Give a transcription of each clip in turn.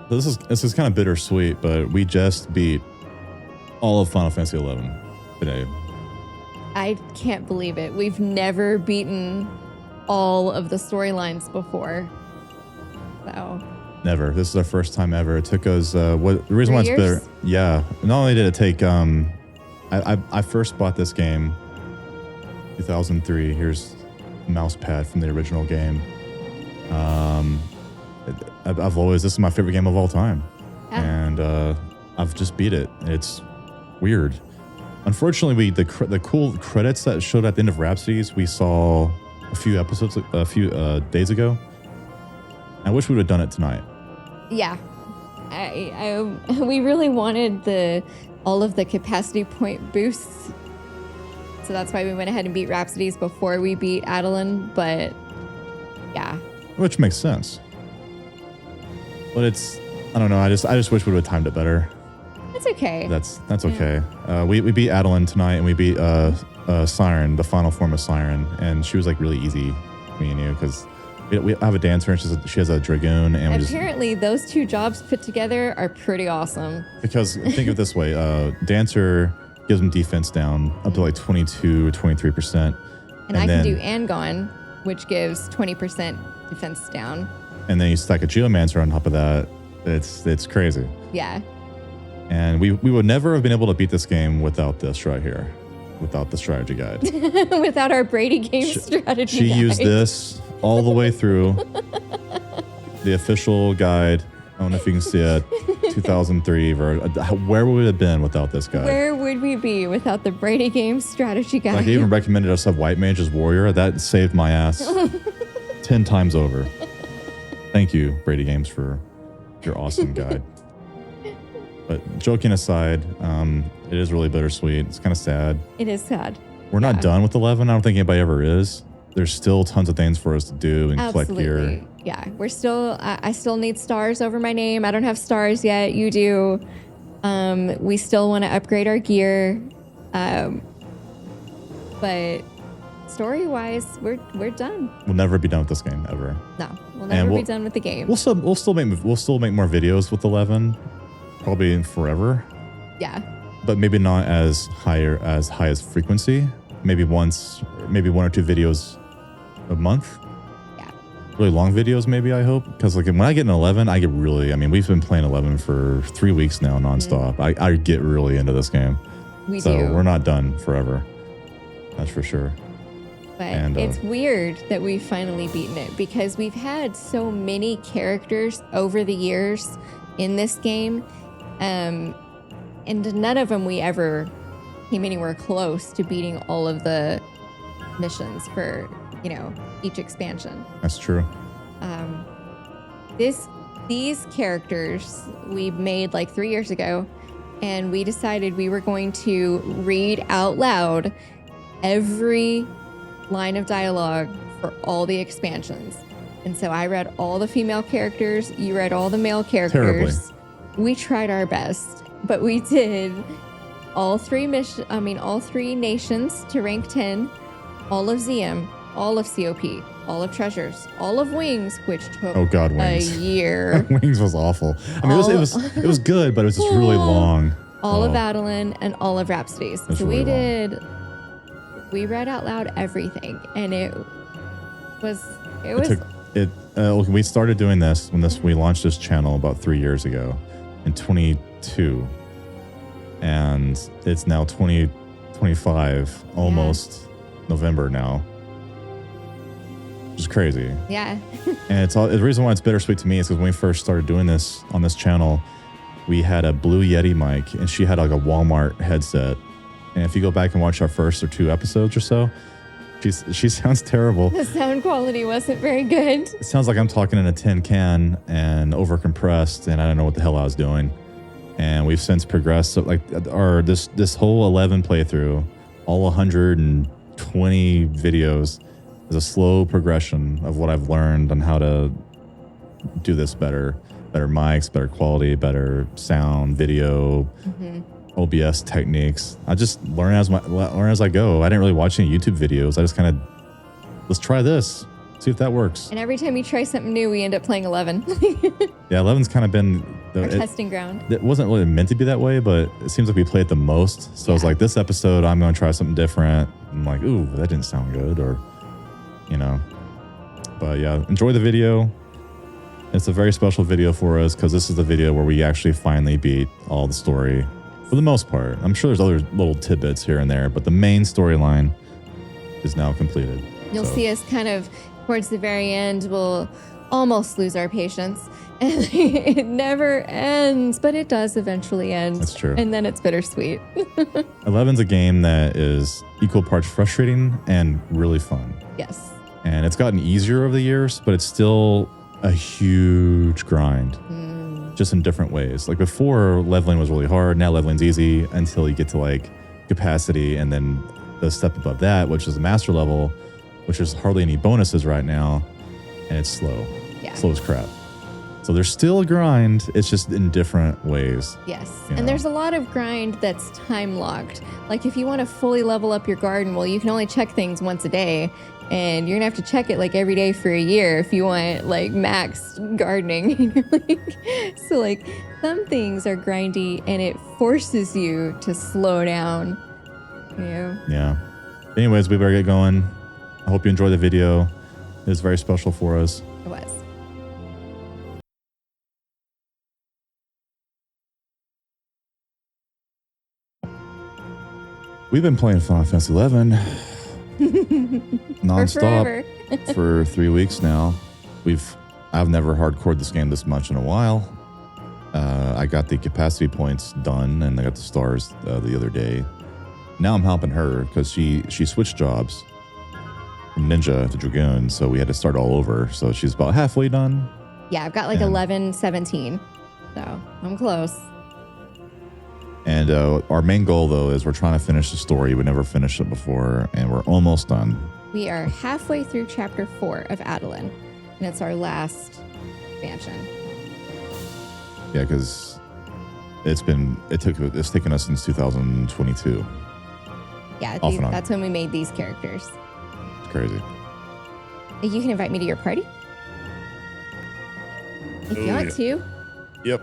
This is kind of bittersweet, but we just beat all of Final Fantasy 11 today. I can't believe it. We've never beaten all of the storylines before. So never. This is our first time ever. It took us the reason why it's bitter. Yeah. Not only did it take I first bought this game 2003. Here's a mouse pad from the original game. This is my favorite game of all time. Yeah. And I've just beat it. It's weird. Unfortunately, the cool credits that showed at the end of Rhapsodies, we saw a few days ago. I wish we would have done it tonight. Yeah. We really wanted all of the capacity point boosts. So that's why we went ahead and beat Rhapsodies before we beat Adoulin, but yeah. Which makes sense. But I don't know, I just wish we would have timed it better. That's okay. That's okay. We beat Adoulin tonight, and we beat Siren, the final form of Siren, and she was like really easy, me and you, because we have a dancer and she has a dragoon, and apparently those two jobs put together are pretty awesome. Because think of it this way, dancer gives them defense down up to like 22 or 23%. And I can do Angon, which gives 20% defense down. And then you stack a Geomancer on top of that. It's crazy. Yeah. And we would never have been able to beat this game without this right here, without the strategy guide. Without our Brady game strategy guide. She used this all the way through the official guide. I don't know if you can see it. 2003. Where would we have been without this guide? Where would we be without the Brady game strategy guide? Like, they even recommended us have White Mage as Warrior. That saved my ass 10 times over. Thank you, Brady Games, for your awesome guide. But joking aside, it is really bittersweet. It's kind of sad. It is sad. We're not done with 11. I don't think anybody ever is. There's still tons of things for us to do and collect gear. Yeah, we're still. I still need stars over my name. I don't have stars yet. You do. We still want to upgrade our gear, but story-wise, we're done. We'll never be done with this game ever. No, we'll never be done with the game. We'll still make more videos with 11, probably forever. Yeah. But maybe not as high as frequency. Maybe one or two videos a month. Yeah. Really long videos, maybe, I hope. Because like when I get an 11, I get really, we've been playing 11 for 3 weeks now nonstop. Mm-hmm. I get really into this game. We do. So we're not done forever. That's for sure. But it's weird that we've finally beaten it because we've had so many characters over the years in this game. And none of them we ever came anywhere close to beating all of the missions for, each expansion. That's true. These characters we made like 3 years ago, and we decided we were going to read out loud every line of dialogue for all the expansions. And so I read all the female characters, you read all the male characters. Terribly. We tried our best, but we did all three nations to rank 10, all of ZM, all of COP, all of Treasures, all of Wings, which took Wings. a year. Wings was awful. It was good, but it was just really long. All of Adoulin and all of Rhapsodies. So really we read out loud everything, and we started doing this when we launched this channel about 3 years ago in 2022, and it's now 2025, almost November now, which is crazy. Yeah. And the reason why it's bittersweet to me is because when we first started doing this on this channel, we had a Blue Yeti mic, and she had like a Walmart headset. And if you go back and watch our first or 2 episodes or so, she sounds terrible. The sound quality wasn't very good. It sounds like I'm talking in a tin can and overcompressed, and I don't know what the hell I was doing. And we've since progressed. So like this whole 11 playthrough, all 120 videos, is a slow progression of what I've learned on how to do this better. Better mics, better quality, better sound, video. Mm-hmm. OBS techniques. I just learn as I go. I didn't really watch any YouTube videos. I just kind of, let's try this. See if that works. And every time we try something new, we end up playing 11. Yeah, 11's kind of been our testing ground. It wasn't really meant to be that way, but it seems like we play it the most. So it's like, this episode, I'm going to try something different. I'm like, ooh, that didn't sound good, or, you know. But yeah, enjoy the video. It's a very special video for us because this is the video where we actually finally beat all the story for the most part. I'm sure there's other little tidbits here and there, but the main storyline is now completed. You'll see us kind of towards the very end, we'll almost lose our patience. And it never ends, but it does eventually end. That's true. And then it's bittersweet. 11's a game that is equal parts frustrating and really fun. Yes. And it's gotten easier over the years, but it's still a huge grind, just in different ways. Like before, leveling was really hard. Now leveling's easy until you get to like capacity, and then the step above that, which is the master level, which is hardly any bonuses right now, and it's slow. Yeah. Slow as crap. So there's still a grind. It's just in different ways. Yes. And there's a lot of grind that's time locked. Like if you want to fully level up your garden, well, you can only check things once a day, and you're gonna have to check it like every day for a year if you want like max gardening. So like some things are grindy and it forces you to slow down. You know? Yeah. Anyways, we better get going. I hope you enjoyed the video. It was very special for us. It was. We've been playing Final Fantasy 11 non-stop for 3 weeks now. I've never hardcored this game this much in a while. I got the capacity points done, and I got the stars the other day. Now I'm helping her because she switched jobs from Ninja to Dragoon, so we had to start all over. So she's about halfway done. Yeah, I've got like 11, 17, so I'm close. And our main goal, though, is we're trying to finish the story. We never finished it before, and we're almost done. We are halfway through chapter 4 of Adoulin, and it's our last expansion. Yeah, because it's taken us since 2022. Yeah, that's when we made these characters. It's crazy. You can invite me to your party if you want to. Yep.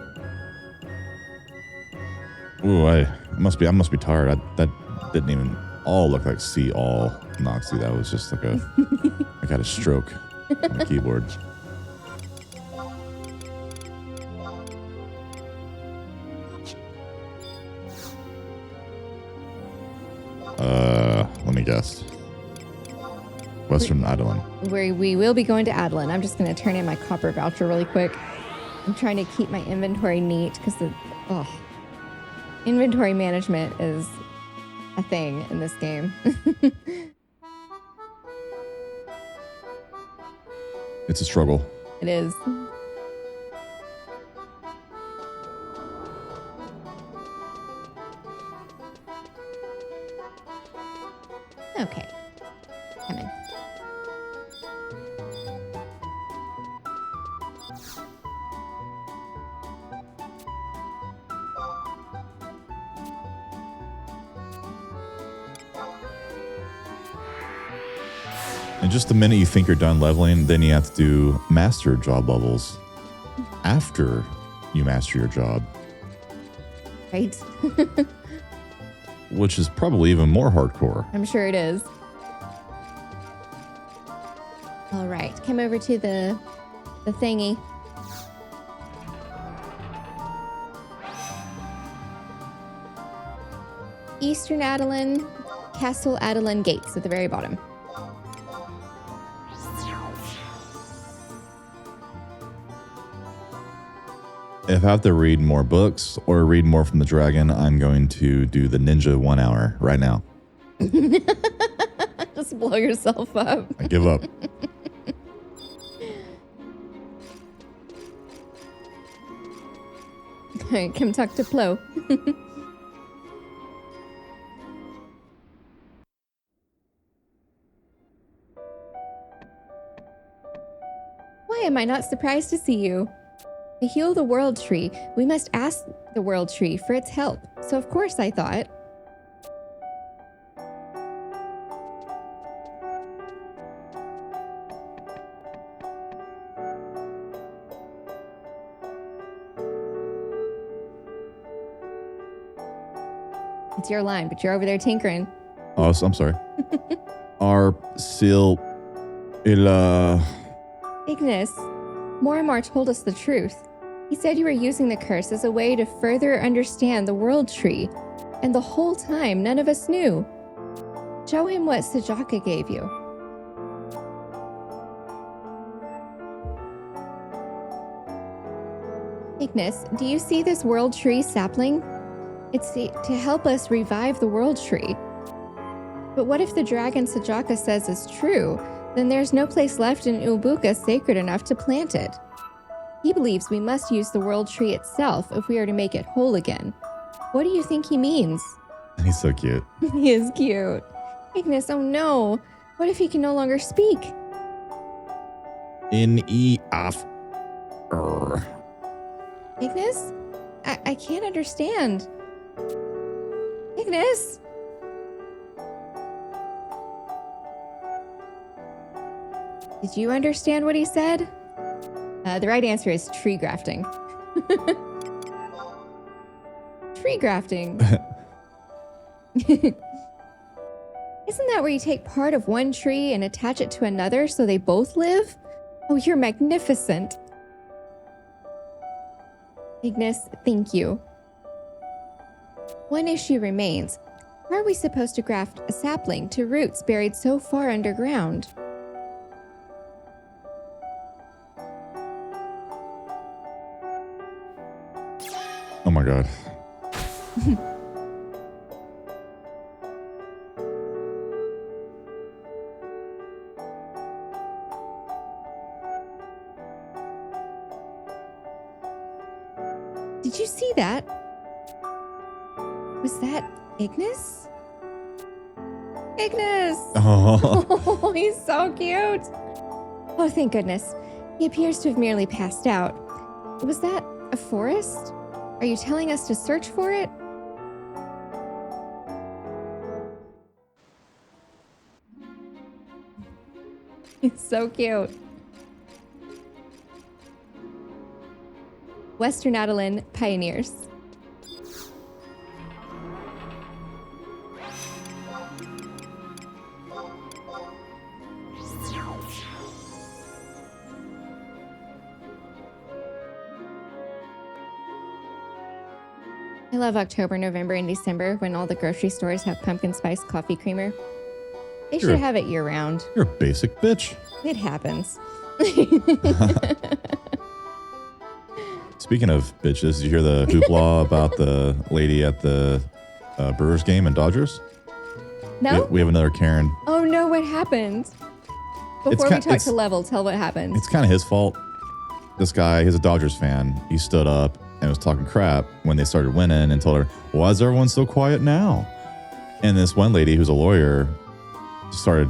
Ooh, I must be tired. That didn't even all look like C all Noxie. That was just like I got a stroke on the keyboard. Let me guess. Western Adoulin. We will be going to Adoulin. I'm just going to turn in my copper voucher really quick. I'm trying to keep my inventory neat because inventory management is a thing in this game. It's a struggle. It is. Okay. Come in. And just the minute you think you're done leveling, then you have to do master job levels after you master your job. Right. Which is probably even more hardcore. I'm sure it is. All right, come over to the thingy. Eastern Adoulin, Castle Adoulin gates at the very bottom. If I have to read more books or read more from the dragon, I'm going to do the ninja 1 hour right now. Just blow yourself up. I give up. All right, come talk to Flo. Why am I not surprised to see you? To heal the world tree, we must ask the world tree for its help. So of course I thought. It's your line, but you're over there tinkering. Oh, I'm sorry. Ignis, Morimar told us the truth. He said you were using the curse as a way to further understand the world tree, and the whole time none of us knew. Show him what Sajaka gave you. Ignis, do you see this world tree sapling? It's to help us revive the world tree. But what if the dragon Sajaka says is true? Then there's no place left in Ulbuka sacred enough to plant it. He believes we must use the world tree itself if we are to make it whole again. What do you think he means? He's so cute. He is cute. Ignis, oh no. What if he can no longer speak? Ignis? I can't understand. Ignis? Did you understand what he said? The right answer is tree grafting. Tree grafting. Isn't that where you take part of one tree and attach it to another so they both live? Oh, you're magnificent. Ignis, thank you. One issue remains. How are we supposed to graft a sapling to roots buried so far underground? Oh my god. Did you see that? Was that Ignis? Ignis! Oh, he's so cute. Oh, thank goodness. He appears to have merely passed out. Was that a forest? Are you telling us to search for it? It's so cute. Western Adoulin Pioneers. I love October, November, and December when all the grocery stores have pumpkin spice coffee creamer. They should have it year-round. You're a basic bitch. It happens. Speaking of bitches, did you hear the hoopla about the lady at the Brewers game in Dodgers? No? We have another Karen. Oh no, what happened? Before we talk to Level, tell what happened. It's kind of his fault. This guy, he's a Dodgers fan. He stood up and was talking crap when they started winning and told her, why is everyone so quiet now? And this one lady who's a lawyer started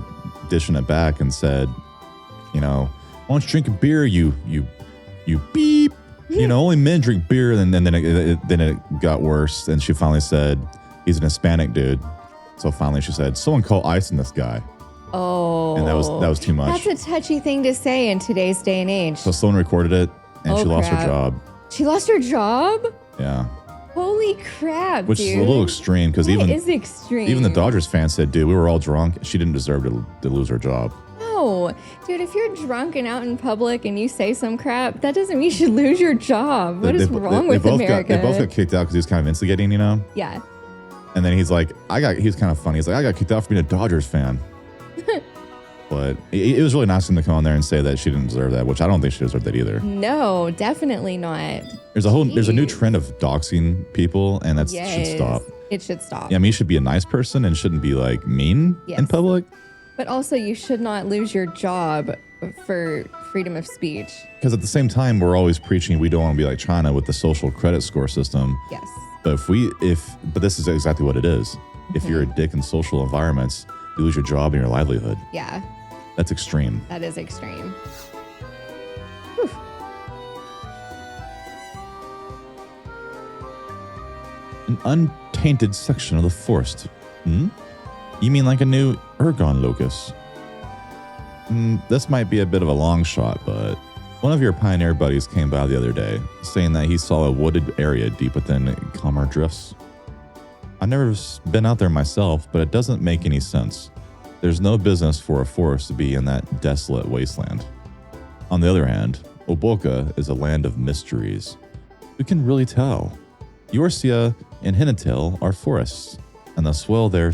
dishing it back and said, you know, why don't you drink a beer, you beep. You know, only men drink beer. And then it got worse. And she finally said, he's an Hispanic dude. So finally she said, someone call ice in this guy. Oh. And that was too much. That's a touchy thing to say in today's day and age. So someone recorded it and she lost her job. She lost her job? Yeah. Holy crap, Which is a little extreme because even the Dodgers fans said, dude, we were all drunk. She didn't deserve to lose her job. No, dude, if you're drunk and out in public and you say some crap, that doesn't mean you should lose your job. What is wrong with America? They both got kicked out because he was kind of instigating, you know? Yeah. And then he's like, he's kind of funny. He's like, I got kicked out for being a Dodgers fan. But it was really nice of him to come on there and say that she didn't deserve that, which I don't think she deserved that either. No, definitely not. There's a new trend of doxing people, and that should stop. It should stop. Yeah, I mean, you should be a nice person and shouldn't be like mean in public. But also, you should not lose your job for freedom of speech. Because at the same time, we're always preaching we don't want to be like China with the social credit score system. Yes. But but this is exactly what it is. If you're a dick in social environments, you lose your job and your livelihood. Yeah. That's extreme. That is extreme. Whew. An untainted section of the forest. Hmm? You mean like a new Urhgan locus? This might be a bit of a long shot, but one of your pioneer buddies came by the other day, saying that he saw a wooded area deep within Kamar Drifts. I've never been out there myself, but it doesn't make any sense. There's no business for a forest to be in that desolate wasteland. On the other hand, Oboka is a land of mysteries. Who can really tell? Eorzea and Hinatail are forests, and the swell there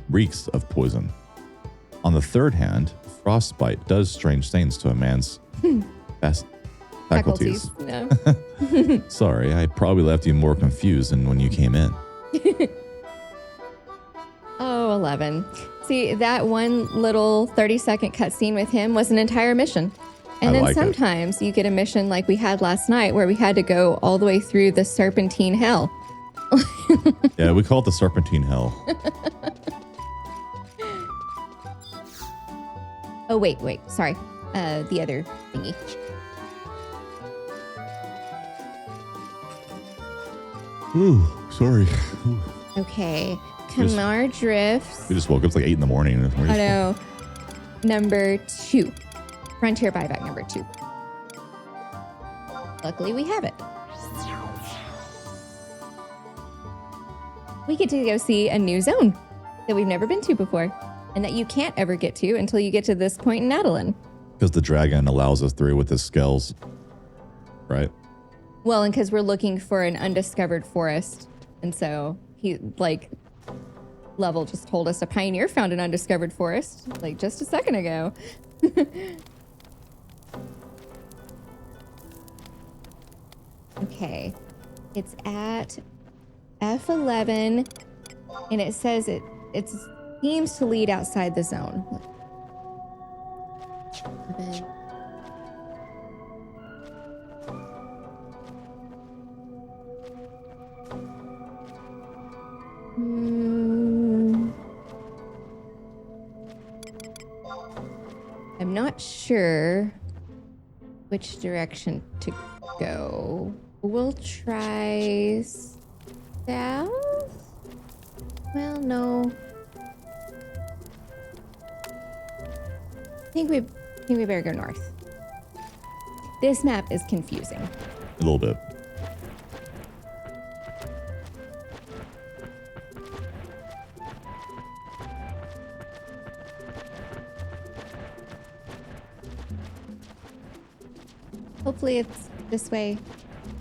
reeks of poison. On the third hand, frostbite does strange things to a man's faculties. No. Sorry, I probably left you more confused than when you came in. Oh, 11. See, that one little 30-second cutscene with him was an entire mission. And then sometimes you get a mission like we had last night where we had to go all the way through the Serpentine Hell. Yeah, we call it the Serpentine Hell. Oh, wait. Sorry. The other thingy. Ooh, sorry. Okay. Kamar Drifts. We just woke up. It's like 8 in the morning. I know. Number 2. Frontier buyback number 2. Luckily, we have it. We get to go see a new zone that we've never been to before and that you can't ever get to until you get to this point in Adoulin. Because the dragon allows us through with his scales, right? Well, and because we're looking for an undiscovered forest. And so Level just told us a pioneer found an undiscovered forest like just a second ago. Okay, it's at F11, and it says it seems to lead outside the zone. I'm not sure which direction to go. We'll try south? Well, no. I think we better go north. This map is confusing. A little bit. Hopefully it's this way.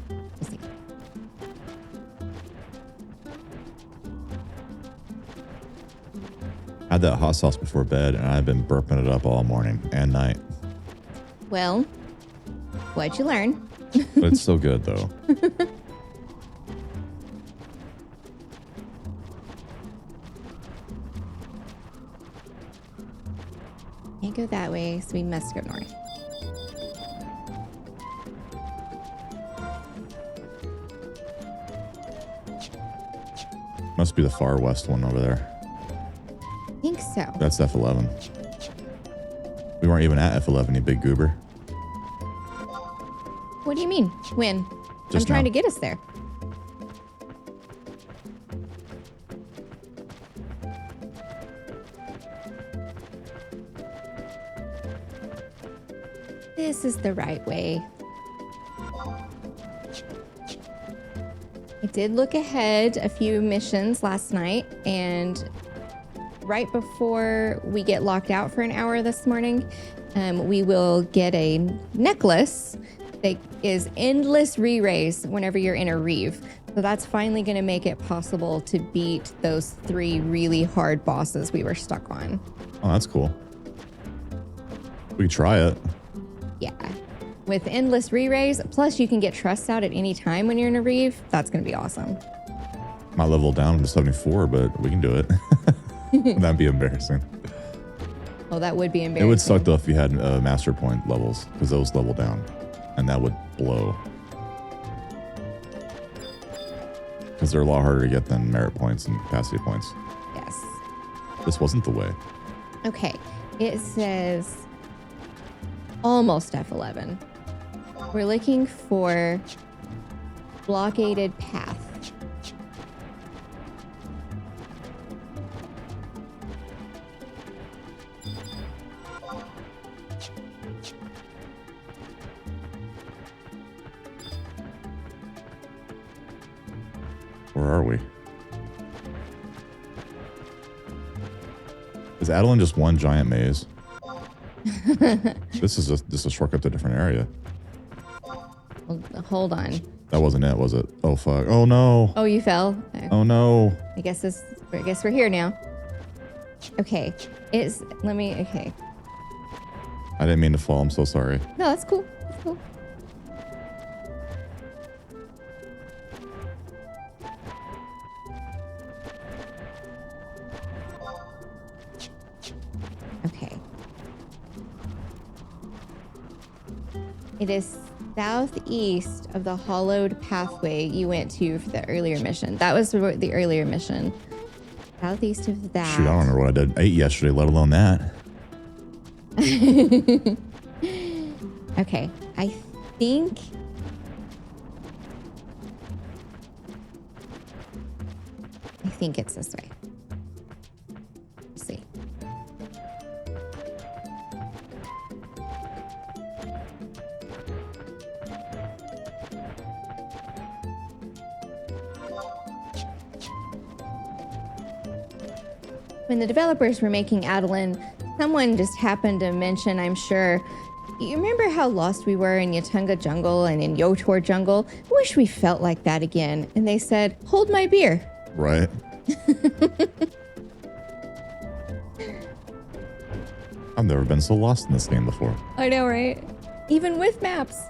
We'll see. I had that hot sauce before bed, and I've been burping it up all morning and night. Well, what'd you learn? But it's so good, though. Can't go that way, so we must go north. Must be the far west one over there. I think so. That's F11. We weren't even at F11, you big goober. What do you mean? When? Just I'm trying now. to get us there. This is the right way. I did look ahead a few missions last night, and right before we get locked out for an hour this morning, we will get a necklace that is endless re-raise whenever you're in a reeve. So that's finally going to make it possible to beat those 3 really hard bosses we were stuck on. Oh, that's cool. We could try it. Yeah. With endless re-raise, plus you can get trusts out at any time when you're in a reeve. That's going to be awesome. My level down to 74, but we can do it. That'd be embarrassing. Oh, that would be embarrassing. It would suck though if you had master point levels, because those level down, and that would blow. Because they're a lot harder to get than merit points and capacity points. Yes. This wasn't the way. Okay. It says almost F11. We're looking for blockaded path. Where are we? Is Adoulin just one giant maze? This is just a shortcut to a different area. Well, hold on. That wasn't it, was it? Oh fuck! Oh no! Oh, you fell. Oh no! I guess we're here now. Okay. Okay. I didn't mean to fall. I'm so sorry. No, that's cool. That's cool. Okay. It is southeast of the hollowed pathway you went to for the earlier mission. That was the earlier mission. Southeast of that. Shoot, I don't remember what I ate yesterday, let alone that. Okay, I think it's this way. Let's see. When the developers were making Adoulin, someone just happened to mention, I'm sure, you remember how lost we were in Yatunga Jungle and in Yotor Jungle? I wish we felt like that again. And they said, hold my beer. Right. I've never been so lost in this game before. I know, right? Even with maps.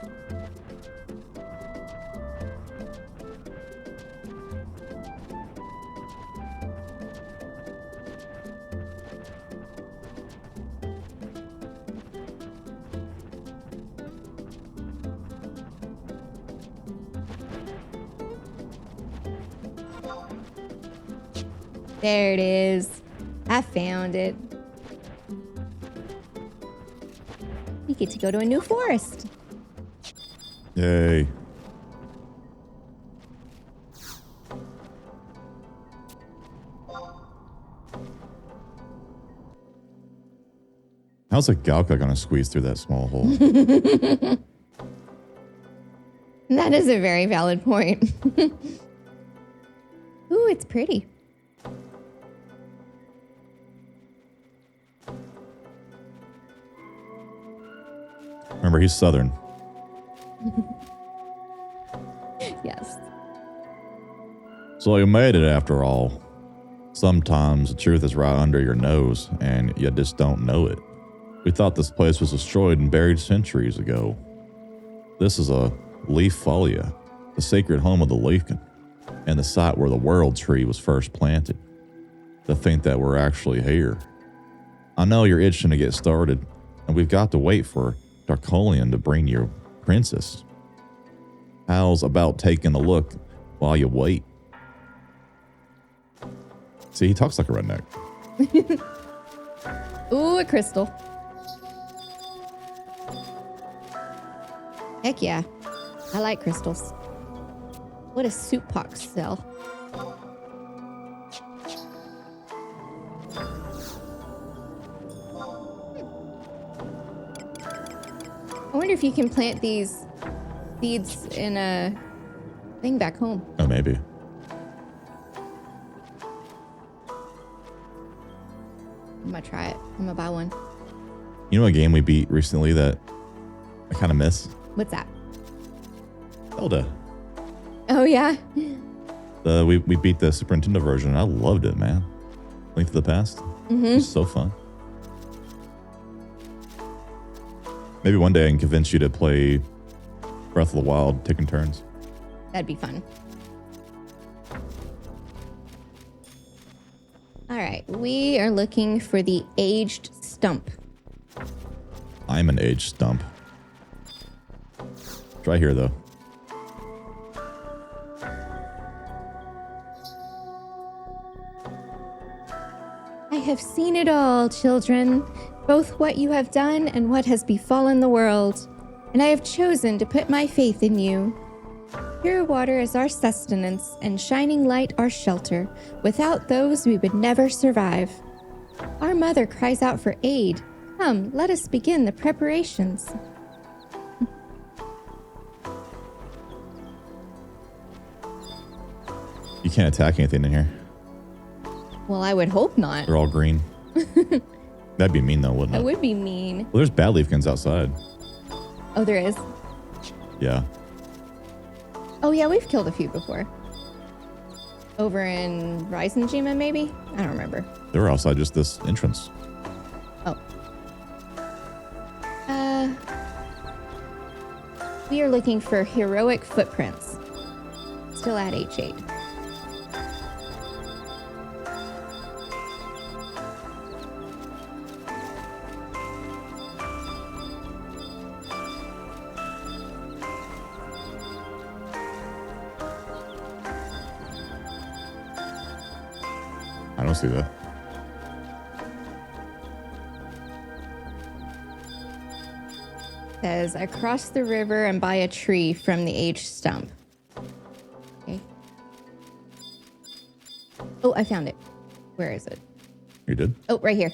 There it is. I found it. We get to go to a new forest. Yay. How's a Galka gonna squeeze through that small hole? That is a very valid point. Ooh, it's pretty. Remember, he's Southern. Yes. So you made it after all. Sometimes the truth is right under your nose, and you just don't know it. We thought this place was destroyed and buried centuries ago. This is a leaf folia, the sacred home of the Leafkin, and the site where the world tree was first planted. To think that we're actually here. I know you're itching to get started, and we've got to wait for Darkolian to bring your princess. How's about taking a look while you wait? See, he talks like a redneck. Ooh, a crystal. Heck yeah. I like crystals. What does soup pox sell? I wonder if you can plant these seeds in a thing back home. Oh, maybe. I'm gonna try it. I'm gonna buy one. You know a game we beat recently that I kind of miss? What's that? Zelda. Oh, yeah? We beat the Super Nintendo version, and I loved it, man. Link to the Past. Mm-hmm. It was so fun. Maybe one day I can convince you to play Breath of the Wild, taking turns. That'd be fun. All right, we are looking for the aged stump. I'm an aged stump. Try here, though. I have seen it all, children, both what you have done and what has befallen the world, and I have chosen to put my faith in you. Pure water is our sustenance, and shining light our shelter. Without those, we would never survive. Our mother cries out for aid. Come, let us begin the preparations. You can't attack anything in here. Well, I would hope not. They're all green. That'd be mean though, wouldn't it? That would be mean. Well, there's bad leafkins outside. Oh, there is? Yeah. Oh, yeah, we've killed a few before. Over in Reisenjima, maybe? I don't remember. They were outside just this entrance. Oh. We are looking for heroic footprints. Still at H8. I don't see that. Says, across the river and by a tree from the H stump. Okay. Oh, I found it. Where is it? You did? Oh, right here.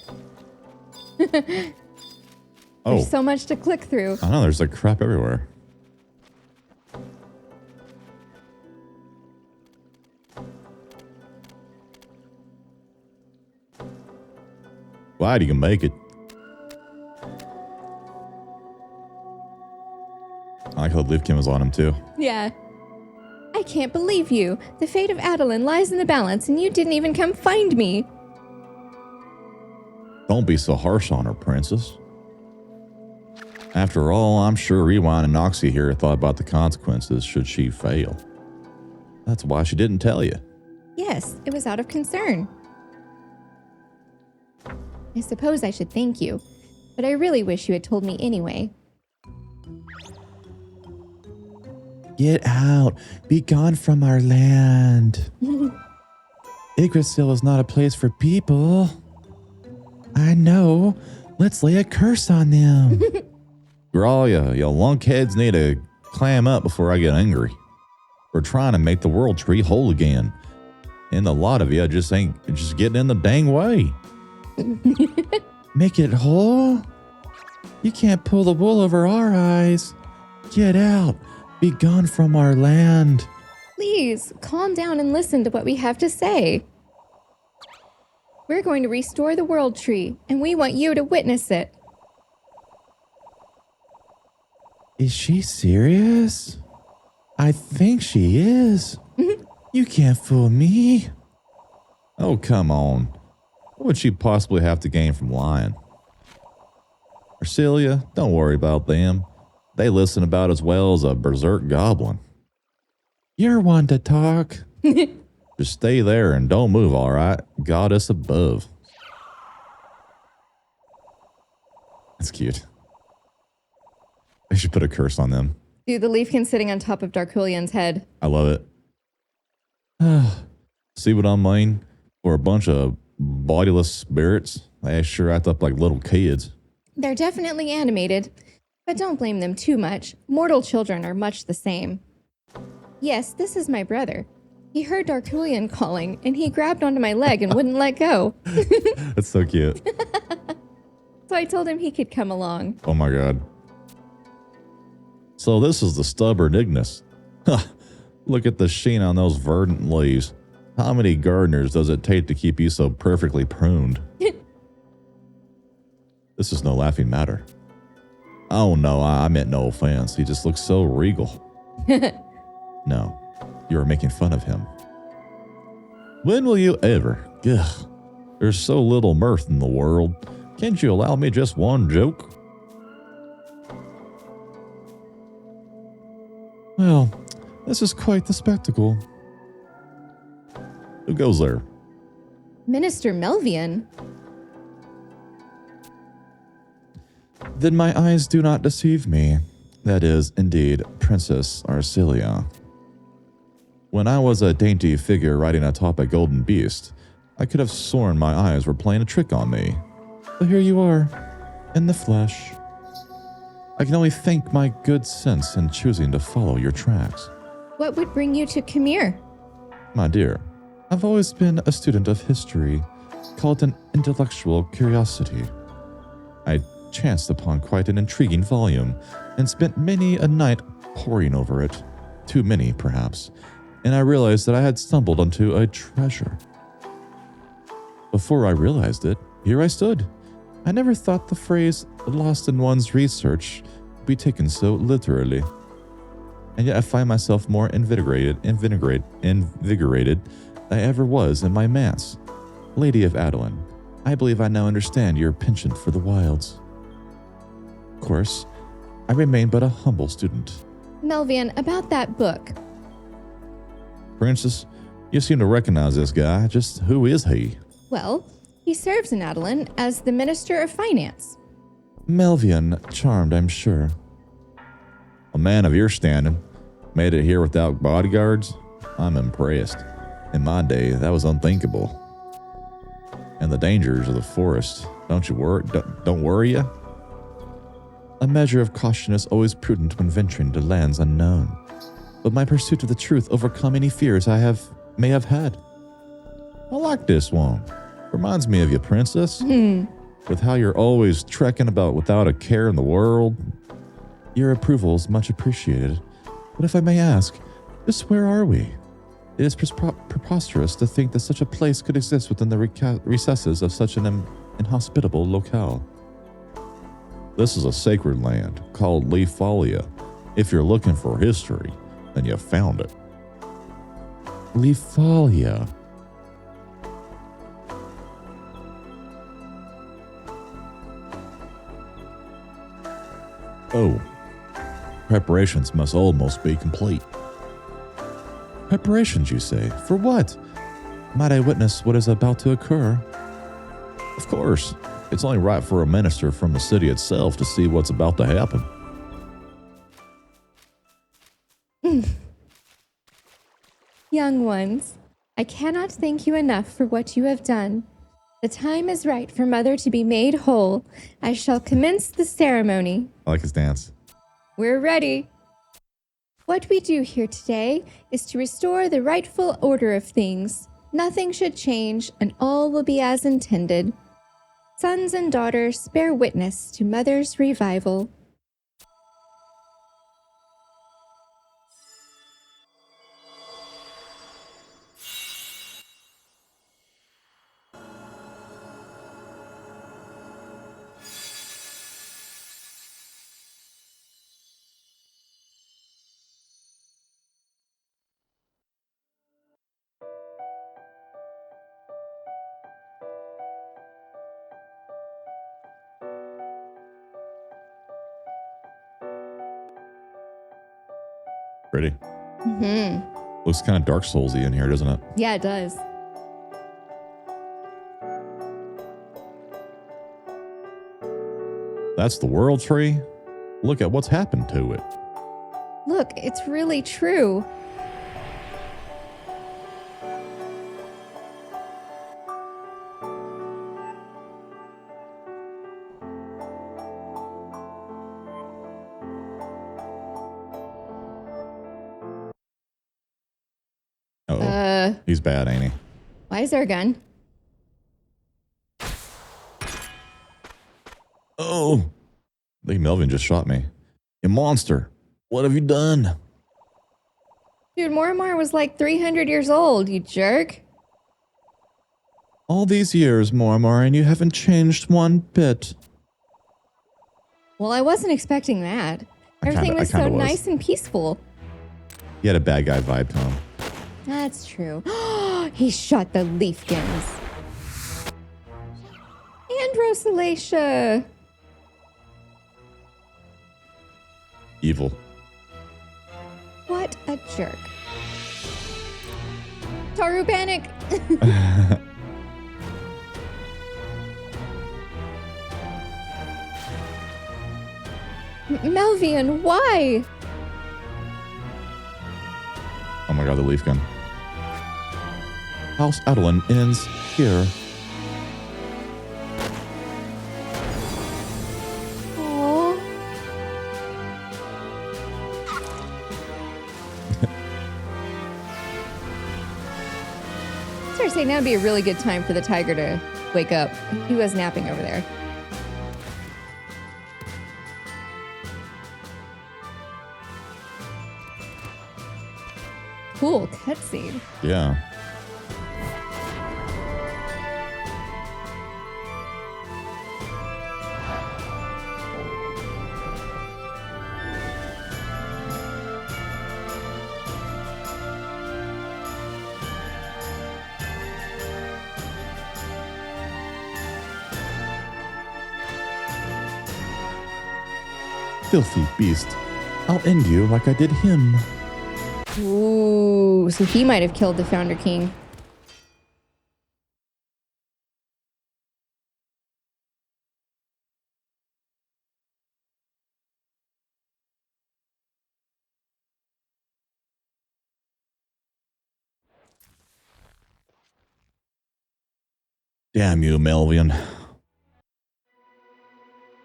Oh. There's so much to click through. I know, there's like crap everywhere. Glad you can make it. I like how the leafkin was on him too. Yeah. I can't believe you. The fate of Adoulin lies in the balance, and you didn't even come find me. Don't be so harsh on her, princess. After all, I'm sure Rewind and Noxie here thought about the consequences should she fail. That's why she didn't tell you. Yes, it was out of concern. I suppose I should thank you, but I really wish you had told me anyway. Get out. Be gone from our land. Yggdrasil is not a place for people. I know. Let's lay a curse on them. Girl, you lunkheads need to clam up before I get angry. We're trying to make the world tree whole again. And a lot of you just getting in the dang way. Make it whole? You can't pull the wool over our eyes. Get out. Be gone from our land. Please, calm down and listen to what we have to say. We're going to restore the world tree, and we want you to witness it. Is she serious? I think she is. You can't fool me. Oh, come on. What would she possibly have to gain from lying? Ursilia, don't worry about them. They listen about as well as a berserk goblin. You're one to talk. Just stay there and don't move, all right? Goddess above. That's cute. I should put a curse on them. Dude, the leafkin sitting on top of Darkulian's head. I love it. See what I mean? For a bunch of bodiless spirits, they sure act up like little kids. They're definitely animated, but don't blame them too much. Mortal children are much the same. Yes, this is my brother. He heard Darkulian calling, and he grabbed onto my leg and wouldn't let go. That's so cute. So I told him he could come along. Oh my god. So this is the stubborn Ignis. Look at the sheen on those verdant leaves. How many gardeners does it take to keep you so perfectly pruned? This is no laughing matter. Oh no, I meant no offense. He just looks so regal. No, you are making fun of him. When will you ever? Ugh, there's so little mirth in the world. Can't you allow me just one joke? Well, this is quite the spectacle. Who goes there? Minister Melvian? Then my eyes do not deceive me. That is, indeed, Princess Ursilia. When I was a dainty figure riding atop a golden beast, I could have sworn my eyes were playing a trick on me. But here you are, in the flesh. I can only thank my good sense in choosing to follow your tracks. What would bring you to Khmer? My dear, I've always been a student of history, called an intellectual curiosity. I chanced upon quite an intriguing volume, and spent many a night poring over it. Too many, perhaps, and I realized that I had stumbled onto a treasure. Before I realized it, Here I stood. I never thought the phrase lost in one's research would be taken so literally. And yet I find myself more invigorated than I ever was in my mass. Lady of Adoulin, I believe I now understand your penchant for the wilds. Of course, I remain but a humble student. Melvian, about that book. Princess, you seem to recognize this guy. Just who is he? Well, he serves in Adoulin as the Minister of Finance. Melvian, charmed, I'm sure. A man of your standing made it here without bodyguards? I'm impressed. In my day, that was unthinkable. And the dangers of the forest, don't worry you? A measure of caution is always prudent when venturing to lands unknown. But my pursuit of the truth overcome any fears I may have had. I like this one. Reminds me of you, Princess. With how you're always trekking about without a care in the world. Your approval is much appreciated. But if I may ask, just where are we? It is preposterous to think that such a place could exist within the recesses of such an inhospitable locale. This is a sacred land called Leafalia. If you're looking for history, then you found it. Leafalia. Oh, preparations must almost be complete. Preparations, you say? For what? Might I witness what is about to occur? Of course. It's only right for a minister from the city itself to see what's about to happen. Young ones, I cannot thank you enough for what you have done. The time is right for Mother to be made whole. I shall commence the ceremony. I like his dance. We're ready. What we do here today is to restore the rightful order of things. Nothing should change, and all will be as intended. Sons and daughters, bear witness to Mother's revival. Pretty. Looks kind of Dark Souls-y in here, doesn't it? Yeah, it does. That's the world tree? Look at what's happened to it. Look, it's really true. He's bad, ain't he? Why is there a gun? Oh! I think Melvin just shot me. You monster! What have you done? Dude, Mormar was like 300 years old, you jerk. All these years, Mormar, and you haven't changed one bit. Well, I wasn't expecting that. Everything was so nice and peaceful. He had a bad guy vibe to him. That's true. He shot the Leafkins. And Rosalacia. Evil. What a jerk. Taru panic. Melvian, why? Oh my god, the leaf gun. House Adoulin ends here. Aww. Start saying that would be a really good time for the tiger to wake up. He was napping over there. Cool cutscene. Yeah. filthy beast. I'll end you like I did him. Ooh, so he might have killed the Founder King. Damn you, Melvian.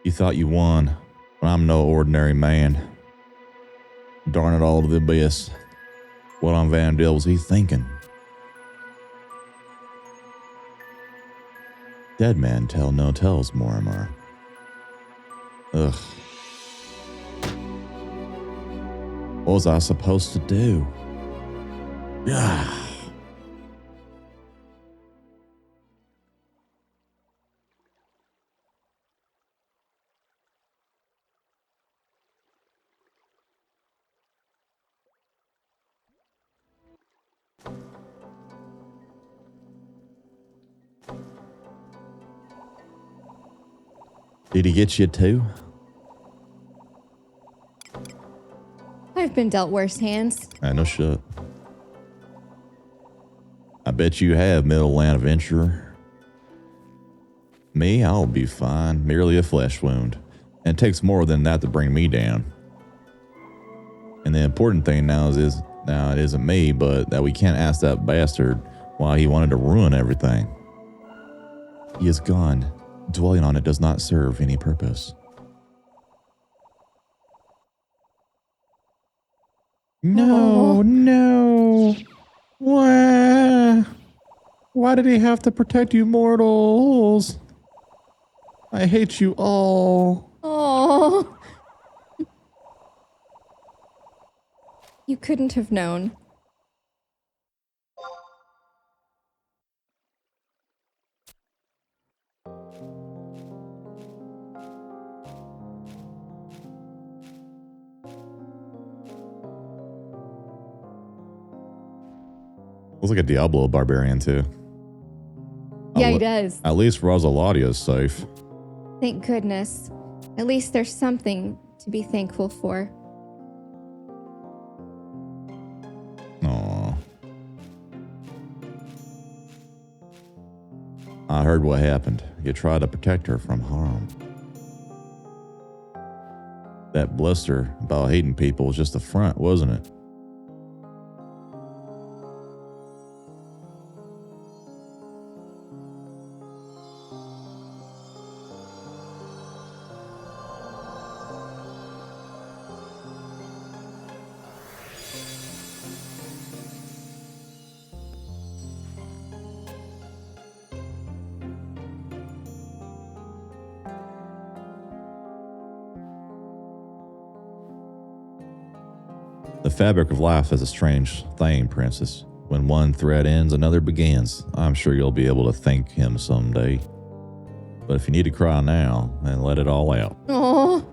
You thought you won, but I'm no ordinary man. Darn it all to the abyss. What on Vana'diel was he thinking? Dead man tell no tells, Mortimer. Ugh. What was I supposed to do? Yeah. Did he get you too? I've been dealt worse hands. No shit. I bet you have, Middleland adventurer. Me, I'll be fine. Merely a flesh wound. And it takes more than that to bring me down. And the important thing now is now it isn't me, but that we can't ask that bastard why he wanted to ruin everything. He is gone. Dwelling on it does not serve any purpose. No, no. Why? Why did he have to protect you mortals? I hate you all. Oh. You couldn't have known. Looks like a Diablo barbarian too. Yeah, he does. At least Rosalatia's safe. Thank goodness. At least there's something to be thankful for. Aw. I heard what happened. You tried to protect her from harm. That bluster about hating people was just a front, wasn't it? The fabric of life is a strange thing, Princess. When one thread ends, another begins. I'm sure you'll be able to thank him someday. But if you need to cry now, then let it all out. Oh.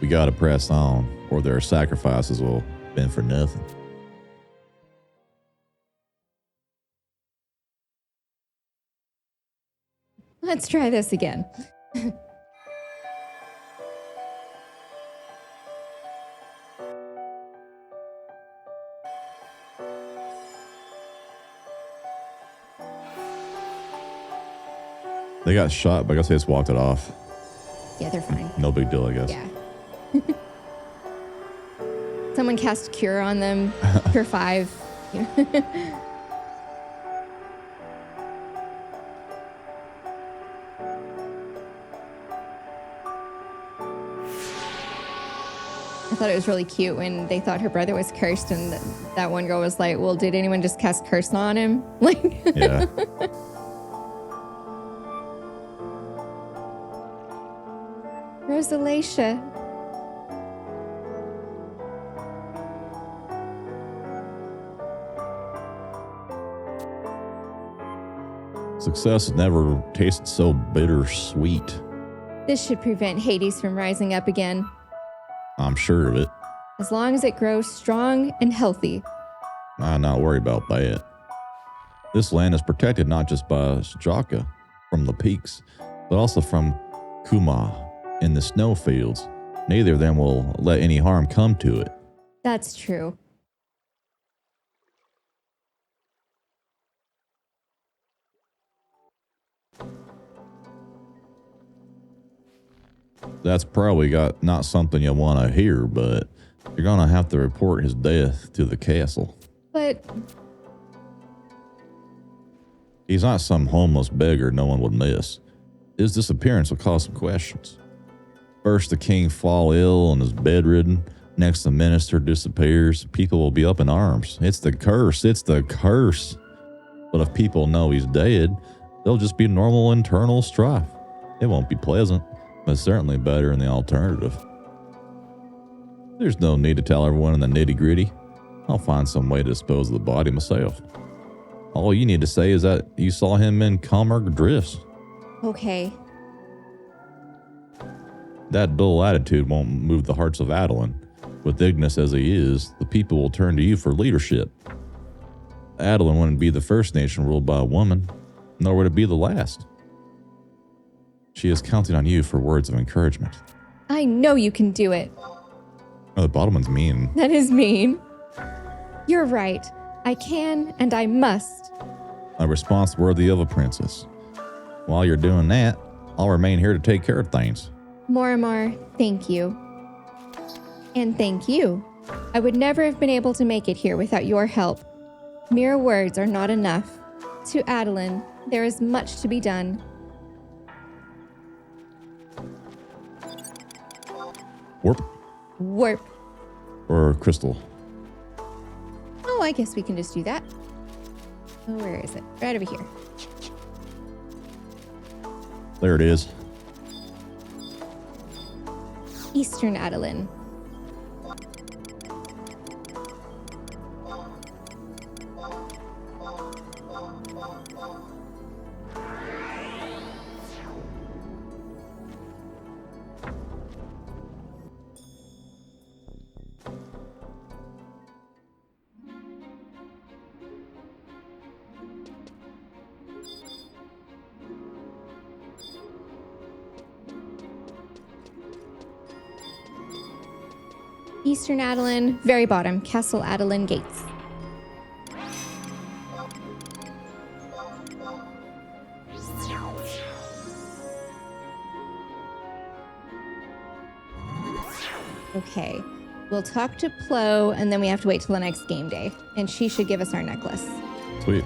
We gotta press on, or their sacrifices will have been for nothing. Let's try this again. They got shot, but I guess they just walked it off. Yeah, they're fine. No big deal, I guess. Yeah. Someone cast Cure on them. Cure 5. I thought it was really cute when they thought her brother was cursed, and that one girl was like, well, did anyone just cast curse on him? Like, Yeah. Rosalacia. Success never tasted so bittersweet. This should prevent Hades from rising up again. I'm sure of it. As long as it grows strong and healthy. I'm not worried about that. This land is protected not just by Sjaka from the peaks, but also from Kuma in the snowfields. Neither of them will let any harm come to it. That's true. That's probably not something you want to hear, but you're going to have to report his death to the castle. But he's not some homeless beggar no one would miss. His disappearance will cause some questions. First, the king fall ill and is bedridden. Next, the minister disappears. People will be up in arms. It's the curse. It's the curse. But if people know he's dead, there'll just be normal internal strife. It won't be pleasant, but certainly better than the alternative. There's no need to tell everyone in the nitty-gritty. I'll find some way to dispose of the body myself. All you need to say is that you saw him in Kalmar Drifts. Okay. That dull attitude won't move the hearts of Adoulin. With Ignis as he is, the people will turn to you for leadership. Adoulin wouldn't be the first nation ruled by a woman, nor would it be the last. She is counting on you for words of encouragement. I know you can do it. Oh, the bottom one's mean. That is mean. You're right. I can and I must. A response worthy of a princess. While you're doing that, I'll remain here to take care of things. Moramar, thank you. And thank you. I would never have been able to make it here without your help. Mere words are not enough. To Adoulin, there is much to be done. Warp? Warp. Or crystal? Oh, I guess we can just do that. Oh, where is it? Right over here. There it is. Eastern Adoulin. Eastern Adoulin, very bottom, Castle Adoulin gates. Okay, we'll talk to Plo, and then we have to wait till the next game day. And she should give us our necklace. Sweet.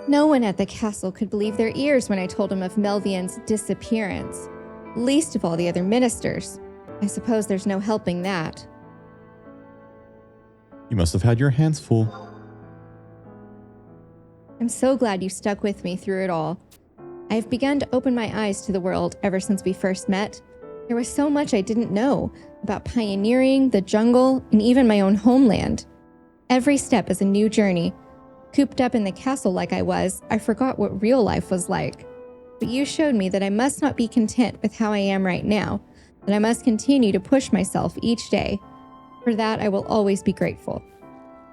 No one at the castle could believe their ears when I told them of Melvian's disappearance, least of all the other ministers. I suppose there's no helping that. You must have had your hands full. I'm so glad you stuck with me through it all. I have begun to open my eyes to the world ever since we first met. There was so much I didn't know about pioneering, the jungle, and even my own homeland. Every step is a new journey. Cooped up in the castle like I was, I forgot what real life was like. But you showed me that I must not be content with how I am right now, that I must continue to push myself each day. For that, I will always be grateful.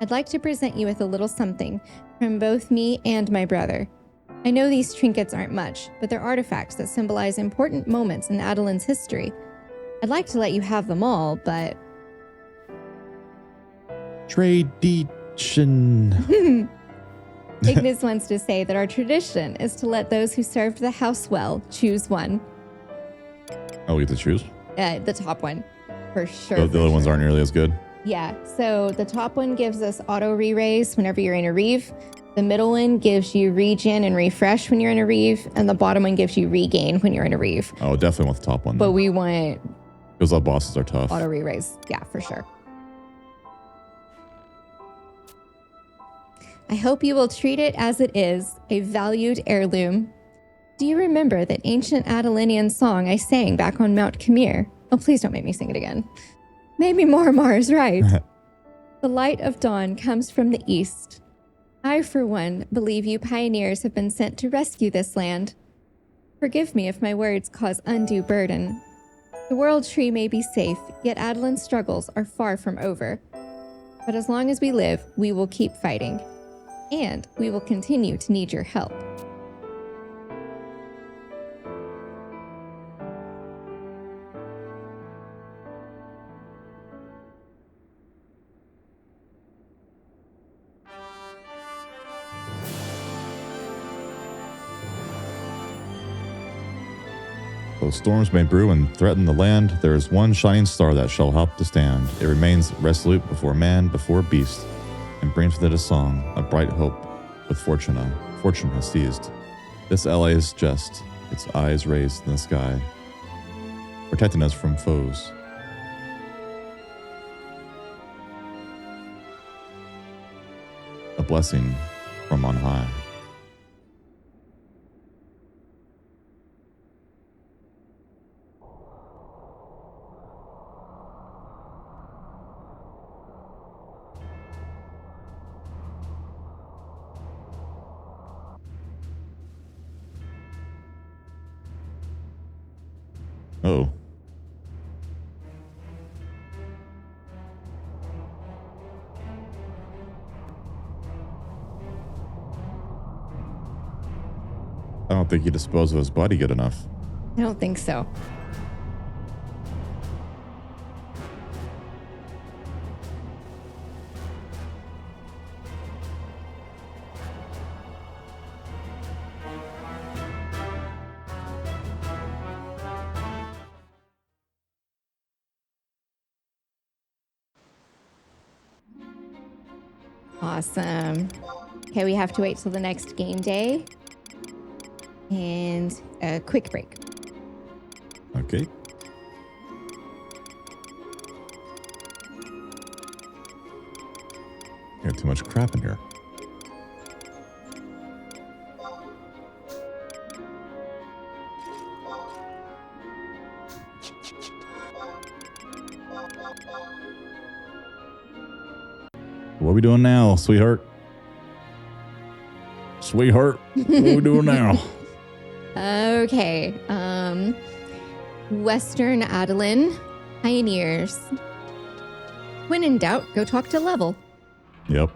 I'd like to present you with a little something from both me and my brother. I know these trinkets aren't much, but they're artifacts that symbolize important moments in Adoulin's history. I'd like to let you have them all, but... Tradition. Ignis wants to say that our tradition is to let those who served the house well choose one. Oh, we get to choose? The top one, for sure. The other ones aren't nearly as good? Yeah, so the top one gives us auto re-raise whenever you're in a reeve. The middle one gives you regen and refresh when you're in a reeve. And the bottom one gives you regain when you're in a reeve. Oh, definitely want the top one. But we want... Because our bosses are tough. Auto re-raise. Yeah, for sure. I hope you will treat it as it is, a valued heirloom. Do you remember that ancient Adoulinian song I sang back on Mount Khmer? Oh, please don't make me sing it again. Maybe Moramar is right. The light of dawn comes from the east. I, for one, believe you pioneers have been sent to rescue this land. Forgive me if my words cause undue burden. The World Tree may be safe, yet Adoulin's struggles are far from over. But as long as we live, we will keep fighting. And we will continue to need your help. Though storms may brew and threaten the land, there is one shining star that shall help to stand. It remains resolute before man, before beast, and brings with it a song, a bright hope with fortune has seized. This ally is just, its eyes raised in the sky, protecting us from foes. A blessing from on high. Oh. I don't think he disposed of his body good enough. I don't think so. Awesome. Okay, we have to wait till the next game day. And a quick break. Okay. Got too much crap in here. What are we doing now, sweetheart? Sweetheart, what are we doing now? Okay. Western Adoulin, Pioneers. When in doubt, go talk to Level. Yep.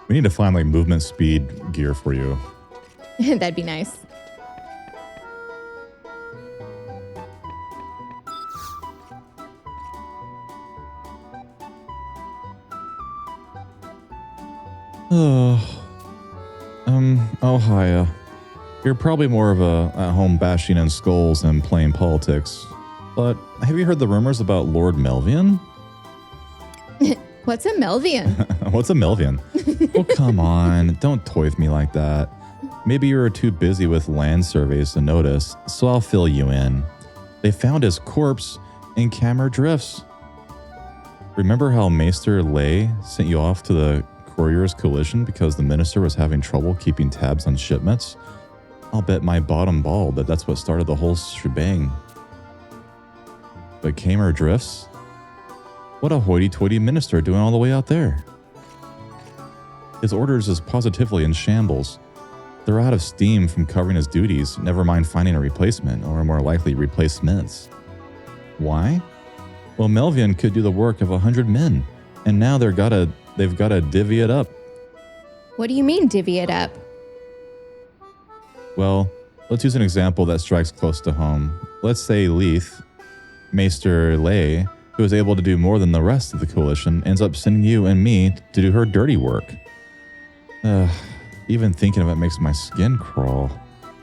We need to find like movement speed gear for you. That'd be nice. Oh, hi. You're probably more of a at-home bashing in skulls and playing politics. But have you heard the rumors about Lord Melvian? What's a Melvian? What's a Melvian? Oh, come on. Don't toy with me like that. Maybe you were too busy with land surveys to notice, so I'll fill you in. They found his corpse in Cammer Drifts. Remember how Maester Lay sent you off to the Courier's Coalition because the minister was having trouble keeping tabs on shipments? I'll bet my bottom ball that that's what started the whole shebang. But Cammer Drifts? What a hoity-toity minister doing all the way out there. His orders is positively in shambles. They're out of steam from covering his duties, never mind finding a replacement, or more likely replacements. Why? Well, Melvian could do the work of 100 men, and now they've got to divvy it up. What do you mean divvy it up? Well, let's use an example that strikes close to home. Let's say Leith, Maester Lay, who is able to do more than the rest of the coalition, ends up sending you and me to do her dirty work. Even thinking of it makes my skin crawl.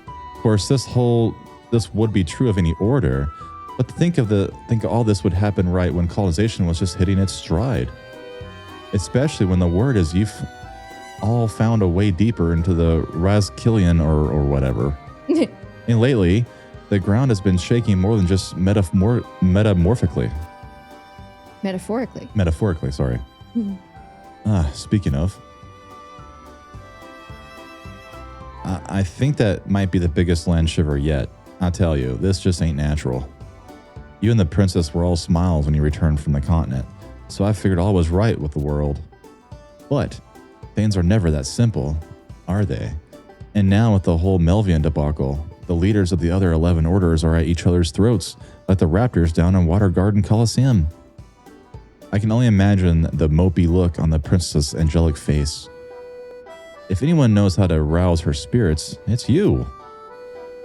Of course, this would be true of any order, but think all this would happen right when colonization was just hitting its stride. Especially when the word is you've all found a way deeper into the Razkillian or whatever. And lately, The ground has been shaking more than just metamorphically. Metaphorically, sorry. Speaking of, I think that might be the biggest land shiver yet. I tell you, this just ain't natural. You and the princess were all smiles when you returned from the continent, so I figured all was right with the world. But things are never that simple, are they? And now with the whole Melvian debacle, the leaders of the other 11 orders are at each other's throats, like the raptors down in Water Garden Coliseum. I can only imagine the mopey look on the princess's angelic face. If anyone knows how to rouse her spirits, it's you.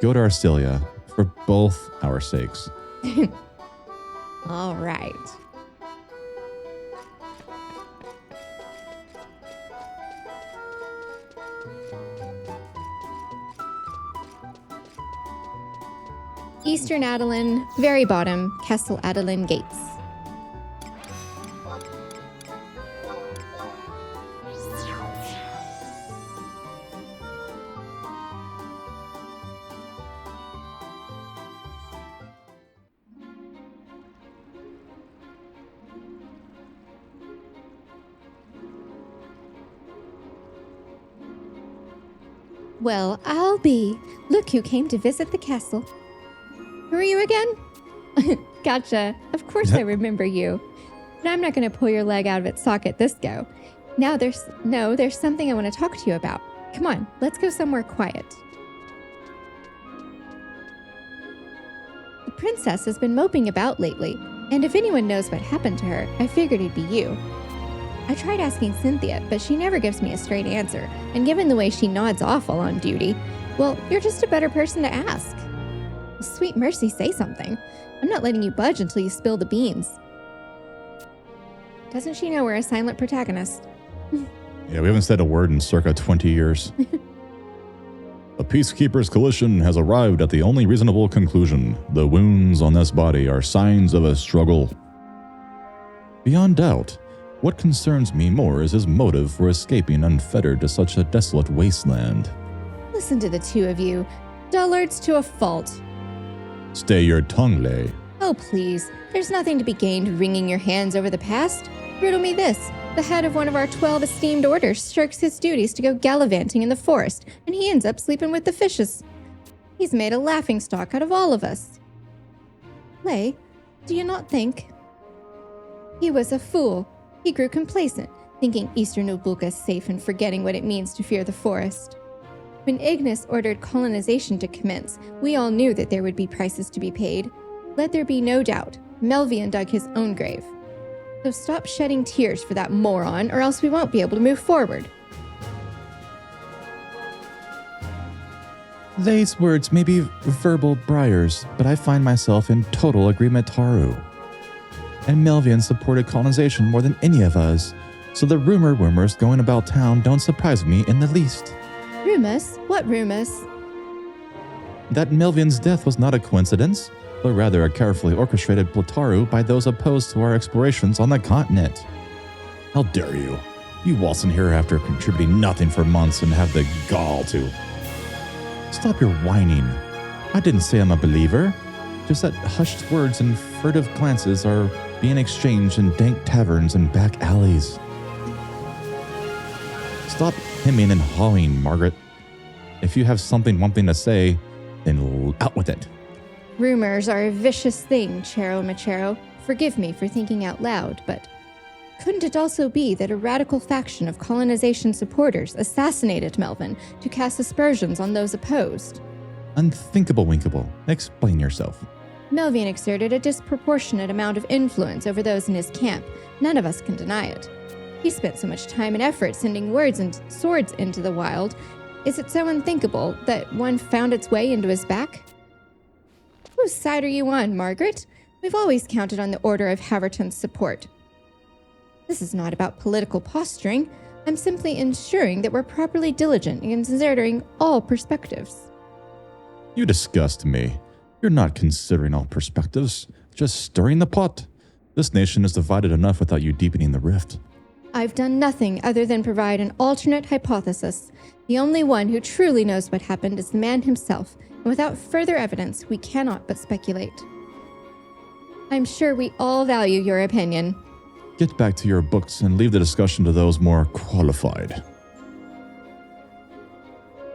Go to Arstelia, for both our sakes. All right. Eastern Adoulin, very bottom, Castle Adoulin gates. Well, I'll be. Look who came to visit the castle. Who are you again? Gotcha. Of course I remember you. But I'm not going to pull your leg out of its socket this go. Now there's something I want to talk to you about. Come on, let's go somewhere quiet. The princess has been moping about lately, and if anyone knows what happened to her, I figured it'd be you. I tried asking Cynthia, but she never gives me a straight answer, and given the way she nods off while on duty, well, you're just a better person to ask. Sweet mercy, say something. I'm not letting you budge until you spill the beans. Doesn't she know we're a silent protagonist? Yeah, we haven't said a word in circa 20 years. The Peacekeepers' Coalition has arrived at the only reasonable conclusion. The wounds on this body are signs of a struggle. Beyond doubt, what concerns me more is his motive for escaping unfettered to such a desolate wasteland. Listen to the two of you. Dullards to a fault. Stay your tongue, Lay. Oh, please. There's nothing to be gained wringing your hands over the past. Riddle me this. The head of one of our 12 esteemed orders shirks his duties to go gallivanting in the forest, and he ends up sleeping with the fishes. He's made a laughingstock out of all of us. Lay, do you not think? He was a fool. He grew complacent, thinking Eastern Ubulka safe and forgetting what it means to fear the forest. When Ignis ordered colonization to commence, we all knew that there would be prices to be paid. Let there be no doubt, Melvian dug his own grave. So stop shedding tears for that moron, or else we won't be able to move forward. Lay's words may be verbal briars, but I find myself in total agreement Taru. And Melvian supported colonization more than any of us, so the rumors going about town don't surprise me in the least. Rumors? What rumors? That Melvian's death was not a coincidence, but rather a carefully orchestrated plataru by those opposed to our explorations on the continent. How dare you? You waltz in here after contributing nothing for months and have the gall to... Stop your whining. I didn't say I'm a believer. Just that hushed words and furtive glances are being exchanged in dank taverns and back alleys. Stop hemming and hawing, Margaret. If you have something to say, then out with it. Rumors are a vicious thing, Chero Machero. Forgive me for thinking out loud, but couldn't it also be that a radical faction of colonization supporters assassinated Melvin to cast aspersions on those opposed? Unthinkable, Winkable. Explain yourself. Melvian exerted a disproportionate amount of influence over those in his camp. None of us can deny it. He spent so much time and effort sending words and swords into the wild. Is it so unthinkable that one found its way into his back? Whose side are you on, Margaret? We've always counted on the Order of Haverton's support. This is not about political posturing. I'm simply ensuring that we're properly diligent in considering all perspectives. You disgust me. You're not considering all perspectives, just stirring the pot. This nation is divided enough without you deepening the rift. I've done nothing other than provide an alternate hypothesis. The only one who truly knows what happened is the man himself, and without further evidence, we cannot but speculate. I'm sure we all value your opinion. Get back to your books and leave the discussion to those more qualified.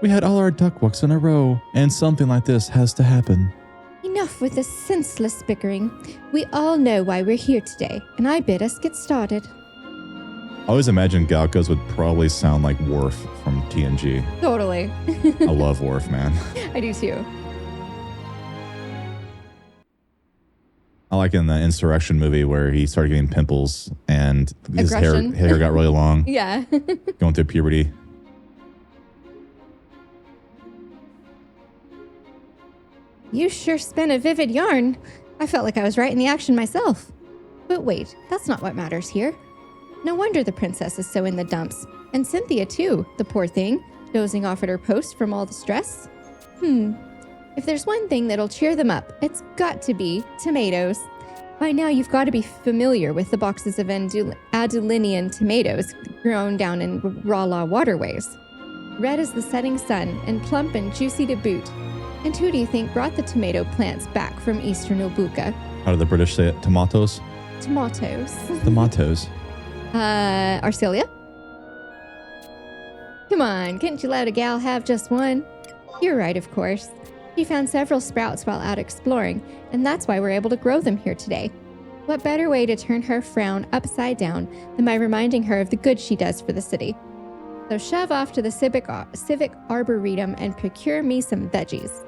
We had all our duckwalks in a row, and something like this has to happen. Enough with this senseless bickering. We all know why we're here today, and I bid us get started. I always imagine Galcos would probably sound like Worf from TNG. Totally. I love Worf, man. I do too. I like in the Insurrection movie where he started getting pimples and his hair got really long. Yeah. Going through puberty. You sure spin a vivid yarn. I felt like I was right in the action myself. But wait, that's not what matters here. No wonder the princess is so in the dumps. And Cynthia too, the poor thing, dozing off at her post from all the stress. If there's one thing that'll cheer them up, it's got to be tomatoes. By now you've got to be familiar with the boxes of Adoulinian tomatoes grown down in Rala waterways. Red as the setting sun and plump and juicy to boot. And who do you think brought the tomato plants back from eastern Obuka? How do the British say it? Tomatoes? Tomatoes. Tomatoes. Arcelia? Come on, can't you let a gal have just one? You're right, of course. She found several sprouts while out exploring, and that's why we're able to grow them here today. What better way to turn her frown upside down than by reminding her of the good she does for the city? So shove off to the Civic Arboretum and procure me some veggies.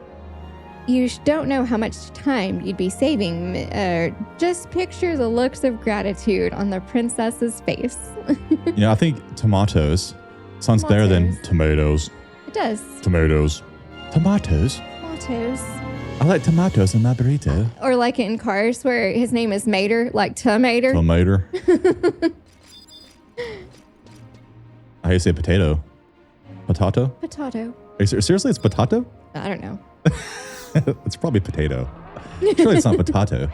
You don't know how much time you'd be saving. Just picture the looks of gratitude on the princess's face. I think tomatoes sounds better than tomatoes. It does. Tomatoes. Tomatoes? Tomatoes. I like tomatoes in my burrito. Or like in Cars where his name is Mater, like Tomater. Tomater. How do you say potato? Potato? Potato. Seriously, it's potato? I don't know. It's probably potato. Surely it's not potato.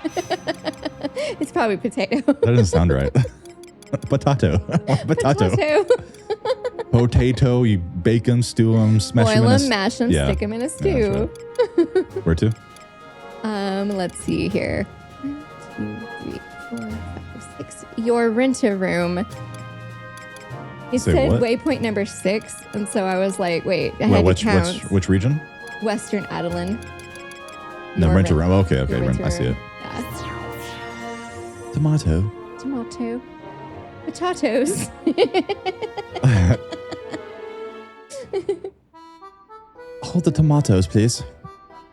It's probably potato. That doesn't sound right. Potato. Potato. Potato, you bake them, stew them, smash them in a... Boil them, mash them, stick them in a stew. Yeah, right. Where to? Let's see here. 1, 2, 3, 4, 5, 6. Your rent-a-room. It said what? waypoint number 6, and so I was like, wait, I had to count. Which region? Western Adoulin. No, rent-a-room. Okay, I see it. Yeah. Tomato. Potatoes. Hold the tomatoes, please.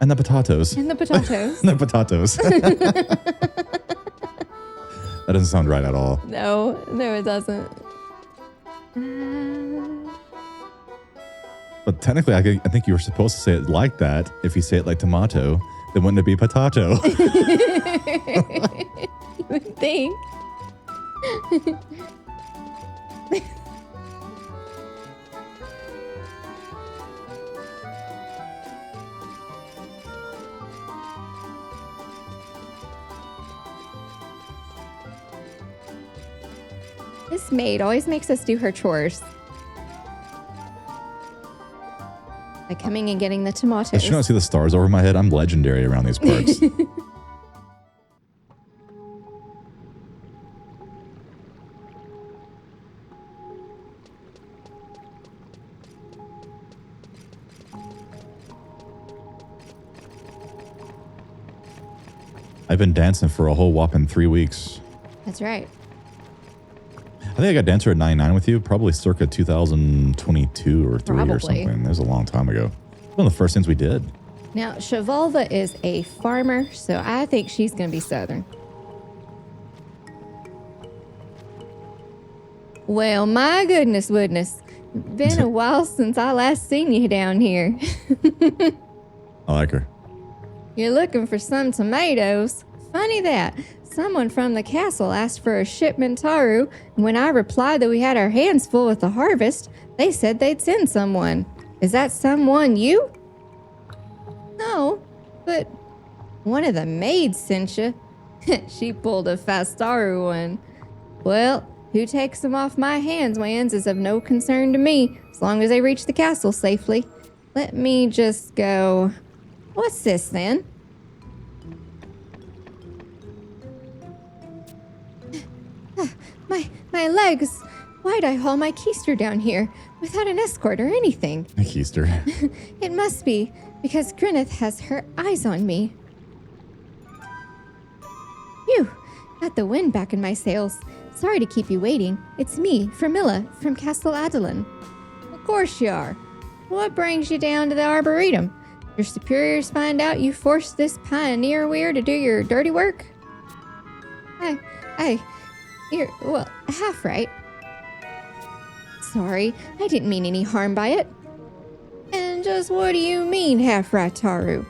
And the potatoes. And the potatoes. The potatoes. That doesn't sound right at all. No, it doesn't. But technically, I think you were supposed to say it like that. If you say it like tomato, then wouldn't it be potato? You would think. This maid always makes us do her chores. Like coming and getting the tomatoes. Did you not see the stars over my head? I'm legendary around these parts. I've been dancing for a whole whopping 3 weeks. That's right. I think I got Dancer at 99 with you, probably circa 2022 or 3 or something. That was a long time ago. One of the first things we did. Now, Shavalva is a farmer, so I think she's going to be Southern. Well, my goodness, been a while since I last seen you down here. I like her. You're looking for some tomatoes? Funny that. Someone from the castle asked for a shipment taru, and when I replied that we had our hands full with the harvest, they said they'd send someone. Is that someone you? No, but one of the maids sent you. She pulled a fast taru one. Well, Who takes them off my hands is of no concern to me, as long as they reach the castle safely. Let me just go... What's this, then? My legs! Why'd I haul my keister down here without an escort or anything? A keister. It must be because Gwyneth has her eyes on me. Phew! Got the wind back in my sails. Sorry to keep you waiting. It's me, Framilla, from Castle Adoulin. Of course you are. What brings you down to the Arboretum? Your superiors find out you forced this pioneer weir to do your dirty work? You're, well, half right. Sorry, I didn't mean any harm by it. And just what do you mean, half right, Taru?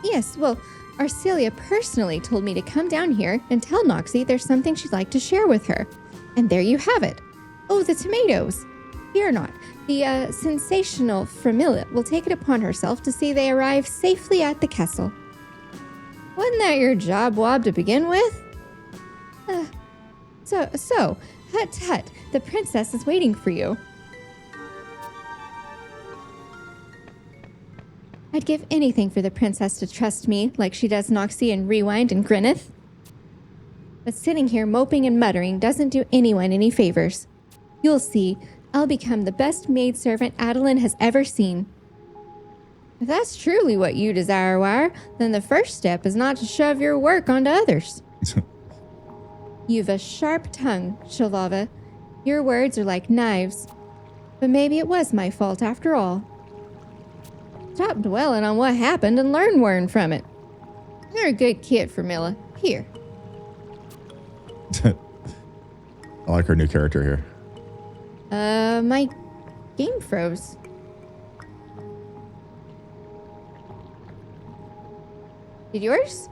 Yes, well, Arcelia personally told me to come down here and tell Noxie there's something she'd like to share with her. And there you have it. Oh, the tomatoes. Fear not. The sensational Framilla will take it upon herself to see they arrive safely at the castle. Wasn't that your job, Wob, to begin with? So, hut, the princess is waiting for you. I'd give anything for the princess to trust me like she does Noxie and Rewind and Gwyneth. But sitting here moping and muttering doesn't do anyone any favors. You'll see, I'll become the best maidservant Adoulin has ever seen. If that's truly what you desire, Wire, then the first step is not to shove your work onto others. You've a sharp tongue, Shalava. Your words are like knives. But maybe it was my fault after all. Stop dwelling on what happened and learn from it. You're a good kid, Framilla. Here. I like our new character here. My game froze. Did yours?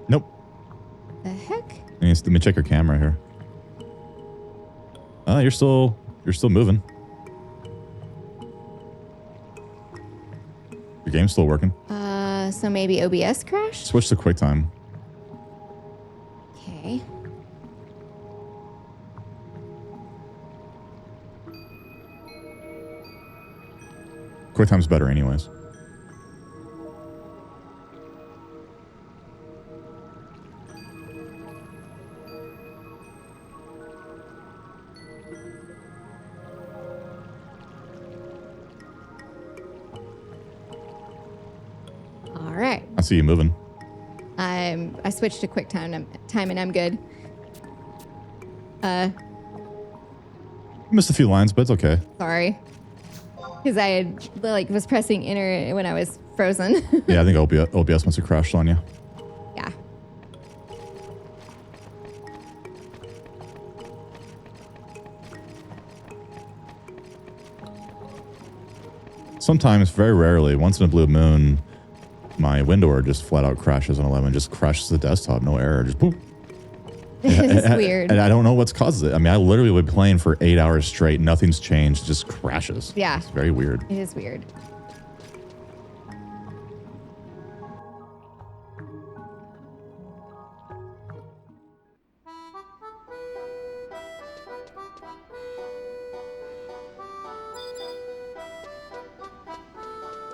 Nope. The heck? Let me check your camera here. Oh, you're still moving. Your game's still working. So maybe OBS crashed? Switch to QuickTime. Okay. QuickTime's better anyways. All right. I see you moving. I switched to QuickTime and I'm good. Missed a few lines, but it's okay. Sorry. Because I had, was pressing enter when I was frozen. Yeah, I think OBS must have crashed on you. Yeah. Sometimes, very rarely, once in a blue moon, my Windurst just flat out crashes on 11, just crashes the desktop, no error, just boop. It's weird. And I don't know what's caused it. I mean, I literally would be playing for 8 hours straight, nothing's changed, just crashes. Yeah. It's very weird. It is weird.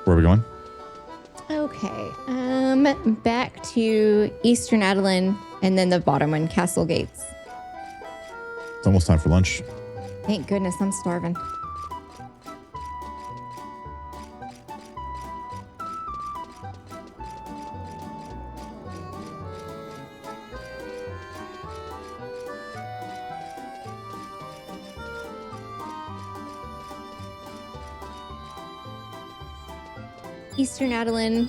Where are we going? Okay. Back to Eastern Adoulin and then the bottom one, Castle Gates. It's almost time for lunch. Thank goodness I'm starving. Eastern Adoulin,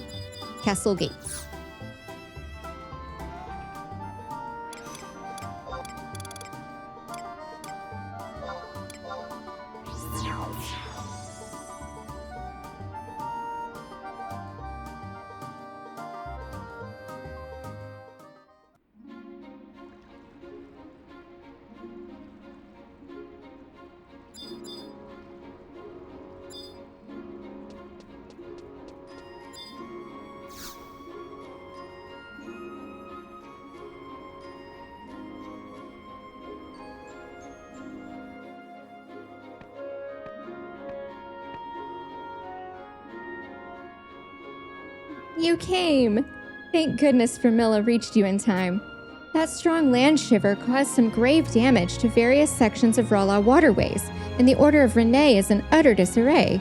Castle Gates. You came! Thank goodness Vermilla reached you in time. That strong land shiver caused some grave damage to various sections of Rala waterways, and the Order of Renee is in utter disarray.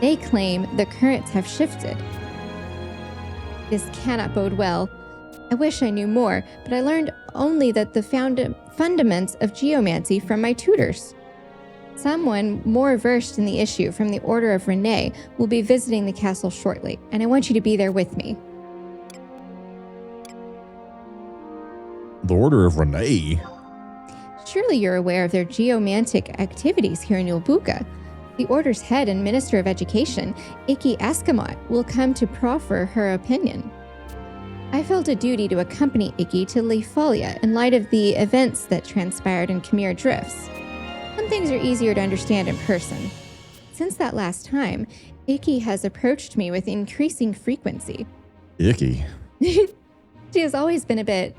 They claim the currents have shifted. This cannot bode well. I wish I knew more, but I learned only that the fundaments of geomancy from my tutors. Someone more versed in the issue from the Order of Renee will be visiting the castle shortly, and I want you to be there with me. The Order of Renee? Surely you're aware of their geomantic activities here in Yulbuka. The Order's head and Minister of Education, Iki Askamot, will come to proffer her opinion. I felt a duty to accompany Iki to Leifalia in light of the events that transpired in Khmer Drifts. Some things are easier to understand in person. Since that last time, Iki has approached me with increasing frequency. Iki? She has always been a bit,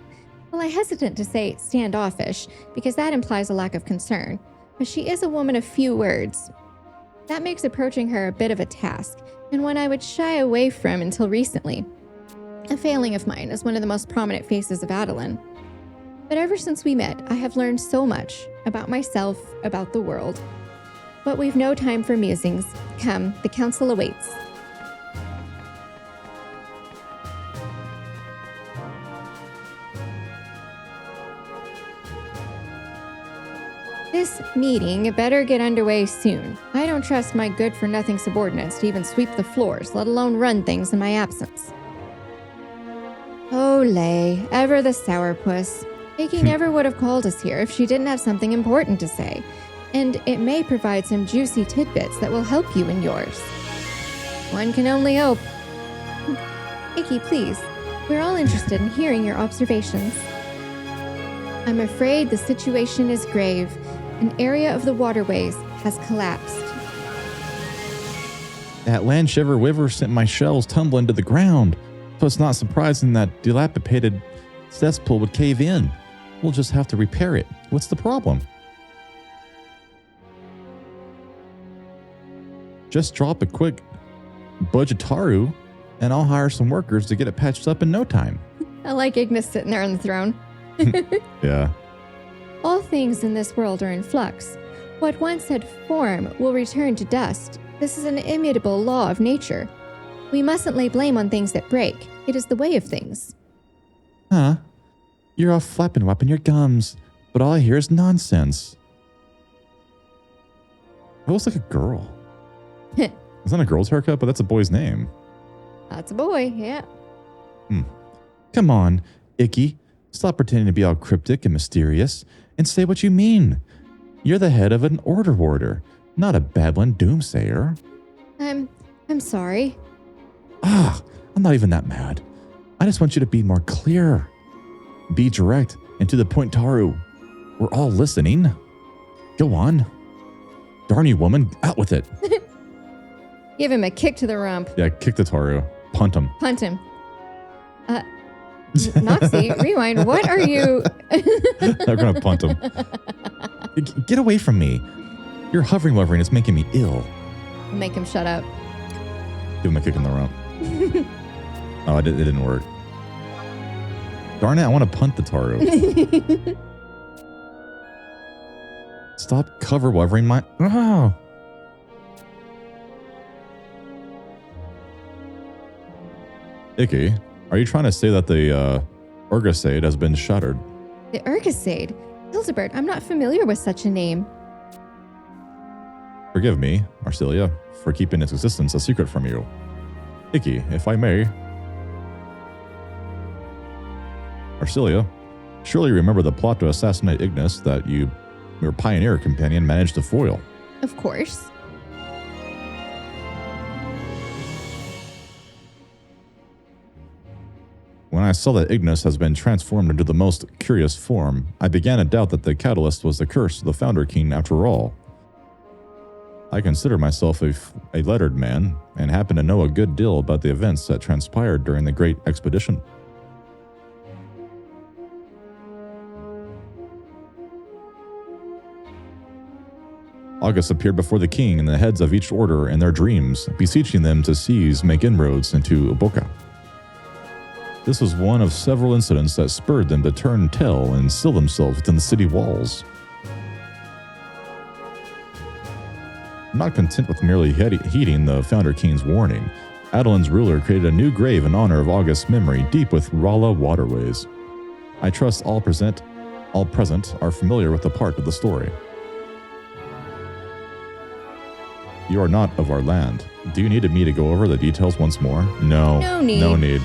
well, I'm hesitant to say standoffish, because that implies a lack of concern. But she is a woman of few words. That makes approaching her a bit of a task, and one I would shy away from until recently. A failing of mine as one of the most prominent faces of Adoulin. But ever since we met, I have learned so much about myself, about the world. But we've no time for musings. Come, the council awaits. This meeting better get underway soon. I don't trust my good-for-nothing subordinates to even sweep the floors, let alone run things in my absence. Oh, Lay, ever the sourpuss. Iki never would have called us here if she didn't have something important to say, and it may provide some juicy tidbits that will help you in yours. One can only hope. Iki, please, we're all interested in hearing your observations. I'm afraid the situation is grave. An area of the waterways has collapsed. That land shiver wiver sent my shells tumbling to the ground, so it's not surprising that dilapidated cesspool would cave in. We'll just have to repair it. What's the problem? Just drop a quick budgetaru, and I'll hire some workers to get it patched up in no time. I like Ignis sitting there on the throne. Yeah. All things in this world are in flux. What once had form will return to dust. This is an immutable law of nature. We mustn't lay blame on things that break. It is the way of things. Huh? You're all flapping, whapping your gums, but all I hear is nonsense. That looks like a girl. It's not a girl's haircut, but that's a boy's name. That's a boy, yeah. Come on, Iki. Stop pretending to be all cryptic and mysterious and say what you mean. You're the head of an order warder, not a babbling doomsayer. I'm sorry. I'm not even that mad. I just want you to be more clear. Be direct and to the point, Taru. We're all listening. Go on. Darn you, woman. Out with it. Give him a kick to the rump. Yeah, kick the Taru. Punt him. Punt him. Noxie, rewind. What are you? They're going to punt him. Get away from me. Your hovering is making me ill. Make him shut up. Give him a kick in the rump. Oh, it didn't work. Darn it, I want to punt the Taru. Stop cover wovering my... Oh. Iki, are you trying to say that the Urgasade has been shattered? The Urgasade? Hildebert, I'm not familiar with such a name. Forgive me, Arcelia, for keeping its existence a secret from you. Iki, if I may. Arcelia, surely you remember the plot to assassinate Ignis that your pioneer companion managed to foil. Of course. When I saw that Ignis has been transformed into the most curious form, I began to doubt that the catalyst was the curse of the Founder King after all. I consider myself a lettered man, and happen to know a good deal about the events that transpired during the Great Expedition. August appeared before the king and the heads of each order in their dreams, beseeching them to make inroads into Uboka. This was one of several incidents that spurred them to turn tail and seal themselves within the city walls. Not content with merely heeding the Founder King's warning, Adoulin's ruler created a new grave in honor of August's memory deep with Rala waterways. I trust all present are familiar with the part of the story. You are not of our land. Do you need me to go over the details once more? No. No need. No need.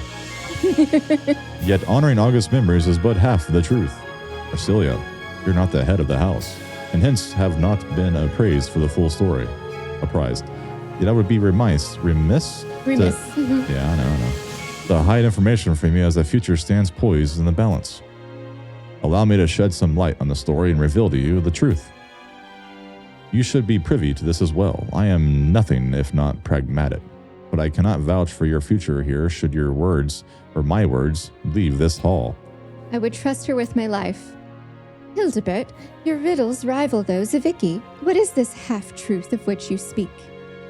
Yet honoring August's memories is but half the truth. Arcelia, you're not the head of the house, and hence have not been appraised for the full story. Apprised. Yet I would be remiss. Yeah, I know. To hide information from you as the future stands poised in the balance. Allow me to shed some light on the story and reveal to you the truth. You should be privy to this as well. I am nothing if not pragmatic, but I cannot vouch for your future here should your words, or my words, leave this hall. I would trust her with my life. Hildebert, your riddles rival those of Vicky. What is this half-truth of which you speak?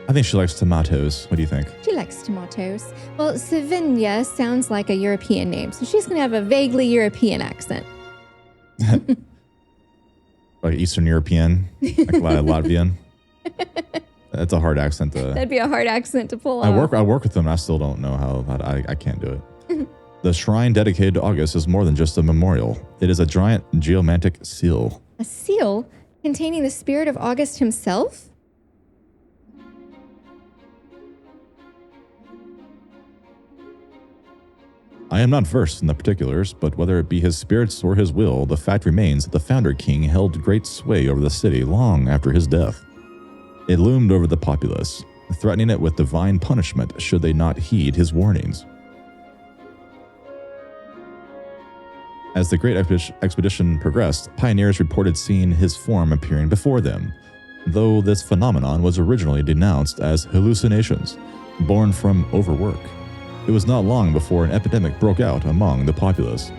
I think she likes tomatoes. What do you think? She likes tomatoes. Well, Savinia sounds like a European name, so she's going to have a vaguely European accent. Like Eastern European, like Latvian. That's a hard accent to... That'd be a hard accent to pull off. I work with them, and I still don't know how I can't do it. The shrine dedicated to August is more than just a memorial. It is a giant geomantic seal. A seal containing the spirit of August himself? I am not versed in the particulars, but whether it be his spirits or his will, the fact remains that the Founder King held great sway over the city long after his death. It loomed over the populace, threatening it with divine punishment should they not heed his warnings. As the great expedition progressed, pioneers reported seeing his form appearing before them, though this phenomenon was originally denounced as hallucinations, born from overwork. It was not long before an epidemic broke out among the populace.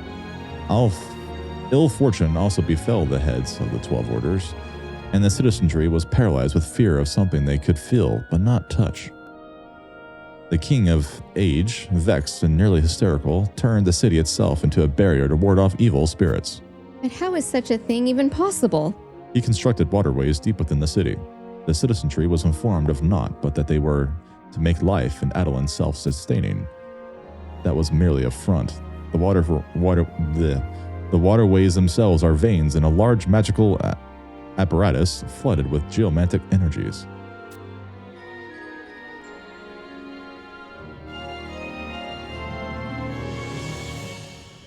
Ill fortune also befell the heads of the 12 orders, and the citizenry was paralyzed with fear of something they could feel but not touch. The King of Age, vexed and nearly hysterical, turned the city itself into a barrier to ward off evil spirits. But how is such a thing even possible? He constructed waterways deep within the city. The citizenry was informed of naught but that they were to make life in Adoulin self-sustaining. That was merely a front. The waterways themselves are veins in a large magical apparatus flooded with geomantic energies.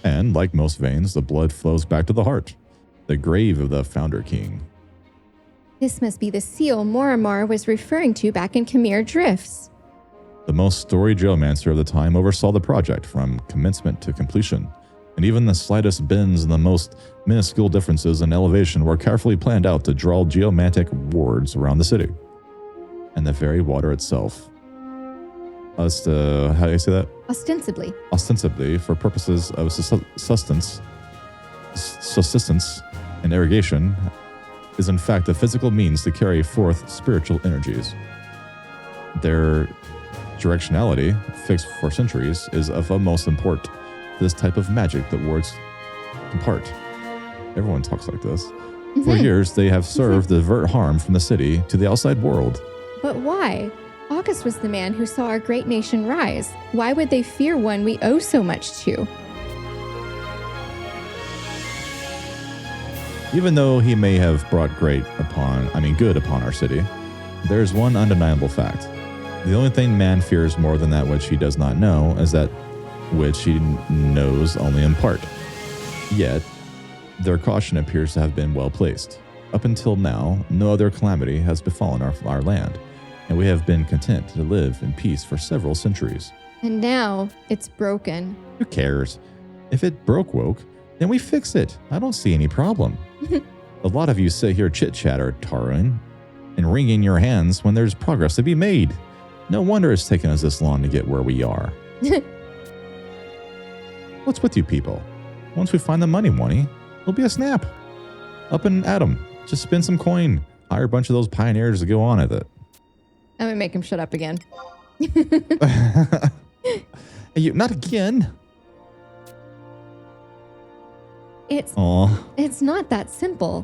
And, like most veins, the blood flows back to the heart, the grave of the Founder King. This must be the seal Moramar was referring to back in Khmer Drifts. The most storied geomancer of the time oversaw the project from commencement to completion, and even the slightest bends and the most minuscule differences in elevation were carefully planned out to draw geomantic wards around the city. And the very water itself. How do you say that? Ostensibly. Ostensibly, for purposes of subsistence and irrigation, is in fact a physical means to carry forth spiritual energies. Their directionality, fixed for centuries, is of utmost import to this type of magic that wards apart. Everyone talks like this. For years, they have served to divert harm from the city to the outside world. But why? August was the man who saw our great nation rise. Why would they fear one we owe so much to? Even though he may have brought good upon our city, there is one undeniable fact. The only thing man fears more than that which he does not know is that which he knows only in part. Yet, their caution appears to have been well placed. Up until now, no other calamity has befallen our land, and we have been content to live in peace for several centuries. And now, it's broken. Who cares? If it woke, then we fix it. I don't see any problem. A lot of you sit here chit-chatter, Tarun, and wringing your hands when there's progress to be made. No wonder it's taken us this long to get where we are. What's with you people? Once we find the money, it'll be a snap. Up and at 'em. Just spend some coin. Hire a bunch of those pioneers to go on with it. I'm gonna make him shut up again. Not again. It's not that simple.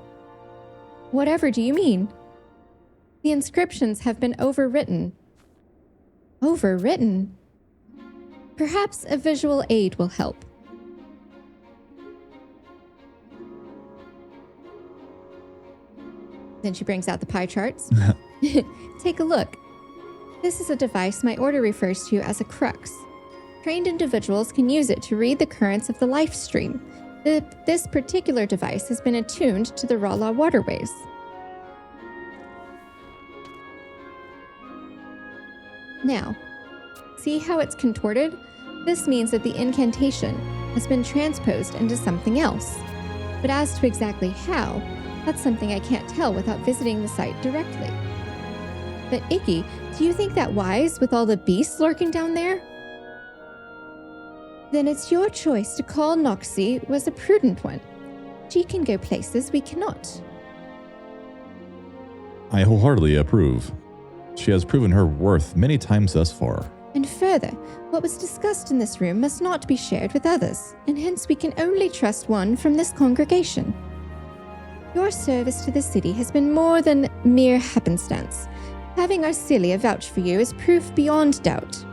Whatever do you mean? The inscriptions have been overwritten. Overwritten? Perhaps a visual aid will help. Then she brings out the pie charts. Take a look. This is a device my order refers to as a crux. Trained individuals can use it to read the currents of the life stream. This particular device has been attuned to the Rala waterways. Now, see how it's contorted? This means that the incantation has been transposed into something else. But as to exactly how, that's something I can't tell without visiting the site directly. But Icky, do you think that wise with all the beasts lurking down there? Then it's your choice to call Noxie was a prudent one. She can go places we cannot. I wholeheartedly approve. She has proven her worth many times thus far. And further, what was discussed in this room must not be shared with others, and hence we can only trust one from this congregation. Your service to the city has been more than mere happenstance. Having Arcelia vouch for you is proof beyond doubt.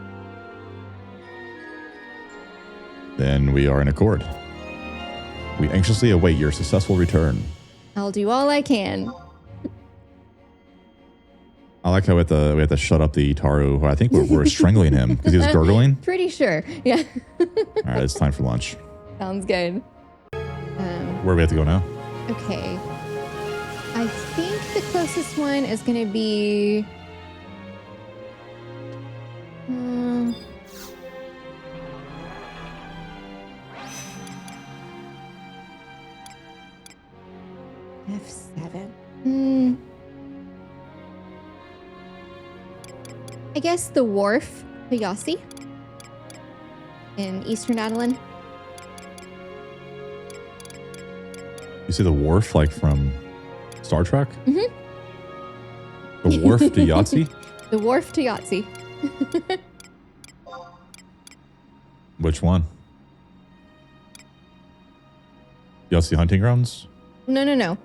Then we are in accord. We anxiously await your successful return. I'll do all I can. I like how we have to shut up the Itaru, who I think we're strangling him because he was gurgling. Pretty sure, yeah. All right, it's time for lunch. Sounds good. Where do we have to go now? Okay. I think the closest one is going to be... F7. I guess the wharf to Yossi in Eastern Adoulin. You see the wharf like from Star Trek? Mm-hmm. The wharf to Yahtzee? The wharf to Yahtzee. Which one? Yahtzee Hunting Grounds? No.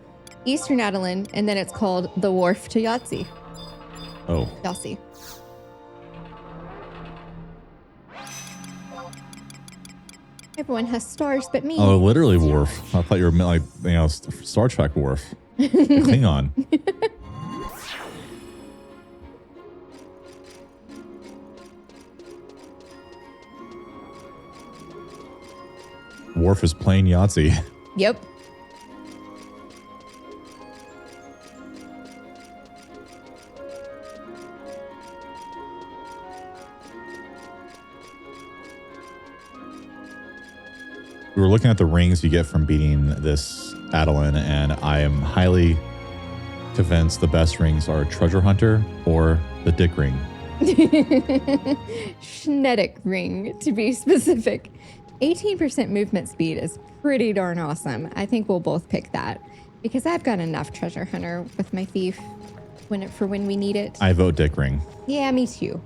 Eastern Adoulin, and then it's called the wharf to Yahtzee. Oh. Yahtzee. Everyone has stars but me. Oh, literally wharf. I thought you were like, Star Trek wharf. Klingon. Wharf is playing Yahtzee. Yep. We were looking at the rings you get from beating this Adoulin, and I am highly convinced the best rings are Treasure Hunter or the Dick Ring. Schnetic ring, to be specific. 18% movement speed is pretty darn awesome. I think we'll both pick that because I've got enough Treasure Hunter with my thief for when we need it. I vote Dick Ring. Yeah, me too.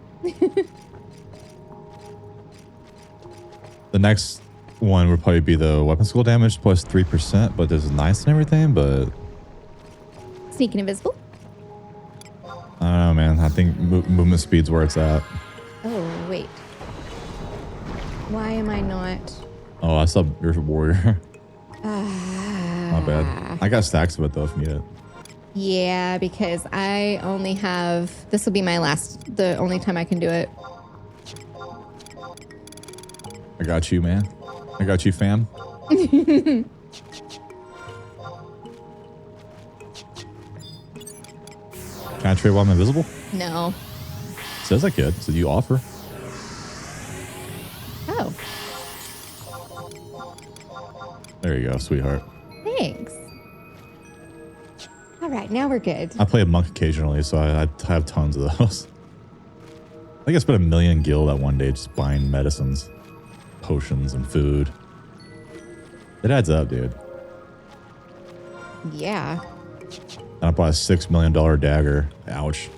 The next one would probably be the weapon skill damage plus 3%, but there's nice and everything, but... Sneaking invisible? I don't know, man. I think movement speed's where it's at. Oh, wait. Why am I not? Oh, I saw your warrior. My bad. I got stacks of it, though, if you need it. Yeah, because I only have... This will be the only time I can do it. I got you, man. I got you, fam. Can I trade while I'm invisible? No. Says I could. So you offer. Oh. There you go, sweetheart. Thanks. All right, now we're good. I play a monk occasionally, so I have tons of those. I think I spent 1 million gil that one day just buying medicines, potions, and food. It adds up, dude. Yeah. And I bought a $6 million dagger. Ouch.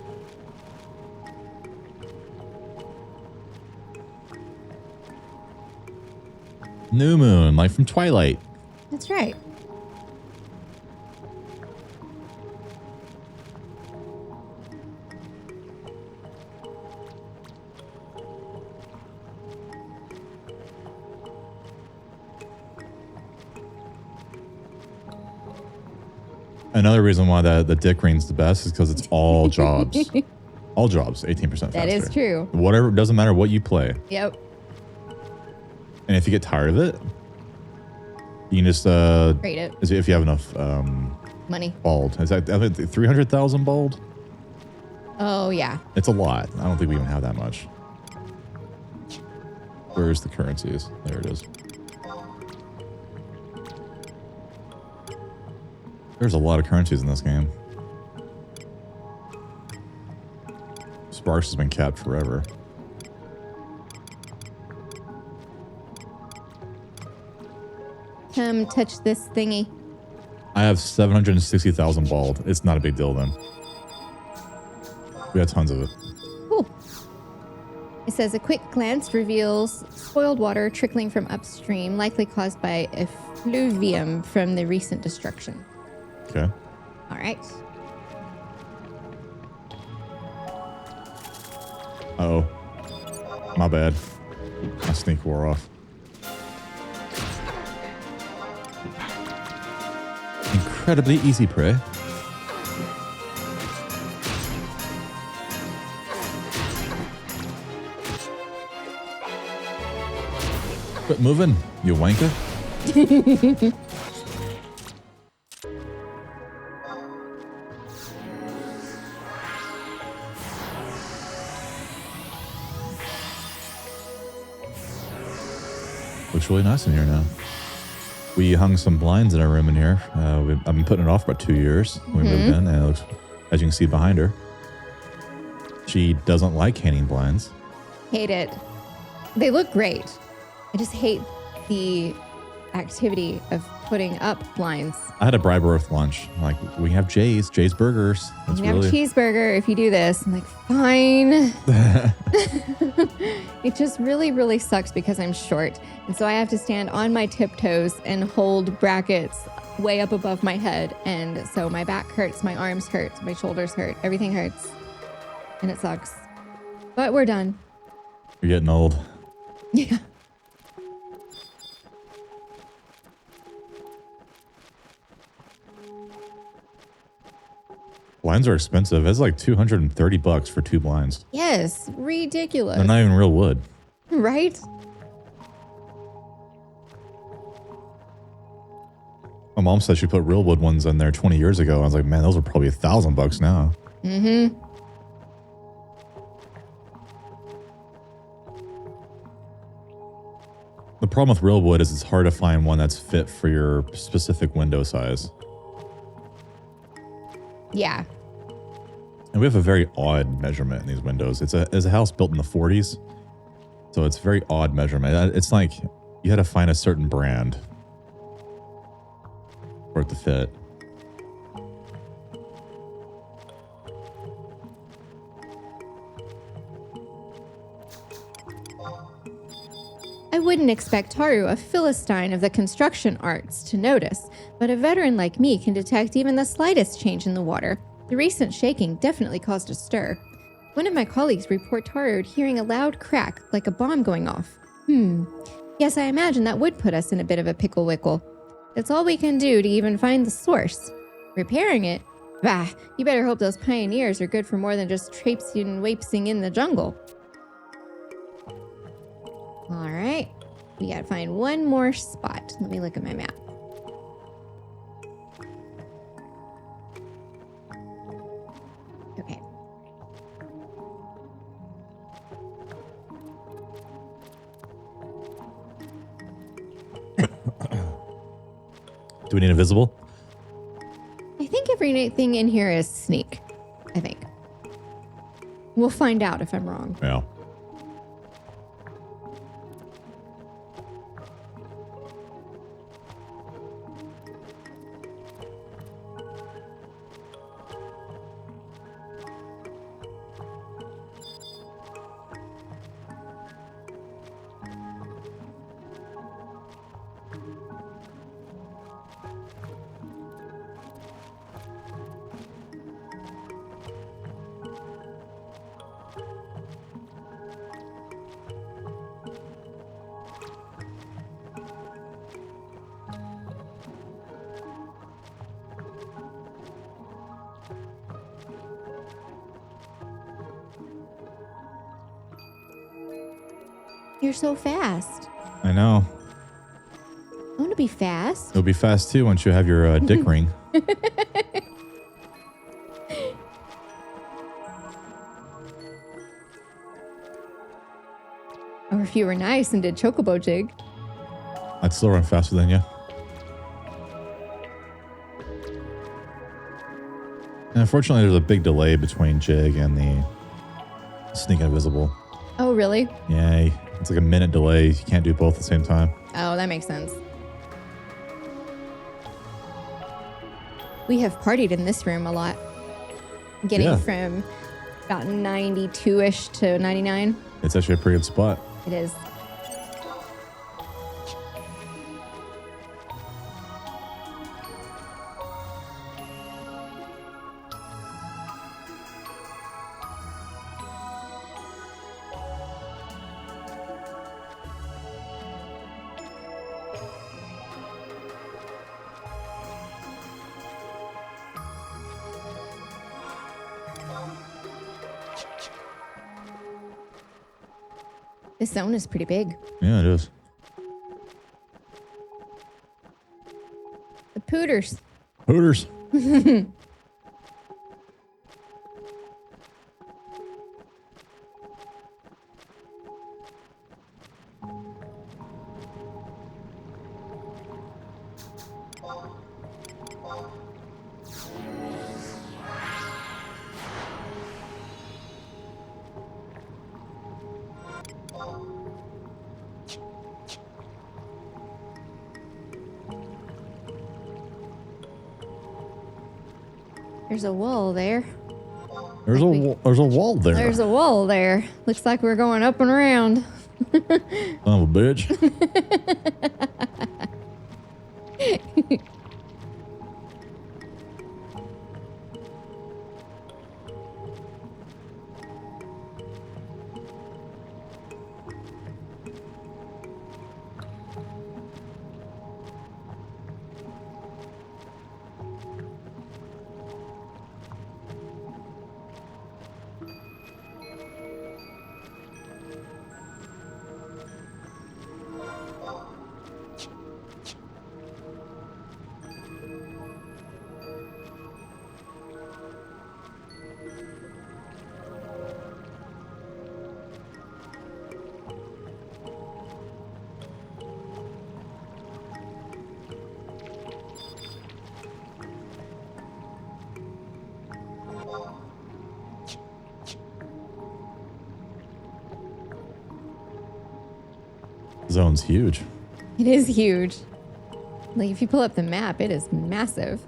New moon, like from Twilight. That's right. Another reason why the Dick Ring's the best is because it's all jobs. All jobs, 18% faster. That is true. Whatever, doesn't matter what you play. Yep. And if you get tired of it, you can just rate it. If you have enough money. Bald. Is that 300,000 bald? Oh yeah. It's a lot. I don't think we even have that much. Where's the currencies? There it is. There's a lot of currencies in this game. Sparks has been capped forever. Come touch this thingy. I have 760,000 bald. It's not a big deal then. We have tons of it. Cool. It says a quick glance reveals spoiled water trickling from upstream, likely caused by effluvium from the recent destruction. Okay. All right. Uh-oh. My bad. My sneak wore off. Incredibly easy prey. Quit moving, you wanker. Looks really nice in here now. We hung some blinds in our room in here. I've been putting it off for about 2 years. We moved in, and it looks, as you can see behind her, she doesn't like hanging blinds. Hate it. They look great. I just hate the activity of putting up blinds. I had to bribe her with lunch. I'm like, we have Jay's Burgers. You can have a cheeseburger if you do this. I'm like, fine. It just really, really sucks because I'm short. And so I have to stand on my tiptoes and hold brackets way up above my head. And so my back hurts, my arms hurt, my shoulders hurt, everything hurts. And it sucks. But we're done. You're getting old. Yeah. Blinds are expensive. It's like $230 for 2 blinds. Yes, ridiculous. They're not even real wood. Right? My mom said she put real wood ones in there 20 years ago. I was like, man, those are probably $1,000 now. Mm-hmm. The problem with real wood is it's hard to find one that's fit for your specific window size. Yeah. And we have a very odd measurement in these windows. It's a house built in the 40s. So it's very odd measurement. It's like you had to find a certain brand for it to fit. I wouldn't expect Haru, a Philistine of the construction arts, to notice, but a veteran like me can detect even the slightest change in the water. The recent shaking definitely caused a stir. One of my colleagues report Haru hearing a loud crack, like a bomb going off. Yes, I imagine that would put us in a bit of a pickle-wickle. That's all we can do to even find the source. Repairing it? Bah, you better hope those pioneers are good for more than just traipsing and wapsing in the jungle. All right, we gotta find one more spot. Let me look at my map. Okay. Do we need invisible? I think everything in here is sneak. I think. We'll find out if I'm wrong. Yeah. You're so fast. I know. I want to be fast. You'll be fast too once you have your dick ring. Or if you were nice and did chocobo jig. I'd still run faster than you. And unfortunately, there's a big delay between jig and the sneak invisible. Oh, really? Yeah, it's like a minute delay. You can't do both at the same time. Oh, that makes sense. We have partied in this room a lot. Getting from about 92-ish to 99. It's actually a pretty good spot. It is. This zone is pretty big. Yeah, it is. The Pooters. Hooters. There's a wall there. There's a wall there. There's a wall there. Looks like we're going up and around. Son of a bitch. Zone's huge. It is huge. Like if you pull up the map, it is massive.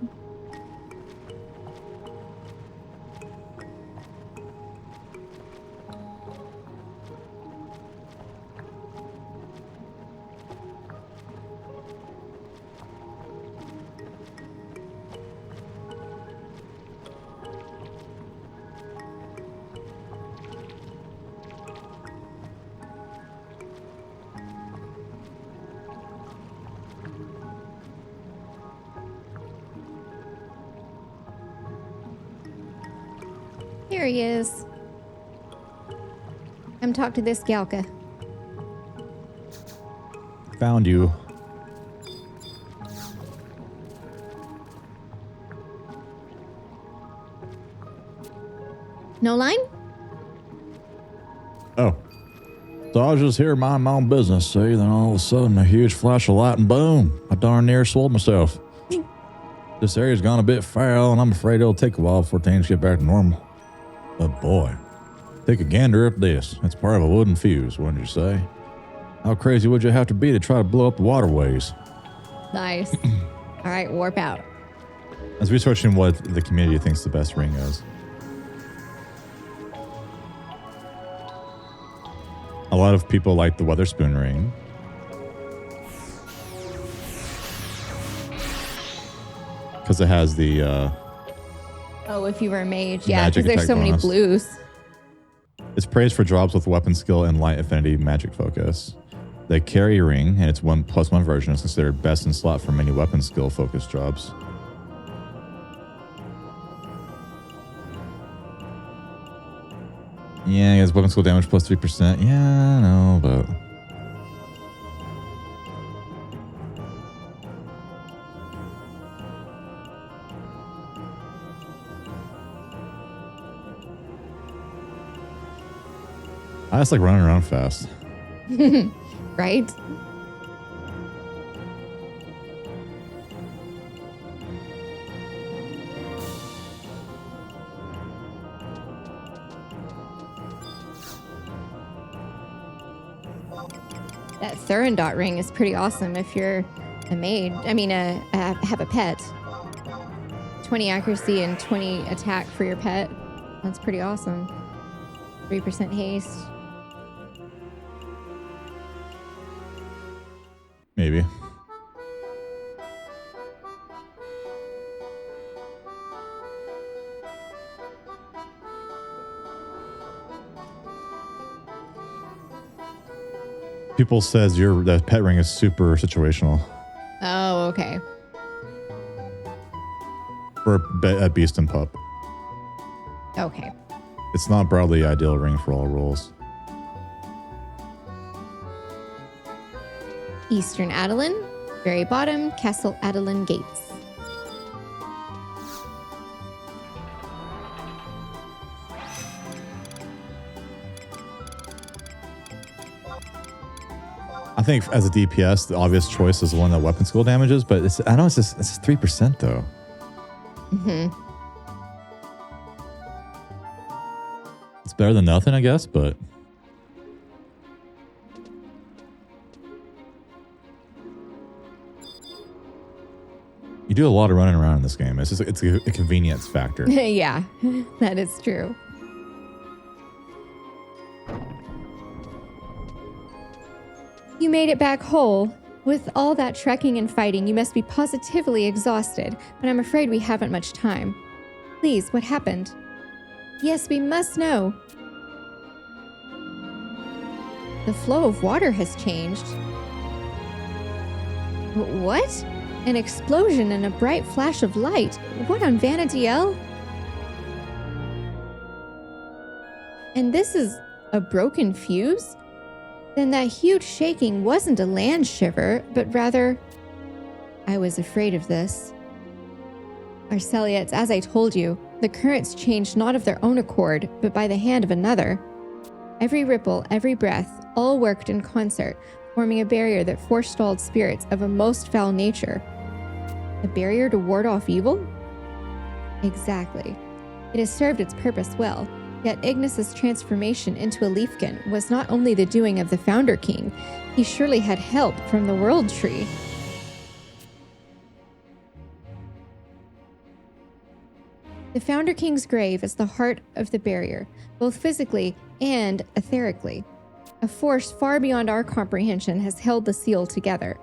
Here he is. Come talk to this Galka. Found you. No line? Oh. So I was just here minding my own business, see? Then all of a sudden, a huge flash of light and boom, I darn near swallowed myself. This area's gone a bit foul, and I'm afraid it'll take a while before things get back to normal. But boy, take a gander up this. It's part of a wooden fuse, wouldn't you say? How crazy would you have to be to try to blow up the waterways? Nice. All right, warp out. I was researching what the community thinks the best ring is. A lot of people like the Weatherspoon ring. Because it has the... Oh, if you were a mage. Yeah, magic because there's so many bonus. blues. It's praised for drops with weapon skill and light affinity magic focus. The carry ring, and its 1+1 version, is considered best in slot for many weapon skill focused drops. Yeah, it has weapon skill damage plus 3%. Yeah, I know, but I just like running around fast. Right? That Thurendot ring is pretty awesome if you're a maid. I mean, have a pet. 20 accuracy and 20 attack for your pet. That's pretty awesome. 3% haste. Maybe. People says that pet ring is super situational. Oh, okay. For a beast and pup. Okay. It's not broadly ideal ring for all roles. Eastern Adoulin, very bottom, Castle Adoulin gates. I think as a DPS, the obvious choice is the one that weapon skill damages, but I know it's just 3% though. Mm-hmm. It's better than nothing, I guess, but you do a lot of running around in this game. It's a convenience factor. Yeah, that is true. You made it back whole. With all that trekking and fighting, you must be positively exhausted, but I'm afraid we haven't much time. Please, what happened? Yes, we must know. The flow of water has changed. What? An explosion and a bright flash of light. What on Vana'diel? And this is a broken fuse? Then that huge shaking wasn't a land shiver, but rather... I was afraid of this. Arceliots, as I told you, the currents changed not of their own accord, but by the hand of another. Every ripple, every breath, all worked in concert, forming a barrier that forestalled spirits of a most foul nature. A barrier to ward off evil? Exactly. It has served its purpose well. Yet Ignis's transformation into a Leafkin was not only the doing of the Founder King, he surely had help from the World Tree. The Founder King's grave is the heart of the barrier, both physically and etherically. A force far beyond our comprehension has held the seal together.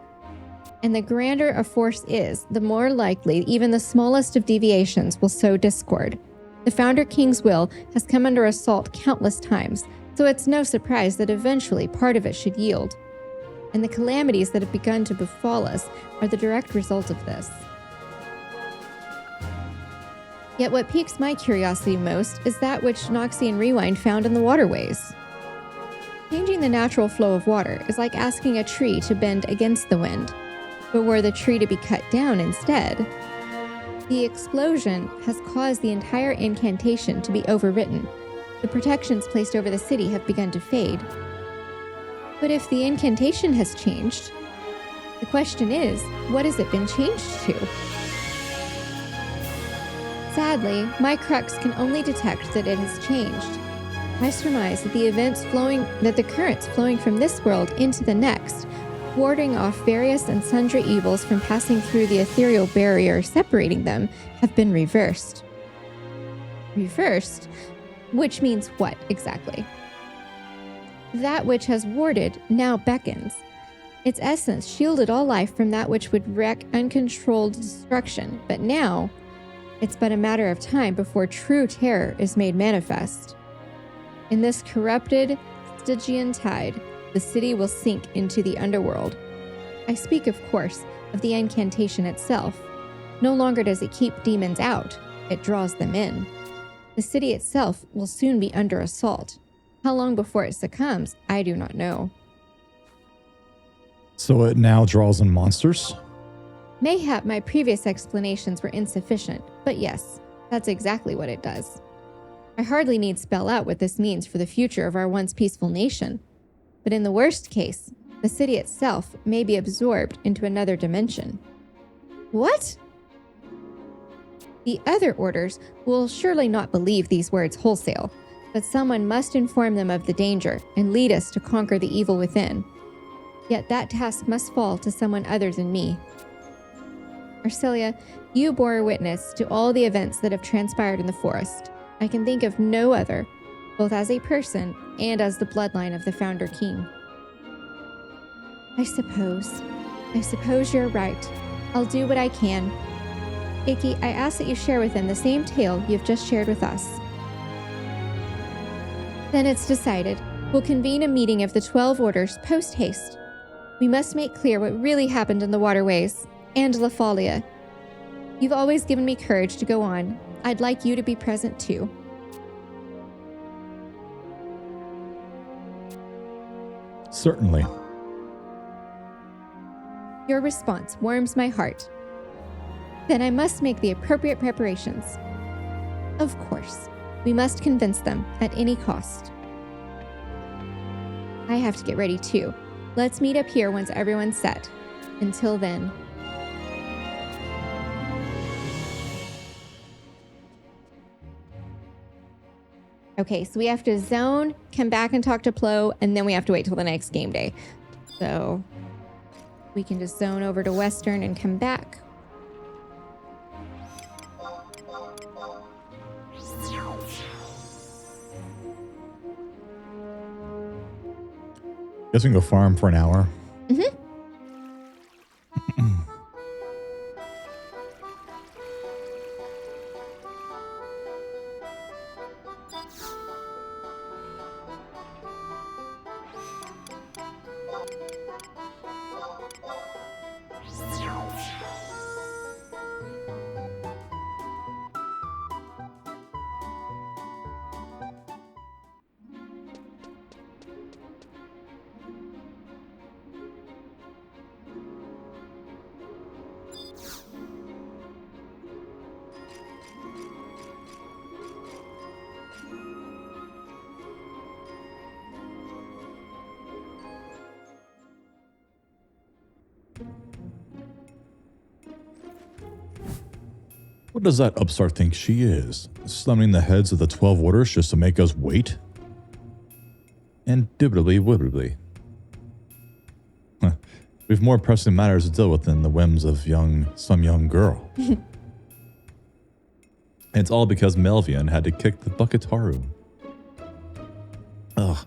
And the grander a force is, the more likely even the smallest of deviations will sow discord. The Founder King's will has come under assault countless times, so it's no surprise that eventually part of it should yield. And the calamities that have begun to befall us are the direct result of this. Yet what piques my curiosity most is that which Noxian Rewind found in the waterways. Changing the natural flow of water is like asking a tree to bend against the wind, but were the tree to be cut down instead. The explosion has caused the entire incantation to be overwritten. The protections placed over the city have begun to fade. But if the incantation has changed, the question is, what has it been changed to? Sadly, my crux can only detect that it has changed. I surmise that the currents flowing from this world into the next, warding off various and sundry evils from passing through the ethereal barrier separating them, have been reversed. Reversed? Which means what, exactly? That which has warded now beckons. Its essence shielded all life from that which would wreak uncontrolled destruction, but now, it's but a matter of time before true terror is made manifest. In this corrupted, Stygian tide, the city will sink into the underworld. I speak, of course, of the incantation itself. No longer does it keep demons out, it draws them in. The city itself will soon be under assault. How long before it succumbs, I do not know. So it now draws in monsters? Mayhap my previous explanations were insufficient, but yes, that's exactly what it does. I hardly need spell out what this means for the future of our once peaceful nation. But in the worst case, the city itself may be absorbed into another dimension. What? The other orders will surely not believe these words wholesale, but someone must inform them of the danger and lead us to conquer the evil within. Yet that task must fall to someone other than me. Arcelia, you bore witness to all the events that have transpired in the forest. I can think of no other, both as a person and as the bloodline of the Founder King. I suppose you're right. I'll do what I can. Ikki, I ask that you share with them the same tale you've just shared with us. Then it's decided. We'll convene a meeting of the 12 orders post-haste. We must make clear what really happened in the waterways, and La Folia. You've always given me courage to go on. I'd like you to be present too. Certainly. Your response warms my heart. Then I must make the appropriate preparations. Of course, we must convince them at any cost. I have to get ready too. Let's meet up here once everyone's set. Until then. Okay, so we have to zone, come back and talk to Plo, and then we have to wait till the next game day. So we can just zone over to Western and come back. Guess we can go farm for an hour. Mm-hmm. What does that upstart think she is? Summoning the heads of the 12 orders just to make us wait? Indubitably, woodably. We've more pressing matters to deal with than the whims of some young girl. And it's all because Melvian had to kick the Bucketaru. Ugh.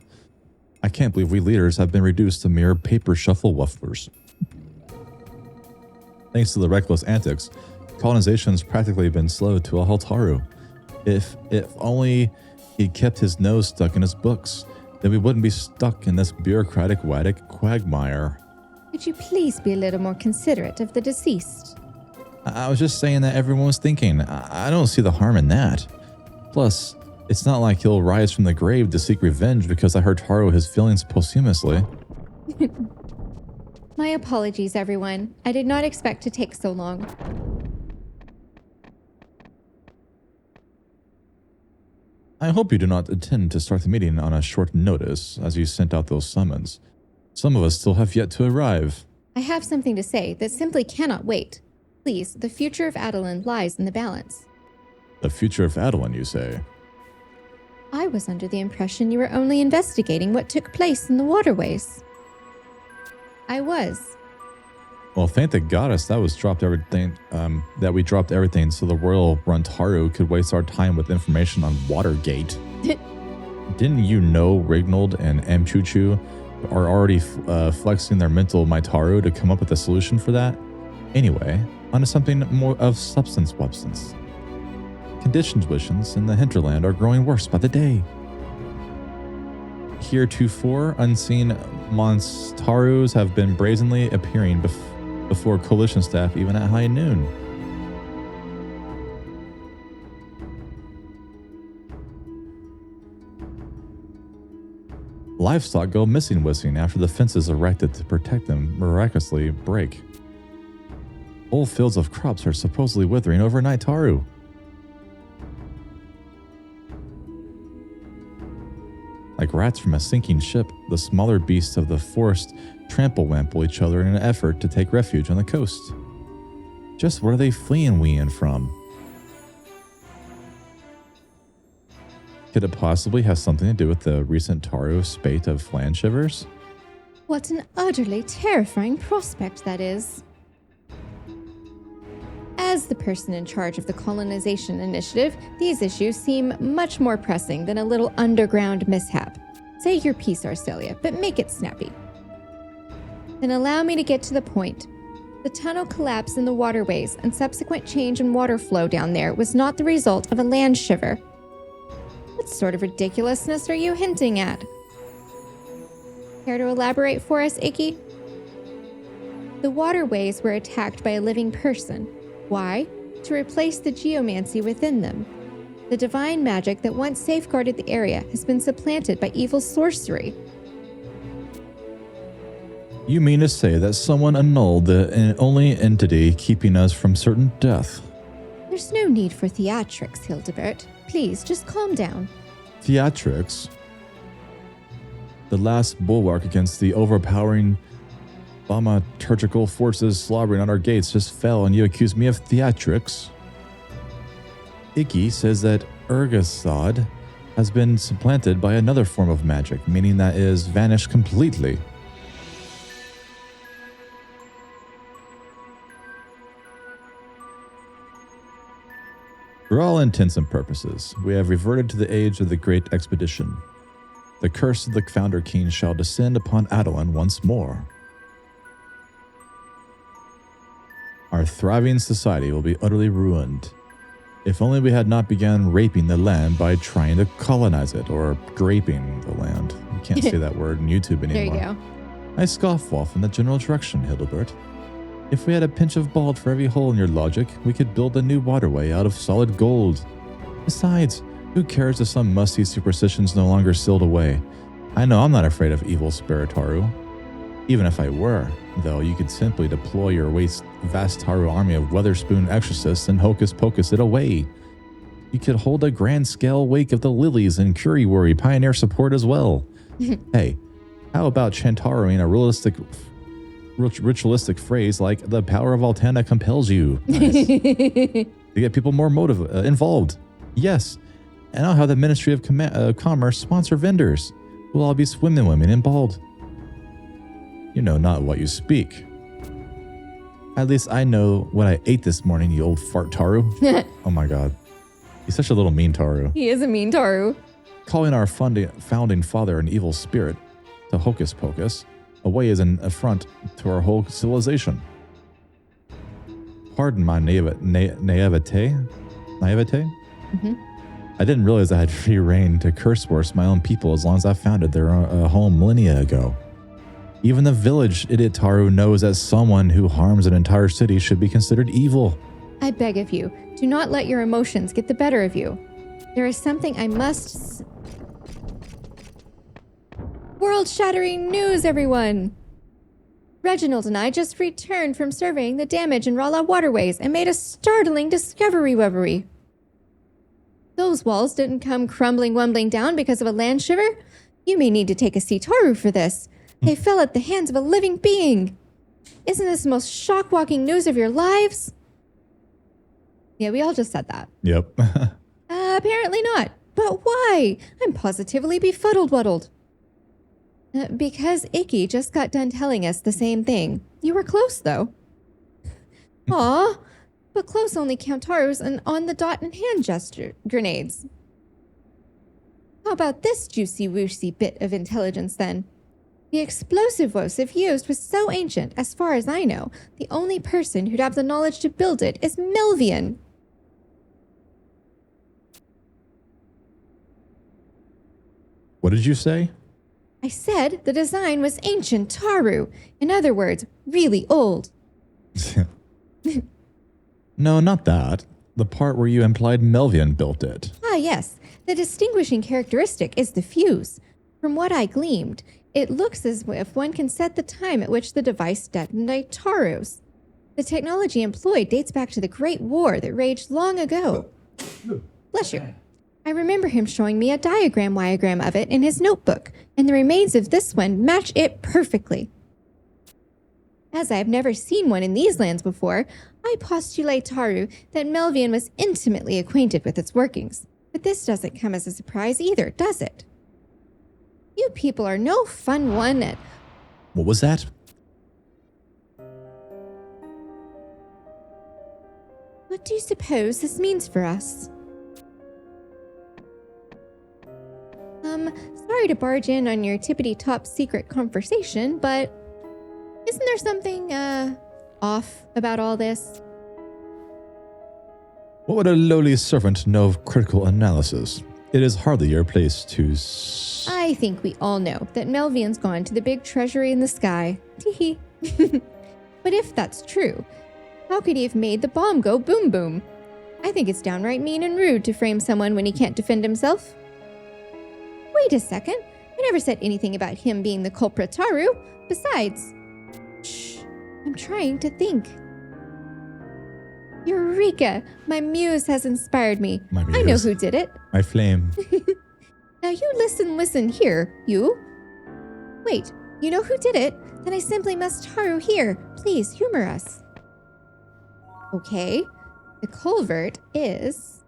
I can't believe we leaders have been reduced to mere paper shuffle wufflers. Thanks to the reckless antics, colonization's practically been slowed to a Haltaru. If only he'd kept his nose stuck in his books, then we wouldn't be stuck in this bureaucratic quagmire. Could you please be a little more considerate of the deceased? I was just saying that everyone was thinking. I don't see the harm in that. Plus, it's not like he'll rise from the grave to seek revenge because I heard Taro his feelings posthumously. My apologies, everyone. I did not expect to take so long. I hope you do not intend to start the meeting on a short notice, as you sent out those summons. Some of us still have yet to arrive. I have something to say that simply cannot wait. Please, the future of Adoulin lies in the balance. The future of Adoulin, you say? I was under the impression you were only investigating what took place in the waterways. I was. Well, thank the goddess that we dropped everything so the royal Runtaru could waste our time with information on Watergate. Didn't you know Rignold and Mchuchu are already flexing their mental Maitaru to come up with a solution for that? Anyway, onto something more of substance. Conditions in the hinterland are growing worse by the day. Heretofore, unseen Monstarus have been brazenly appearing before coalition staff even at high noon. Livestock go missing after the fences erected to protect them miraculously break. Whole fields of crops are supposedly withering overnight, Taru. Like rats from a sinking ship, the smaller beasts of the forest trample-wample each other in an effort to take refuge on the coast. Just what are they fleeing from? Could it possibly have something to do with the recent Taru spate of land shivers? What an utterly terrifying prospect that is. As the person in charge of the colonization initiative, these issues seem much more pressing than a little underground mishap. Say your piece, Arcelia, but make it snappy. Then allow me to get to the point. The tunnel collapse in the waterways and subsequent change in water flow down there was not the result of a land shiver. What sort of ridiculousness are you hinting at? Care to elaborate for us, Icky? The waterways were attacked by a living person. Why? To replace the geomancy within them. The divine magic that once safeguarded the area has been supplanted by evil sorcery. You mean to say that someone annulled the only entity keeping us from certain death? There's no need for theatrics, Hildebert. Please, just calm down. Theatrics? The last bulwark against the overpowering thaumaturgical forces slobbering on our gates just fell, and you accuse me of theatrics? Icky says that Urgasad has been supplanted by another form of magic, meaning that it has vanished completely. For all intents and purposes, we have reverted to the age of the Great Expedition. The curse of the Founder King shall descend upon Adoulin once more. Our thriving society will be utterly ruined. If only we had not begun raping the land by trying to colonize it, or graping the land. You can't say that word on YouTube anymore. There you go. I scoff off in the general direction, Hildebert. If we had a pinch of bald for every hole in your logic, we could build a new waterway out of solid gold. Besides, who cares if some musty superstition's no longer sealed away? I know I'm not afraid of evil Spiritaru. Even if I were, though, you could simply deploy your vast Taru army of Weatherspoon exorcists and hocus pocus it away. You could hold a grand scale wake of the lilies and Curryworry pioneer support as well. Hey, how about Chantaroing a ritualistic phrase like "the power of Altana compels you"? Nice. To get people more involved. Yes, and I'll have the Ministry of Commerce sponsor vendors. We'll all be swimming women in bald. You know not what you speak. At least I know what I ate this morning, you old fart Taru. Oh my god. He's such a little mean Taru. He is a mean Taru. Calling our founding father an evil spirit, to hocus pocus, away is an affront to our whole civilization. Pardon my naivete? Mm-hmm. I didn't realize I had free reign to curse worse my own people as long as I founded their home millennia ago. Even the village idiot Taru knows that someone who harms an entire city should be considered evil. I beg of you, do not let your emotions get the better of you. There is something I must... World-shattering news, everyone! Reginald and I just returned from surveying the damage in Rala waterways and made a startling discovery. Those walls didn't come crumbling down because of a land shiver. You may need to take a Taru for this. They fell at the hands of a living being. Isn't this the most shock-walking news of your lives? Yeah, we all just said that. Yep. Apparently not. But why? I'm positively befuddled-wuddled. Because Icky just got done telling us the same thing. You were close, though. Aw, but close only count Tarus and on the dot and hand gesture grenades. How about this juicy-woosy bit of intelligence, then? The explosive used was so ancient, as far as I know, the only person who'd have the knowledge to build it is Melvian. What did you say? I said the design was ancient Taru. In other words, really old. No, not that. The part where you implied Melvian built it. Ah, yes. The distinguishing characteristic is the fuse. From what I gleaned, it looks as if one can set the time at which the device detonates Tarus. The technology employed dates back to the Great War that raged long ago. Bless you. I remember him showing me a diagram of it in his notebook, and the remains of this one match it perfectly. As I have never seen one in these lands before, I postulate Taru that Melvian was intimately acquainted with its workings. But this doesn't come as a surprise either, does it? You people are no fun one at... What was that? What do you suppose this means for us? Sorry to barge in on your tippity-top secret conversation, but isn't there something, off about all this? What would a lowly servant know of critical analysis? It is hardly your place to... I think we all know that Melvian's gone to the big treasury in the sky. Teehee. But if that's true, how could he have made the bomb go boom boom? I think it's downright mean and rude to frame someone when he can't defend himself. Wait a second. I never said anything about him being the culprit, Taru. Besides... Shh. I'm trying to think. Eureka! My muse has inspired me. I know who did it. My flame. Now you listen here, you. Wait, you know who did it? Then I simply must Taru here. Please humor us. Okay, the culvert is...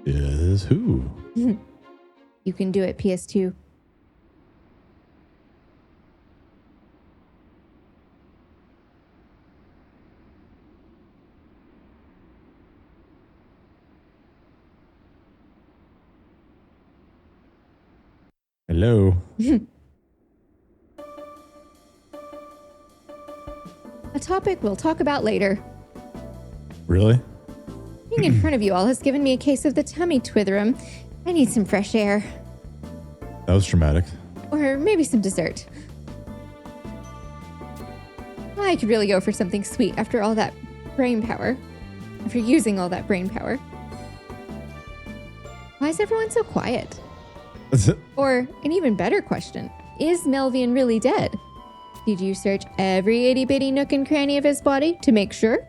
Is who? You can do it, PS2. Hello. A topic we'll talk about later. Really? Being in front of you all has given me a case of the tummy twitherum. I need some fresh air. That was dramatic. Or maybe some dessert. I could really go for something sweet after all that brain power. After using all that brain power. Why is everyone so quiet? Or an even better question, is Melvian really dead? Did you search every itty-bitty nook and cranny of his body to make sure?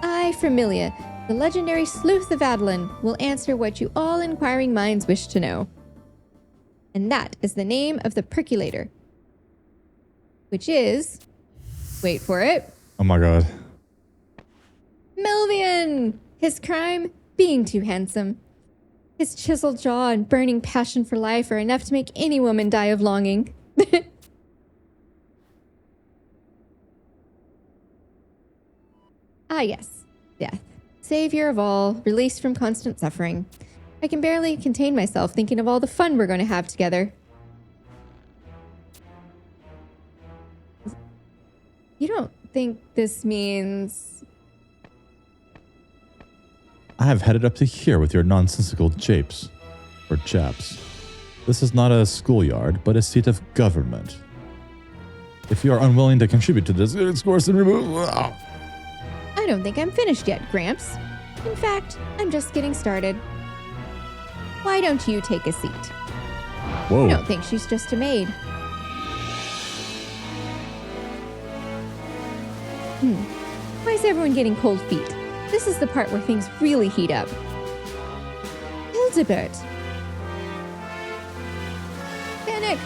I, Familia, the legendary sleuth of Adoulin, will answer what you all inquiring minds wish to know. And that is the name of the percolator. Which is... Wait for it. Oh my god. Melvian! His crime? Being too handsome. His chiseled jaw and burning passion for life are enough to make any woman die of longing. Ah yes, death. Savior of all, released from constant suffering. I can barely contain myself thinking of all the fun we're going to have together. You don't think this means... I have headed up to here with your nonsensical japes. Or chaps. This is not a schoolyard, but a seat of government. If you are unwilling to contribute to this discourse and remove... I don't think I'm finished yet, Gramps. In fact, I'm just getting started. Why don't you take a seat? Whoa. I don't think she's just a maid. Why is everyone getting cold feet? This is the part where things really heat up. Hildebert. Fennec.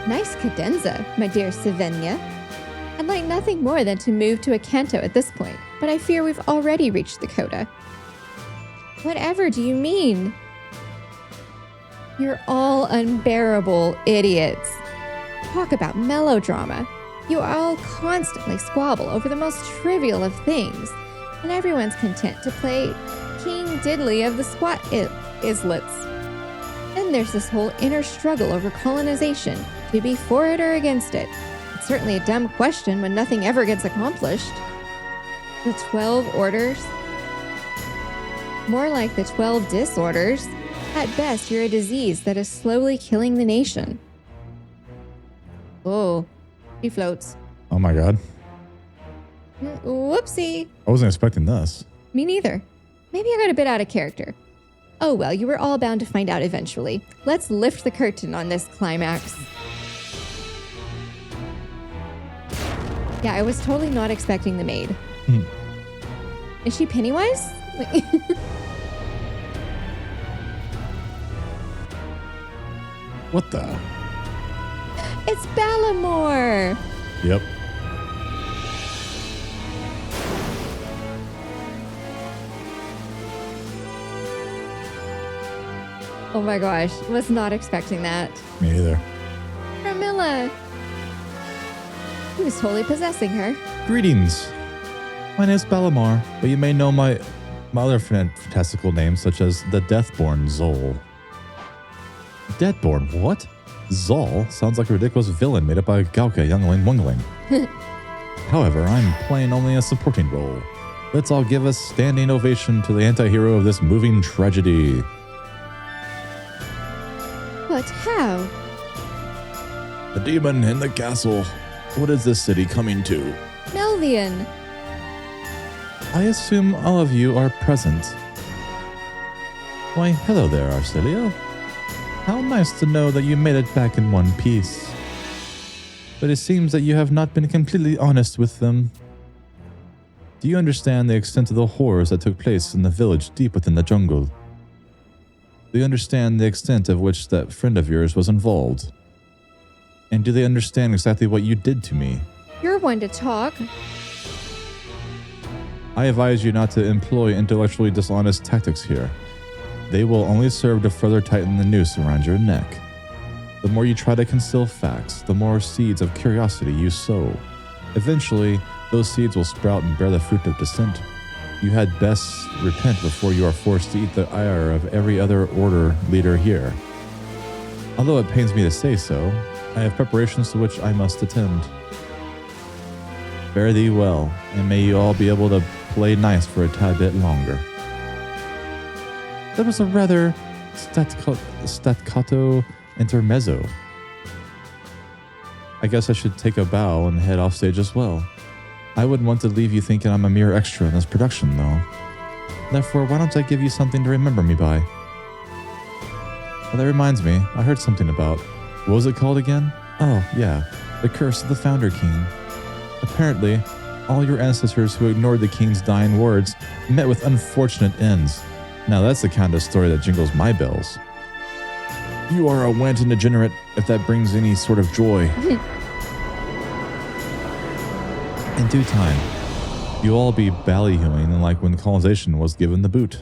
Nice cadenza, my dear Savenya. I'd like nothing more than to move to a canto at this point, but I fear we've already reached the coda. Whatever do you mean? You're all unbearable idiots. Talk about melodrama. You all constantly squabble over the most trivial of things, and everyone's content to play King Diddley of the Squat Islets. Then there's this whole inner struggle over colonization, to be for it or against it. It's certainly a dumb question when nothing ever gets accomplished. The 12 orders? More like the 12 disorders. At best, you're a disease that is slowly killing the nation. Oh, he floats. Oh my god. Whoopsie. I wasn't expecting this. Me neither. Maybe I got a bit out of character. Oh well, you were all bound to find out eventually. Let's lift the curtain on this climax. Yeah, I was totally not expecting the maid. Is she Pennywise? What the? It's Ballamore! Yep. Oh my gosh, was not expecting that. Me either. Camilla! He was totally possessing her. Greetings. My name is Ballamore, but you may know my other fantastical names, such as the Deathborn Zol. Deadborn, what? Zol sounds like a ridiculous villain made up by Gauka Youngling Wungling. However, I'm playing only a supporting role. Let's all give a standing ovation to the anti-hero of this moving tragedy. But how? The demon in the castle. What is this city coming to? Melvian. I assume all of you are present. Why, hello there, Arcelia. How nice to know that you made it back in one piece. But it seems that you have not been completely honest with them. Do you understand the extent of the horrors that took place in the village deep within the jungle? Do you understand the extent of which that friend of yours was involved? And do they understand exactly what you did to me? You're one to talk. I advise you not to employ intellectually dishonest tactics here. They will only serve to further tighten the noose around your neck. The more you try to conceal facts, the more seeds of curiosity you sow. Eventually, those seeds will sprout and bear the fruit of dissent. You had best repent before you are forced to eat the ire of every other order leader here. Although it pains me to say so, I have preparations to which I must attend. Fare thee well, and may you all be able to play nice for a tad bit longer. That was a rather staccato intermezzo. I guess I should take a bow and head off stage as well. I wouldn't want to leave you thinking I'm a mere extra in this production, though. Therefore, why don't I give you something to remember me by? Well, that reminds me, I heard something about... What was it called again? Oh, yeah, the Curse of the Founder King. Apparently, all your ancestors who ignored the king's dying words met with unfortunate ends. Now that's the kind of story that jingles my bells. You are a wanton degenerate, if that brings any sort of joy. In due time, you'll all be ballyhooing like when colonization was given the boot.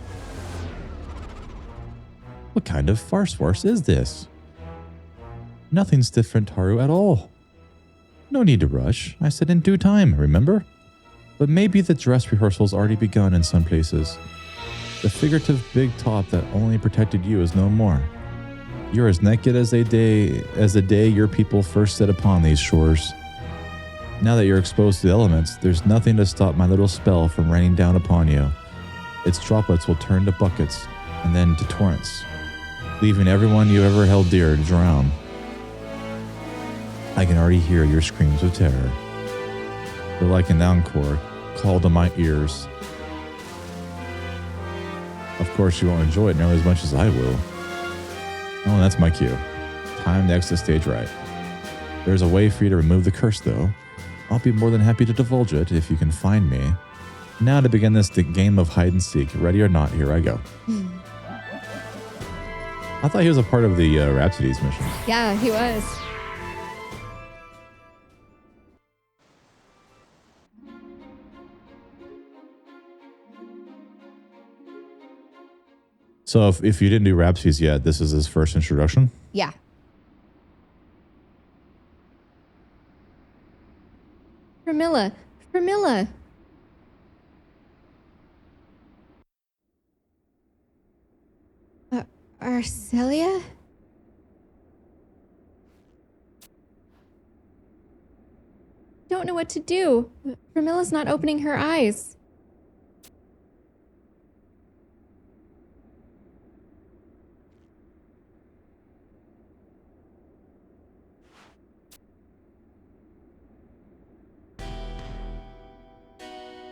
What kind of farce is this? Nothing's different, Haru, at all. No need to rush. I said in due time, remember? But maybe the dress rehearsal's already begun in some places. The figurative big top that only protected you is no more. You're as naked as the day your people first set upon these shores. Now that you're exposed to the elements, there's nothing to stop my little spell from raining down upon you. Its droplets will turn to buckets and then to torrents, leaving everyone you ever held dear to drown. I can already hear your screams of terror. They're like an encore called to my ears. Of course, you won't enjoy it nearly as much as I will. Oh, that's my cue. Time to exit the stage right. There's a way for you to remove the curse, though. I'll be more than happy to divulge it if you can find me. Now to begin this game of hide and seek. Ready or not, here I go. I thought he was a part of the Rhapsodies mission. Yeah, he was. So if you didn't do Rhapsodies yet, this is his first introduction? Yeah. Pramila. Arcelia? Don't know what to do. Pramila's not opening her eyes.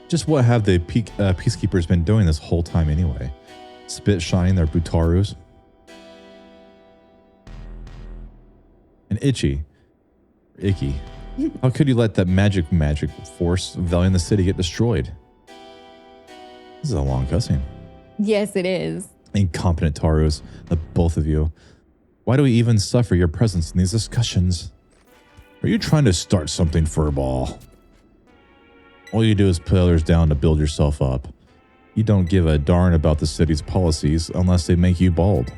Just what have the peacekeepers been doing this whole time anyway? Spit shining their butarus? And Icky. How could you let that magic force veiling the city get destroyed? This is a long cussing. Yes, it is. Incompetent Tarus, the both of you. Why do we even suffer your presence in these discussions? Are you trying to start something, Furball? All you do is put others down to build yourself up. You don't give a darn about the city's policies unless they make you bald.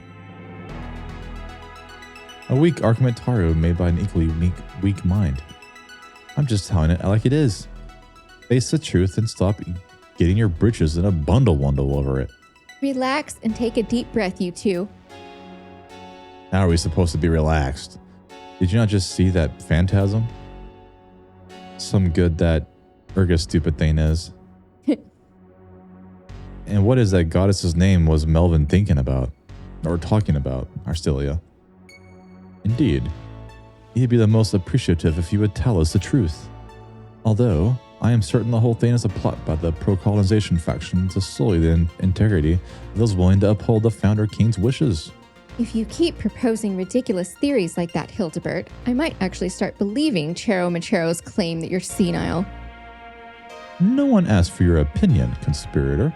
A weak argument Taru made by an equally weak mind. I'm just telling it like it is. Face the truth and stop getting your britches in a bundle over it. Relax and take a deep breath, you two. How are we supposed to be relaxed? Did you not just see that phantasm? Some good that Urga stupid thing is. And what is that goddess's name was Melvin thinking about? Or talking about, Arstelia? Indeed. He'd be the most appreciative if you would tell us the truth. Although, I am certain the whole thing is a plot by the pro-colonization faction to sully the integrity of those willing to uphold the Founder King's wishes. If you keep proposing ridiculous theories like that, Hildebert, I might actually start believing Chero Machero's claim that you're senile. No one asked for your opinion, conspirator.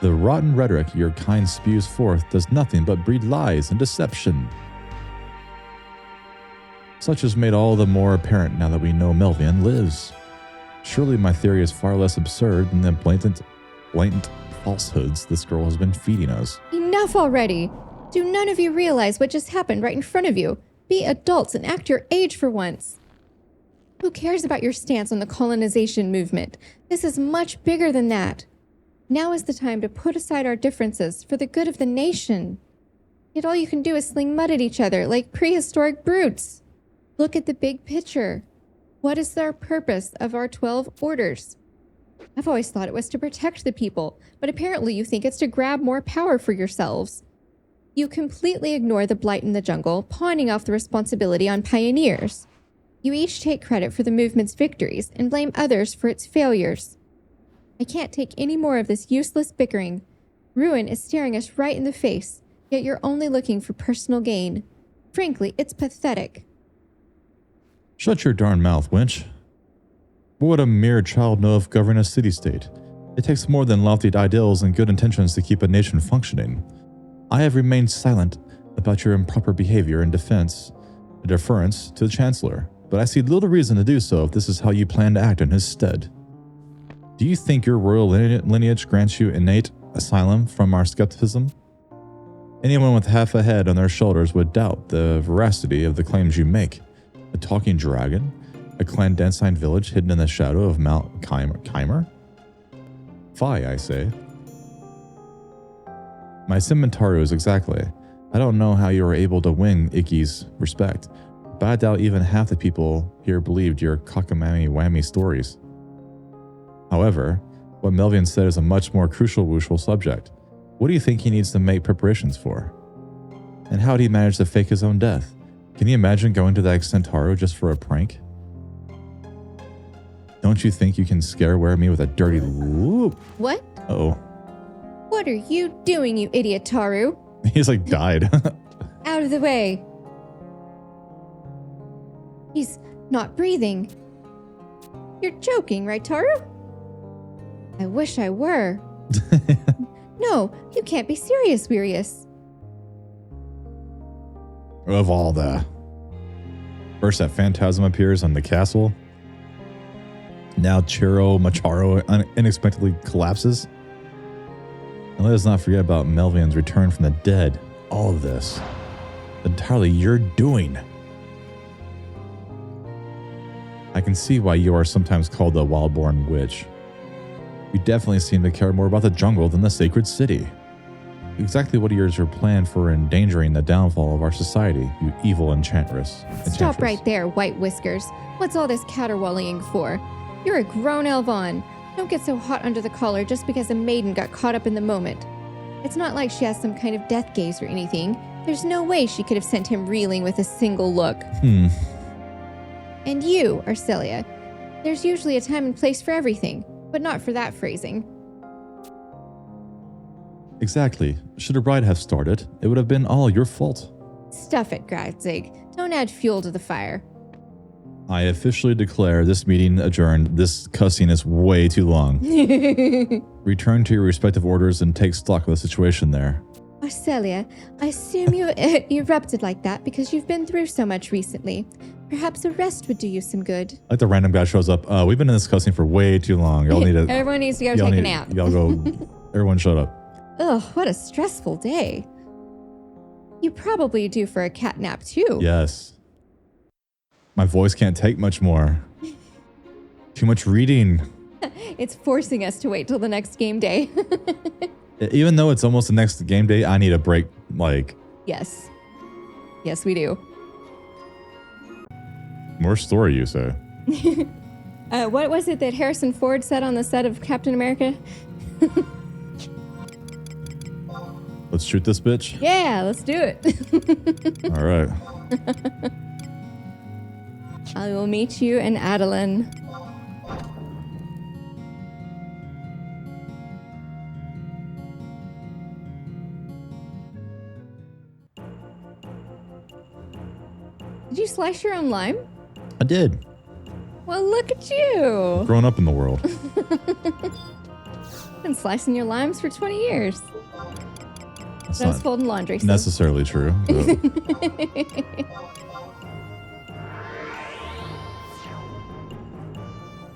The rotten rhetoric your kind spews forth does nothing but breed lies and deception. Such is made all the more apparent now that we know Melvian lives. Surely my theory is far less absurd than the blatant falsehoods this girl has been feeding us. Enough already! Do none of you realize what just happened right in front of you? Be adults and act your age for once. Who cares about your stance on the colonization movement? This is much bigger than that. Now is the time to put aside our differences for the good of the nation. Yet all you can do is sling mud at each other like prehistoric brutes. Look at the big picture. What is the purpose of our 12 orders? I've always thought it was to protect the people, but apparently you think it's to grab more power for yourselves. You completely ignore the blight in the jungle, pawning off the responsibility on pioneers. You each take credit for the movement's victories and blame others for its failures. I can't take any more of this useless bickering. Ruin is staring us right in the face, yet you're only looking for personal gain. Frankly, it's pathetic. Shut your darn mouth, wench. What would a mere child know of governing a city-state? It takes more than lofty ideals and good intentions to keep a nation functioning. I have remained silent about your improper behavior in deference to the Chancellor, but I see little reason to do so if this is how you plan to act in his stead. Do you think your royal lineage grants you innate asylum from our skepticism? Anyone with half a head on their shoulders would doubt the veracity of the claims you make. A talking dragon? A clandestine village hidden in the shadow of Mount Chimer? Fie, I say. My Simentaru is exactly. I don't know how you were able to win Icky's respect, but I doubt even half the people here believed your cockamamie-whammy stories. However, what Melvian said is a much more crucial subject. What do you think he needs to make preparations for? And how did he manage to fake his own death? Can you imagine going to that Centauro just for a prank? Don't you think you can scareware me with a dirty whoop? What? Uh-oh. What are you doing, you idiot, Taru? He's like died. Out of the way. He's not breathing. You're joking, right, Taru? I wish I were. No, you can't be serious, Weirius. Of all the... First that phantasm appears on the castle. Now Chero Macharo unexpectedly collapses. And let us not forget about Melvian's return from the dead. All of this. Entirely your doing. I can see why you are sometimes called the Wildborn Witch. You definitely seem to care more about the jungle than the sacred city. Exactly what is your plan for endangering the downfall of our society, you evil enchantress? Stop right there, White Whiskers. What's all this caterwauling for? You're a grown Elvon. Don't get so hot under the collar just because a maiden got caught up in the moment. It's not like she has some kind of death gaze or anything. There's no way she could have sent him reeling with a single look. And you, Arcelia, there's usually a time and place for everything. but not for that phrasing. Exactly. Should a ride have started, it would have been all your fault. Stuff it, Gradzig. Don't add fuel to the fire. I officially declare this meeting adjourned. This cussing is way too long. Return to your respective orders and take stock of the situation there. Arcelia, I assume you erupted like that because you've been through so much recently. Perhaps a rest would do you some good. Like the random guy shows up. We've been in this cussing for way too long. Y'all need to. Everyone needs to go take a nap. Y'all go. Everyone shut up. Ugh, what a stressful day. You probably due for a cat nap too. Yes. My voice can't take much more. Too much reading. It's forcing us to wait till the next game day. Even though it's almost the next game day, I need a break. Like. Yes. Yes, we do. More story, you say? What was it that Harrison Ford said on the set of Captain America? Let's shoot this bitch? Yeah, let's do it. All right. I will meet you in Adoulin. Did you slice your own lime? I did. Well, look at you. Growing up in the world. Been slicing your limes for 20 years. That's I was not folding laundry. So. necessarily true.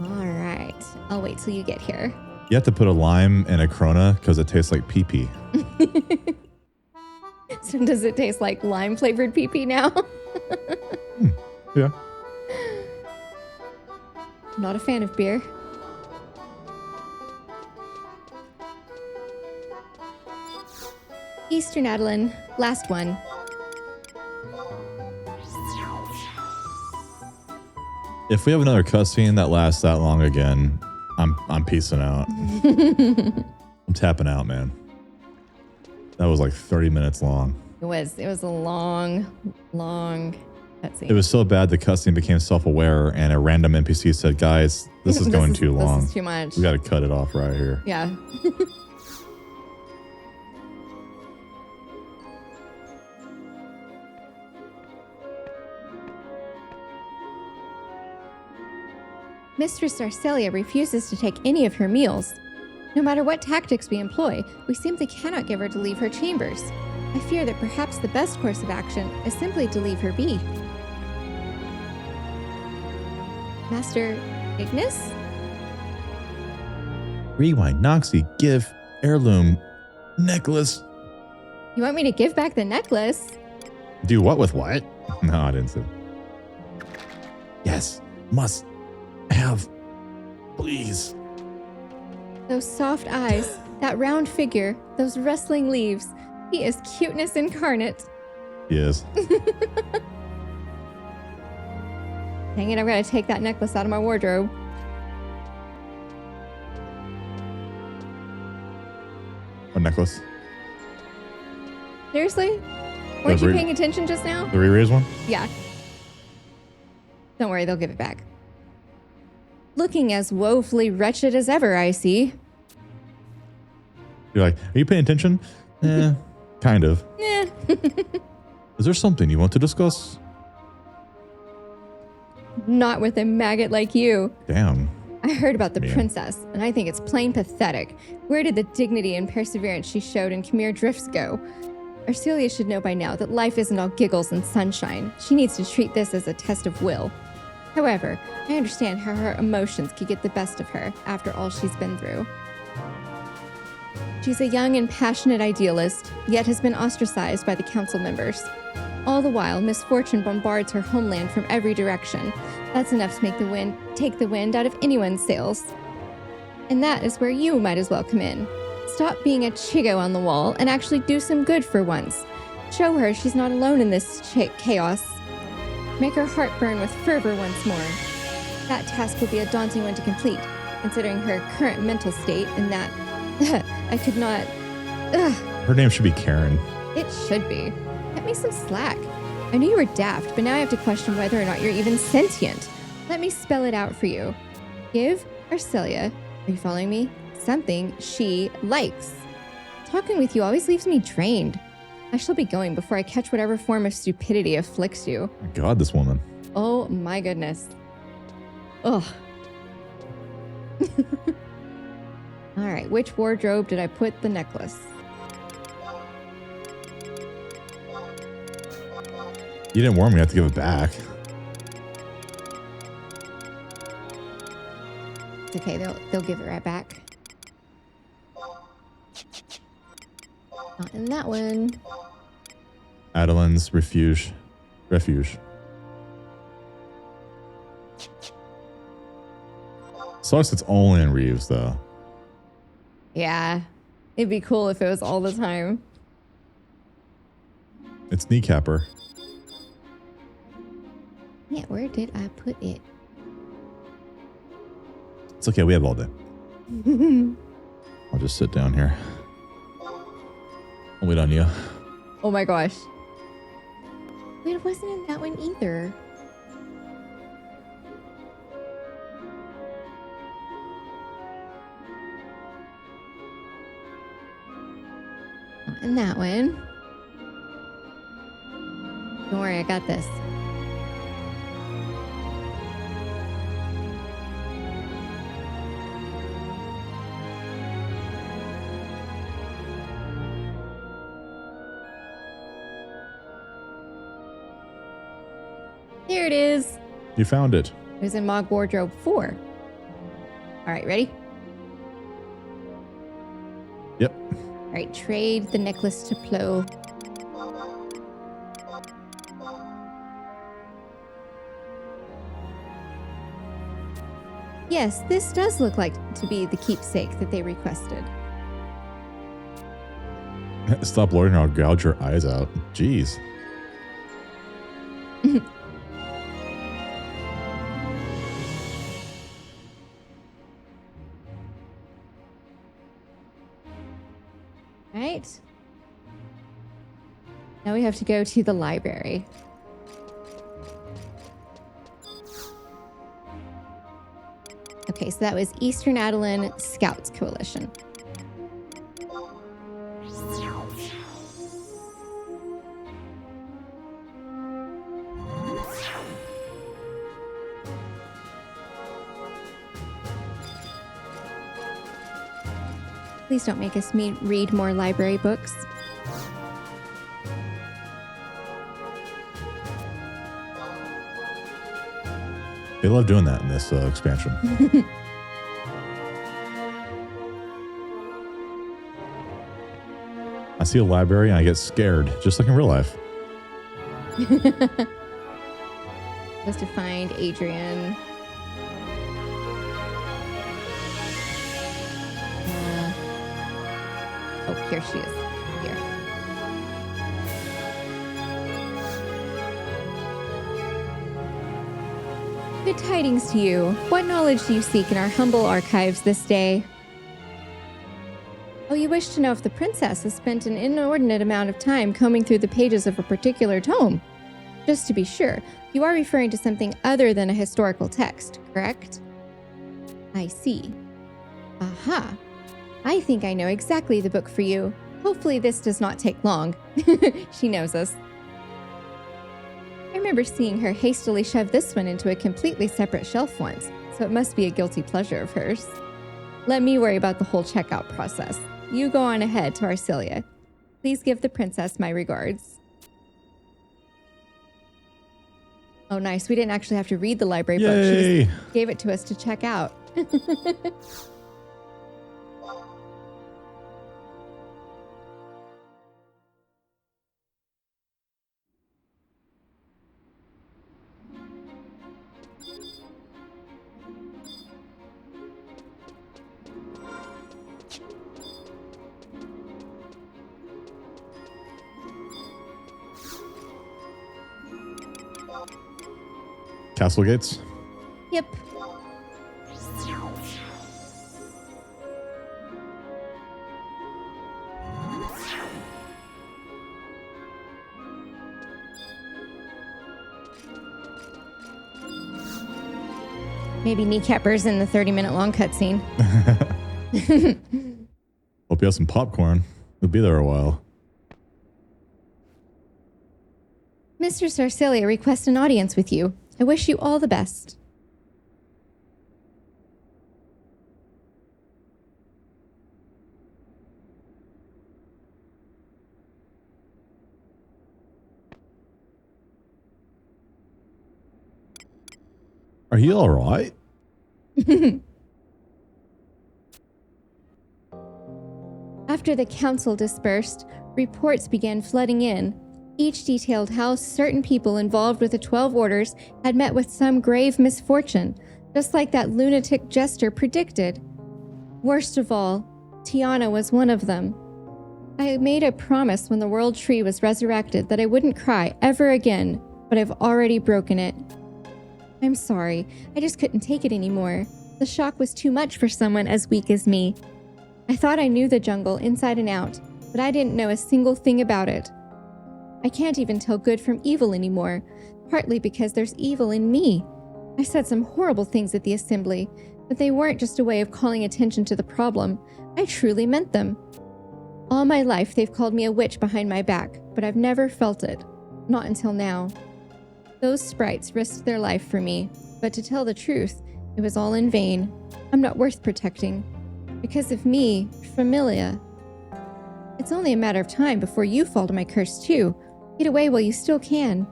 All right. I'll wait till you get here. You have to put a lime in a Corona because it tastes like pee-pee. So does it taste like lime-flavored pee-pee now? Yeah. Not a fan of beer. Eastern Adoulin, last one. If we have another cutscene that lasts that long again, I'm peacing out. I'm tapping out, man. That was like 30 minutes long. It was a long cutscene. It was so bad the cutscene became self-aware and a random NPC said, guys, this is going too long. This is too much. We got to cut it off right here. Yeah. Mistress Arcelia refuses to take any of her meals. No matter what tactics we employ, we simply cannot get her to leave her chambers. I fear that perhaps the best course of action is simply to leave her be. Master Ignis? Rewind, Noxie, give, heirloom, necklace. You want me to give back the necklace? Do what with what? No, I didn't say. Yes, must have, please. Those soft eyes, that round figure, those rustling leaves. He is cuteness incarnate. Yes. Dang it, I've got to take that necklace out of my wardrobe. A necklace. Seriously? Weren't you paying attention just now? The re-raise one? Yeah. Don't worry, they'll give it back. Looking as woefully wretched as ever, I see. You're like, are you paying attention? Kind of. Eh. Is there something you want to discuss? Not with a maggot like you. Damn. I heard about the princess, and I think it's plain pathetic. Where did the dignity and perseverance she showed in Khmer Drifts go? Arcelia should know by now that life isn't all giggles and sunshine. She needs to treat this as a test of will. However, I understand how her emotions could get the best of her after all she's been through. She's a young and passionate idealist, yet has been ostracized by the council members. All the while, misfortune bombards her homeland from every direction. That's enough to take the wind out of anyone's sails. And that is where you might as well come in. Stop being a chigo on the wall and actually do some good for once. Show her she's not alone in this chaos. Make her heart burn with fervor once more. That task will be a daunting one to complete, considering her current mental state and that I could not... Her name should be Karen. It should be. Cut me some slack. I knew you were daft, but now I have to question whether or not you're even sentient. Let me spell it out for you. Give Arcelia Are you following me? Something she likes. Talking with you always leaves me drained. I shall be going before I catch whatever form of stupidity afflicts you. My God, this woman. Oh my goodness. Ugh. All right, which wardrobe did I put the necklace? You didn't warn me. I have to give it back. It's okay. They'll give it right back. Not in that one. Adoulin's refuge. Sucks it's only in Reeves, though. Yeah. It'd be cool if it was all the time. It's kneecapper. Yeah, where did I put it? It's okay. We have all day. I'll just sit down here. I'll wait on you. Oh my gosh. Wait, it wasn't in that one either. Not in that one. Don't worry, I got this. There it is. You found it. It was in Mog Wardrobe 4. All right, ready? Yep. All right, trade the necklace to Plo. Yes, this does look like to be the keepsake that they requested. Stop loitering or I'll gouge your eyes out. Jeez. Right. Now we have to go to the library. Okay, so that was Eastern Adoulin Scouts Coalition. Please don't make us read more library books. They love doing that in this expansion. I see a library and I get scared, just like in real life. Supposed to find Adrian. Oh, here she is. Here. Good tidings to you. What knowledge do you seek in our humble archives this day? Oh, you wish to know if the princess has spent an inordinate amount of time combing through the pages of a particular tome. Just to be sure, you are referring to something other than a historical text, correct? I see. Aha. I think I know exactly the book for you. Hopefully this does not take long. She knows us. I remember seeing her hastily shove this one into a completely separate shelf once, so it must be a guilty pleasure of hers. Let me worry about the whole checkout process. You go on ahead to Arcelia. Please give the princess my regards. Oh, nice. We didn't actually have to read the library book. She just gave it to us to check out. Castle gates? Yep. Maybe kneecappers in the 30-minute long cutscene. Hope you have some popcorn. We'll be there a while. Mr. Sarsilia requests an audience with you. I wish you all the best. Are you all right? After the council dispersed, reports began flooding in. Each detailed how certain people involved with the 12 orders had met with some grave misfortune, just like that lunatic jester predicted. Worst of all, Tiana was one of them. I made a promise when the World Tree was resurrected that I wouldn't cry ever again, but I've already broken it. I'm sorry, I just couldn't take it anymore. The shock was too much for someone as weak as me. I thought I knew the jungle inside and out, but I didn't know a single thing about it. I can't even tell good from evil anymore, partly because there's evil in me. I said some horrible things at the assembly, but they weren't just a way of calling attention to the problem. I truly meant them. All my life they've called me a witch behind my back, but I've never felt it. Not until now. Those sprites risked their life for me, but to tell the truth, it was all in vain. I'm not worth protecting. Because of me, Familia. It's only a matter of time before you fall to my curse too. Get away while you still can.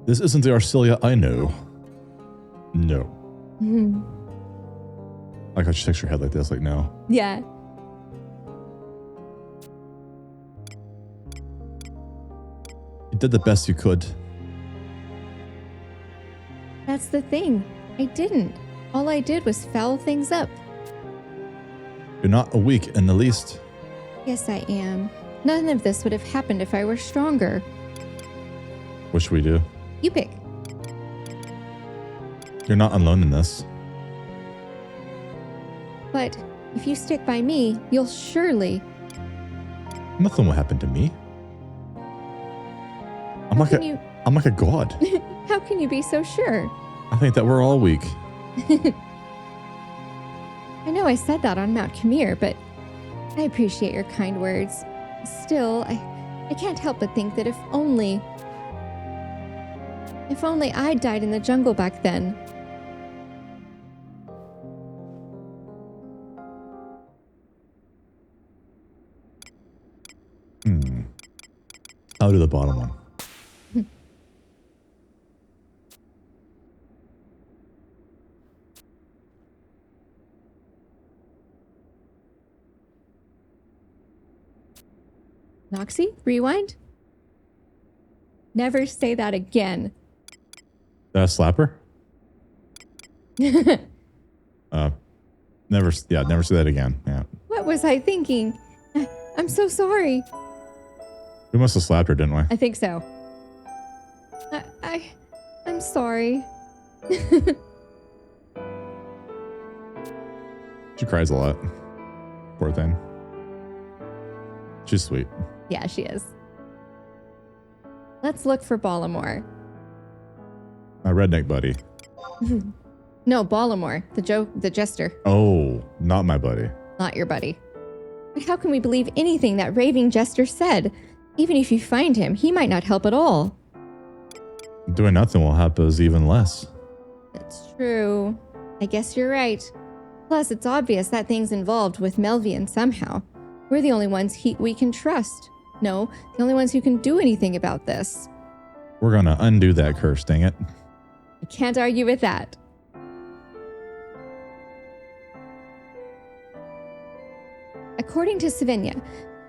This isn't the Arcelia I know. No. Like how she shakes her head like this, like no. Yeah. You did the best you could. That's the thing. I didn't. All I did was foul things up. You're not weak in the least. Yes, I am. None of this would have happened if I were stronger. What should we do? You pick. You're not alone in this. But if you stick by me, you'll surely... Nothing will happen to me. I'm like a god. How can you be so sure? I think that we're all weak. I know I said that on Mount Khmer, but I appreciate your kind words. Still, I can't help but think that if only I'd died in the jungle back then. I'll do the bottom one. Noxie, rewind. Never say that again. Did I slap her? Never say that again. Yeah. What was I thinking? I'm so sorry. We must have slapped her, didn't we? I think so. I'm sorry. She cries a lot. Poor thing. She's sweet. Yeah, she is. Let's look for Ballamore. My redneck buddy. No, Ballamore, the jester. Oh, not my buddy. Not your buddy. But how can we believe anything that raving jester said? Even if you find him, he might not help at all. Doing nothing will help us even less. That's true. I guess you're right. Plus, it's obvious that thing's involved with Melvian somehow. We're the only ones we can trust. No, the only ones who can do anything about this. We're gonna undo that curse, dang it. I can't argue with that. According to Savinia,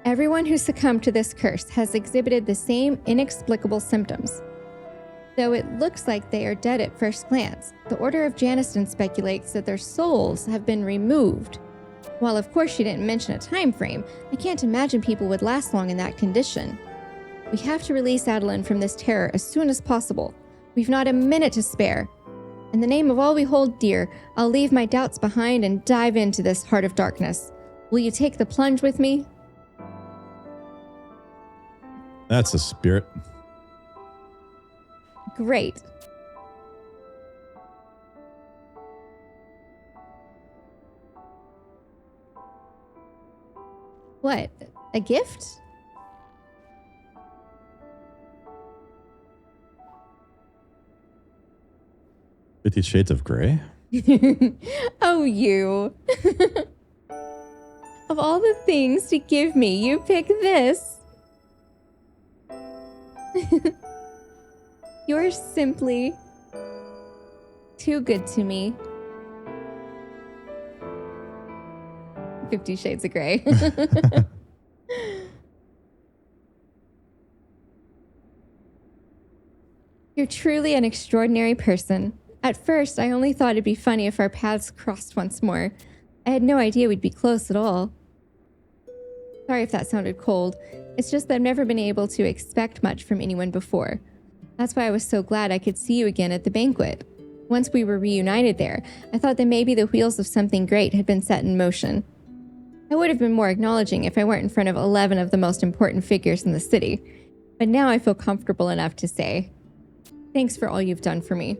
everyone who succumbed to this curse has exhibited the same inexplicable symptoms. Though it looks like they are dead at first glance, the Order of Janiston speculates that their souls have been removed. While of course she didn't mention a time frame, I can't imagine people would last long in that condition. We have to release Adoulin from this terror as soon as possible. We've not a minute to spare. In the name of all we hold dear, I'll leave my doubts behind and dive into this heart of darkness. Will you take the plunge with me? That's a spirit. Great. What? A gift? $50 Shades of Grey? Oh, you. Of all the things to give me, you pick this. You're simply too good to me. 50 Shades of Grey. You're truly an extraordinary person. At first, I only thought it'd be funny if our paths crossed once more. I had no idea we'd be close at all. Sorry if that sounded cold. It's just that I've never been able to expect much from anyone before. That's why I was so glad I could see you again at the banquet. Once we were reunited there, I thought that maybe the wheels of something great had been set in motion. I would have been more acknowledging if I weren't in front of 11 of the most important figures in the city. But now I feel comfortable enough to say, thanks for all you've done for me.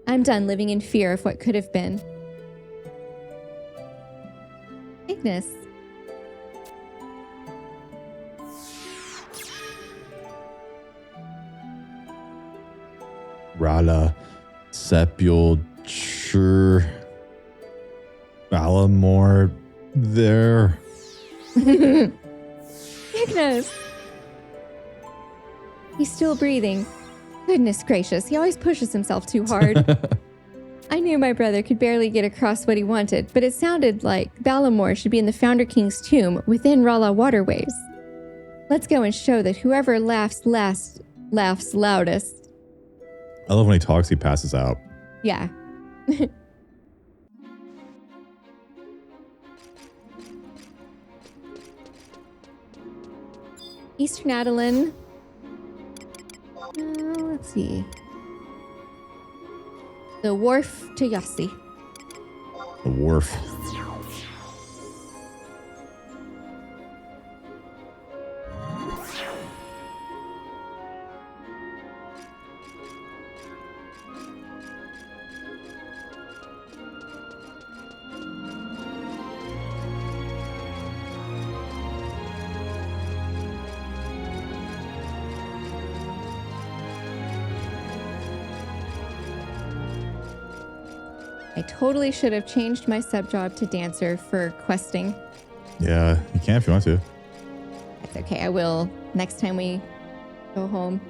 I'm done living in fear of what could have been. Ignis. Rala, Sepulture, Balamore, there. Ignis! He's still breathing. Goodness gracious, he always pushes himself too hard. I knew my brother could barely get across what he wanted, but it sounded like Balamore should be in the Founder King's tomb within Rala waterways. Let's go and show that whoever laughs last laughs loudest. I love when he talks, he passes out. Yeah. Eastern Adoulin. Let's see. The wharf to Yossi. The wharf. I totally should have changed my sub job to dancer for questing. Yeah, you can if you want to. That's okay. I will next time we go home.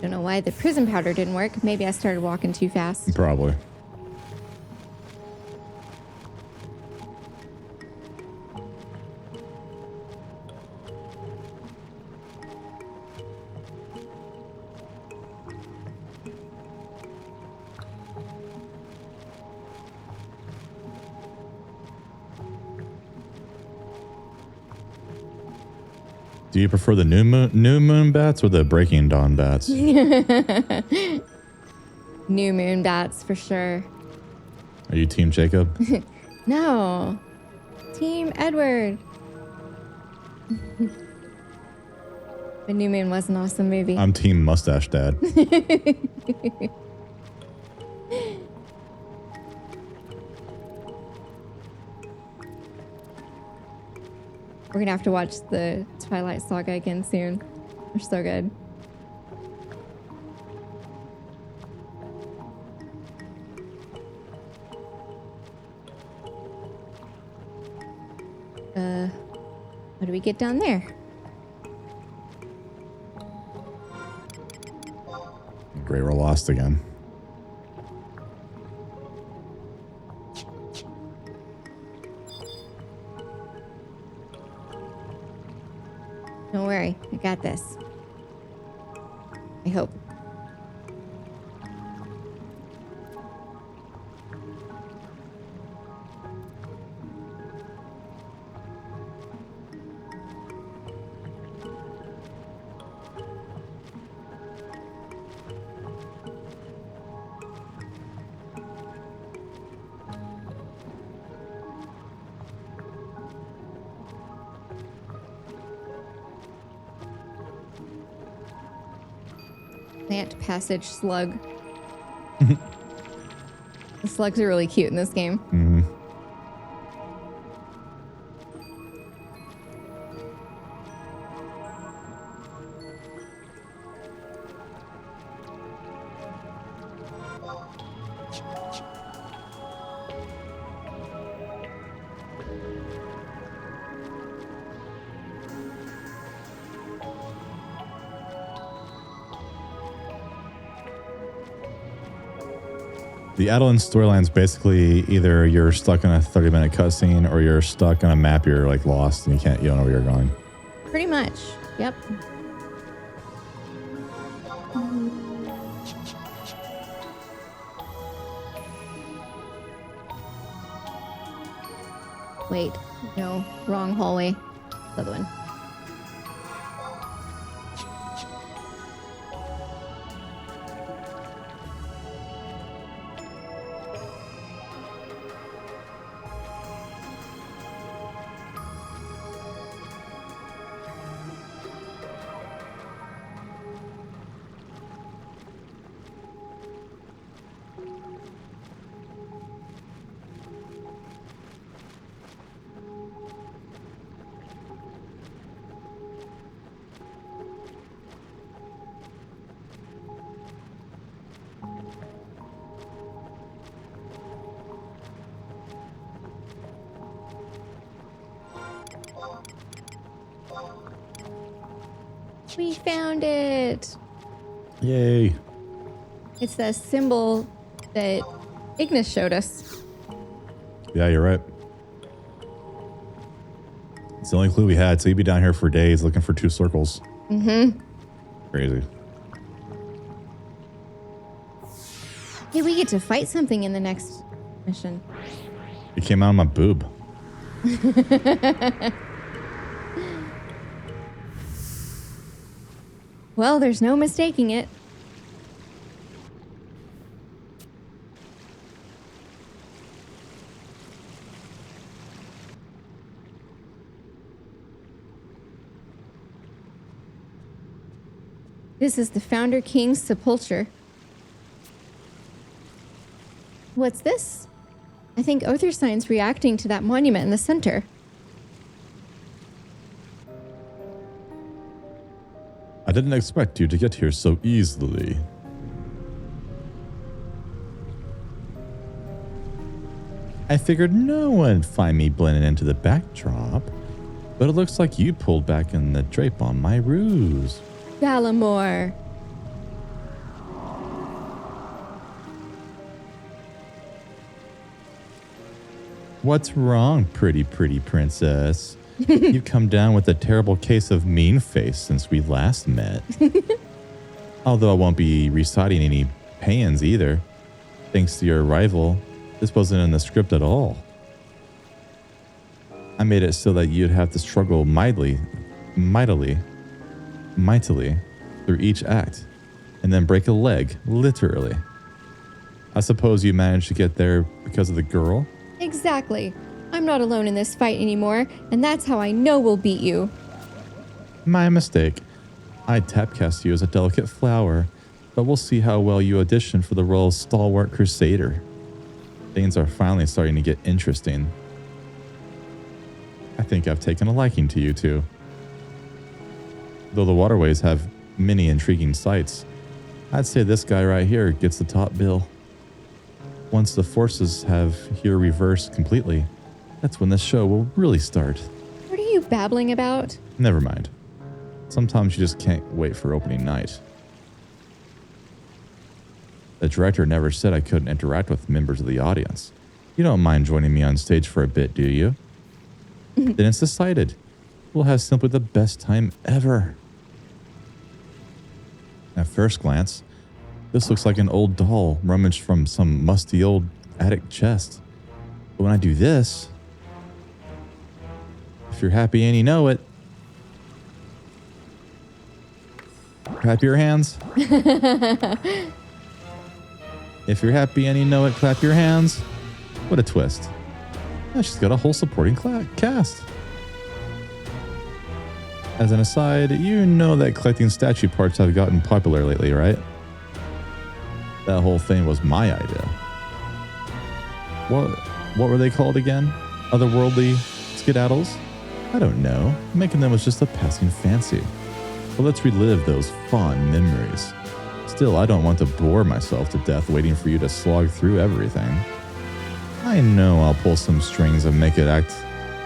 Don't know why the prison powder didn't work. Maybe I started walking too fast. Probably. Do you prefer the new moon bats or the breaking dawn bats? New moon bats for sure. Are you Team Jacob? No. Team Edward. The New Moon was an awesome movie. I'm Team Mustache Dad. We're gonna have to watch the Twilight Saga again soon. They're so good. How do we get down there? Great, we're lost again. Don't worry. I got this. I hope. Plant passage slug. The slugs are really cute in this game. Mm-hmm. The Adoulin storyline is basically either you're stuck in a 30-minute cutscene or you're stuck on a map, you're like lost and you don't know where you're going. Pretty much. Yep. Wait, no, wrong hallway. The other one. We found it! Yay. It's the symbol that Ignis showed us. Yeah, you're right. It's the only clue we had, so you'd be down here for days looking for 2 circles. Mm-hmm. Crazy. Hey, we get to fight something in the next mission. It came out of my boob. Well, there's no mistaking it. This is the Founder King's sepulcher. What's this? I think Othersign's reacting to that monument in the center. I didn't expect you to get here so easily. I figured no one would find me blending into the backdrop, but it looks like you pulled back in the drape on my ruse. Balamor. What's wrong, pretty princess? You come down with a terrible case of mean face since we last met. Although I won't be reciting any paeans either. Thanks to your arrival, this wasn't in the script at all. I made it so that you'd have to struggle mightily through each act, and then break a leg, literally. I suppose you managed to get there because of the girl? Exactly. I'm not alone in this fight anymore, and that's how I know we'll beat you. My mistake. I typecast you as a delicate flower, but we'll see how well you audition for the role of stalwart crusader. Things are finally starting to get interesting. I think I've taken a liking to you two. Though the waterways have many intriguing sights, I'd say this guy right here gets the top bill. Once the forces have here reversed completely, that's when the show will really start. What are you babbling about? Never mind. Sometimes you just can't wait for opening night. The director never said I couldn't interact with members of the audience. You don't mind joining me on stage for a bit, do you? Then it's decided. we'll have simply the best time ever. At first glance, this looks like an old doll rummaged from some musty old attic chest. But when I do this, if you're happy and you know it, clap your hands. If you're happy and you know it, clap your hands. What a twist. Oh, she's got a whole supporting cast. As an aside, you know that collecting statue parts have gotten popular lately, right? That whole thing was my idea. What were they called again? Otherworldly skedaddles? I don't know. Making them was just a passing fancy. But let's relive those fond memories. Still, I don't want to bore myself to death waiting for you to slog through everything. I know I'll pull some strings and make it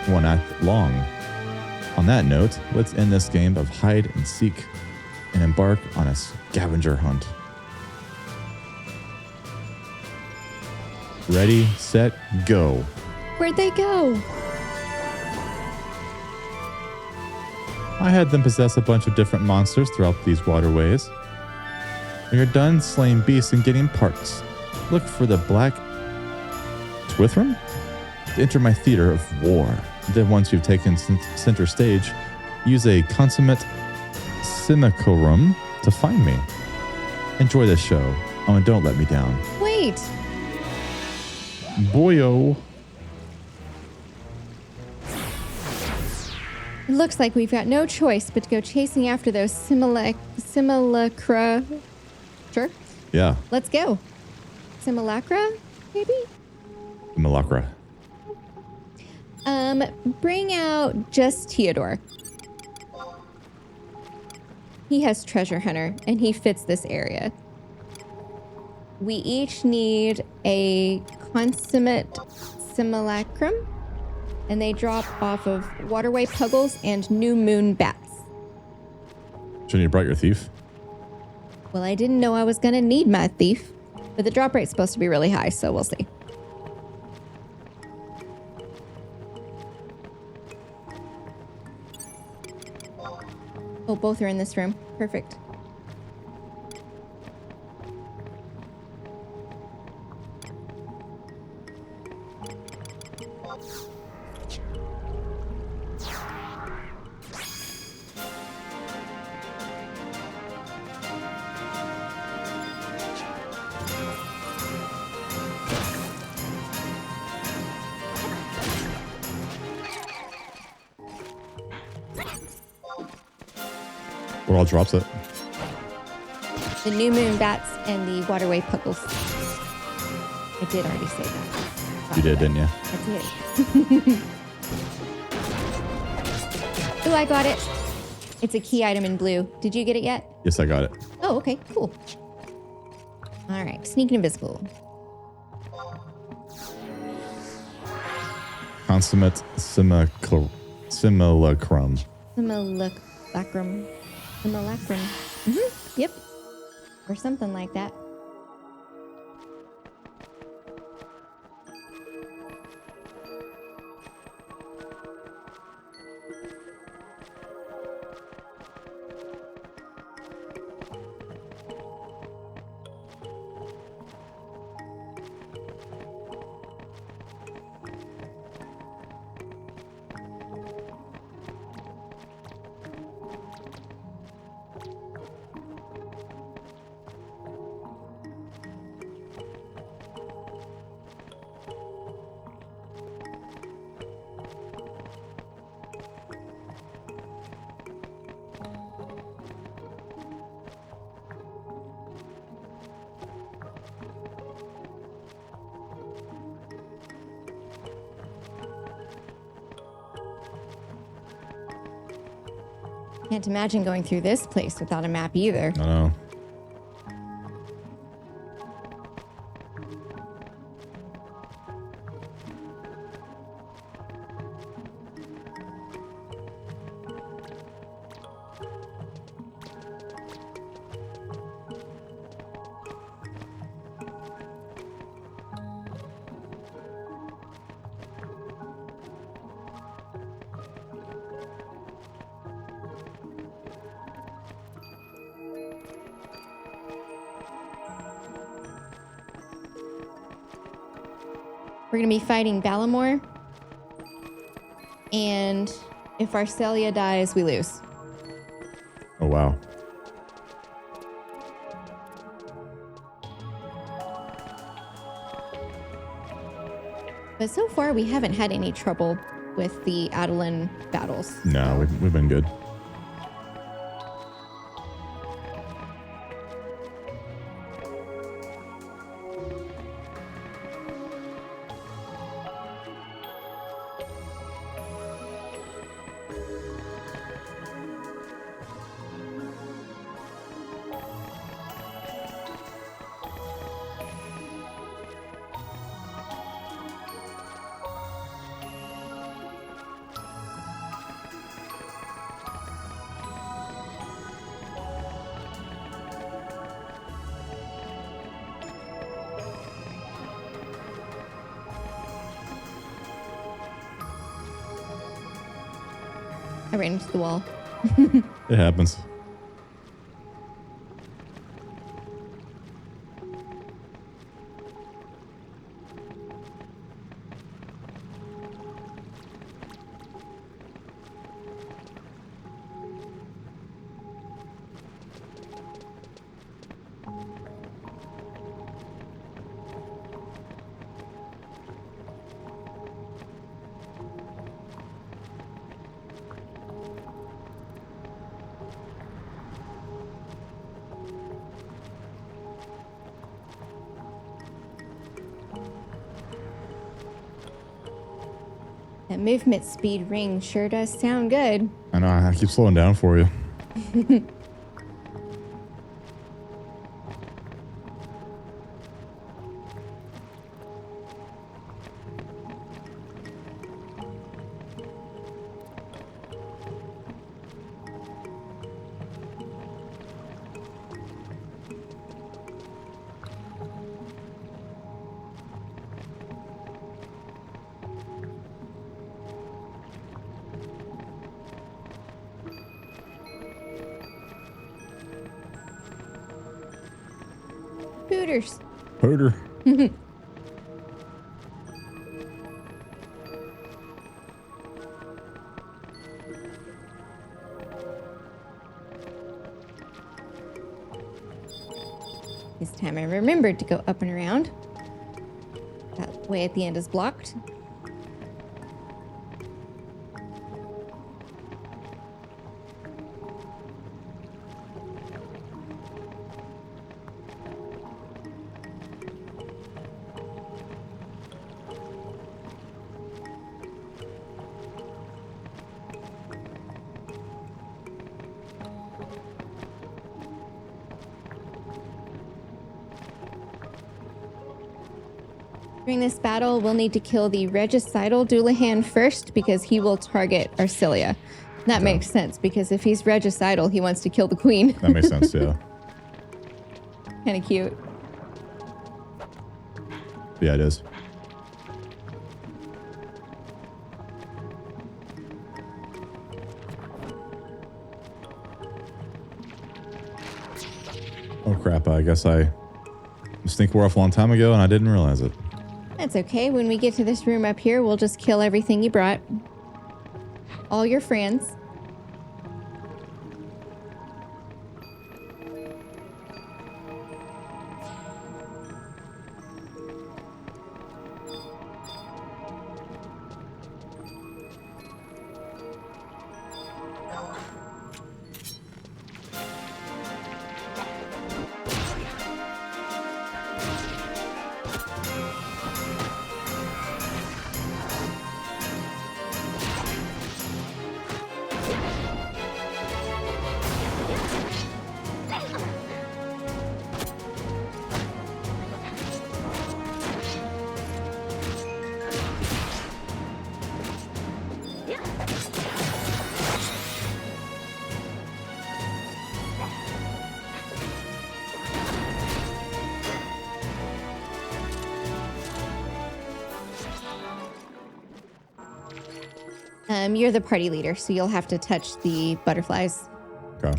one act long. On that note, let's end this game of hide and seek and embark on a scavenger hunt. Ready, set, go. Where'd they go? I had them possess a bunch of different monsters throughout these waterways. When you're done slaying beasts and getting parts, look for the black Twithrum to enter my theater of war. Then once you've taken center stage, use a consummate simulacrum to find me. Enjoy this show. Oh, and don't let me down. Wait. Boyo. It looks like we've got no choice but to go chasing after those simulacra. Sure. Yeah. Let's go. Simulacra, maybe? Simulacra. Bring out just Theodore. He has Treasure Hunter, and he fits this area. We each need a consummate simulacrum, and they drop off of waterway puggles and new moon bats. Shouldn't you brought your thief? Well, I didn't know I was going to need my thief, but the drop rate's supposed to be really high, so we'll see. Oh, both are in this room. Perfect. What all drops it? The new moon bats and the waterway puggles. I did already say that. You did, didn't you? I did. Ooh, I got it. It's a key item in blue. Did you get it yet? Yes, I got it. Oh, okay, cool. All right, sneak and invisible. Consummate simulacrum. Simulacrum. Simulacrum. Yep. Or something like that. Can't imagine going through this place without a map either. I know. We're going to be fighting Balamor. And if Arcelia dies, we lose. Oh, wow. But so far, we haven't had any trouble with the Adoulin battles. No, we've been good. I ran into the wall. It happens. That movement speed ring sure does sound good. I know, I keep slowing down for you. Hooters. Hooter. This time I remembered to go up and around. That way at the end is blocked. During this battle, we'll need to kill the regicidal Dullahan first because he will target Arcelia. That makes sense because if he's regicidal, he wants to kill the queen. That makes sense, yeah. Kind of cute. Yeah, it is. Oh crap, I guess I was thinking we're off a long time ago and I didn't realize it. That's okay. When we get to this room up here, we'll just kill everything you brought. All your friends. You're the party leader, so you'll have to touch the butterflies. Okay.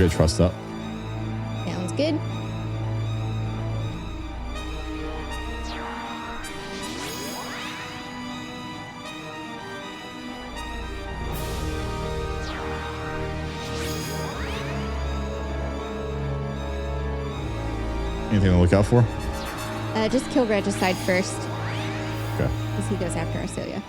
get trust up. Sounds good. Anything to look out for? Just kill Regicide first. Okay. Because he goes after Arcelia.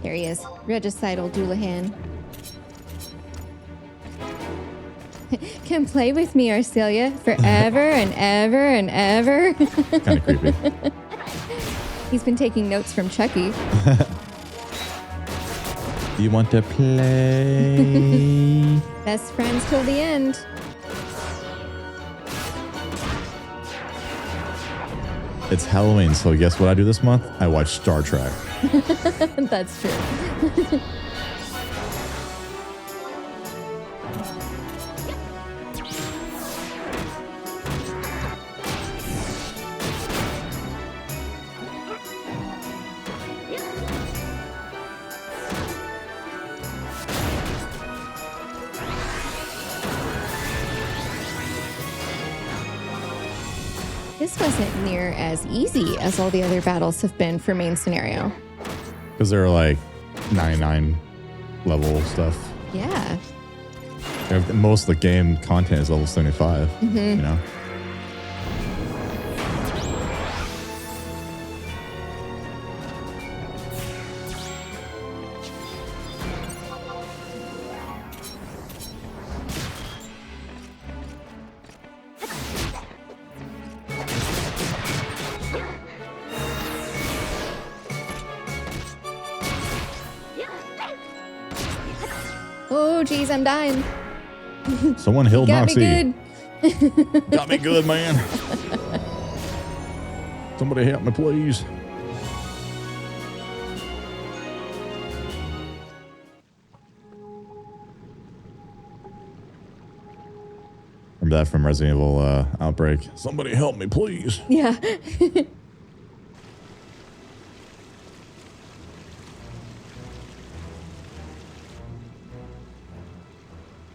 There he is. Regicide Adoulin. Come play with me, Arcelia, forever and ever and ever. Kind of creepy. He's been taking notes from Chucky. You want to play? Best friends till the end. It's Halloween, so guess what I do this month? I watch Star Trek. That's true. This wasn't near as easy as all the other battles have been for main scenario. Because they're like 99 level stuff. Yeah. Most of the game content is level 75, you know? Oh, geez, I'm dying. Someone healed Got Moxie. me good. Got me good, man. Somebody help me, please. Remember that from Resident Evil Outbreak? Somebody help me, please. Yeah.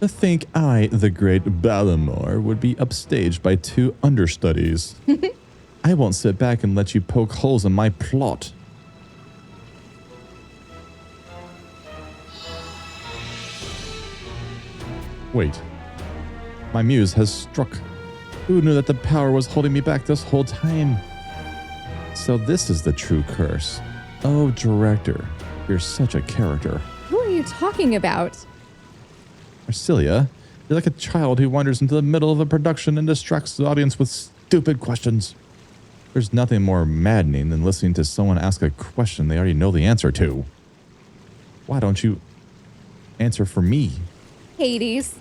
To think I, the great Balamor, would be upstaged by two understudies. I won't sit back and let you poke holes in my plot. Wait. My muse has struck. Who knew that the power was holding me back this whole time? So this is the true curse. Oh, director, you're such a character. Who are you talking about? Arcelia, you're like a child who wanders into the middle of a production and distracts the audience with stupid questions. There's nothing more maddening than listening to someone ask a question they already know the answer to. Why don't you answer for me? Hades.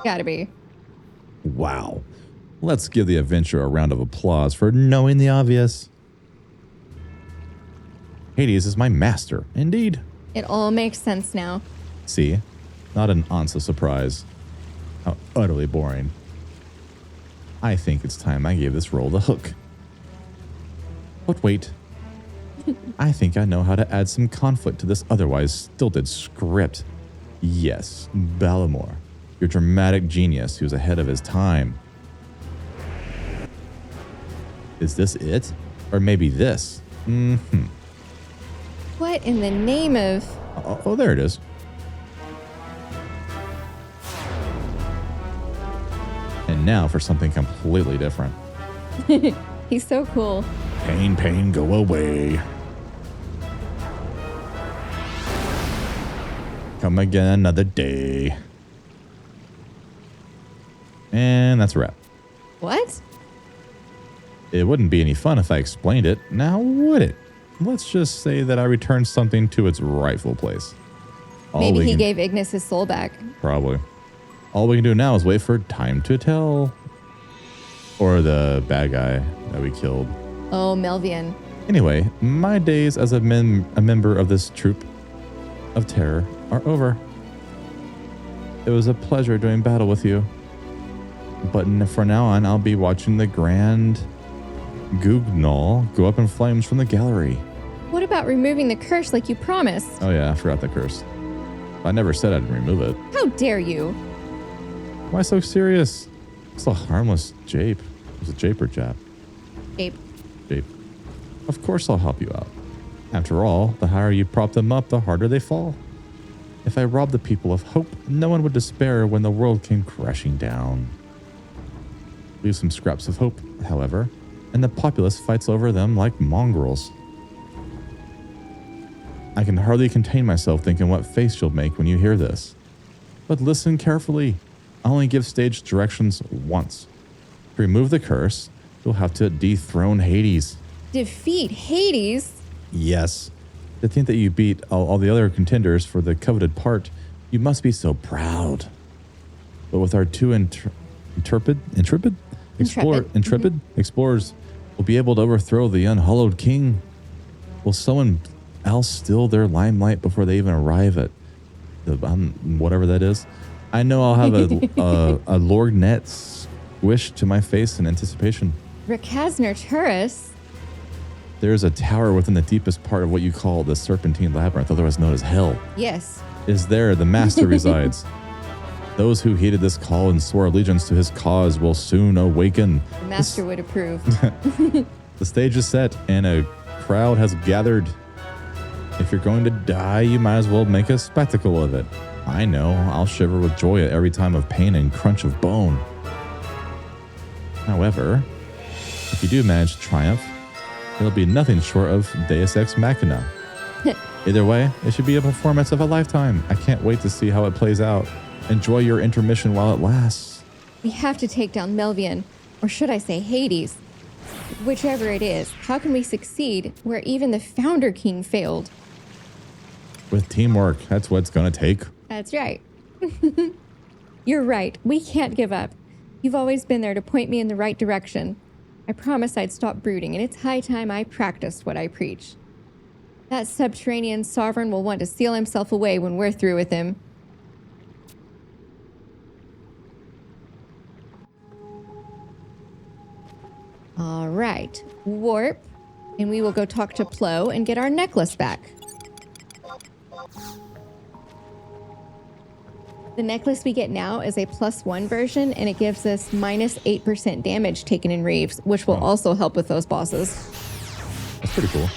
Gotta be. Wow. Let's give the adventure a round of applause for knowing the obvious. Hades is my master, indeed. It all makes sense now. See? Not an ounce of surprise. How utterly boring. I think it's time I gave this role the hook. But wait. I think I know how to add some conflict to this otherwise stilted script. Yes, Balamor, your dramatic genius who's ahead of his time. Is this it? Or maybe this? What in the name of... Oh, there it is. And now for something completely different. He's so cool. Pain, pain, go away. Come again another day. And that's a wrap. What? It wouldn't be any fun if I explained it, now would it? Let's just say that I returned something to its rightful place. Maybe he gave Ignis his soul back. Probably. All we can do now is wait for time to tell. Or the bad guy that we killed. Oh, Melvian. Anyway, my days as a member of this troop of terror are over. It was a pleasure doing battle with you. But for now on, I'll be watching the grand Gugnol go up in flames from the gallery. What about removing the curse like you promised? Oh yeah, I forgot the curse. I never said I'd remove it. How dare you? Why so serious? It's a harmless jape. Was it jape or jap? Jape. Jape. Of course I'll help you out. After all, the higher you prop them up, the harder they fall. If I robbed the people of hope, no one would despair when the world came crashing down. Leave some scraps of hope, however, and the populace fights over them like mongrels. I can hardly contain myself thinking what face you'll make when you hear this. But listen carefully. I only give stage directions once. To remove the curse, you'll have to dethrone Hades. Defeat Hades? Yes. To think that you beat all the other contenders for the coveted part, you must be so proud. But with our two intrepid explorers, we'll be able to overthrow the unhallowed king. Will someone else steal their limelight before they even arrive at the whatever that is? I know I'll have a lorgnette squish to my face in anticipation. Rakazner Turris? There's a tower within the deepest part of what you call the Serpentine Labyrinth, otherwise known as Hell. Yes. Is there the master resides. Those who heeded this call and swore allegiance to his cause will soon awaken. The master would approve. The stage is set and a crowd has gathered. If you're going to die, you might as well make a spectacle of it. I know, I'll shiver with joy at every time of pain and crunch of bone. However, if you do manage to triumph, it'll be nothing short of Deus Ex Machina. Either way, it should be a performance of a lifetime. I can't wait to see how it plays out. Enjoy your intermission while it lasts. We have to take down Melvian, or should I say Hades. Whichever it is, how can we succeed where even the Founder King failed? With teamwork, that's what it's gonna take. That's right. You're right. We can't give up. You've always been there to point me in the right direction. I promised I'd stop brooding, and it's high time I practiced what I preach. That subterranean sovereign will want to seal himself away when we're through with him. All right. Warp, and we will go talk to Plo and get our necklace back. The necklace we get now is a +1 version, and it gives us -8% damage taken in Reeves, which will also help with those bosses. That's pretty cool.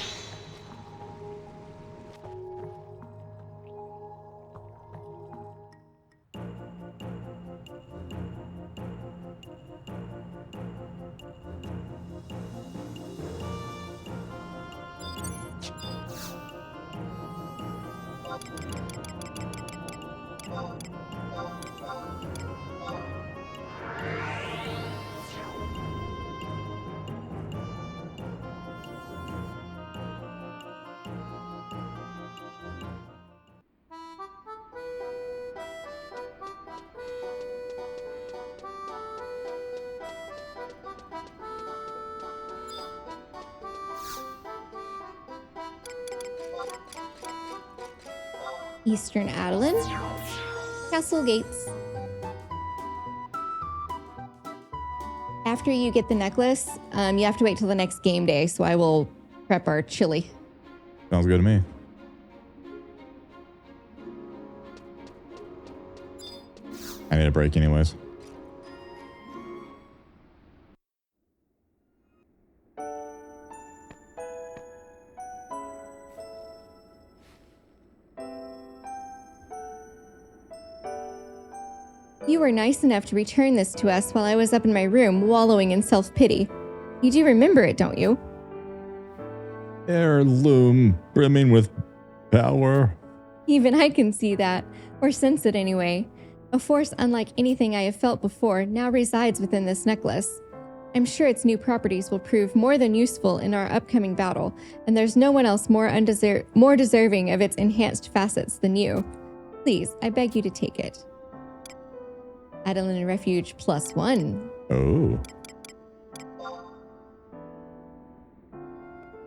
Eastern Adoulin. Castle Gates. After you get the necklace, you have to wait till the next game day, so I will prep our chili. Sounds good to me. I need a break anyways. You were nice enough to return this to us while I was up in my room wallowing in self-pity. You do remember it, don't you? Heirloom brimming with power. Even I can see that, or sense it anyway. A force unlike anything I have felt before now resides within this necklace. I'm sure its new properties will prove more than useful in our upcoming battle, and there's no one else more deserving of its enhanced facets than you. Please, I beg you to take it. Adoulin Refuge +1. Oh.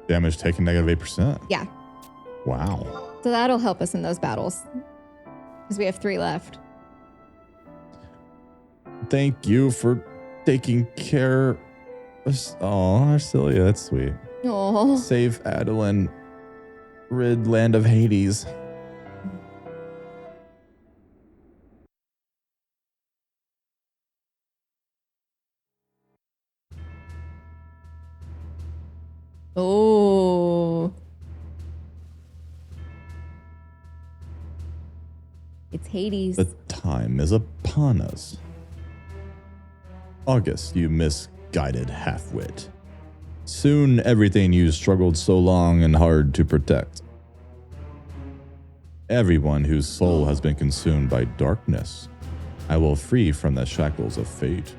Damage taken -8%. Yeah. Wow. So that'll help us in those battles. Because we have 3 left. Thank you for taking care Oh, Arcelia, that's sweet. Oh. Save Adoulin. Rid land of Hades. Oh. It's Hades. The time is upon us. August, you misguided half-wit. Soon everything you struggled so long and hard to protect. Everyone whose soul has been consumed by darkness, I will free from the shackles of fate.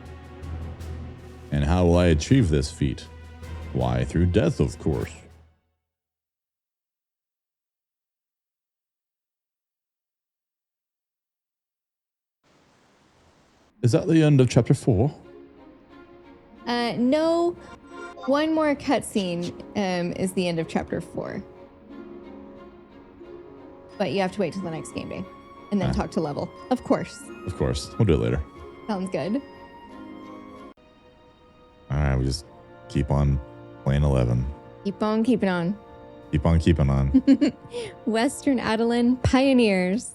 And how will I achieve this feat? Why, through death, of course. Is that the end of chapter 4? No. One more cutscene is the end of chapter 4. But you have to wait till the next game day. And then talk to Level. Of course. Of course. We'll do it later. Sounds good. Alright, we just keep on playing 11. Keep on keeping on. Keep on keeping on. Western Adoulin Pioneers.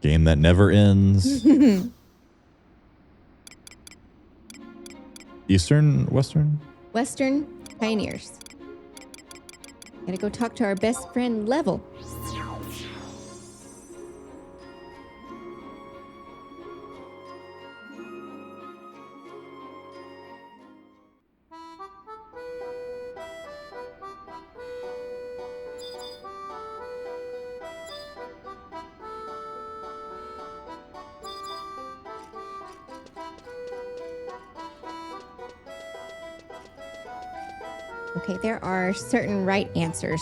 Game that never ends. Eastern? Western? Western Pioneers. Gotta go talk to our best friend, Level. Okay, there are certain right answers.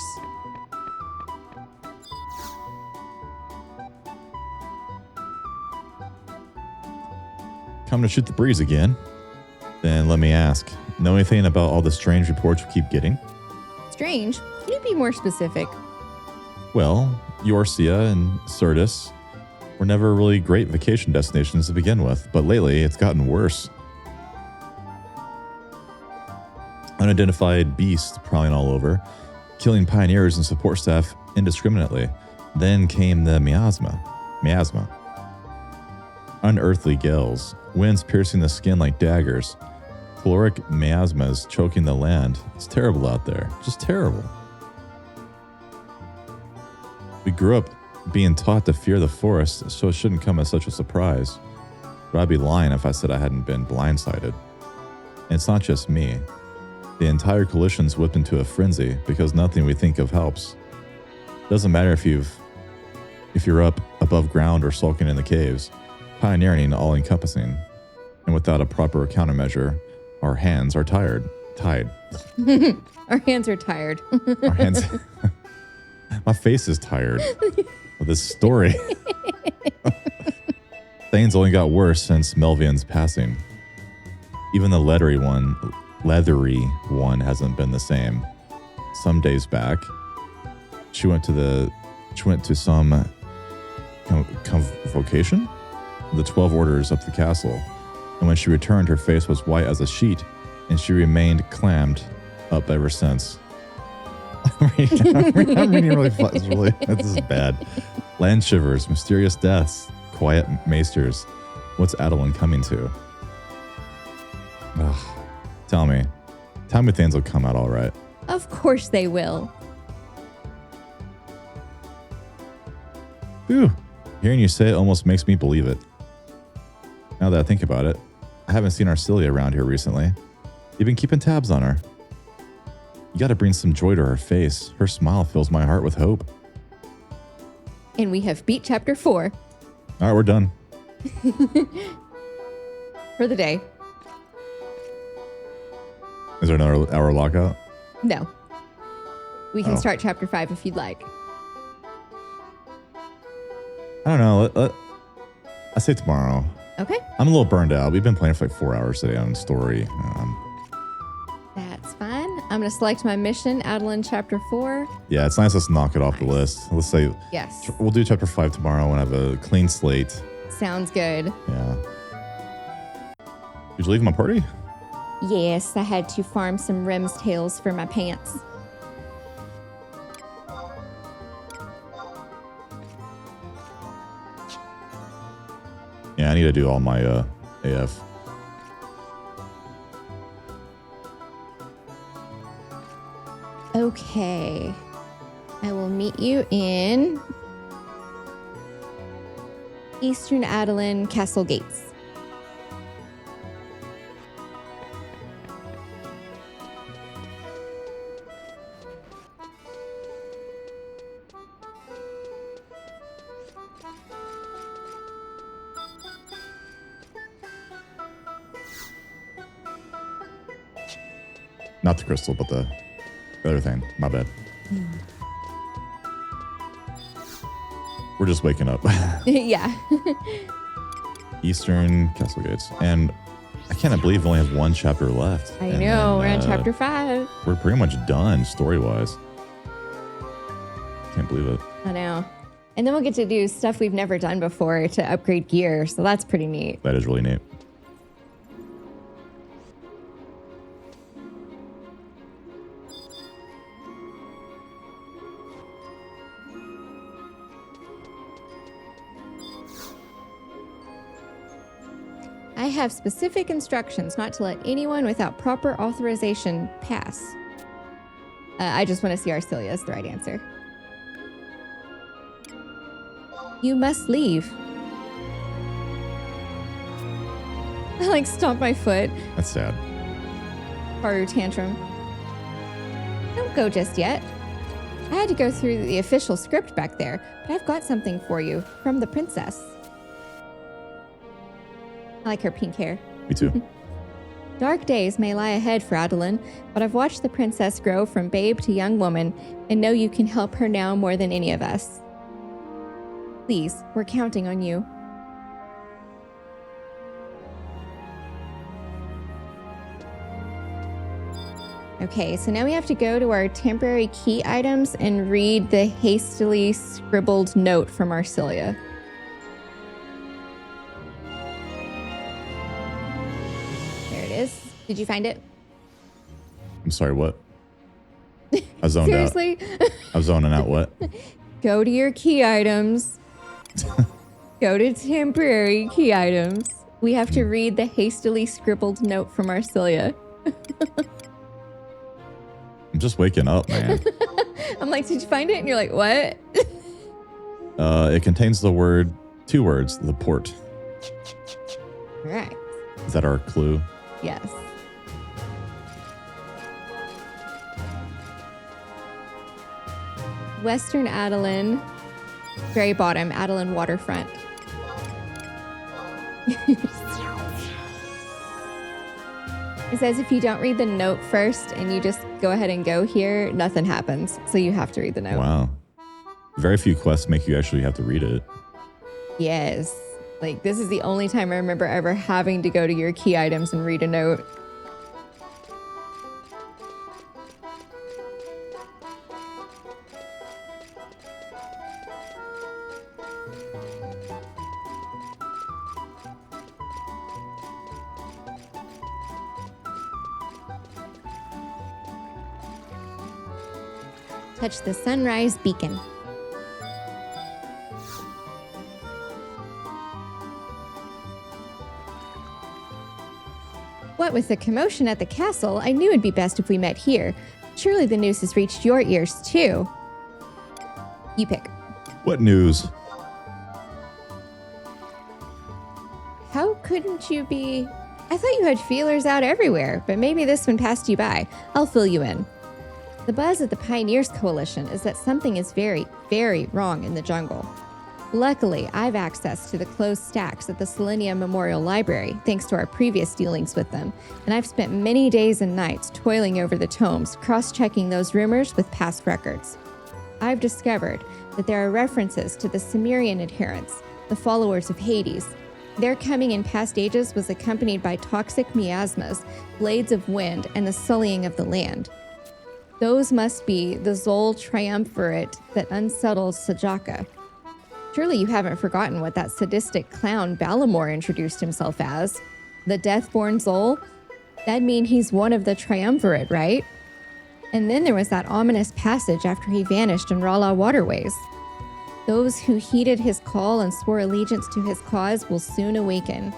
Come to shoot the breeze again? Then let me ask, know anything about all the strange reports we keep getting? Strange? Can you be more specific? Well, Eorzea and Syrtis were never really great vacation destinations to begin with, but lately it's gotten worse. Unidentified beasts prowling all over, killing pioneers and support staff indiscriminately. Then came the miasma. Unearthly gales, winds piercing the skin like daggers, caloric miasmas choking the land. It's terrible out there, just terrible. We grew up being taught to fear the forest, so it shouldn't come as such a surprise. But I'd be lying if I said I hadn't been blindsided. And it's not just me. The entire coalition's whipped into a frenzy because nothing we think of helps. Doesn't matter if you're up above ground or sulking in the caves. Pioneering all-encompassing. And without a proper countermeasure, our hands are tied. Our hands are tired. Our hands... My face is tired of this story. Things only got worse since Melvian's passing. Even the leathery one hasn't been the same. Some days back, she went to some convocation, the 12 orders up the castle, and when she returned, her face was white as a sheet, and she remained clammed up ever since. I'm reading really fast. This is bad. Land shivers, mysterious deaths, quiet maesters. What's Adoulin coming to? Ugh. Tell me things will come out all right. Of course they will. Phew. Hearing you say it almost makes me believe it. Now that I think about it, I haven't seen Arcelia around here recently. You've been keeping tabs on her. You gotta bring some joy to her face. Her smile fills my heart with hope. And we have beat chapter 4. All right, we're done. For the day. Is there another hour lockout? No. We can start chapter 5 if you'd like. I don't know. I say tomorrow. Okay. I'm a little burned out. We've been playing for like 4 hours today on story. That's fine. I'm going to select my mission, Adoulin chapter 4. Yeah, it's nice to knock it off the list. Let's say Yes. we'll do chapter 5 tomorrow and have a clean slate. Sounds good. Yeah. Did you leave my party? Yes, I had to farm some Rem's tails for my pants. Yeah, I need to do all my AF. Okay. I will meet you in Eastern Adoulin Castle Gates. Not the crystal, but the other thing. My bad. We're just waking up. Yeah. Eastern Castle Gates. And I can't believe we only have one chapter left. I know. We're on chapter 5. We're pretty much done story-wise. Can't believe it. I know. And then we'll get to do stuff we've never done before to upgrade gear. So that's pretty neat. That is really neat. I have specific instructions not to let anyone without proper authorization pass. I just want to see Arcelia is the right answer. You must leave. I like stomp my foot. That's sad. Haru tantrum. Don't go just yet. I had to go through the official script back there, but I've got something for you from the princess. I like her pink hair. Me too. Dark days may lie ahead for Adoulin, but I've watched the princess grow from babe to young woman and know you can help her now more than any of us. Please, we're counting on you. Okay, so now we have to go to our temporary key items and read the hastily scribbled note from Arcelia. Did you find it? I'm sorry, what? I zoned Seriously? out. I was zoning out, what? Go to your key items. Go to temporary key items. We have to read the hastily scribbled note from Arcelia. I'm just waking up, man. I'm like, did you find it? And you're like, what? It contains the word, 2 words, the port. All right. Is that our clue? Yes. Western Adoulin, very bottom, Adoulin waterfront. It says if you don't read the note first and you just go ahead and go here, nothing happens. So you have to read the note. Wow. Very few quests make you actually have to read it. Yes. Like, this is the only time I remember ever having to go to your key items and read a note. Touch the sunrise beacon. What with the commotion at the castle, I knew it'd be best if we met here. Surely the news has reached your ears too. You pick. What news? How couldn't you be? I thought you had feelers out everywhere, but maybe this one passed you by. I'll fill you in. The buzz at the Pioneers Coalition is that something is very, very wrong in the jungle. Luckily, I've access to the closed stacks at the Selenia Memorial Library, thanks to our previous dealings with them, and I've spent many days and nights toiling over the tomes, cross-checking those rumors with past records. I've discovered that there are references to the Cimmerian adherents, the followers of Hades. Their coming in past ages was accompanied by toxic miasmas, blades of wind, and the sullying of the land. Those must be the Zol triumvirate that unsettles Sajaka. Surely you haven't forgotten what that sadistic clown Balamor introduced himself as. The Deathborn Zol? That'd mean he's one of the triumvirate, right? And then there was that ominous passage after he vanished in Rala waterways. Those who heeded his call and swore allegiance to his cause will soon awaken.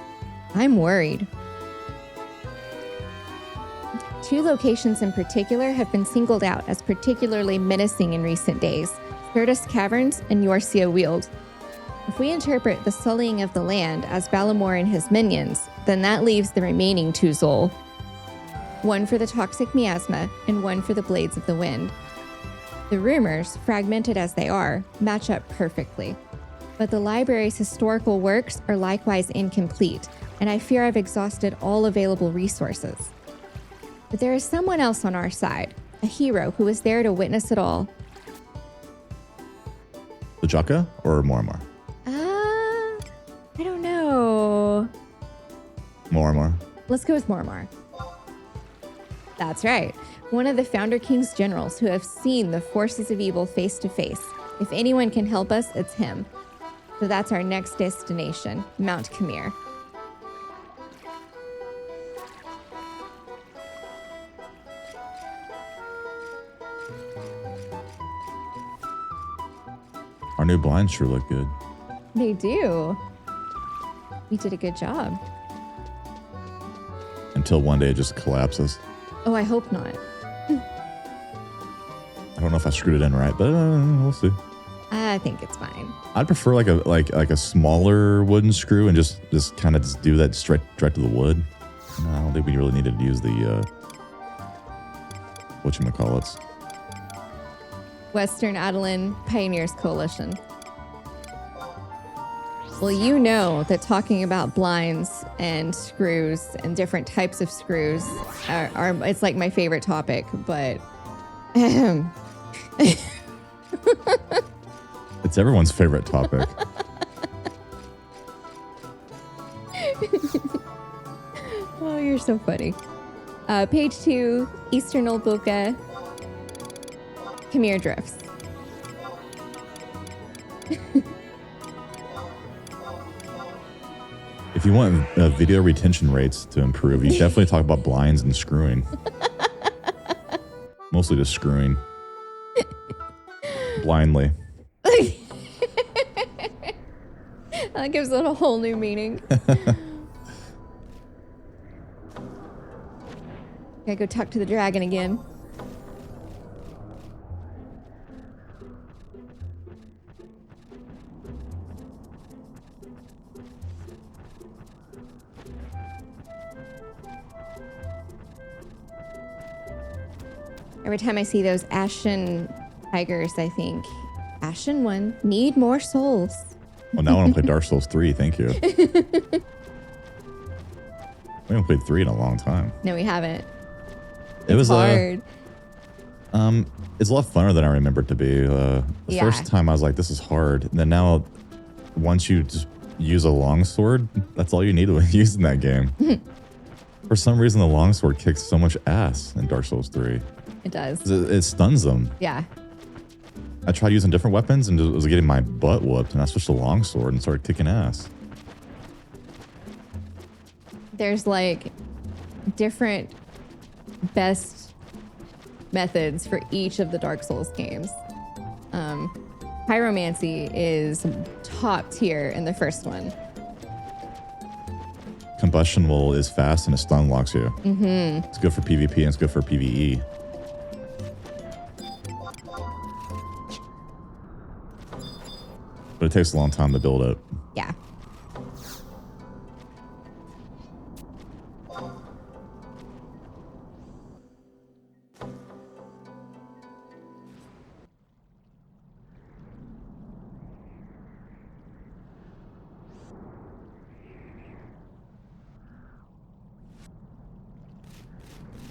I'm worried. 2 locations in particular have been singled out as particularly menacing in recent days: Curtis Caverns and Yorcia Weald. If we interpret the sullying of the land as Balamor and his minions, then that leaves the remaining 2 Zol. One for the toxic miasma and one for the blades of the wind. The rumors, fragmented as they are, match up perfectly. But the library's historical works are likewise incomplete, and I fear I've exhausted all available resources. But there is someone else on our side, a hero who was there to witness it all. Lajaka or Mormor? I don't know. Mormor. Let's go with Mormor. That's right. One of the Founder King's generals who have seen the forces of evil face to face. If anyone can help us, it's him. So that's our next destination, Mount Khmer. Our new blinds sure look good. They do. We did a good job. Until one day it just collapses. Oh, I hope not. I don't know if I screwed it in right, but we'll see. I think it's fine. I'd prefer like a smaller wooden screw and just kind of do that straight to the wood. No, I don't think we really needed to use the whatchamacallits. Western Adoulin Pioneers Coalition. Well, you know that talking about blinds and screws and different types of screws are it's like my favorite topic, but it's everyone's favorite topic. Oh, you're so funny. Page 2, Eastern Olbuka, Khmer Drifts. If you want video retention rates to improve, you definitely talk about blinds and screwing. Mostly just screwing. Blindly. That gives it a whole new meaning. Gotta go talk to the dragon again. Every time I see those ashen tigers, I think, Ashen one, need more souls. Well, now I want to play Dark Souls 3. Thank you. We haven't played 3 in a long time. No, we haven't. It was hard. It's a lot funner than I remember it to be. The first time I was like, this is hard. And then now, once you just use a longsword, that's all you need to use in that game. For some reason, the longsword kicks so much ass in Dark Souls 3. It does. It stuns them. Yeah. I tried using different weapons and was getting my butt whooped, and I switched to longsword and started kicking ass. There's like different best methods for each of the Dark Souls games. Pyromancy is top tier in the first one. Combustion is fast and it stun locks you. Mm-hmm. It's good for PvP and it's good for PvE. But it takes a long time to build it. Yeah.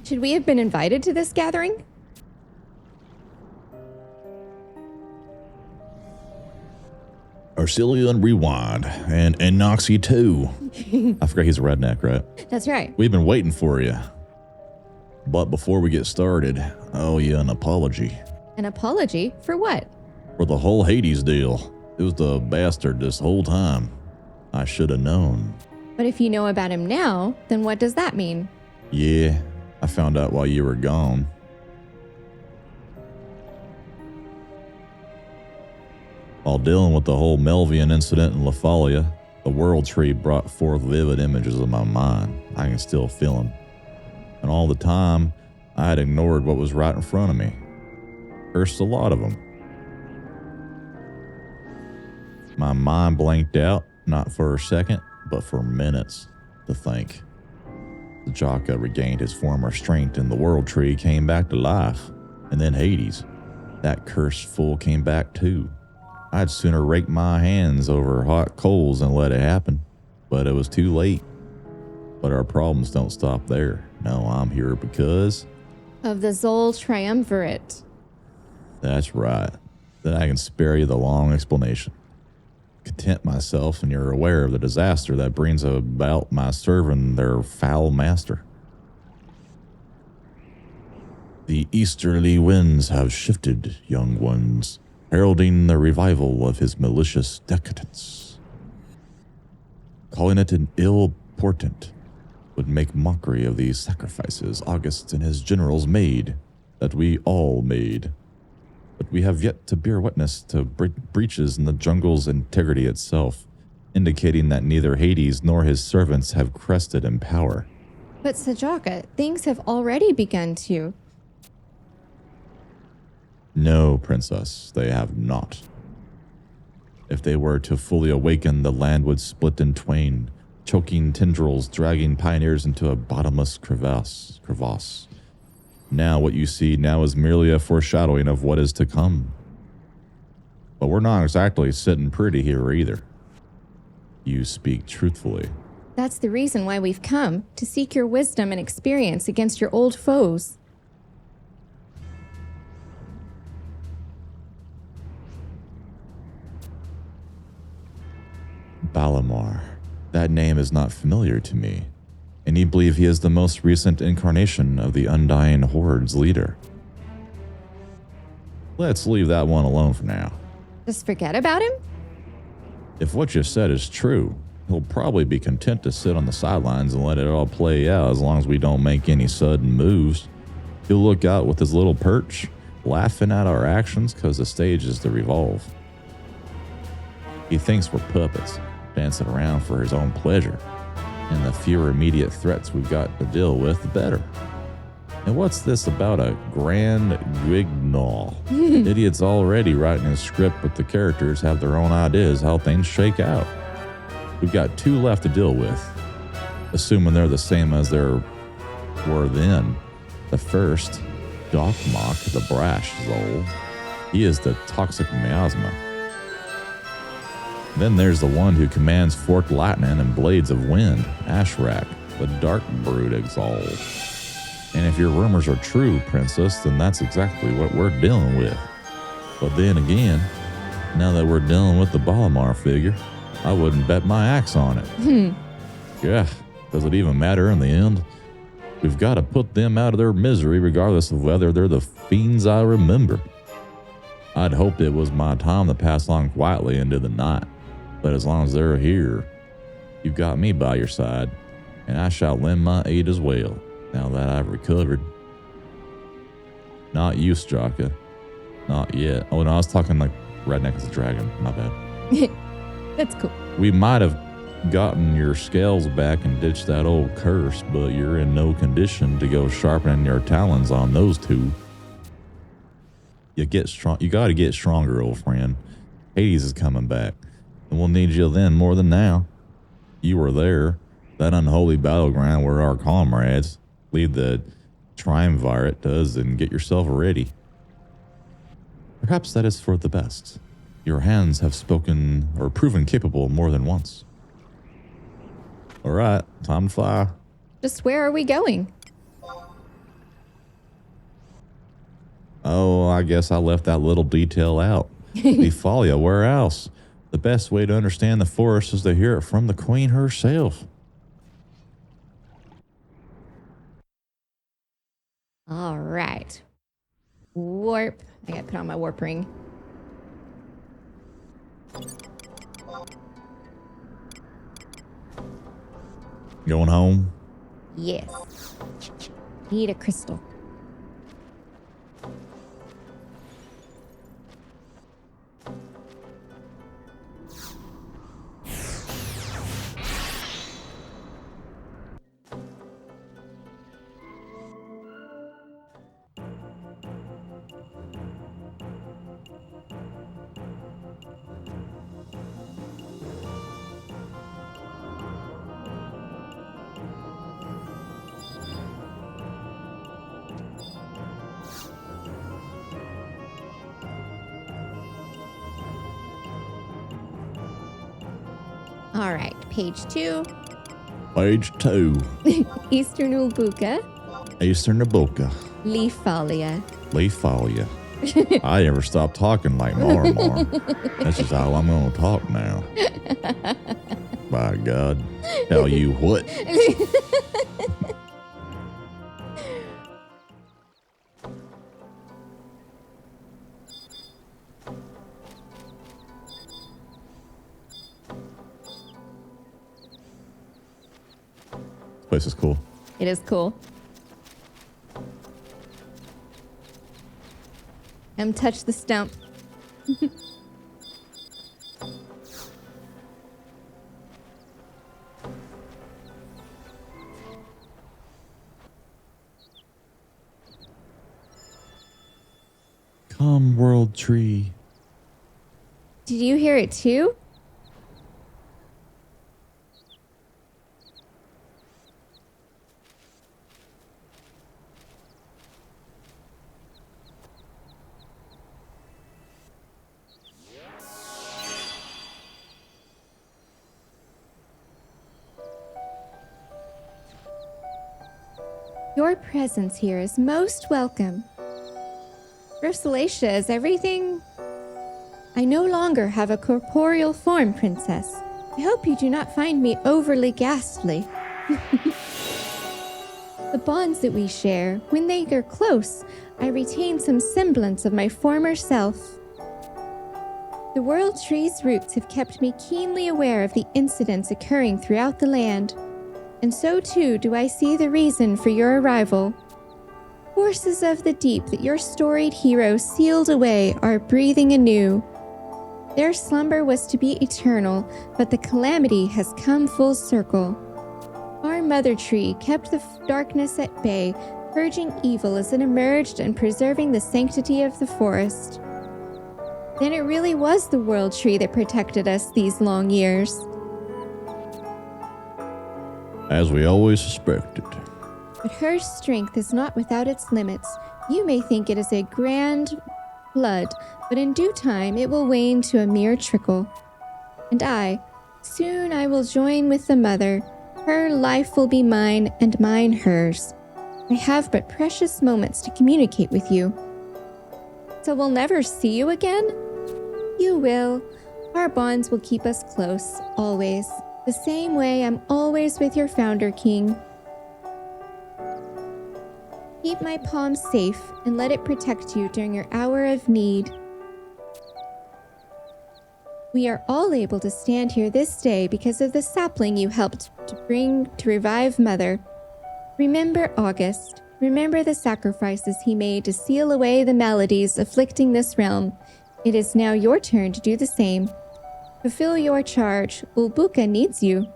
Should we have been invited to this gathering? Arcelian Rewind and Noxie too. I forgot he's a redneck, right? That's right. We've been waiting for you. But before we get started, I owe you an apology. An apology? For what? For the whole Hades deal. It was the bastard this whole time. I should have known. But if you know about him now, then what does that mean? Yeah, I found out while you were gone. While dealing with the whole Melvian incident in Lathalia, the World Tree brought forth vivid images of my mind. I can still feel them. And all the time, I had ignored what was right in front of me. Cursed a lot of them. My mind blanked out, not for a second, but for minutes to think. Seekers regained his former strength and the World Tree came back to life. And then Hades. That cursed fool came back too. I'd sooner rake my hands over hot coals than let it happen. But it was too late. But our problems don't stop there. No, I'm here because... of the Zol Triumvirate. That's right. Then I can spare you the long explanation. Content myself and you're aware of the disaster that brings about my serving their foul master. The easterly winds have shifted, young ones, heralding the revival of his malicious decadence. Calling it an ill portent would make mockery of the sacrifices August and his generals made, that we all made. But we have yet to bear witness to breaches in the jungle's integrity itself, indicating that neither Hades nor his servants have crested in power. But Seekers, things have already begun to. No, princess, they have not. If they were to fully awaken, the land would split in twain, choking tendrils dragging pioneers into a bottomless crevasse. Now what you see now is merely a foreshadowing of what is to come. But we're not exactly sitting pretty here either. You speak truthfully. That's the reason why we've come, to seek your wisdom and experience against your old foes. Balamar. That name is not familiar to me. And you believe he is the most recent incarnation of the Undying Horde's leader. Let's leave that one alone for now. Just forget about him? If what you said is true, he'll probably be content to sit on the sidelines and let it all play out as long as we don't make any sudden moves. He'll look out with his little perch, laughing at our actions because the stage is to revolve. He thinks we're puppets, dancing around for his own pleasure. And the fewer immediate threats we've got to deal with, the better. And what's this about a grand guignol? Idiot's already writing his script, but the characters have their own ideas how things shake out. We've got 2 left to deal with, assuming they're the same as they were then. The first, Dokmok the Brash Zol. He is the toxic miasma. Then there's the one who commands forked lightning and blades of wind, Ashrak, the dark brood exalt. And if your rumors are true, princess, then that's exactly what we're dealing with. But then again, now that we're dealing with the Balamar figure, I wouldn't bet my axe on it. Yeah, does it even matter in the end? We've got to put them out of their misery regardless of whether they're the fiends I remember. I'd hoped it was my time to pass on quietly into the night. But as long as they're here, you've got me by your side, and I shall lend my aid as well, now that I've recovered. Not you, Straka. Not yet. Oh, no, I was talking like Redneck as a dragon. My bad. That's cool. We might have gotten your scales back and ditched that old curse, but you're in no condition to go sharpening your talons on those 2. You got to get stronger, old friend. Hades is coming back. And we'll need you then more than now. You were there, that unholy battleground where our comrades. Lead the triumvirate to us and get yourself ready. Perhaps that is for the best. Your hands have spoken or proven capable more than once. All right, time to fly. Just where are we going? Oh, I guess I left that little detail out. Lathalia, where else? The best way to understand the forest is to hear it from the queen herself. All right. Warp. I got to put on my warp ring. Going home? Yes. Need a crystal. All right, page 2. Page 2. Eastern Ulbuka. Eastern Naboka. Leafalia. Leafalia. I never stopped talking like more. That's just how I'm going to talk now. By God. Tell you what. This place is cool. It is cool. Touch the stump. Come, world tree. Did you hear it too? Your presence here is most welcome. Ursulacia, is everything? I no longer have a corporeal form, Princess. I hope you do not find me overly ghastly. The bonds that we share, when they are close, I retain some semblance of my former self. The world tree's roots have kept me keenly aware of the incidents occurring throughout the land. And so too do I see the reason for your arrival. Forces of the deep that your storied heroes sealed away are breathing anew. Their slumber was to be eternal, but the calamity has come full circle. Our mother tree kept the darkness at bay, purging evil as it emerged and preserving the sanctity of the forest. Then it really was the world tree that protected us these long years. As we always suspected. But her strength is not without its limits. You may think it is a grand flood, but in due time it will wane to a mere trickle. And soon I will join with the mother. Her life will be mine, and mine hers. I have but precious moments to communicate with you. So we'll never see you again? You will. Our bonds will keep us close, always. The same way I'm always with your founder, King. Keep my palm safe and let it protect you during your hour of need. We are all able to stand here this day because of the sapling you helped to bring to revive Mother. Remember August. Remember the sacrifices he made to seal away the maladies afflicting this realm. It is now your turn to do the same. Fulfill your charge. Ulbuka needs you.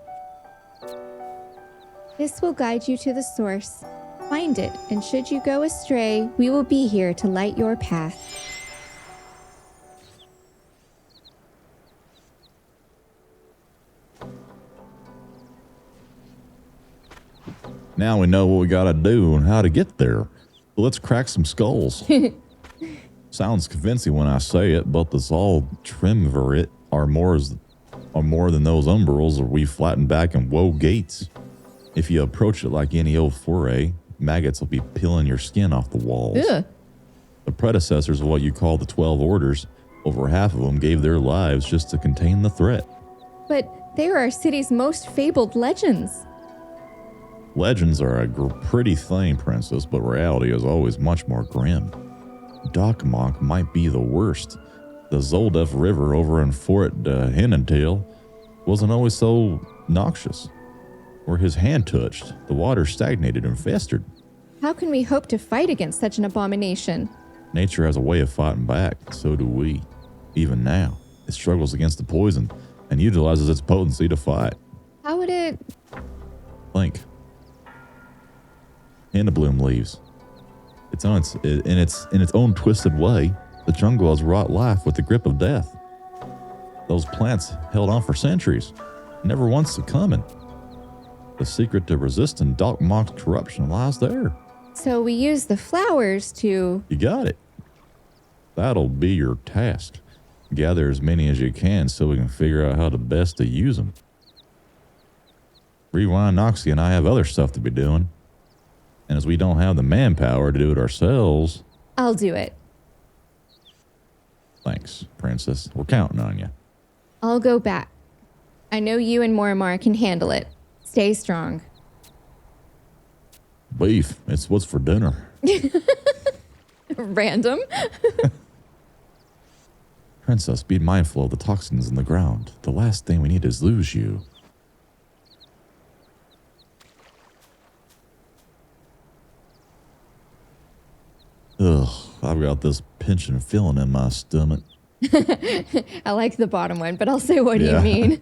This will guide you to the source. Find it, and should you go astray, we will be here to light your path. Now we know what we gotta do and how to get there. But let's crack some skulls. Sounds convincing when I say it, but the Zal triumvirate are more than those umbrals that we flattened back in woe gates. If you approach it like any old foray, maggots will be peeling your skin off the walls. Ugh. The predecessors of what you call the 12 Orders, over half of them gave their lives just to contain the threat. But they are our city's most fabled legends. Legends are a pretty thing, Princess, but reality is always much more grim. Dokmok might be the worst. The Zoldef River over in Fort Vana'diel wasn't always so noxious. Where his hand touched, the water stagnated and festered. How can we hope to fight against such an abomination? Nature has a way of fighting back. So do we. Even now, it struggles against the poison and utilizes its potency to fight. How would it... Think. Bloom leaves. In its own twisted way, the jungle has wrought life with the grip of death. Those plants held on for centuries, never once succumbing. The secret to resisting Dogmock's corruption lies there. So we use the flowers to... You got it. That'll be your task. Gather as many as you can so we can figure out how to best to use them. Rewind Noxie and I have other stuff to be doing. And as we don't have the manpower to do it ourselves... I'll do it. Thanks, Princess. We're counting on you. I'll go back. I know you and Morimar can handle it. Stay strong. Beef. It's what's for dinner. Random. Princess, be mindful of the toxins in the ground. The last thing we need is lose you. Ugh, I've got this pinching feeling in my stomach. I like the bottom one, but I'll say, what do you mean?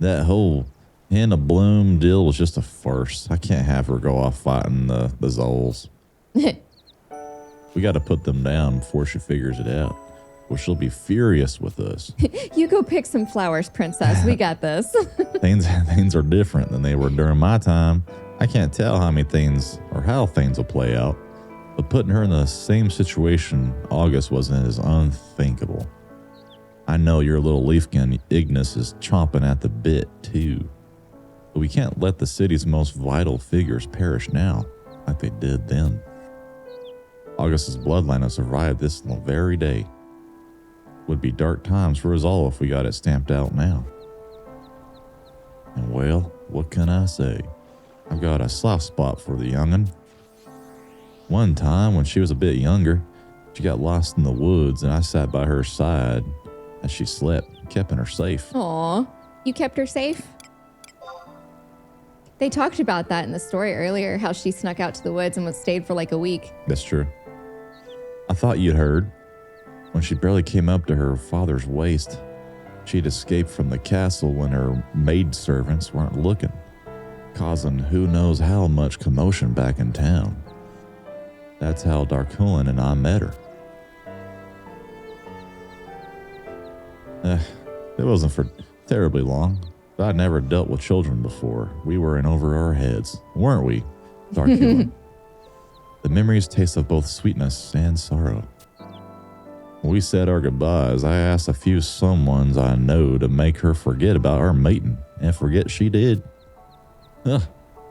That whole Bloom deal was just a farce. I can't have her go off fighting the Zoles. We got to put them down before she figures it out, or she'll be furious with us. You go pick some flowers, Princess. We got this. Things are different than they were during my time. I can't tell how things will play out. But putting her in the same situation August was in is unthinkable. I know your little leafkin Ignis is chomping at the bit too. But we can't let the city's most vital figures perish now, like they did then. August's bloodline has survived this very day. Would be dark times for us all if we got it stamped out now. And well, what can I say? I've got a soft spot for the young'un. One time, when she was a bit younger, she got lost in the woods, and I sat by her side as she slept, keeping her safe. Aw, you kept her safe? They talked about that in the story earlier, how she snuck out to the woods and stayed for like a week. That's true. I thought you'd heard. When she barely came up to her father's waist, she'd escaped from the castle when her maidservants weren't looking, causing who knows how much commotion back in town. That's how Darkulin and I met her. It wasn't for terribly long, but I'd never dealt with children before. We were in over our heads, weren't we, Darkulin? The memories taste of both sweetness and sorrow. When we said our goodbyes, I asked a few someones I know to make her forget about our mating, and forget she did.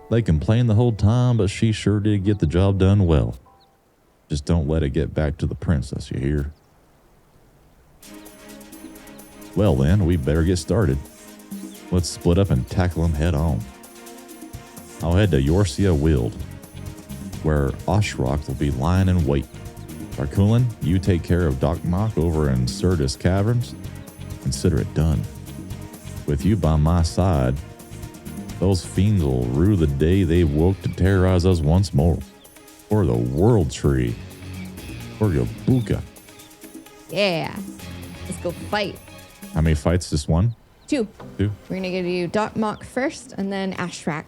They complained the whole time, but she sure did get the job done well. Just don't let it get back to the princess, you hear? Well then, we better get started. Let's split up and tackle them head on. I'll head to Yorcia Weald, where Oshrock will be lying in wait. Darkulin, you take care of Dogmock over in Surdus Caverns. Consider it done. With you by my side, those fiends will rue the day they woke to terrorize us once more. Or the World Tree. Or Yabuka. Yeah. Let's go fight. How many fights? Just one? Two. We're going to do Dogmock first and then Ashrak.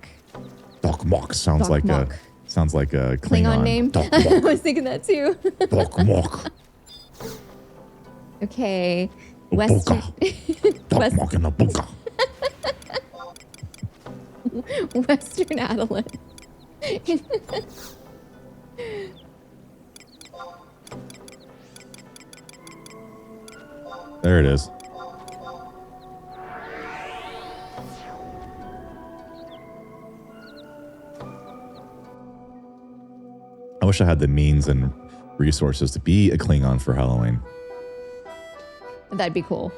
Dogmock sounds like a Klingon name. I was thinking that too. Dogmock. Okay. Western. Dogmock in the Buka. Western Adoulin. There it is. I wish I had the means and resources to be a Klingon for Halloween. That'd be cool.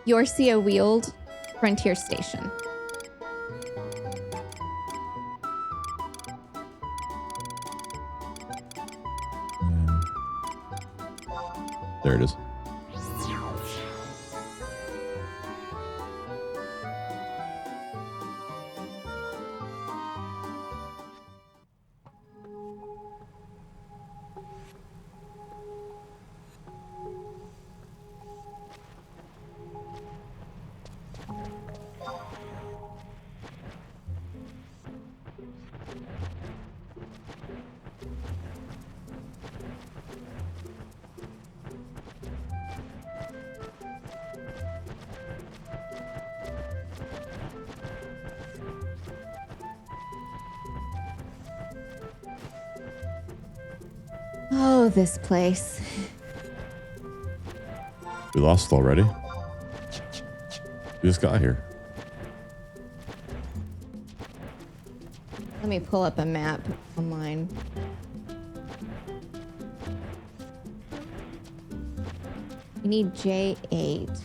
Yorcia Weald, Frontier Station. There it is. Oh, this place. We lost already. We just got here. Let me pull up a map online. We need J8.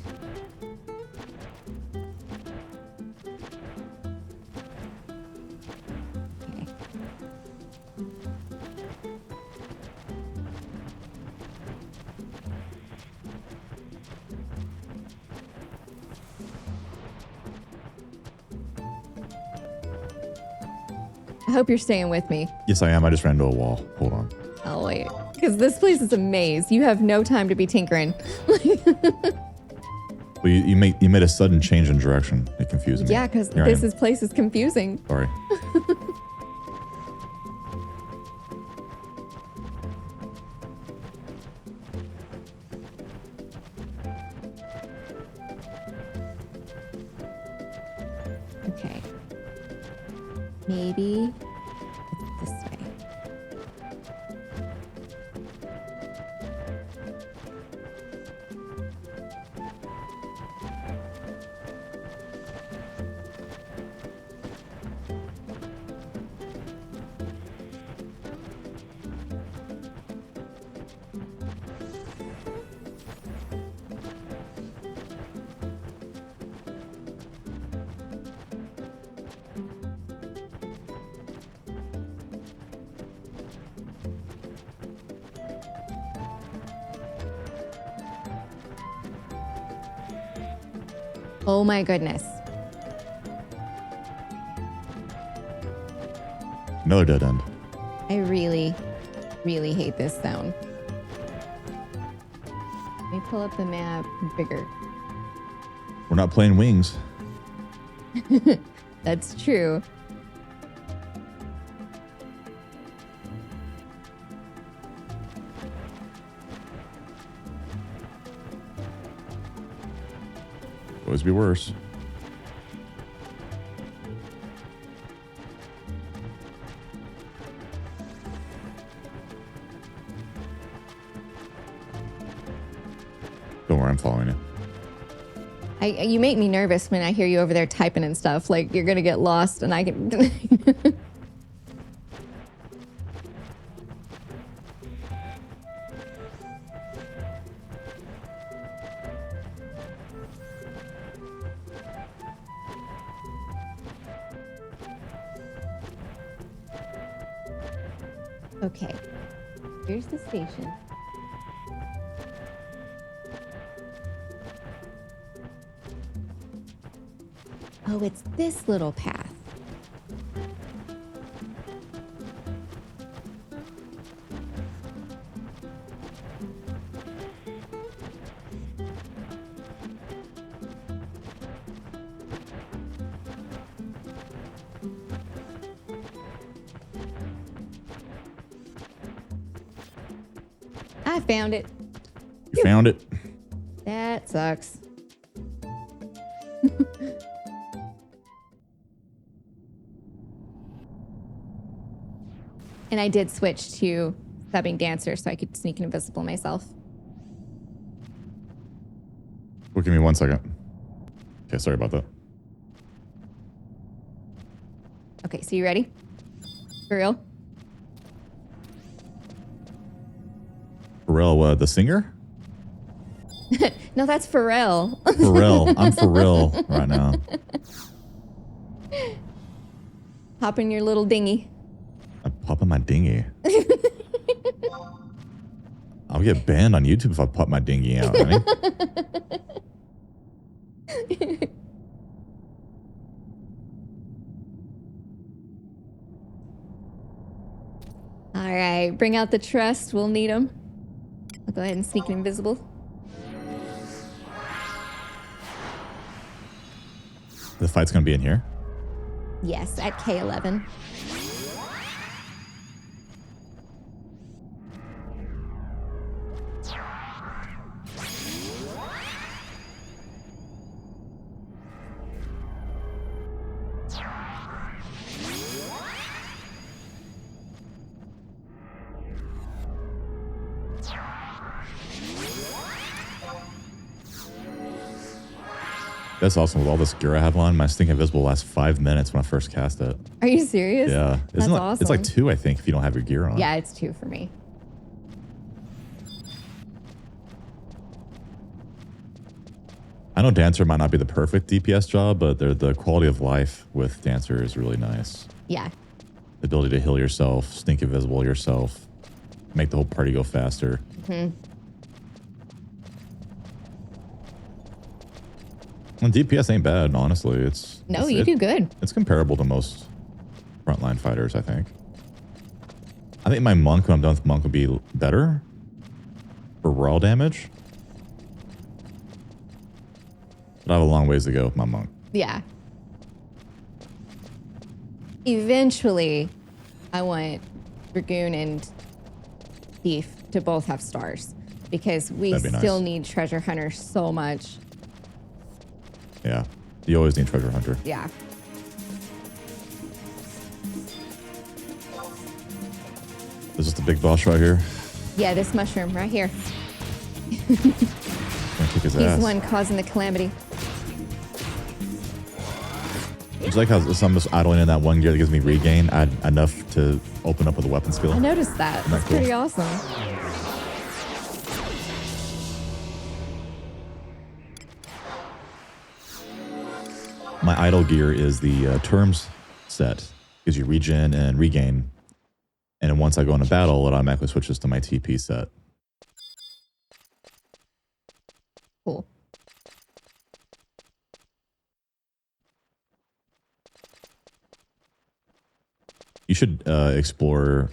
Okay. I hope you're staying with me. Yes, I am. I just ran into a wall. Hold on. I'll wait. Because this place is a maze. You have no time to be tinkering. Well, you made a sudden change in direction. It confused me. Yeah, because this place is confusing. Sorry. Okay. Maybe it's this way. Oh my goodness. Another dead end. I really, really hate this sound. Let me pull up the map bigger. We're not playing Wings. That's true. Always be worse. Don't worry, I'm following you. You make me nervous when I hear you over there typing and stuff. Like you're gonna get lost, and I can. Okay, here's the station. Oh, it's this little path. I found it. You found it? That sucks. And I did switch to subbing dancer so I could sneak invisible myself. Well, give me 1 second. Okay, sorry about that. Okay, so you ready? For real? Pharrell, the singer? No, that's Pharrell. Pharrell. I'm Pharrell right now. Hop in your little dinghy. I'm popping my dinghy. I'll get banned on YouTube if I pop my dinghy out, honey. All right, bring out the trust. We'll need them. I'll go ahead and sneak invisible. The fight's gonna be in here? Yes, at K11. That's awesome. With all this gear I have on, my Stink Invisible lasts 5 minutes when I first cast it. Are you serious? Yeah. That's awesome. It's like 2, I think, if you don't have your gear on. Yeah, it's 2 for me. I know Dancer might not be the perfect DPS job, but the quality of life with Dancer is really nice. Yeah. The ability to heal yourself, Stink Invisible yourself, make the whole party go faster. Mm-hmm. And DPS ain't bad, honestly. You do good. It's comparable to most frontline fighters, I think. I think my Monk, when I'm done with Monk, will be better for raw damage. But I have a long ways to go with my Monk. Yeah. Eventually, I want Dragoon and Thief to both have stars because we still need Treasure Hunter so much. Yeah. You always need Treasure Hunter. Yeah. Is this the big boss right here? Yeah, this mushroom right here. Gonna kick his ass. He's the one causing the calamity. It's like how I'm just idling in that one gear that gives me regain. I had enough to open up with a weapon skill. I noticed that. That's cool? Pretty awesome. My idle gear is the terms set. Gives you regen and regain. And then once I go into battle, it automatically switches to my TP set. Cool. You should explore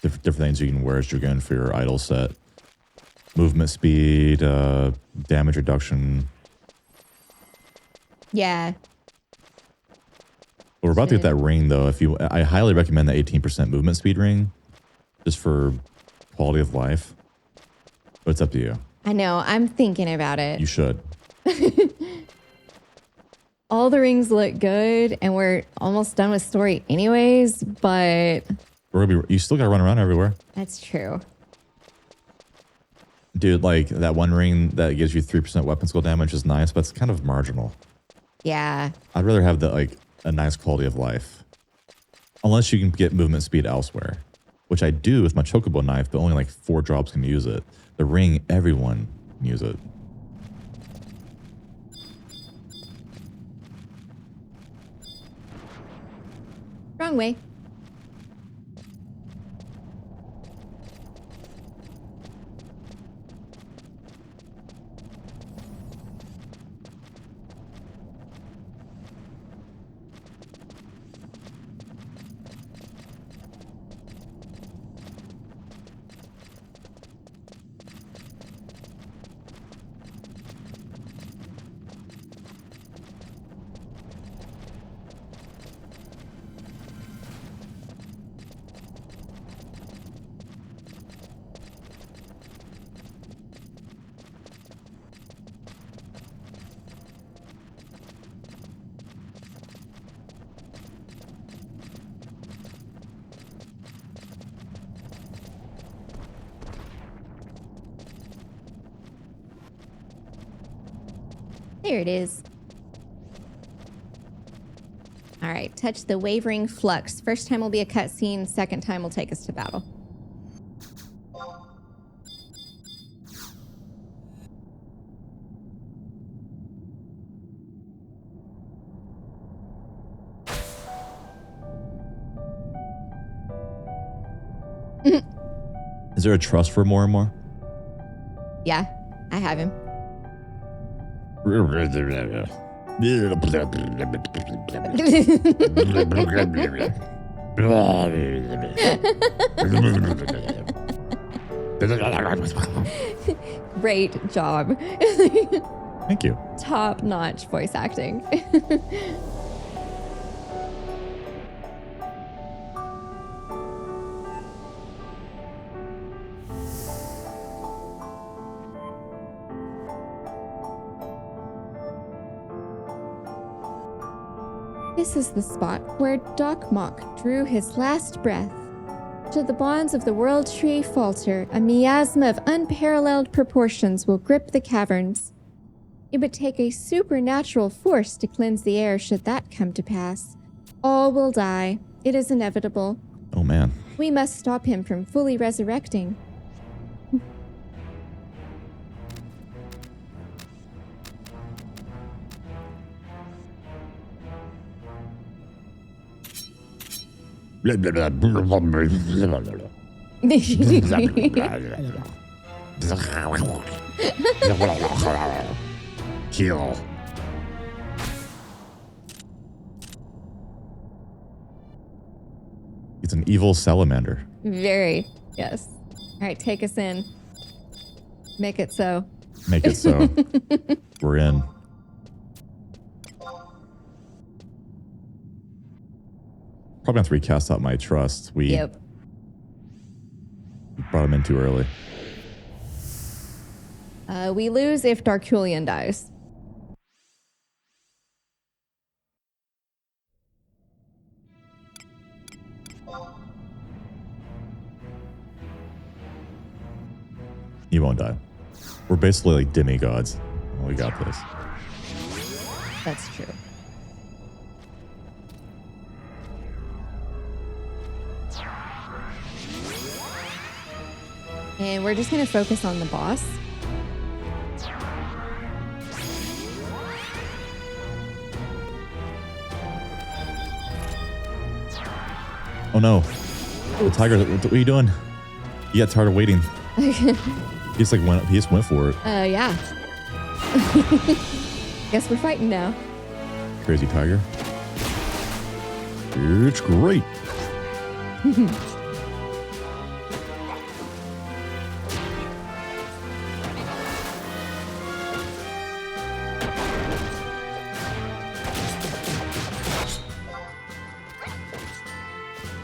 different things you can wear as Dragoon for your idle set. Movement speed, damage reduction. Yeah. We're about to get that ring though. I highly recommend the 18% movement speed ring, just for quality of life. But it's up to you. I know. I'm thinking about it. You should. All the rings look good, and we're almost done with story anyways, but... You still gotta run around everywhere. That's true. Dude, like, that one ring that gives you 3% weapon skill damage is nice, but it's kind of marginal. Yeah. I'd rather have a nice quality of life. Unless you can get movement speed elsewhere. Which I do with my Chocobo knife, but only like 4 drops can use it. The ring, everyone can use it. Wrong way. There it is. All right, touch the wavering flux. First time will be a cutscene. Second time will take us to battle. Is there a trust for more and more? Yeah, I have him. Great job. Thank you. Top-notch voice acting. This is the spot where Dokmok drew his last breath. Should the bonds of the world tree falter, a miasma of unparalleled proportions will grip the caverns. It would take a supernatural force to cleanse the air should that come to pass. All will die. It is inevitable. Oh, man. We must stop him from fully resurrecting. Kill. He's an evil salamander. Very. Yes. All right, take us in. Make it so. Make it so. We're in. Probably have to recast out my trust. We brought him in too early. We lose if Darkulian dies. He won't die. We're basically like demigods. Oh, we got this. That's true. And we're just going to focus on the boss. Oh no. The tiger, what are you doing? You got tired of waiting. He just went for it. Yeah. Guess we're fighting now. Crazy tiger. It's great.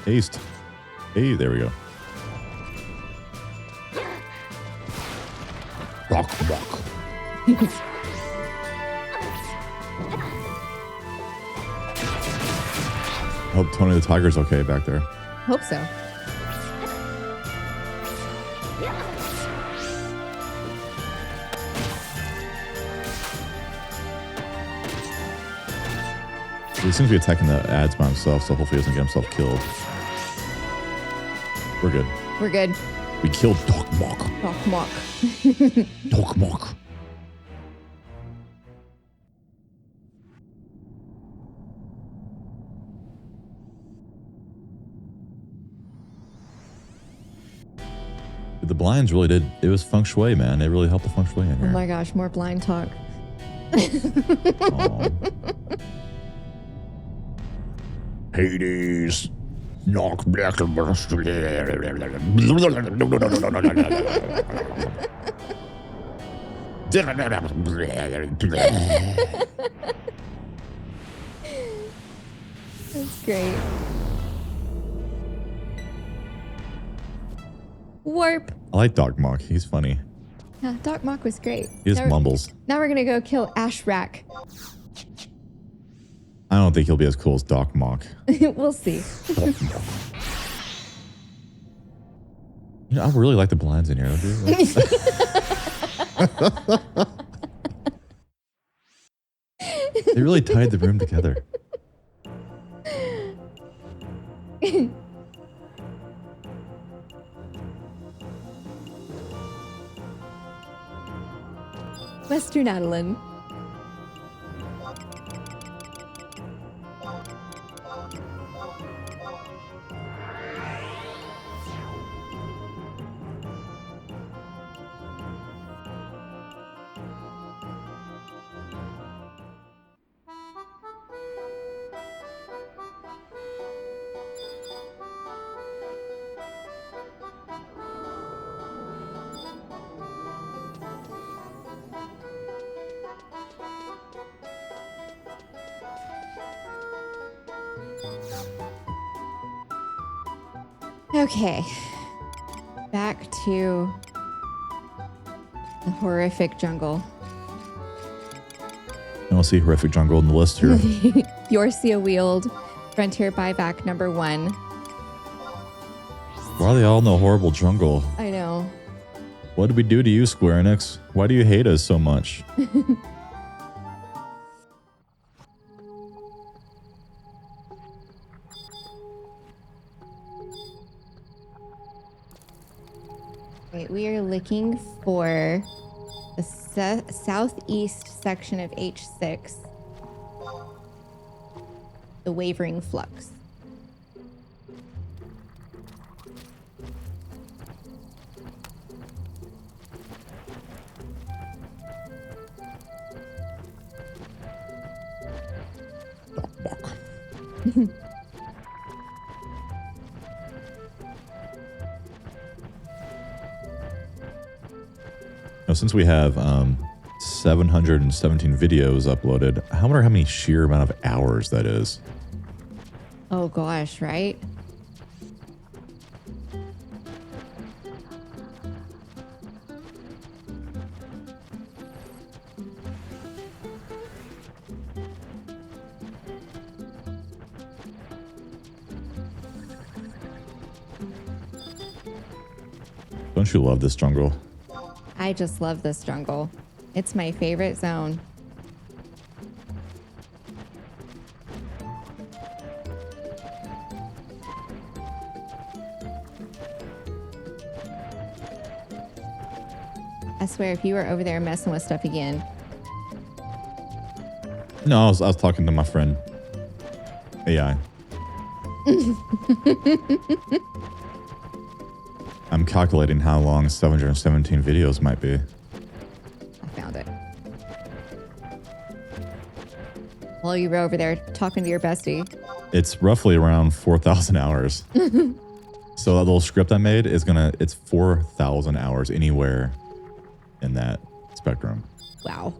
Haste. Hey, there we go. Rock. Hope Tony the Tiger's okay back there. Hope so. He seems to be attacking the ads by himself, so hopefully he doesn't get himself killed. We're good. We're good. We killed Doc Mock. Doc Mock. Doc Mock. The blinds really did. It was feng shui, man. It really helped the feng shui in here. Oh my gosh, more blind talk. Hades. Knock black. That's great. Warp. I like Doc Mock. He's funny. Yeah, Doc Mock was great. He just mumbles. Now we're gonna go kill Ashrak. I don't think he'll be as cool as Doc Mock. We'll see. You know, I really like the blinds in here. They really tied the room together. Western Adoulin. Okay, back to the horrific jungle. I don't see horrific jungle in the list here. Yorcia Wield, Frontier Buyback #1. Why are they all in the horrible jungle? I know. What did we do to you, Square Enix? Why do you hate us so much? Wait, we are looking for the southeast section of H6. The Wavering Flux. Now, since we have 717 videos uploaded, I wonder how many sheer amount of hours that is. Oh gosh, right? Don't you love this jungle? I just love this jungle. It's my favorite zone. I swear, if you were over there messing with stuff again. No, I was talking to my friend. AI. I'm calculating how long 717 videos might be. I found it. While you were over there talking to your bestie. It's roughly around 4,000 hours. So that little script I made is it's 4,000 hours anywhere in that spectrum. Wow.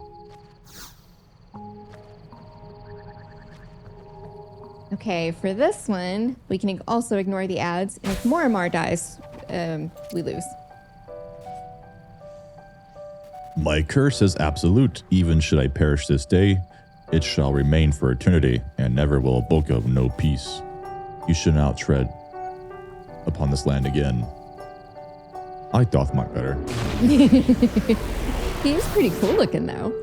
Okay, for this one, we can also ignore the ads. And if Moramar dies, we lose. My curse is absolute. Even should I perish this day, it shall remain for eternity, and never will a book of no peace. You should not tread upon this land again. I like Dothmok better. He's pretty cool looking, though.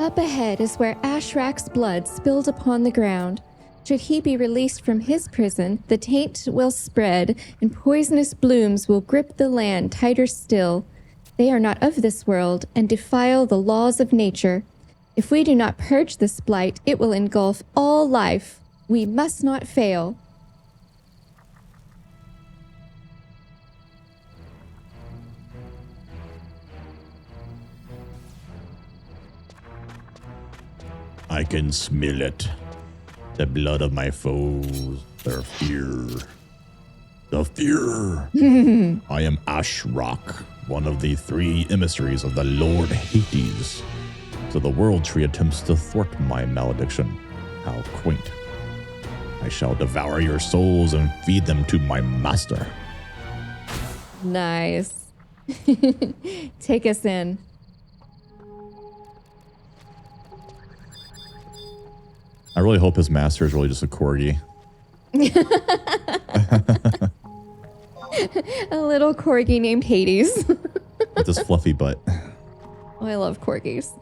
Up ahead is where Ashrak's blood spilled upon the ground. Should he be released from his prison, the taint will spread, and poisonous blooms will grip the land tighter still. They are not of this world, and defile the laws of nature. If we do not purge this blight, it will engulf all life. We must not fail. I can smell it. The blood of my foes, their fear. The fear. I am Ashrak, one of the 3 emissaries of the Lord Hades. So the world tree attempts to thwart my malediction. How quaint. I shall devour your souls and feed them to my master. Nice. Take us in. I really hope his master is really just a corgi. A little corgi named Hades. With this fluffy butt. Oh, I love corgis.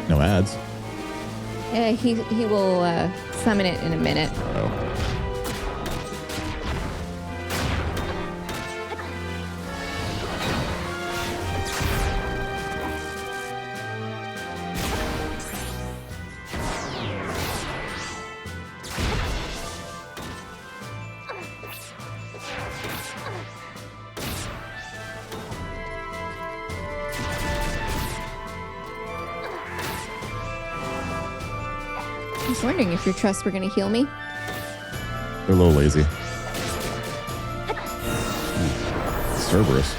No ads. Yeah, he will summon it in a minute. Oh. was wondering if your trusts were going to heal me. They're a little lazy. Cerberus.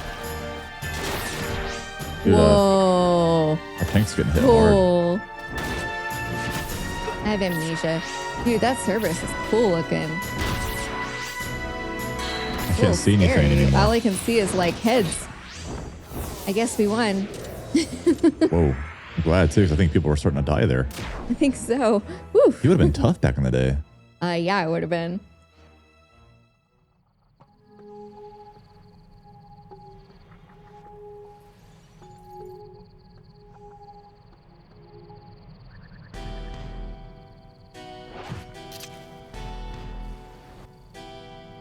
Dude, Whoa. Our tank's getting hit hard. I have amnesia. Dude, that Cerberus is cool looking. I can't see anything anymore. All I can see is like heads. I guess we won. Whoa. I'm glad too, because I think people were starting to die there. I think so. Woo. You would have been tough back in the day. Yeah, I would have been.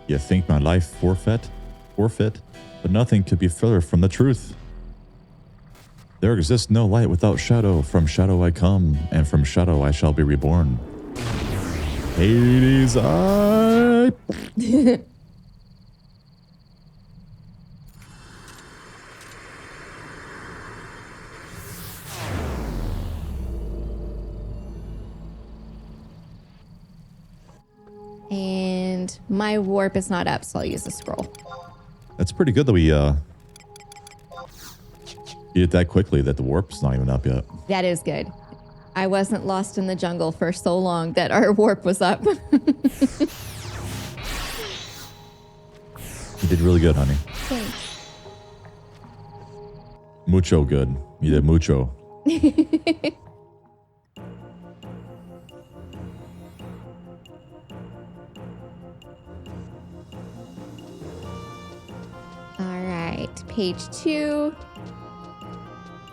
You think my life forfeit, but nothing could be further from the truth. There exists no light without shadow. From shadow I come, and from shadow I shall be reborn. Hades, I... And my warp is not up, so I'll use a scroll. That's pretty good that we beat it that quickly that the warp's not even up yet. That is good. I wasn't lost in the jungle for so long that our warp was up. You did really good, honey. Thanks. Mucho good. You did mucho. Page 2. You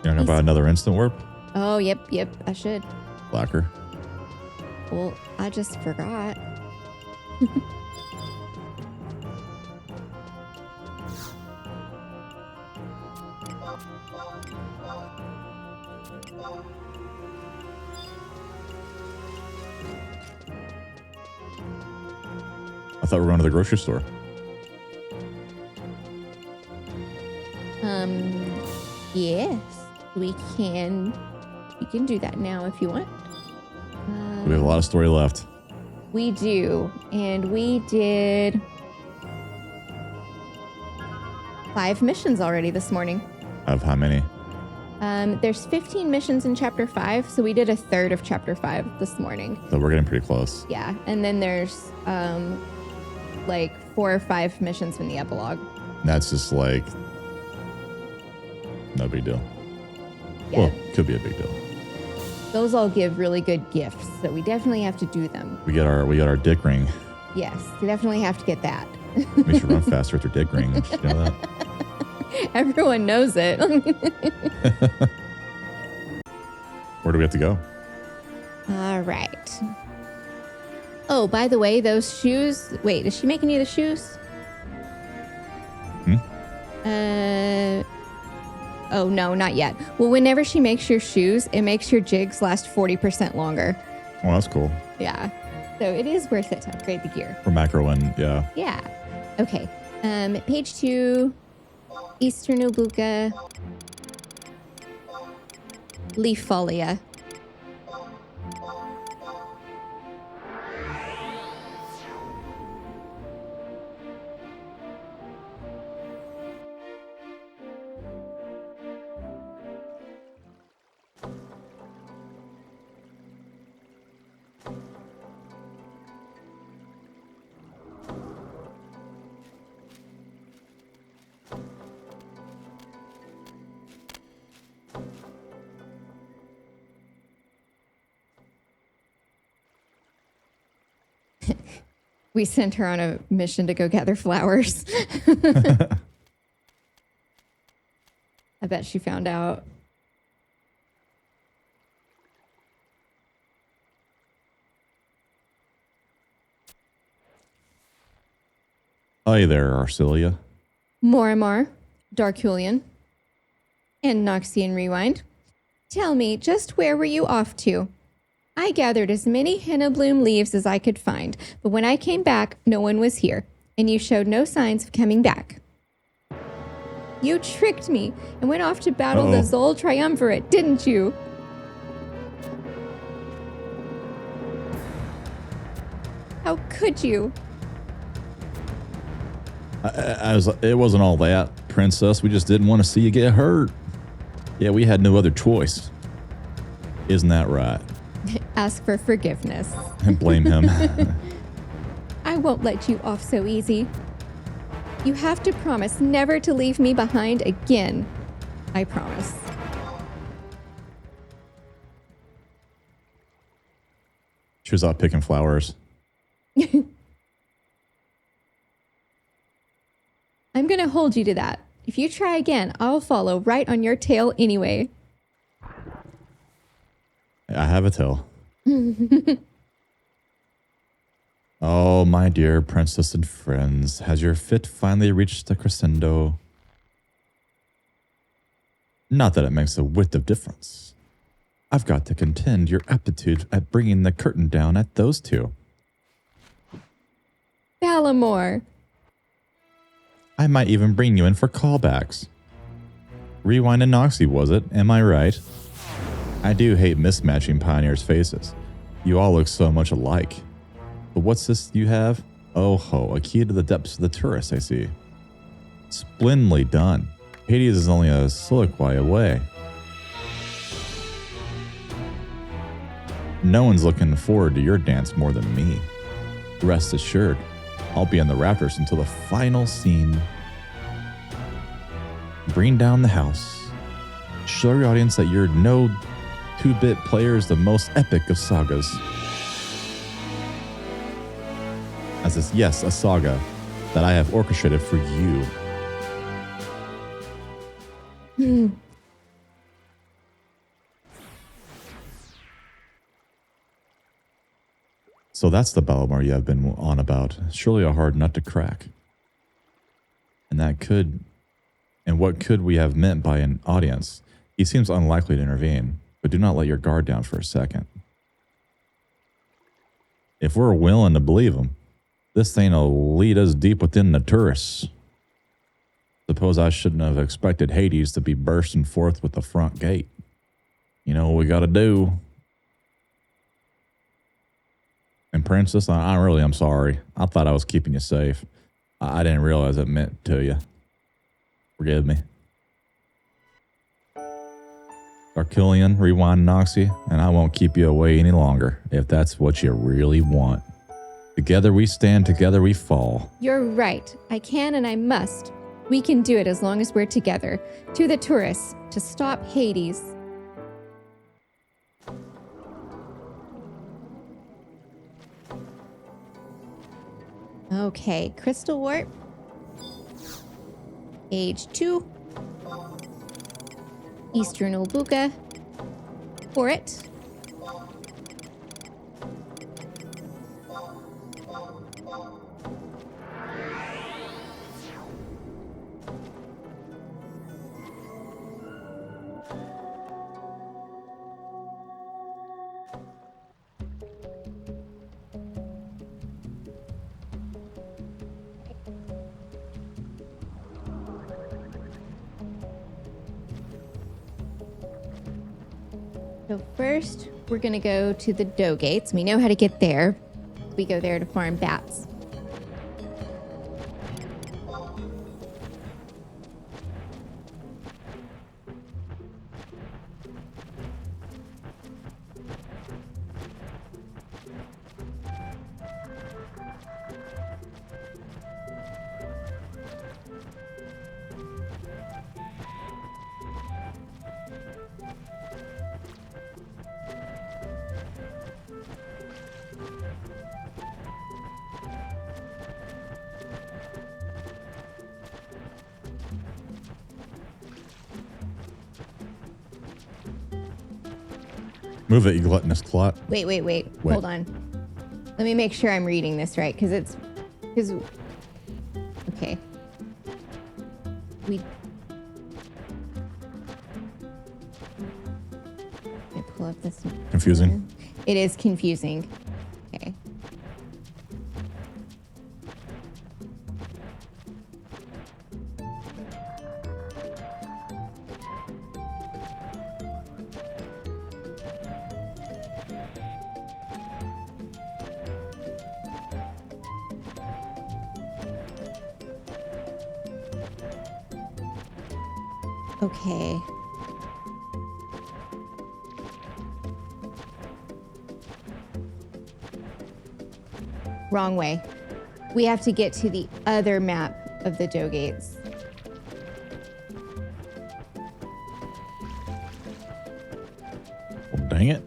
don't know about another instant warp? Oh, yep, I should. Blacker. Well, I just forgot. I thought we were going to the grocery store. Yes, we can do that now if you want. We have a lot of story left. We do, and we did 5 missions already this morning. Of how many? There's 15 missions in chapter 5, so we did a third of chapter 5 this morning. So we're getting pretty close. Yeah, and then there's like 4 or 5 missions in the epilogue. That's just like no big deal. Yeah. Well, could be a big deal. Those all give really good gifts, so we definitely have to do them. We got our dick ring. Yes, we definitely have to get that. We should run faster with your dick ring. Did you know that? Everyone knows it. Where do we have to go? All right. Oh, by the way, those shoes. Wait, is she make any of the shoes? Oh, no, not yet. Well, whenever she makes your shoes, it makes your jigs last 40% longer. Oh, that's cool. Yeah. So it is worth it to upgrade the gear. For macro and yeah. Yeah. Okay. Page 2. Eastern Ubuka. Leaf folia. We sent her on a mission to go gather flowers. I bet she found out. Hi there, Arcelia. Morimar, Darkulian, and Noxian Rewind. Tell me, just where were you off to? I gathered as many henna bloom leaves as I could find, but when I came back, no one was here, and you showed no signs of coming back. You tricked me and went off to battle the Zol Triumvirate, didn't you? How could you? It wasn't all that, princess. We just didn't want to see you get hurt. Yeah, we had no other choice. Isn't that right? Ask for forgiveness. And blame him. I won't let you off so easy. You have to promise never to leave me behind again. I promise. She was out picking flowers. I'm gonna hold you to that. If you try again, I'll follow right on your tail anyway. I have a tail. Oh, my dear princess and friends, has your fit finally reached a crescendo? Not that it makes a whit of difference. I've got to contend your aptitude at bringing the curtain down at those two. Balamore. I might even bring you in for callbacks. Rewind and Noxie, was it? Am I right? I do hate mismatching pioneers' faces. You all look so much alike. But what's this you have? Oh ho, a key to the depths of the tourist, I see. Splendidly done. Hades is only a soliloquy away. No one's looking forward to your dance more than me. Rest assured, I'll be in the rafters until the final scene. Bring down the house. Show your audience that your no 2-bit player is the most epic of sagas. As is, yes, a saga that I have orchestrated for you. So that's the Balamore you have been on about. Surely a hard nut to crack. And what could we have meant by an audience? He seems unlikely to intervene, but do not let your guard down for a second. If we're willing to believe him, this thing'll lead us deep within the tourists. Suppose I shouldn't have expected Hades to be bursting forth with the front gate. You know what we gotta do. And Princess, I'm sorry. I thought I was keeping you safe. I didn't realize it meant to you. Forgive me. Darkillian, rewind Noxie, and I won't keep you away any longer, if that's what you really want. Together we stand, together we fall. You're right. I can and I must. We can do it as long as we're together. To the tourists, to stop Hades. Okay, Crystal Warp. Age 2. Eastern Ulbuka. For it. So first, we're going to go to the dough gates. We know how to get there. We go there to farm bats. Move it, you gluttonous clot. Wait. Hold on. Let me make sure I'm reading this right, okay. I pull up this. Confusing. It is confusing. Okay. Okay. Wrong way. We have to get to the other map of the Doe Gates. Well, dang it.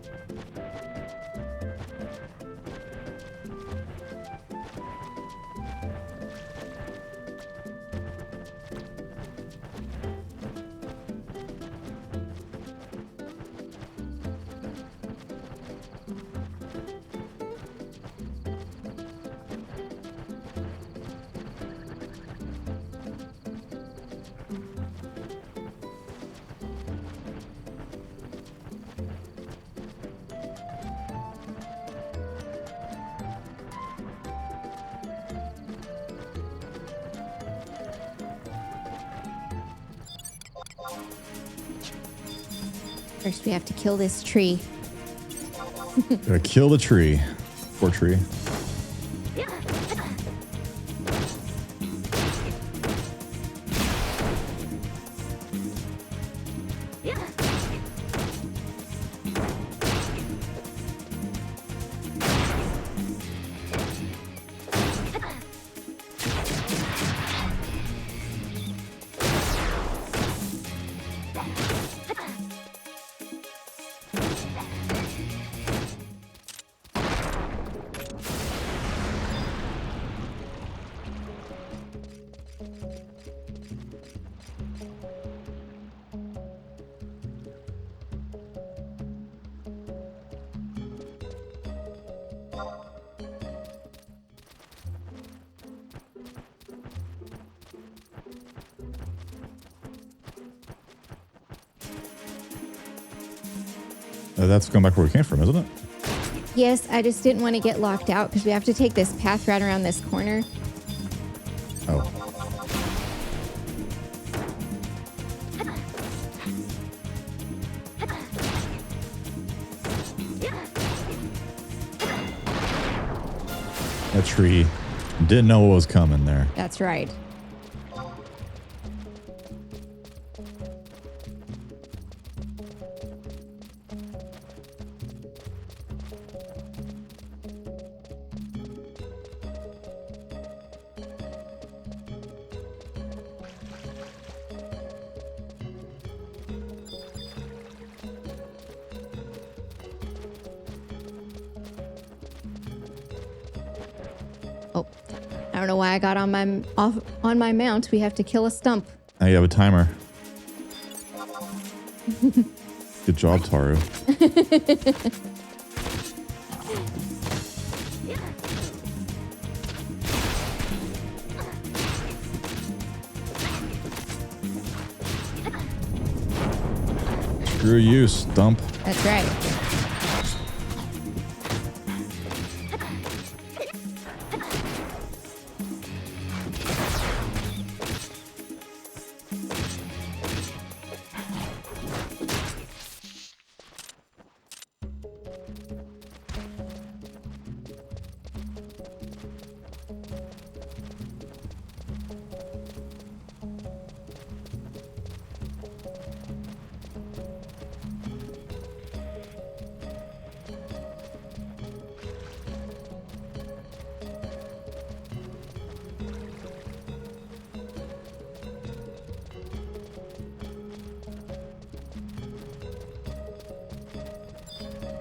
First, we have to kill this tree. Gotta kill the tree. Poor tree. That's going back where we came from, isn't it? Yes, I just didn't want to get locked out because we have to take this path right around this corner. Oh. That tree didn't know what was coming there. That's right. Oh, I don't know why I got on my mount. We have to kill a stump. Now you have a timer. Good job, Taru. Screw you, stump. That's right.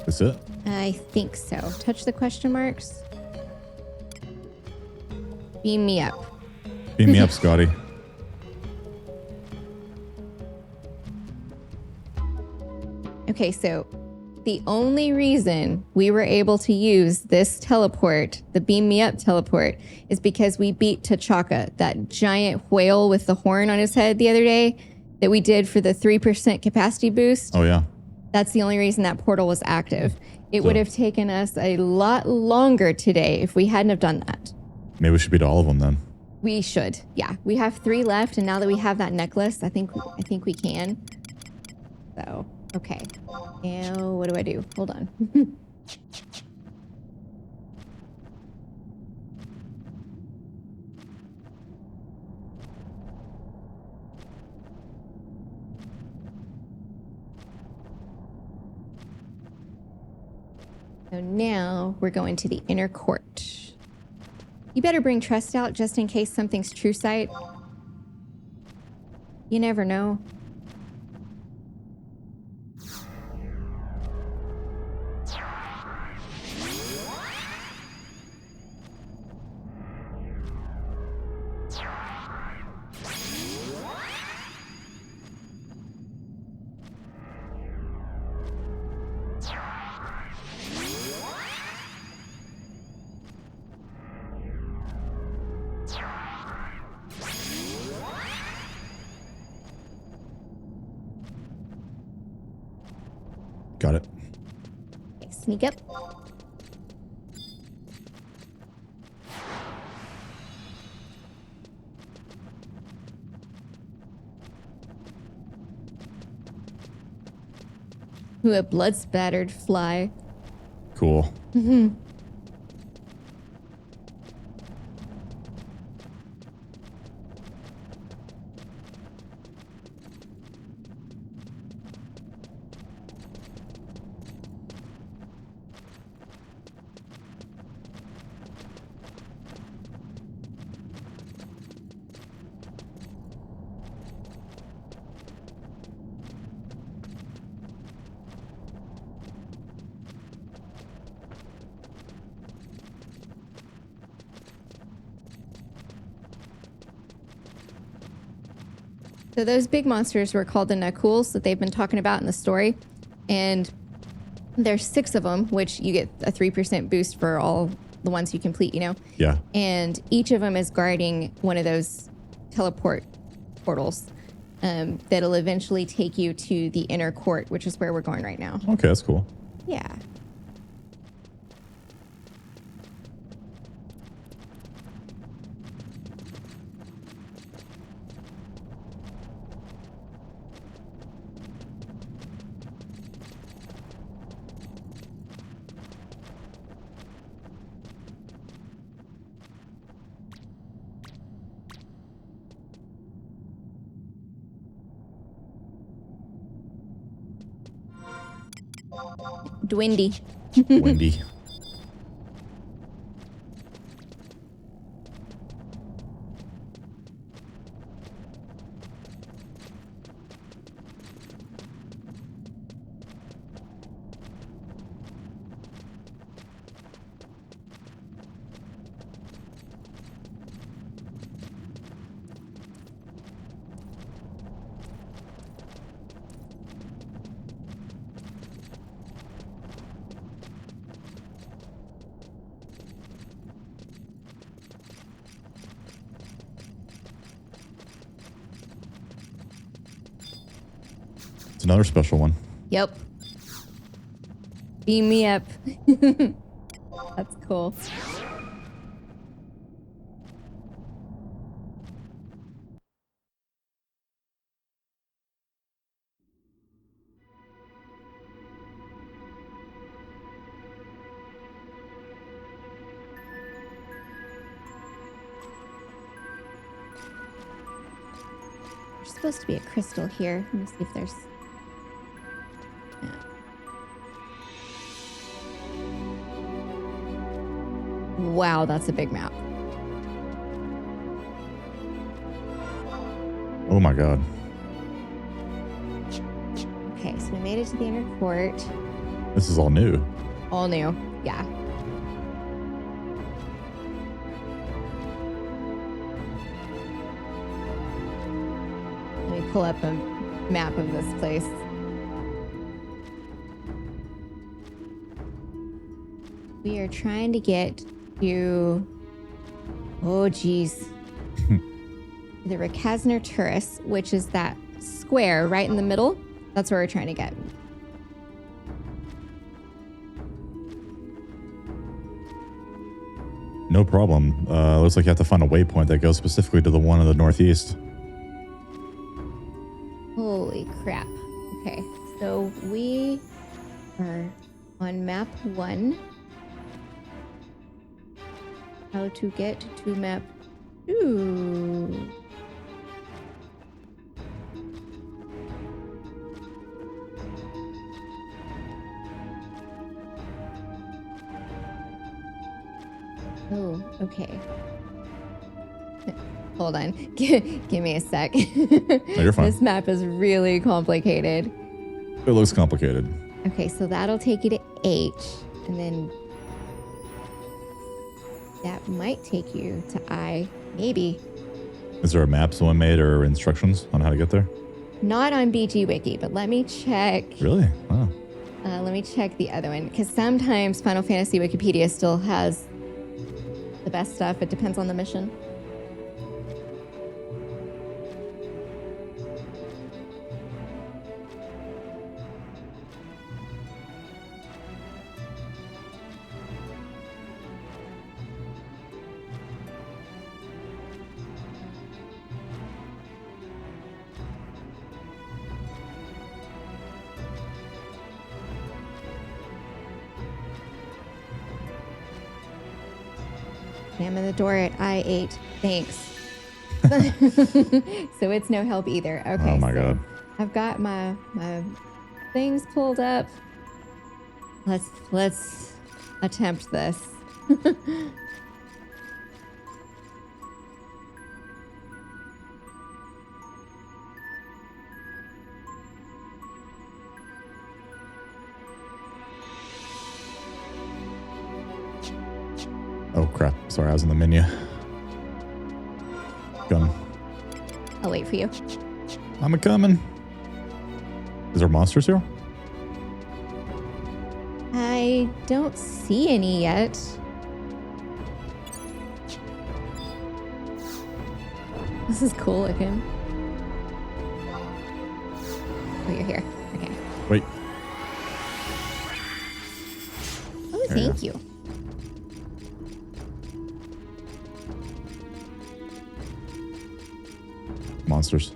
That's it? I think so. Touch the question marks. Beam me up. Beam me up, Scotty. Okay, so the only reason we were able to use this teleport, the beam me up teleport, is because we beat T'Chaka, that giant whale with the horn on his head the other day that we did for the 3% capacity boost. Oh, yeah. That's the only reason that portal was active. It would have taken us a lot longer today if we hadn't have done that. Maybe we should beat all of them then. We should. Yeah, we have 3 left, and now that we have that necklace, I think we can. So, okay. Now, what do I do? Hold on. So now we're going to the inner court. You better bring Trust out just in case something's true sight. You never know. Got it. Okay, sneak up. Ooh, a blood-spattered fly. Cool. Mm-hmm. So those big monsters were called the Nakuls that they've been talking about in the story. And there's 6 of them, which you get a 3% boost for all the ones you complete, you know? Yeah. And each of them is guarding one of those teleport portals that'll eventually take you to the inner court, which is where we're going right now. Okay, that's cool. Yeah. Dwindy. Windy. It's another special one. Yep. Beam me up. That's cool. There's supposed to be a crystal here. Let me see if there's... Wow, that's a big map. Oh my god. Okay, so we made it to the inner court. This is all new. All new, yeah. Let me pull up a map of this place. We are trying to get to... Oh, geez. The Rakazner Turris, which is that square right in the middle. That's where we're trying to get. No problem. Looks like you have to find a waypoint that goes specifically to the one in the northeast. Holy crap. Okay, so we are on map 1. How to get to map 2. Okay. Hold on. Give me a sec. No, you're fine. This map is really complicated. It looks complicated. Okay, so that'll take you to H, and then that might take you to I, maybe. Is there a map someone made or instructions on how to get there? Not on BG Wiki, but let me check. Really? Wow. Let me check the other one, because sometimes Final Fantasy Wikipedia still has the best stuff. It depends on the mission. Slam in the door at I-8. Thanks. So it's no help either. Okay. Oh my God. I've got my things pulled up. Let's attempt this. Oh crap. Sorry, I was in the menu. Coming. I'll wait for you. I'm a-coming. Is there monsters here? I don't see any yet. This is cool looking. Oh, you're here. Okay. Wait. Oh, thank you. Monsters.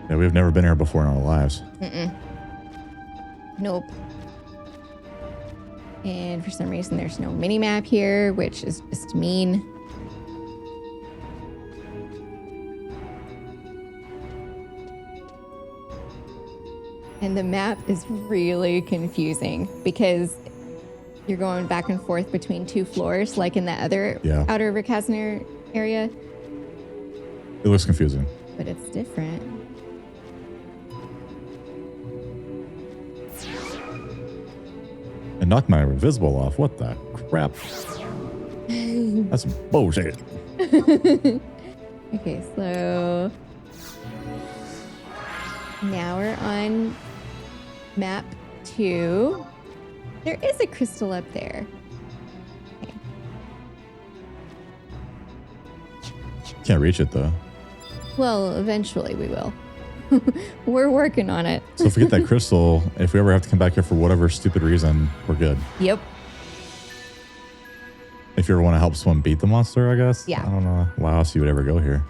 Yeah, we've never been here before in our lives. Nope. And for some reason, there's no mini map here, which is just mean. And the map is really confusing because you're going back and forth between two floors, like in the other Outer Urhgan area. It looks confusing. But it's different. And knocked my invisible off. What the crap? That's some bullshit. Okay, so now we're on map 2. There is a crystal up there. Okay. Can't reach it though. Well, eventually we will. We're working on it. So if we get that crystal, if we ever have to come back here for whatever stupid reason, we're good. Yep. If you ever want to help someone beat the monster, I guess. Yeah. I don't know why else you would ever go here.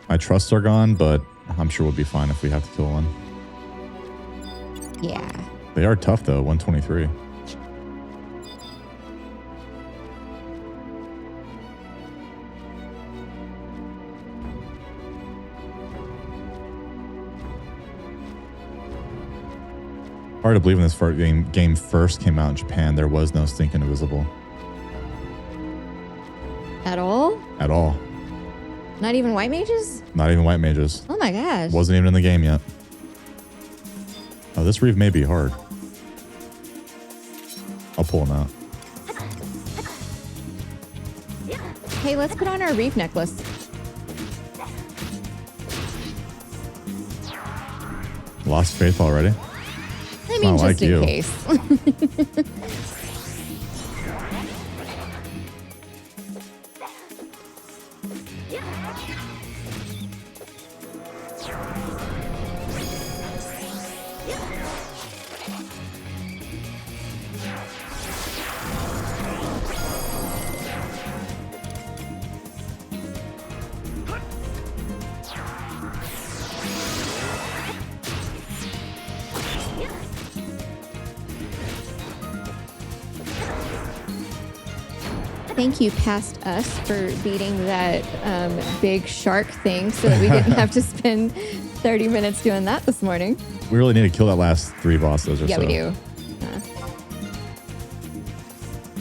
My trusts are gone, but I'm sure we'll be fine if we have to kill one. Yeah. They are tough though, 123. Hard to believe when this game first came out in Japan, there was no stinking invisible. At all? At all. Not even white mages? Not even white mages. Oh my gosh. Wasn't even in the game yet. Oh, this reef may be hard. I'll pull him out. Hey, let's put on our reef necklace. Lost faith already? It's mean, not just like in you. case. Thank you, past us, for beating that big shark thing so that we didn't have to spend 30 minutes doing that this morning. We really need to kill that last 3 bosses or Yeah, so. we do.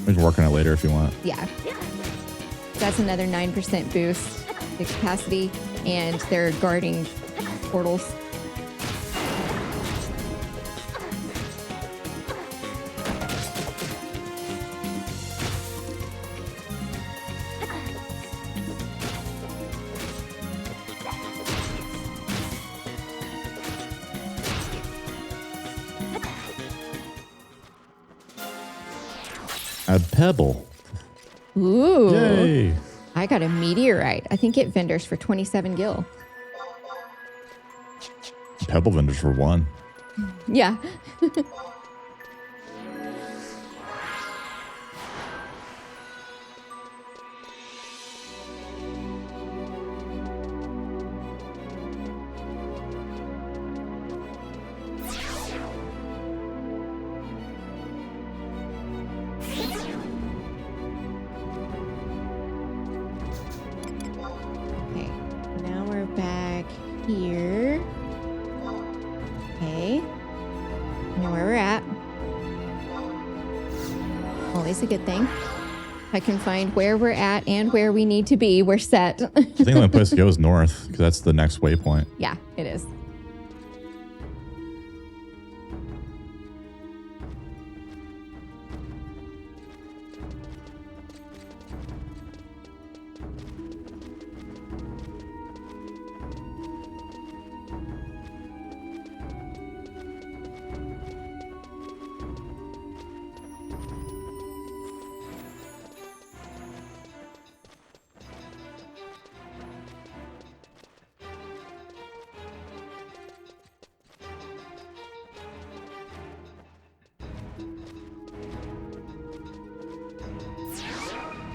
We can work on it later if you want. Yeah. That's another 9% boost to capacity, and they're guarding portals. A pebble. Ooh. Yay. I got a meteorite. I think it Windurst for 27 gil. Pebble vendors for 1. Yeah. Okay, now we're back here. Okay, know where we're at. Always a good thing. If I can find where we're at and where we need to be, we're set. I think the only place to go is north because that's the next waypoint. Yeah, it is.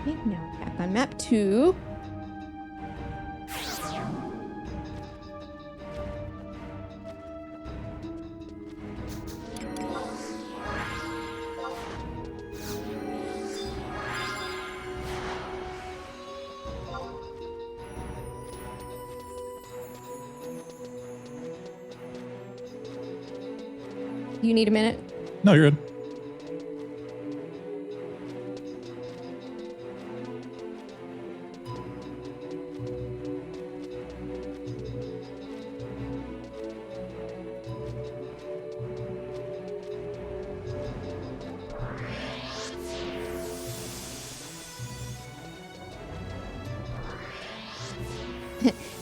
Okay, now back on map 2. You need a minute? No, you're good.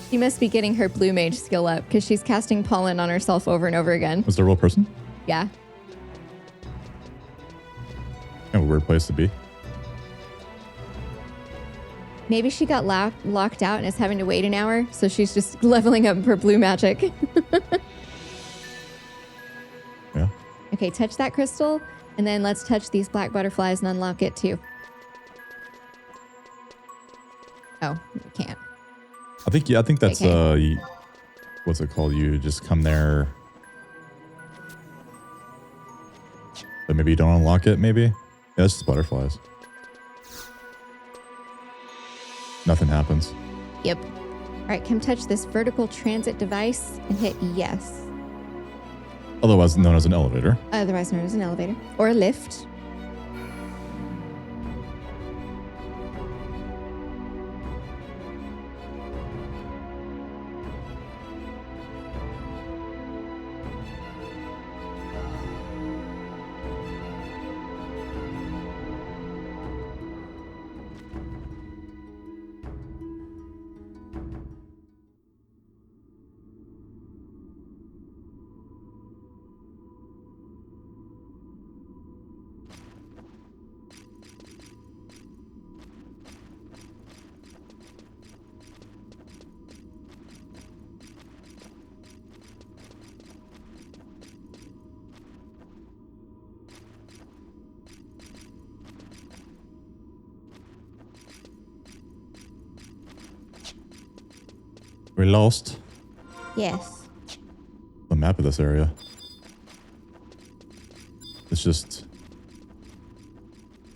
She must be getting her blue mage skill up because she's casting pollen on herself over and over again. Was there a real person? Yeah. A weird place to be. Maybe she got locked out and is having to wait an hour, so she's just leveling up her blue magic. Yeah. Okay, touch that crystal, and then let's touch these black butterflies and unlock it too. Oh, we can't. I think that's Okay. What's it called? You just come there, but maybe you don't unlock it. Maybe. Yeah, it's just butterflies. Nothing happens. Yep. All right, come touch this vertical transit device and hit yes. Otherwise known as an elevator. Otherwise known as an elevator or a lift. We lost Yes. the map of this area. It's just...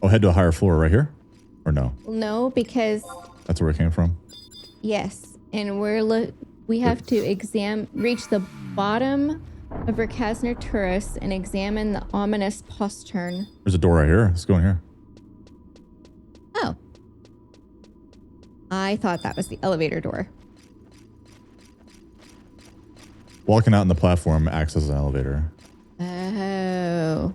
Oh, head to a higher floor right here? Or no? No, because... That's where it came from? Yes. And we have to reach the bottom of Rhapsodies Turris and examine the ominous postern. There's a door right here. Let's go in here. Oh. I thought that was the elevator door. Walking out on the platform acts as an elevator. Oh.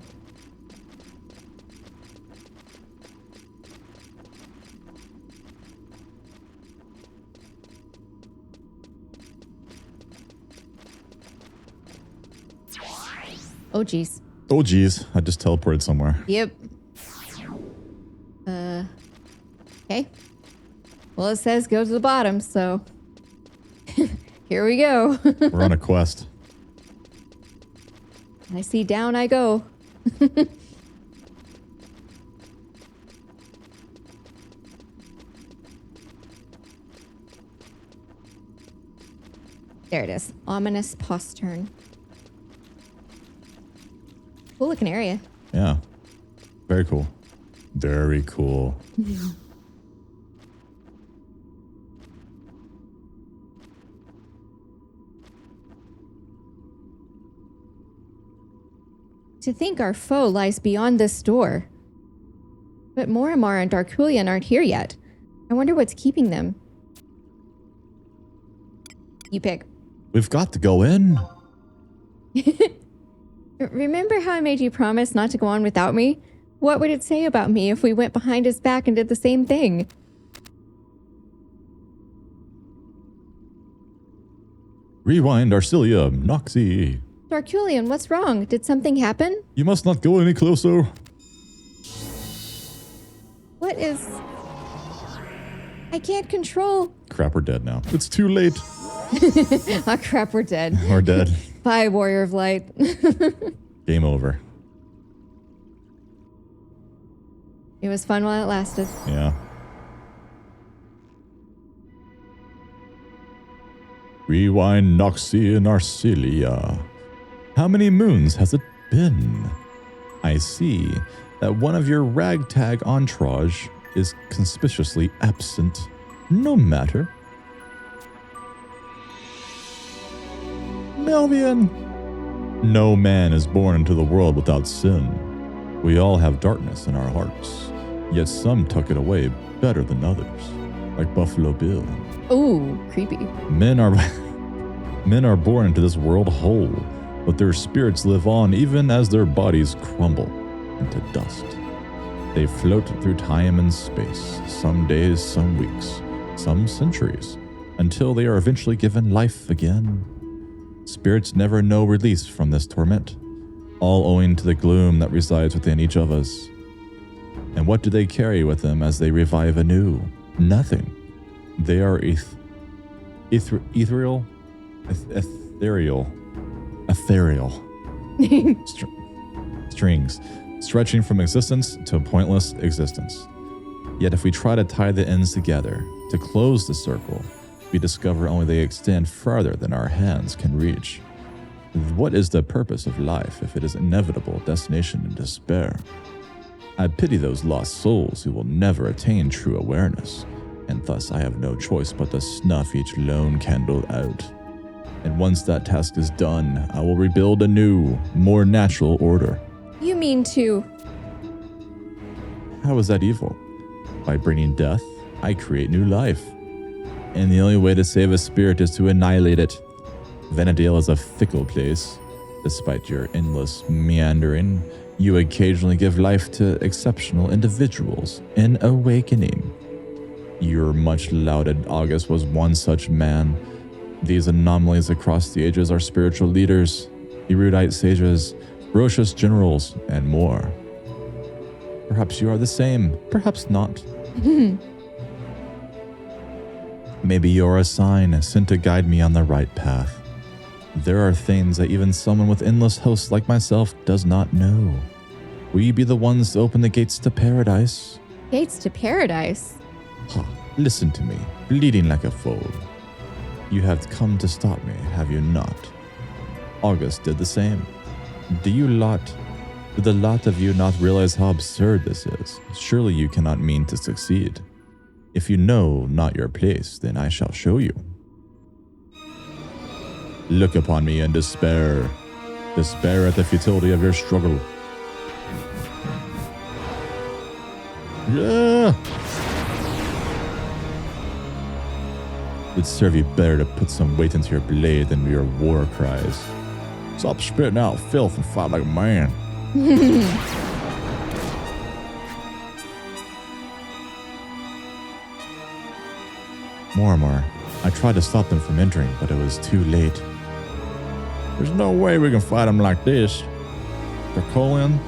Oh, geez. Oh, geez. I just teleported somewhere. Yep. Okay. Well, it says go to the bottom, so here we go. We're on a quest. I see down I go. There it is. Ominous postern. Cool looking area. Yeah. Very cool. Very cool. To think our foe lies beyond this door. But Morimar and Darkulian aren't here yet. I wonder what's keeping them. You pick. We've got to go in. Remember how I made you promise not to go on without me? What would it say about me if we went behind his back and did the same thing? Rewind, Arcelia, Noxie. Darkulian, what's wrong? Did something happen? You must not go any closer. What is... I can't control... Crap, we're dead now. It's too late. Ah, crap, we're dead. We're dead. Bye, Warrior of Light. Game over. It was fun while it lasted. Yeah. Rewind, Noxie and Arcelia. How many moons has it been? I see that one of your ragtag entourage is conspicuously absent. No matter. Melvian! No man is born into the world without sin. We all have darkness in our hearts, yet some tuck it away better than others, like Buffalo Bill. Ooh, creepy. Men are born into this world whole, but their spirits live on even as their bodies crumble into dust. They float through time and space, some days, some weeks, some centuries, until they are eventually given life again. Spirits never know release from this torment, all owing to the gloom that resides within each of us. And what do they carry with them as they revive anew? Nothing. They are ethereal, strings, stretching from existence to a pointless existence. Yet if we try to tie the ends together, to close the circle, we discover only they extend farther than our hands can reach. What is the purpose of life if it is inevitable destination in despair? I pity those lost souls who will never attain true awareness, and thus I have no choice but to snuff each lone candle out. And once that task is done, I will rebuild a new, more natural order. You mean to... How is that evil? By bringing death, I create new life. And the only way to save a spirit is to annihilate it. Vana'diel is a fickle place. Despite your endless meandering, you occasionally give life to exceptional individuals in awakening. Your much lauded August was one such man. These anomalies across the ages are spiritual leaders, erudite sages, ferocious generals, and more. Perhaps you are the same, perhaps not. Maybe you're a sign sent to guide me on the right path. There are things that even someone with endless hosts like myself does not know. Will you be the ones to open the gates to paradise? Gates to paradise? Listen to me, bleeding like a foal. You have come to stop me, have you not? August did the same. Do the lot of you not realize how absurd this is? Surely you cannot mean to succeed. If you know not your place, then I shall show you. Look upon me in despair. Despair at the futility of your struggle. Yeah! It'd serve you better to put some weight into your blade than your war cries. Stop spitting out filth and fight like a man. Mormor, I tried to stop them from entering, but it was too late. There's no way we can fight them like this. Dracolian,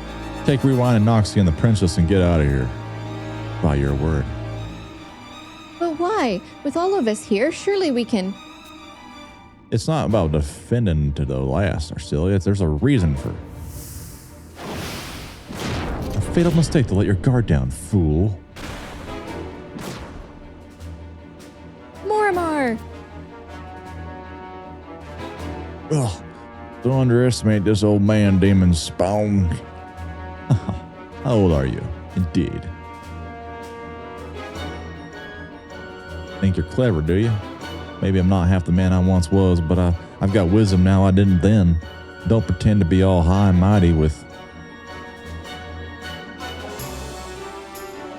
take Rewind and Noxie and the princess and get out of here. By your word. But why? With all of us here, surely we can... It's not about defending to the last, Arcelia. There's a reason for... A fatal mistake to let your guard down, fool. Mormor! Ugh. Don't underestimate this old man, Demon Spawn. How old are you? Indeed. Think you're clever, do you? Maybe I'm not half the man I once was, but I've got wisdom now I didn't then. Don't pretend to be all high and mighty with...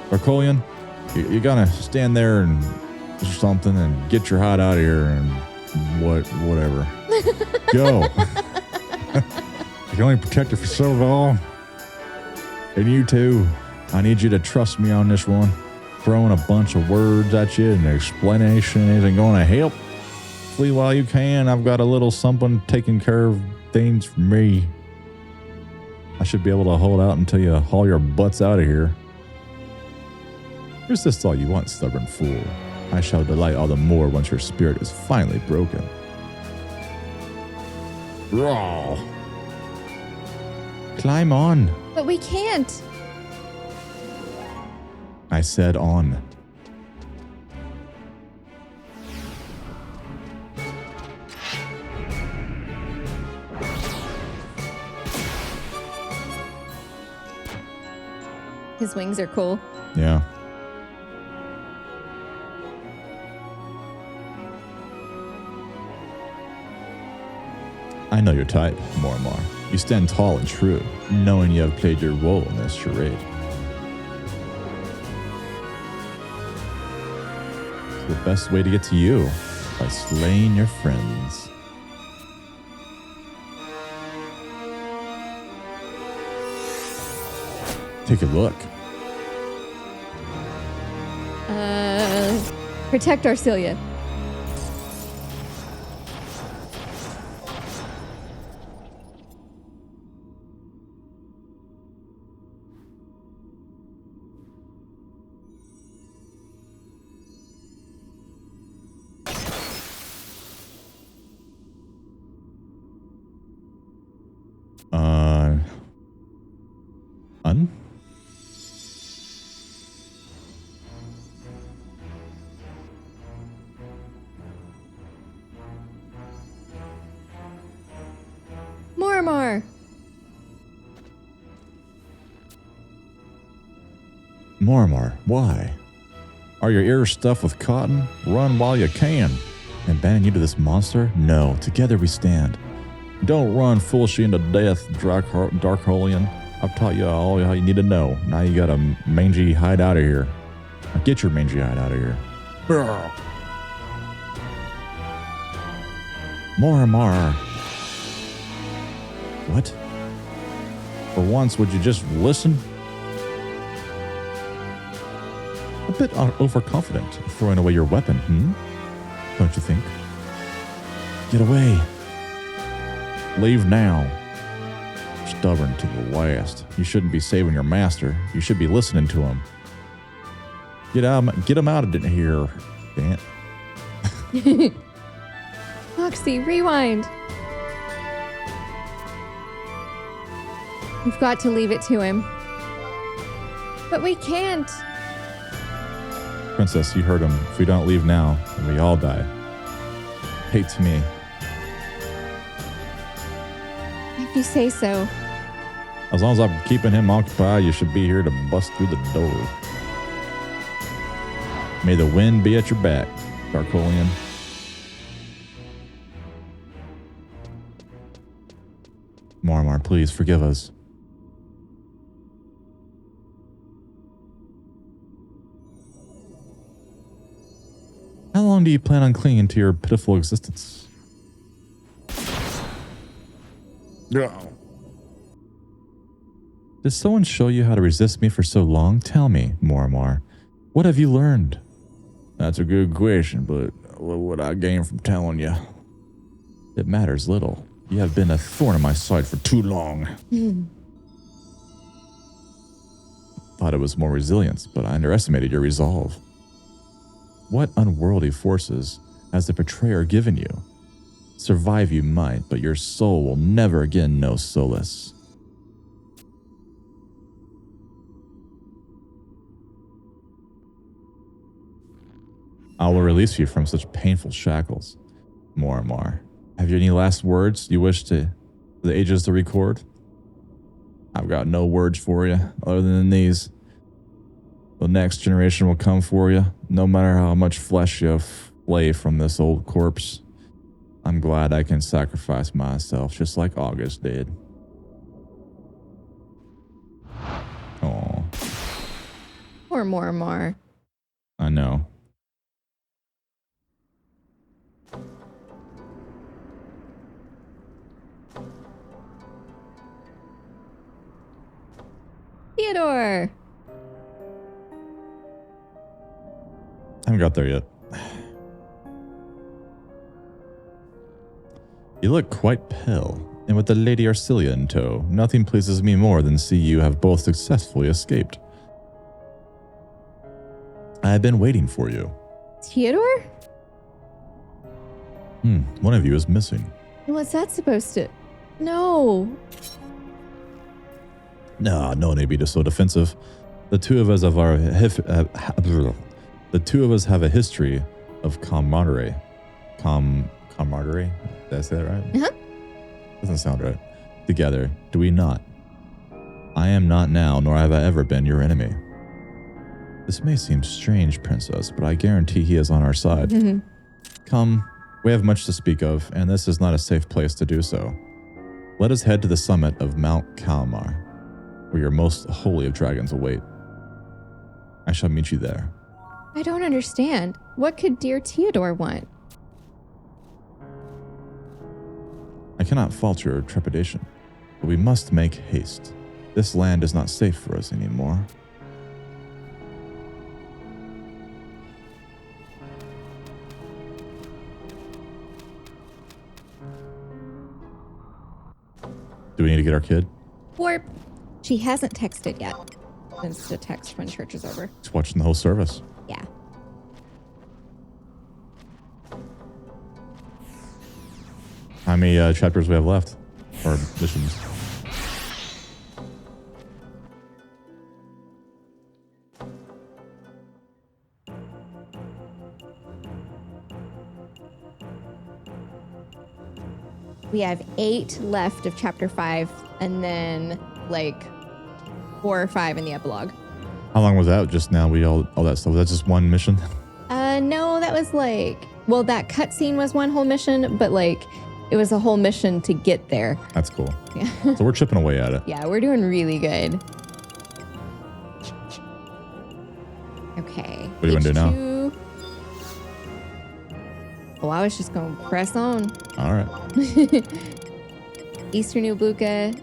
Dracolian, you gotta stand there and do something and get your hide out of here and whatever. Go. You can only protect it for so long. And you too. I need you to trust me on this one. Throwing a bunch of words at you and explanation isn't going to help. Flee while you can. I've got a little something taking care of things for me. I should be able to hold out until you haul your butts out of here. Resist all you want, stubborn fool. I shall delight all the more once your spirit is finally broken. Raw. Climb on. But we can't. I said on. His wings are cool. Yeah. I know your type, Mormor. You stand tall and true, knowing you have played your role in this charade. The best way to get to you, by slaying your friends. Take a look. Protect Arcelia. Mormor, why? Are your ears stuffed with cotton? Run while you can. And abandon you to this monster? No, together we stand. Don't run foolishly into death, Darkholian. I've taught you all you need to know. Now you got a mangy hide out of here. Now get your mangy hide out of here. Mormor. What? For once, would you just listen? A bit overconfident, throwing away your weapon, Don't you think? Get away. Leave now. Stubborn to the last. You shouldn't be saving your master. You should be listening to him. Get him out of here. Damn it. Noxie, rewind. We've got to leave it to him. But we can't. Princess, you heard him. If we don't leave now, then we all die. fate to me. If you say so. As long as I'm keeping him occupied, you should be here to bust through the door. May the wind be at your back, Darkolian. Mormar, please forgive us. How long do you plan on clinging to your pitiful existence? No. Did someone show you how to resist me for so long? Tell me, Mormar. What have you learned? That's a good question, but what would I gain from telling you? It matters little. You have been a thorn in my side for too long. Thought it was more resilience, but I underestimated your resolve. What unworldly forces has the betrayer given you? Survive you might, but your soul will never again know solace. I will release you from such painful shackles. Mormar, have you any last words you wish to the ages to record? I've got no words for you other than these. The next generation will come for you, no matter how much flesh you flay from this old corpse. I'm glad I can sacrifice myself just like August did. Aw. Poor Mormar. I know. Theodore! I haven't got there yet. You look quite pale, and with the Lady Arcelia in tow, nothing pleases me more than see you have both successfully escaped. I have been waiting for you. Theodore? One of you is missing. What's that supposed to... No. No need to be so defensive. The two of us have a history of camaraderie. Camaraderie? Did I say that right? Uh-huh. Doesn't sound right. Together, do we not? I am not now, nor have I ever been your enemy. This may seem strange, Princess, but I guarantee he is on our side. Come, we have much to speak of, and this is not a safe place to do so. Let us head to the summit of Mount Kalmar, where your most holy of dragons await. I shall meet you there. I don't understand. What could dear Theodore want? I cannot fault your trepidation, but we must make haste. This land is not safe for us anymore. Do we need to get our kid? Warp. She hasn't texted yet. Sends to text when church is over. Just watching the whole service. Yeah. How many chapters we have left? Or missions? We have 8 left of chapter 5, and then like 4 or 5 in the epilogue. How long was that just now? All that stuff. Was that just one mission? No, that was like, well, that cutscene was one whole mission, but like it was a whole mission to get there. That's cool. Yeah. So we're chipping away at it. Yeah, we're doing really good. Okay. What do you want to do now? Well, I was just going to press on. All right. Eastern Ubluka,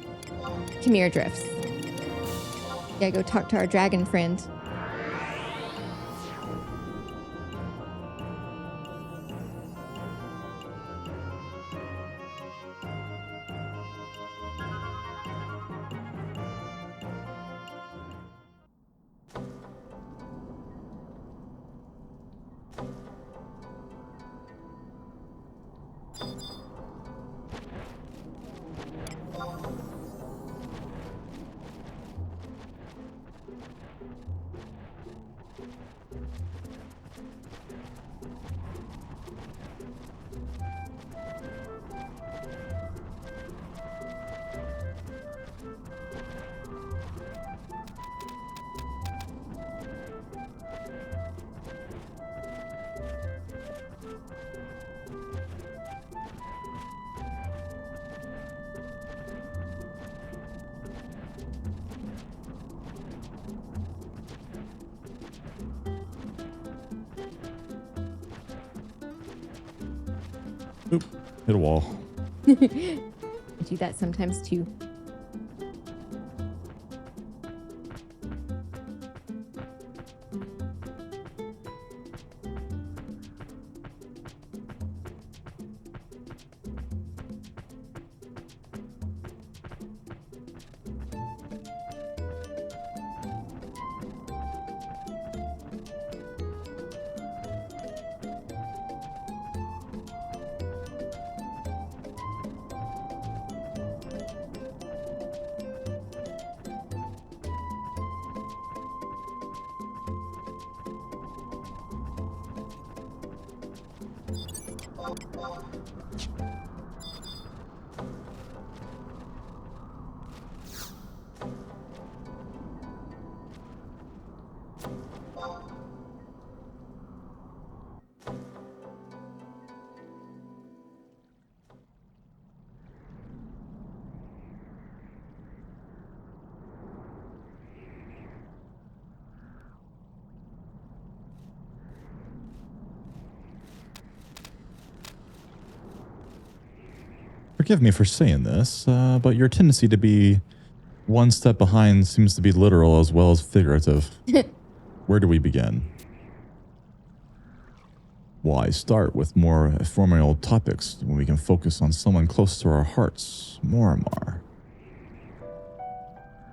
Chimera Drifts. Gotta go talk to our dragon friend. Oop, hit a wall. I do that sometimes too. Forgive me for saying this, but your tendency to be one step behind seems to be literal as well as figurative. Where do we begin? Why start with more ephemeral topics when we can focus on someone close to our hearts more and more?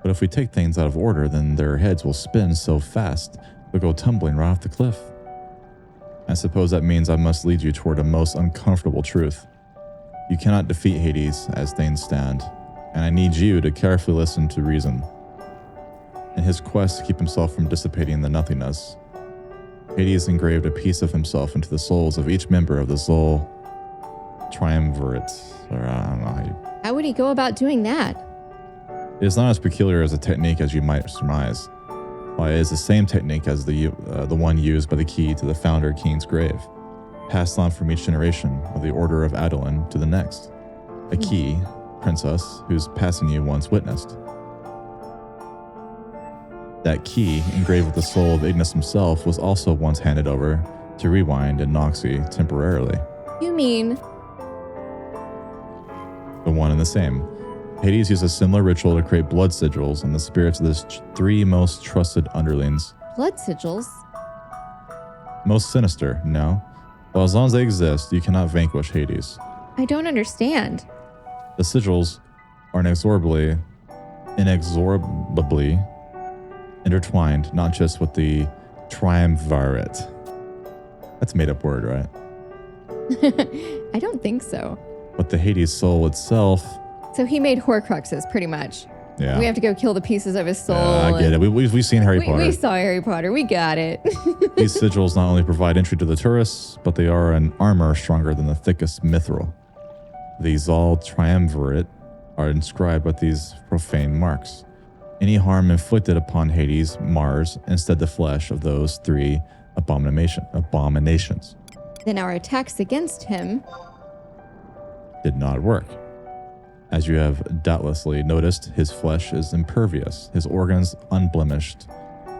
But if we take things out of order, then their heads will spin so fast they'll go tumbling right off the cliff. I suppose that means I must lead you toward a most uncomfortable truth. You cannot defeat Hades as things stand, and I need you to carefully listen to reason. In his quest to keep himself from dissipating the nothingness, Hades engraved a piece of himself into the souls of each member of the Zol Triumvirate, or I don't know how you... How would he go about doing that? It is not as peculiar as a technique as you might surmise. Why, it is the same technique as the one used by the key to the founder king's grave, passed on from each generation of the Order of Adoulin to the next. A key, princess, whose passing you once witnessed. That key, engraved with the soul of Ignis himself, was also once handed over to Rewind and Noxie temporarily. You mean? The one and the same. Hades used a similar ritual to create blood sigils on the spirits of his three most trusted underlings. Blood sigils? Most sinister, no. But as long as they exist, you cannot vanquish Hades. I don't understand. The sigils are inexorably intertwined, not just with the triumvirate. That's a made-up word, right? I don't think so. But the Hades soul itself... So he made Horcruxes, pretty much. Yeah. We have to go kill the pieces of his soul. I get it. We've seen Harry Potter. We saw Harry Potter. We got it. These sigils not only provide entry to the tourists, but they are an armor stronger than the thickest mithril. The Zol Triumvirate are inscribed with these profane marks. Any harm inflicted upon Hades mars instead the flesh of those three abominations. Then our attacks against him did not work. As you have doubtlessly noticed, his flesh is impervious, his organs unblemished.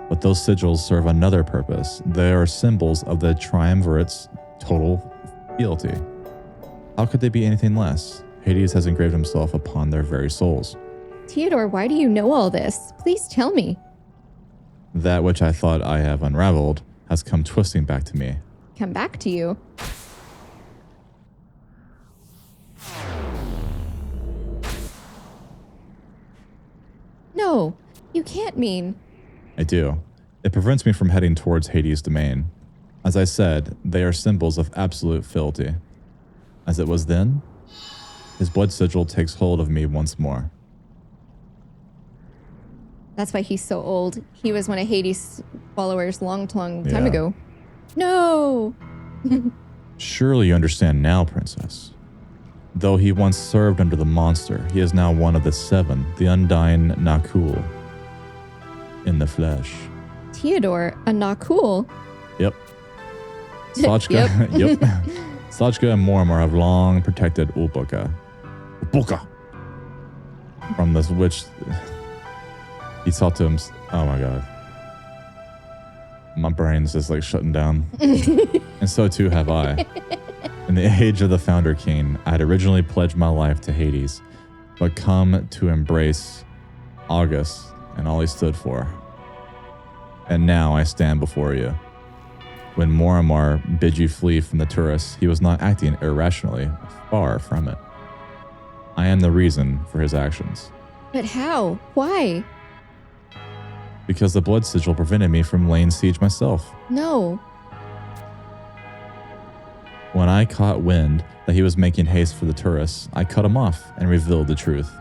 But those sigils serve another purpose. They are symbols of the Triumvirate's total fealty. How could they be anything less? Hades has engraved himself upon their very souls. Theodore, why do you know all this? Please tell me. That which I thought I have unraveled has come twisting back to me. Come back to you? No, you can't mean... I do. It prevents me from heading towards Hades' domain. As I said, they are symbols of absolute fealty. As it was then, his blood sigil takes hold of me once more. That's why he's so old. He was one of Hades' followers long time ago. No! Surely you understand now, princess. Though he once served under the monster, he is now one of the seven, the undying Nakul. In the flesh. Theodore, a Nakul? Yep. Sachka, yep. Sachka and Mormor have long protected Ulbuka. From this witch. He thought to him, oh my god. My brain's just like shutting down. And so too have I. In the age of the Founder King, I had originally pledged my life to Hades, but come to embrace August and all he stood for. And now I stand before you. When Moramar bid you flee from the tourists, he was not acting irrationally, far from it. I am the reason for his actions. But how? Why? Because the blood sigil prevented me from laying siege myself. No. When I caught wind that he was making haste for the tourists, I cut him off and revealed the truth.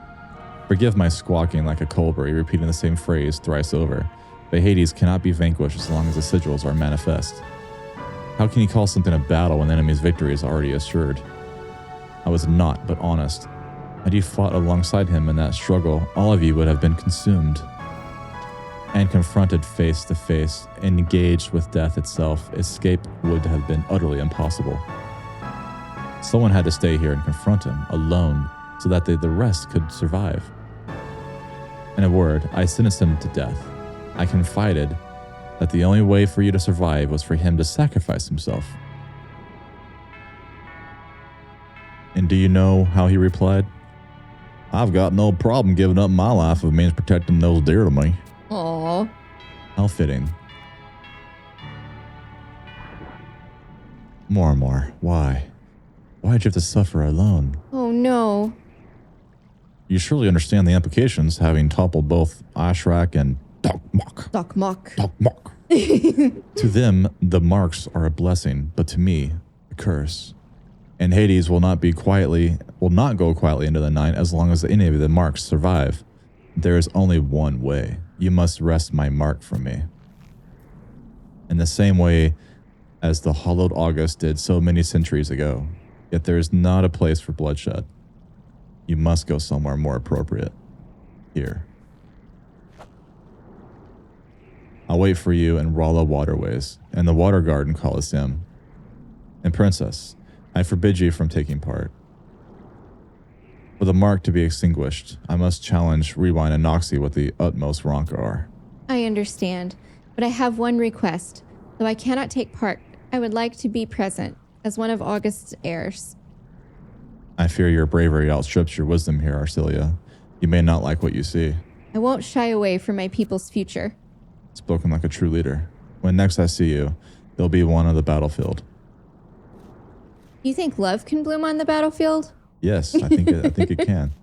Forgive my squawking like a colibri, repeating the same phrase thrice over, but Hades cannot be vanquished as long as the sigils are manifest. How can he call something a battle when the enemy's victory is already assured? I was not but honest. Had you fought alongside him in that struggle, all of you would have been consumed. And confronted face to face, engaged with death itself, escape would have been utterly impossible. Someone had to stay here and confront him, alone, so that the rest could survive. In a word, I sentenced him to death. I confided that the only way for you to survive was for him to sacrifice himself. And do you know how he replied? I've got no problem giving up my life if it means protecting those dear to me. Aww. How fitting. Moramar, why? Why'd you have to suffer alone? Oh no. You surely understand the implications, having toppled both Ashrak and Dokmok. To them, the marks are a blessing, but to me, a curse. And Hades will not go quietly into the night as long as any of the marks survive. There is only one way. You must wrest my mark from me. In the same way as the hollowed August did so many centuries ago. Yet there is not a place for bloodshed. You must go somewhere more appropriate. Here. I'll wait for you in Rala Waterways and the Water Garden Coliseum. And Princess, I forbid you from taking part. For the mark to be extinguished, I must challenge Rewind and Noxie with the utmost rancor. I understand, but I have one request. Though I cannot take part, I would like to be present as one of August's heirs. I fear your bravery outstrips your wisdom here, Arcelia. You may not like what you see. I won't shy away from my people's future. Spoken like a true leader. When next I see you, there'll be one on the battlefield. You think love can bloom on the battlefield? Yes, I think it can.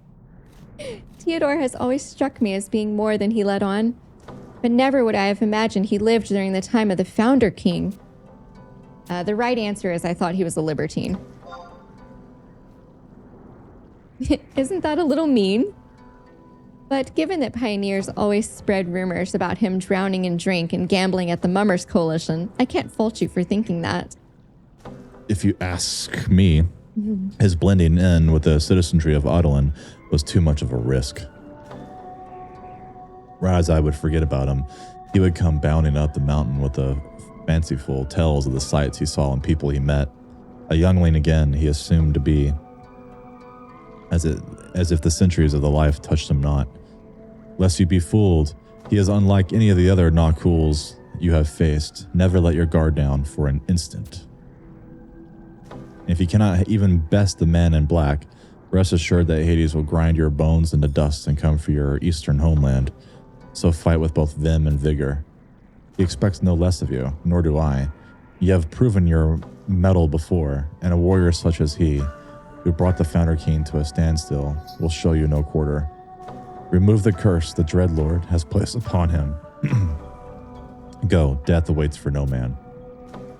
Theodore has always struck me as being more than he let on, but never would I have imagined he lived during the time of the Founder King. The right answer is I thought he was a libertine. Isn't that a little mean? But given that pioneers always spread rumors about him drowning in drink and gambling at the Mummers Coalition, I can't fault you for thinking that. If you ask me, his blending in with the citizenry of Adoulin was too much of a risk. Right as I would forget about him, he would come bounding up the mountain with the fanciful tales of the sights he saw and people he met. A youngling again, he assumed to be, as if the centuries of the life touched him not. Lest you be fooled, he is unlike any of the other Nakuls you have faced. Never let your guard down for an instant. If you cannot even best the man in black, rest assured that Hades will grind your bones into dust and come for your eastern homeland. So fight with both vim and vigor. He expects no less of you, nor do I. You have proven your mettle before, and a warrior such as he, who brought the Founder King to a standstill, will show you no quarter. Remove the curse the Dreadlord has placed upon him. Go, death awaits for no man.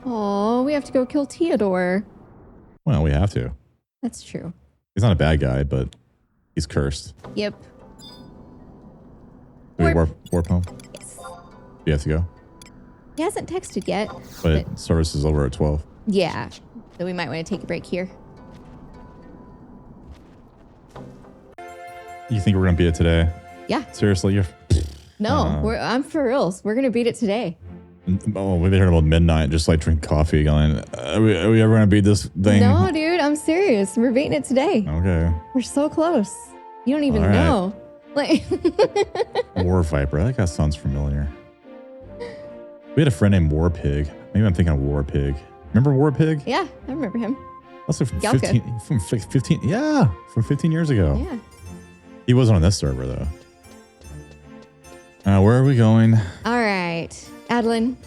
Oh, we have to go kill Theodore. Well, we have to. That's true. He's not a bad guy, but he's cursed. Yep. Do we warp home? Yes. You have to go? He hasn't texted yet. But service is over at 12. Yeah. So we might want to take a break here. You think we're going to beat it today? Yeah. Seriously? No, I'm for reals. We're going to beat it today. Oh, we've been here about midnight, just like drink coffee, going, are we ever going to beat this thing? No, dude, I'm serious. We're beating it today. Okay. We're so close. You don't even know. Like War Viper. I think that sounds familiar. We had a friend named War Pig. Maybe I'm thinking of War Pig. Remember War Pig? Yeah, I remember him. That's like from Yalka. 15, yeah, from 15 years ago. Yeah. He wasn't on this server, though. Where are we going? All right. Adoulin.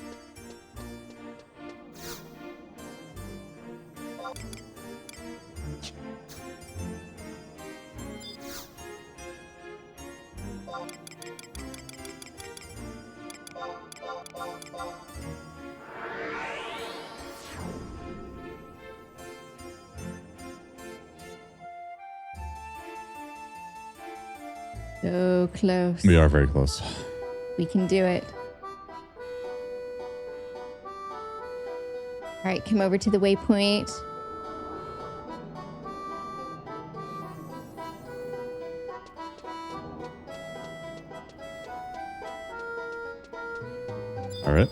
So close. We are very close. We can do it. All right, come over to the waypoint. All right.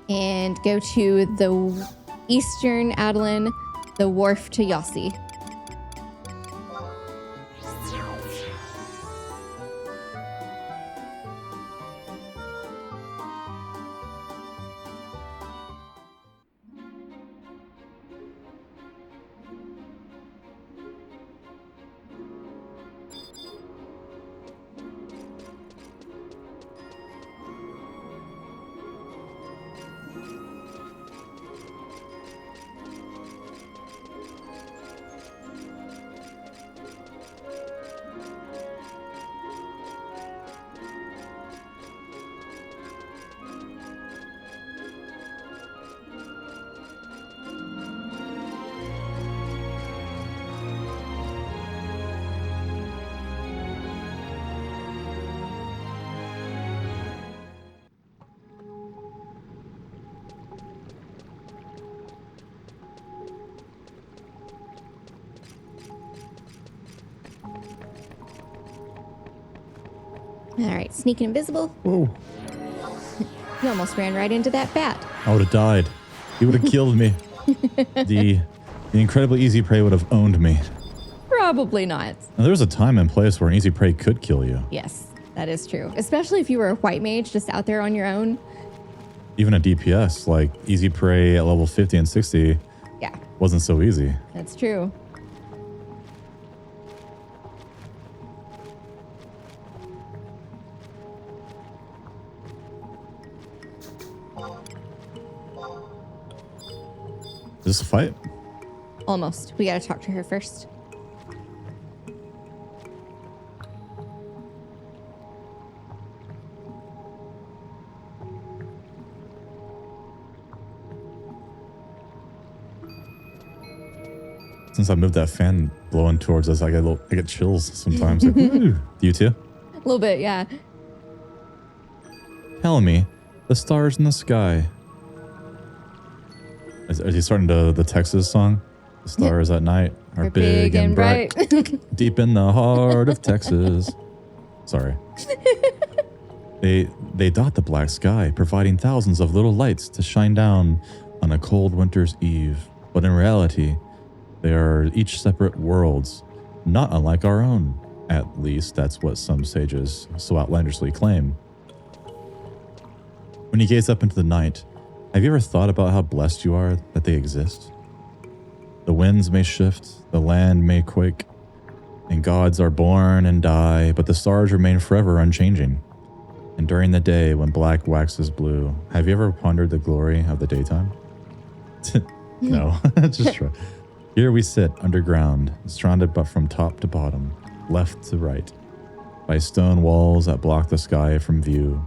And go to the eastern Adoulin, the wharf to Yossi. All right, sneaking invisible. Whoa. You almost ran right into that bat. I would have died. He would have killed me. The incredibly easy prey would have owned me. Probably not. Now, there was a time and place where an easy prey could kill you. Yes, that is true. Especially if you were a white mage just out there on your own. Even a DPS, like easy prey at level 50 and 60, Yeah, wasn't so easy. that's true. Is this a fight? Almost. We gotta talk to her first. Since I moved that fan blowing towards us, I get chills sometimes. Like, ooh. Do you too? A little bit, yeah. Tell me, the stars in the sky. Is he starting to the Texas song? The stars at night are big and bright. Deep in the heart of Texas. Sorry. They dot the black sky, providing thousands of little lights to shine down on a cold winter's eve. But in reality, they are each separate worlds, not unlike our own. At least that's what some sages so outlandishly claim. When you gaze up into the night, have you ever thought about how blessed you are that they exist? The winds may shift, the land may quake, and gods are born and die, but the stars remain forever unchanging. And during the day when black waxes blue, have you ever pondered the glory of the daytime? No, just try. Here we sit underground, surrounded but from top to bottom, left to right, by stone walls that block the sky from view.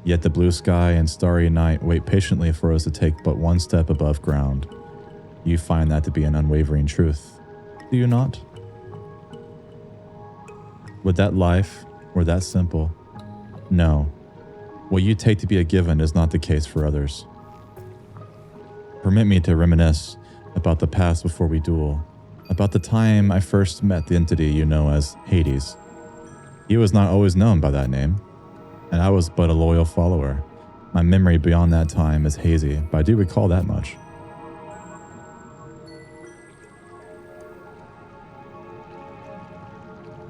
Yet the blue sky and starry night wait patiently for us to take but one step above ground. You find that to be an unwavering truth, do you not? Would that life were that simple? No. What you take to be a given is not the case for others. Permit me to reminisce about the past before we duel, about the time I first met the entity you know as Hades. He was not always known by that name, and I was but a loyal follower. My memory beyond that time is hazy, but I do recall that much.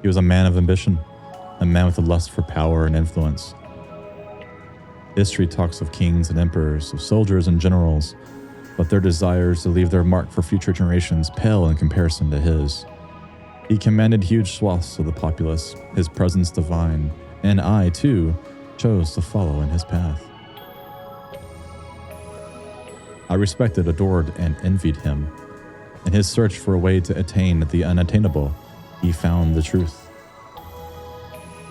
He was a man of ambition, a man with a lust for power and influence. History talks of kings and emperors, of soldiers and generals, but their desires to leave their mark for future generations pale in comparison to his. He commanded huge swaths of the populace, his presence divine, and I, too, chose to follow in his path. I respected, adored, and envied him. In his search for a way to attain the unattainable, he found the truth.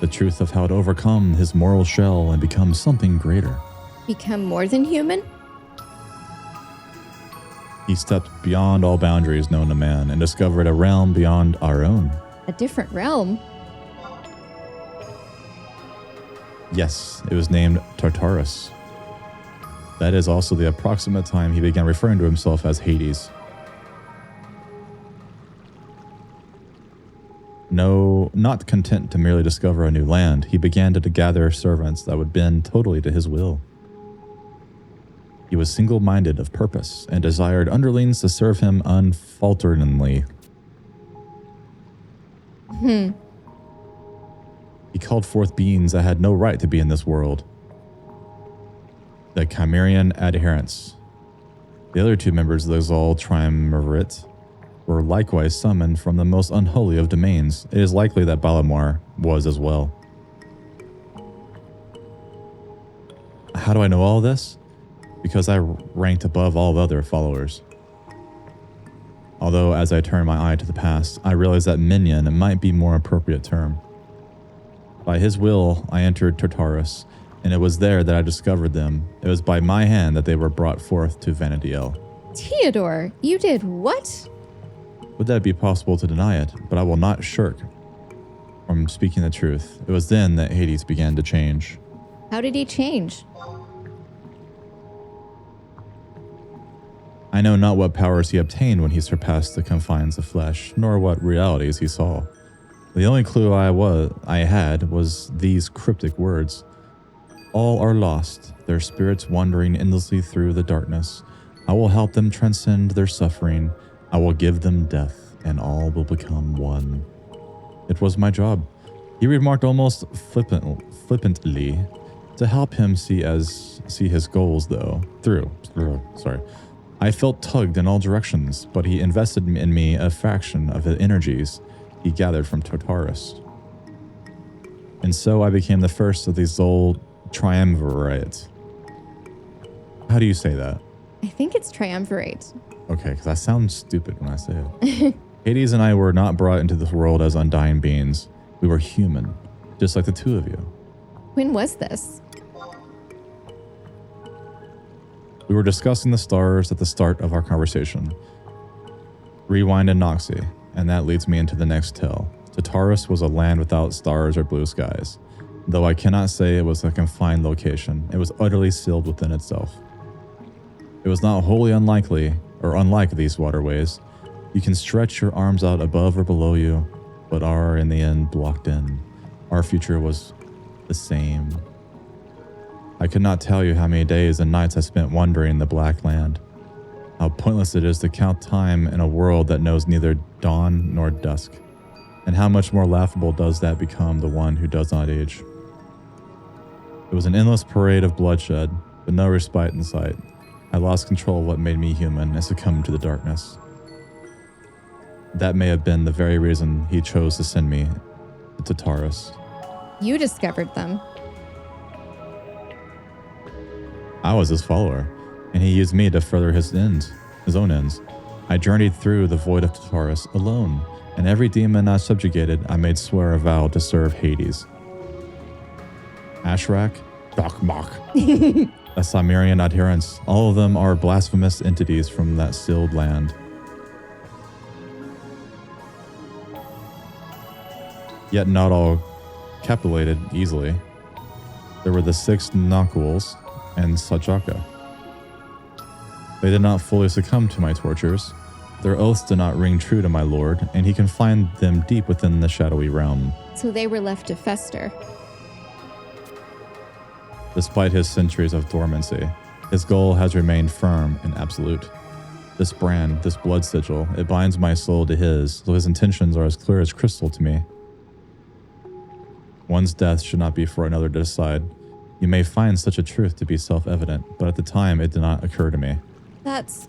The truth of how to overcome his moral shell and become something greater. Become more than human? He stepped beyond all boundaries known to man and discovered a realm beyond our own. A different realm? Yes, it was named Tartarus. That is also the approximate time he began referring to himself as Hades. No, not content to merely discover a new land, he began to gather servants that would bend totally to his will. He was single-minded of purpose and desired underlings to serve him unfalteringly. He called forth beings that had no right to be in this world. The Chimerian adherents. The other two members of the Xol Triumvirate were likewise summoned from the most unholy of domains. It is likely that Balamar was as well. How do I know all this? Because I ranked above all the other followers. Although as I turned my eye to the past, I realized that minion might be a more appropriate term. By his will, I entered Tartarus, and it was there that I discovered them. It was by my hand that they were brought forth to Vana'diel. Theodore, you did what? Would that be possible to deny it? But I will not shirk from speaking the truth. It was then that Hades began to change. How did he change? I know not what powers he obtained when he surpassed the confines of flesh, nor what realities he saw. The only clue I had was these cryptic words. All are lost, their spirits wandering endlessly through the darkness. I will help them transcend their suffering. I will give them death, and all will become one. It was my job, he remarked almost flippantly, to help him see his goals through. I felt tugged in all directions, but he invested in me a fraction of the energies he gathered from Tartarus. And so I became the first of these Xol Triumvirate. How do you say that? I think it's triumvirate. Okay, because I sound stupid when I say it. Hades and I were not brought into this world as undying beings. We were human, just like the two of you. When was this? We were discussing the stars at the start of our conversation. Rewind and Noxie, and that leads me into the next tale. Tartarus was a land without stars or blue skies. Though I cannot say it was a confined location, it was utterly sealed within itself. It was not wholly unlikely, or unlike these waterways. You can stretch your arms out above or below you, but are in the end blocked in. Our future was the same. I could not tell you how many days and nights I spent wandering the Black Land. How pointless it is to count time in a world that knows neither dawn nor dusk. And how much more laughable does that become the one who does not age. It was an endless parade of bloodshed, but no respite in sight. I lost control of what made me human and succumbed to the darkness. That may have been the very reason he chose to send me to Tartarus. You discovered them. I was his follower, and he used me to further his own ends. I journeyed through the void of Tartarus alone, and every demon I subjugated, I made swear a vow to serve Hades. Ashrak, Dokmak, a Cimmerian adherents, all of them are blasphemous entities from that sealed land. Yet not all capitulated easily. There were the 6 Nakuls and Sajaka. They did not fully succumb to my tortures. Their oaths did not ring true to my lord, and he confined them deep within the shadowy realm. So they were left to fester. Despite his centuries of dormancy, his goal has remained firm and absolute. This brand, this blood sigil, it binds my soul to his, so his intentions are as clear as crystal to me. One's death should not be for another to decide. You may find such a truth to be self-evident, but at the time it did not occur to me. That's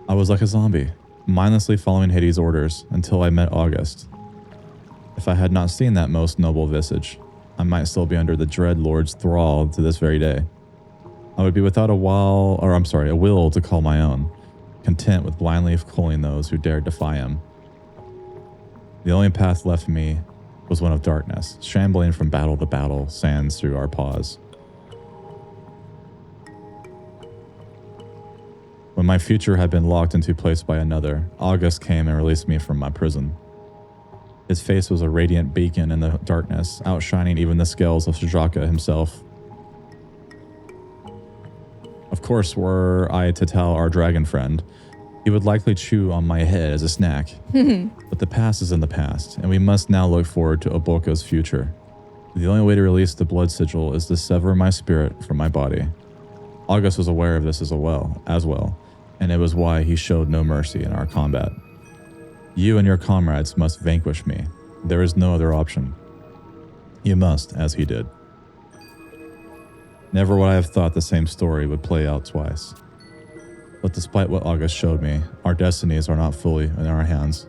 I was like a zombie, mindlessly following Hades' orders until I met August. If I had not seen that most noble visage, I might still be under the Dread Lord's thrall to this very day. I would be without a will to call my own, content with blindly culling those who dared defy him. The only path left me was one of darkness, shambling from battle to battle, sands through our paws. When my future had been locked into place by another, August came and released me from my prison. His face was a radiant beacon in the darkness, outshining even the scales of Sujaka himself. Of course, were I to tell our dragon friend, he would likely chew on my head as a snack. But the past is in the past, and we must now look forward to Oboka's future. The only way to release the blood sigil is to sever my spirit from my body. August was aware of this as well, and it was why he showed no mercy in our combat. You and your comrades must vanquish me. There is no other option. You must, as he did. Never would I have thought the same story would play out twice. But despite what August showed me, our destinies are not fully in our hands.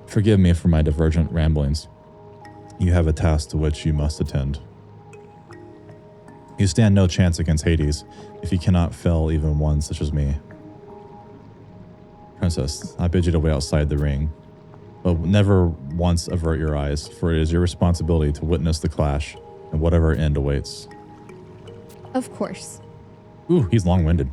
Forgive me for my divergent ramblings. You have a task to which you must attend. You stand no chance against Hades if you cannot fell even one such as me. Princess, I bid you to wait outside the ring, but never once avert your eyes, for it is your responsibility to witness the clash and whatever end awaits. Of course. Ooh, he's long-winded.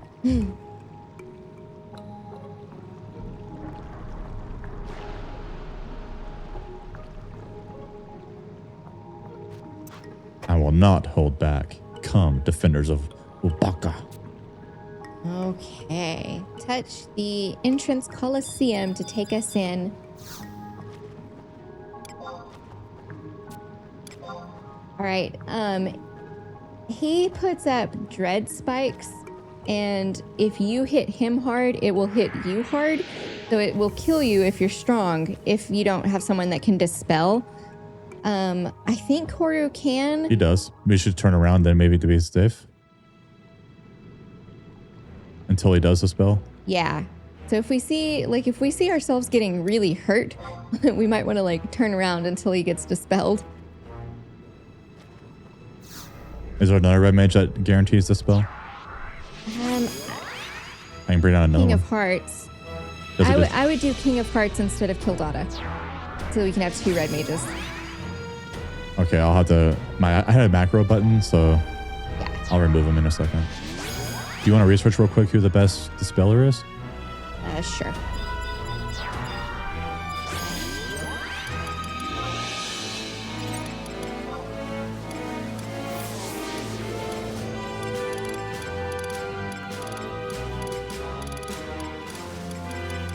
I will not hold back. Come, defenders of Ubaka. Okay. Touch the entrance Colosseum to take us in. All right. He puts up dread spikes, and if you hit him hard, it will hit you hard. So it will kill you if you're strong, if you don't have someone that can dispel. I think Horu can. He does. We should turn around then maybe to be safe. Until he does the spell? Yeah. So if we see ourselves getting really hurt, we might want to turn around until he gets dispelled. Is there another red mage that guarantees the spell? I can bring out another King one. of Hearts. I would do King of Hearts instead of Kildada, so we can have 2 red mages. Okay, I'll have to. I had a macro button, so Yeah. I'll remove him in a second. Do you want to research real quick who the best dispeller is? Sure.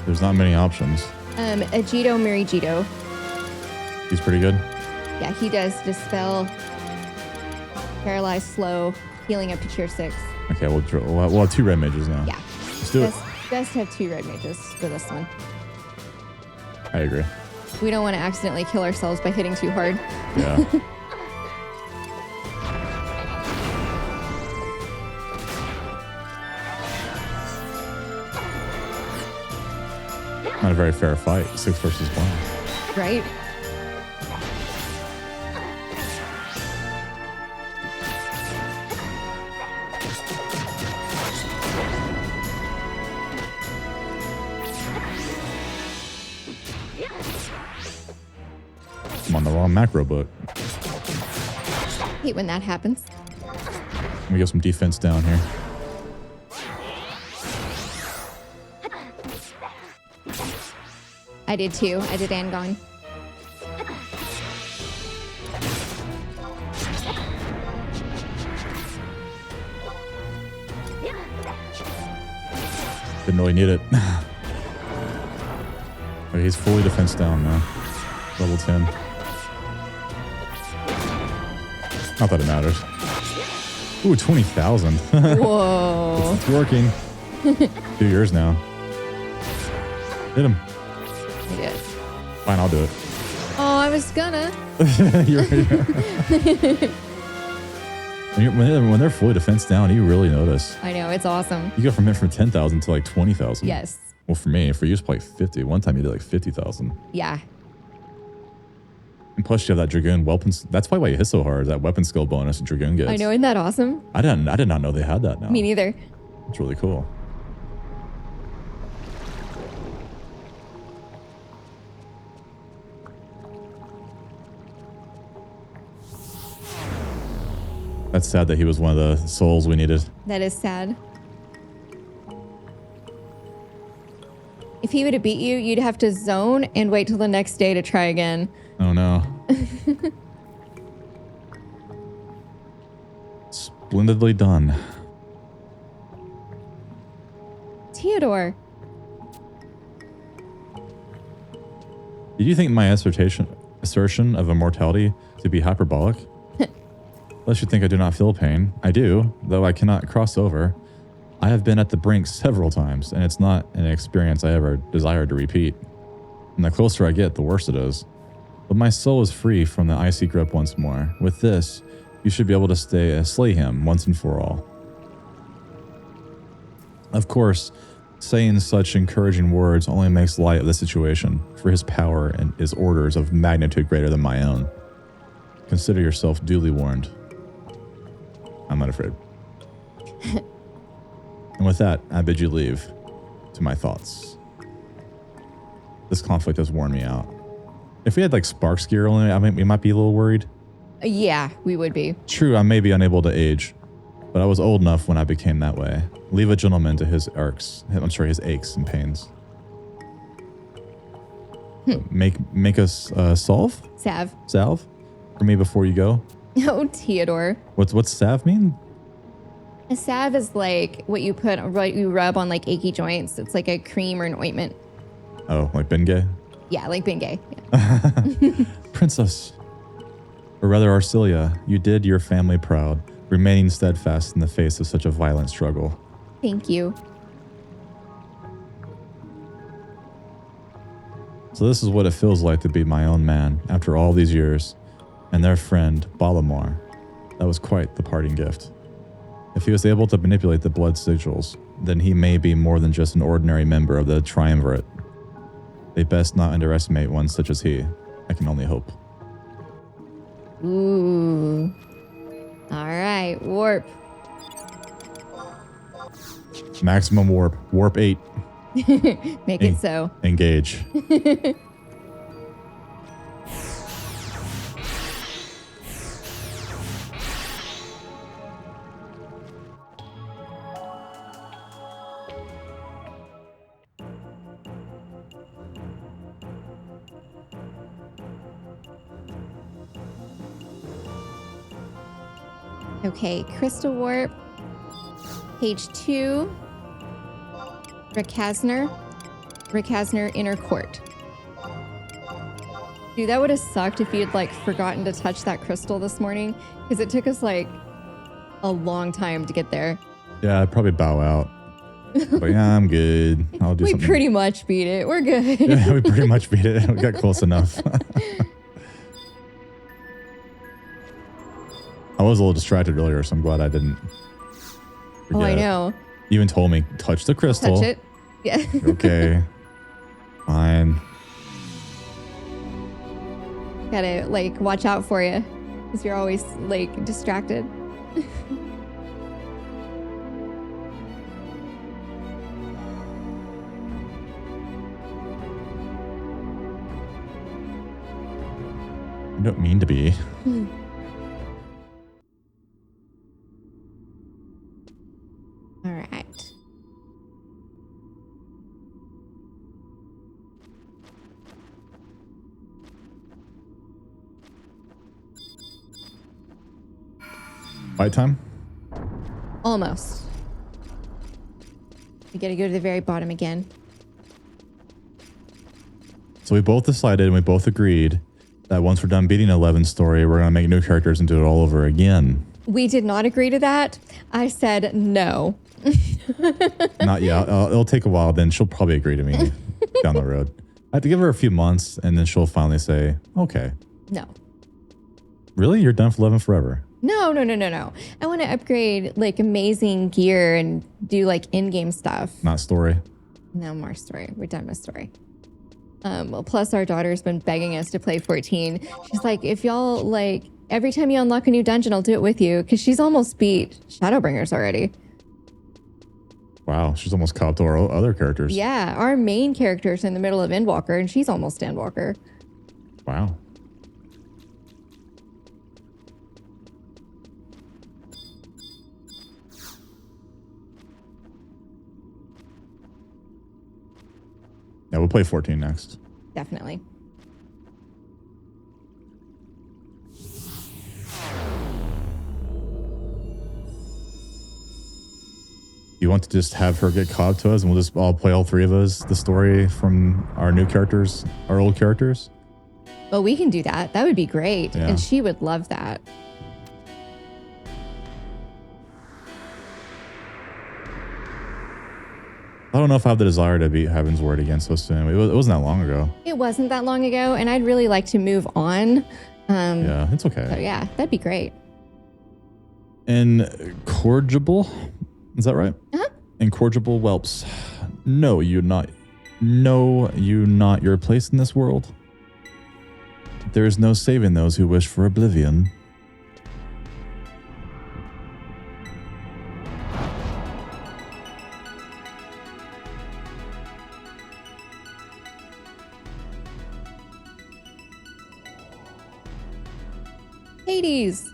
There's not many options. Ajito Mirigito. He's pretty good. Yeah, he does dispel, paralyze, slow, healing up to tier 6. Okay, we'll have 2 red mages now. Yeah. Let's do it. Best to have 2 red mages for this one. I agree. We don't want to accidentally kill ourselves by hitting too hard. Yeah. Not a very fair fight. 6 versus 1. Right? I'm on the wrong macro book. Hate when that happens. Let me get some defense down here. I did too. I did Angon. Didn't really need it. Okay, he's fully defense down now. Level 10. Not that it matters. Ooh, 20,000. Whoa. It's working. Do yours now. Hit him. I did. Fine, I'll do it. Oh, I was gonna. You're When they're fully defense down, you really notice. I know, it's awesome. You go from 10,000 to like 20,000. Yes. Well, for me, for you, it's probably 50. One time you did like 50,000. Yeah. And plus, you have that Dragoon weapon. That's probably why you hit so hard. That weapon skill bonus Dragoon gets. I know, isn't that awesome? I did not know they had that now. Me neither. It's really cool. That's sad that he was one of the souls we needed. That is sad. If he would have beat you, you'd have to zone and wait till the next day to try again. Oh no. Splendidly done. Theodore. Did you think my assertion of immortality to be hyperbolic? Lest you think I do not feel pain. I do, though I cannot cross over. I have been at the brink several times, and it's not an experience I ever desired to repeat. And the closer I get, the worse it is. But my soul is free from the icy grip once more. With this, you should be able to slay him once and for all. Of course, saying such encouraging words only makes light of the situation, for his power and his orders of magnitude greater than my own. Consider yourself duly warned. I'm not afraid. And with that, I bid you leave to my thoughts. This conflict has worn me out. If we had like Sparks gear only, I mean, we might be a little worried. Yeah, we would be. True, I may be unable to age, but I was old enough when I became that way. Leave a gentleman to his his aches and pains. Make us salve? Salve? For me before you go? Oh, Theodore. What's salve mean? A salve is like what you rub on like achy joints. It's like a cream or an ointment. Oh, like Bengay? Yeah, like Bengay. Yeah. Princess, or rather Arcelia, you did your family proud, remaining steadfast in the face of such a violent struggle. Thank you. So this is what it feels like to be my own man after all these years. And their friend, Balamar. That was quite the parting gift. If he was able to manipulate the blood sigils, then he may be more than just an ordinary member of the Triumvirate. They best not underestimate one such as he. I can only hope. Ooh. All right, warp. Maximum warp. Warp 8. Make it so. Engage. Okay, Crystal Warp. Page 2. Rakazner Inner Court. Dude, that would have sucked if you'd like forgotten to touch that crystal this morning, because it took us like a long time to get there. Yeah, I'd probably bow out. But yeah, I'm good. I'll do something. We pretty much beat it. We're good. Yeah, we pretty much beat it. We got close enough. I was a little distracted earlier, so I'm glad I didn't forget. Oh, I know. You even told me, touch the crystal. Touch it. Yeah. Okay. Fine. Gotta, like, watch out for you, because you're always, like, distracted. I don't mean to be. All right. Fight time? Almost. We gotta go to the very bottom again. So we both decided and we both agreed that once we're done beating 11's story, we're going to make new characters and do it all over again. We did not agree to that. I said no. Not yet. It'll take a while. Then she'll probably agree to me down the road. I have to give her a few months and then she'll finally say, okay. No. Really? You're done for 11 forever? No. I want to upgrade like amazing gear and do like in-game stuff. Not story. No more story. We're done with story. Well, plus our daughter's been begging us to play 14. She's like, if y'all like, every time you unlock a new dungeon, I'll do it with you. Because she's almost beat Shadowbringers already. Wow, she's almost caught up to our other characters. Yeah, our main character's in the middle of Endwalker, and she's almost Endwalker. Wow. Yeah, we'll play 14 next. Definitely. You want to just have her get caught up to us and we'll just all play all three of us the story from our new characters, our old characters? Well, we can do that. That would be great. Yeah. And she would love that. I don't know if I have the desire to beat Heaven's Word again so soon. It wasn't that long ago. It wasn't that long ago, and I'd really like to move on. Yeah, it's okay. So yeah, that'd be great. Incorrigible? Is that right? Uh-huh. Incorrigible whelps. No, you not your place in this world. There is no saving those who wish for oblivion. Hades.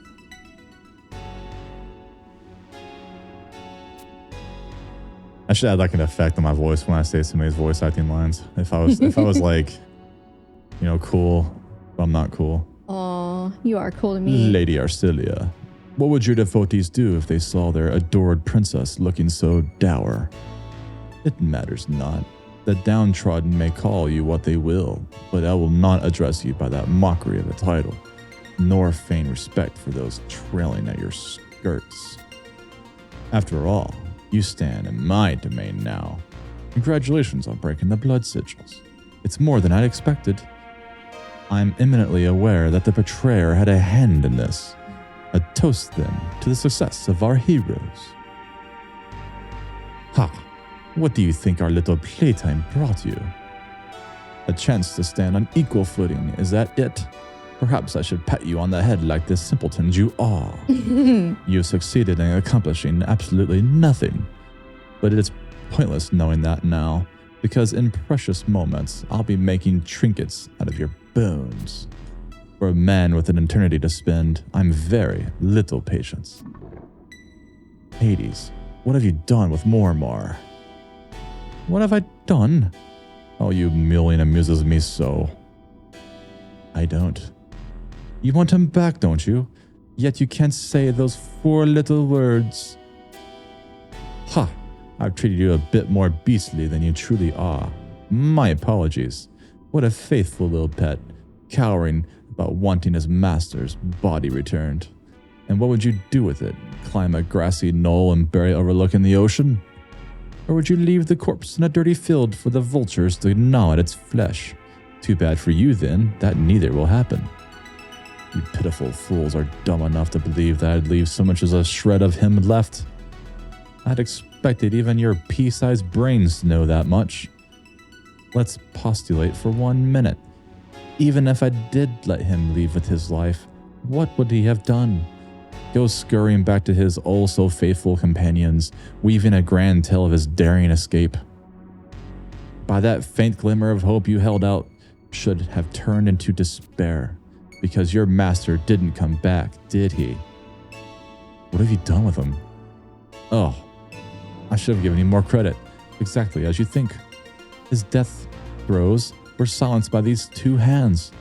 I should add like an effect on my voice when I say some of these voice acting lines. If I was like, cool, but I'm not cool. Aw, you are cool to me. Lady Arcelia, what would your devotees do if they saw their adored princess looking so dour? It matters not. The downtrodden may call you what they will, but I will not address you by that mockery of a title, nor feign respect for those trailing at your skirts. After all, you stand in my domain now. Congratulations on breaking the blood sigils. It's more than I'd expected. I'm eminently aware that the betrayer had a hand in this. A toast, then, to the success of our heroes. Ha! What do you think our little playtime brought you? A chance to stand on equal footing, is that it? Perhaps I should pat you on the head like the simpletons you are. You've succeeded in accomplishing absolutely nothing. But it is pointless knowing that now, because in precious moments, I'll be making trinkets out of your bones. For a man with an eternity to spend, I'm very little patience. Hades, what have you done with Mormar? What have I done? Oh, you mulling amuses me so. I don't. You want him back, don't you? Yet you can't say those 4 little words. Ha! I've treated you a bit more beastly than you truly are. My apologies. What a faithful little pet, cowering about wanting his master's body returned. And what would you do with it? Climb a grassy knoll and bury it overlooking the ocean? Or would you leave the corpse in a dirty field for the vultures to gnaw at its flesh? Too bad for you, then, that neither will happen. You pitiful fools are dumb enough to believe that I'd leave so much as a shred of him left. I'd expected even your pea-sized brains to know that much. Let's postulate for 1 minute. Even if I did let him leave with his life, what would he have done? Go scurrying back to his oh-so-faithful companions, weaving a grand tale of his daring escape. By that faint glimmer of hope you held out should have turned into despair, because your master didn't come back, did he? What have you done with him? Oh, I should have given you more credit, exactly as you think. His death throes were silenced by these 2 hands.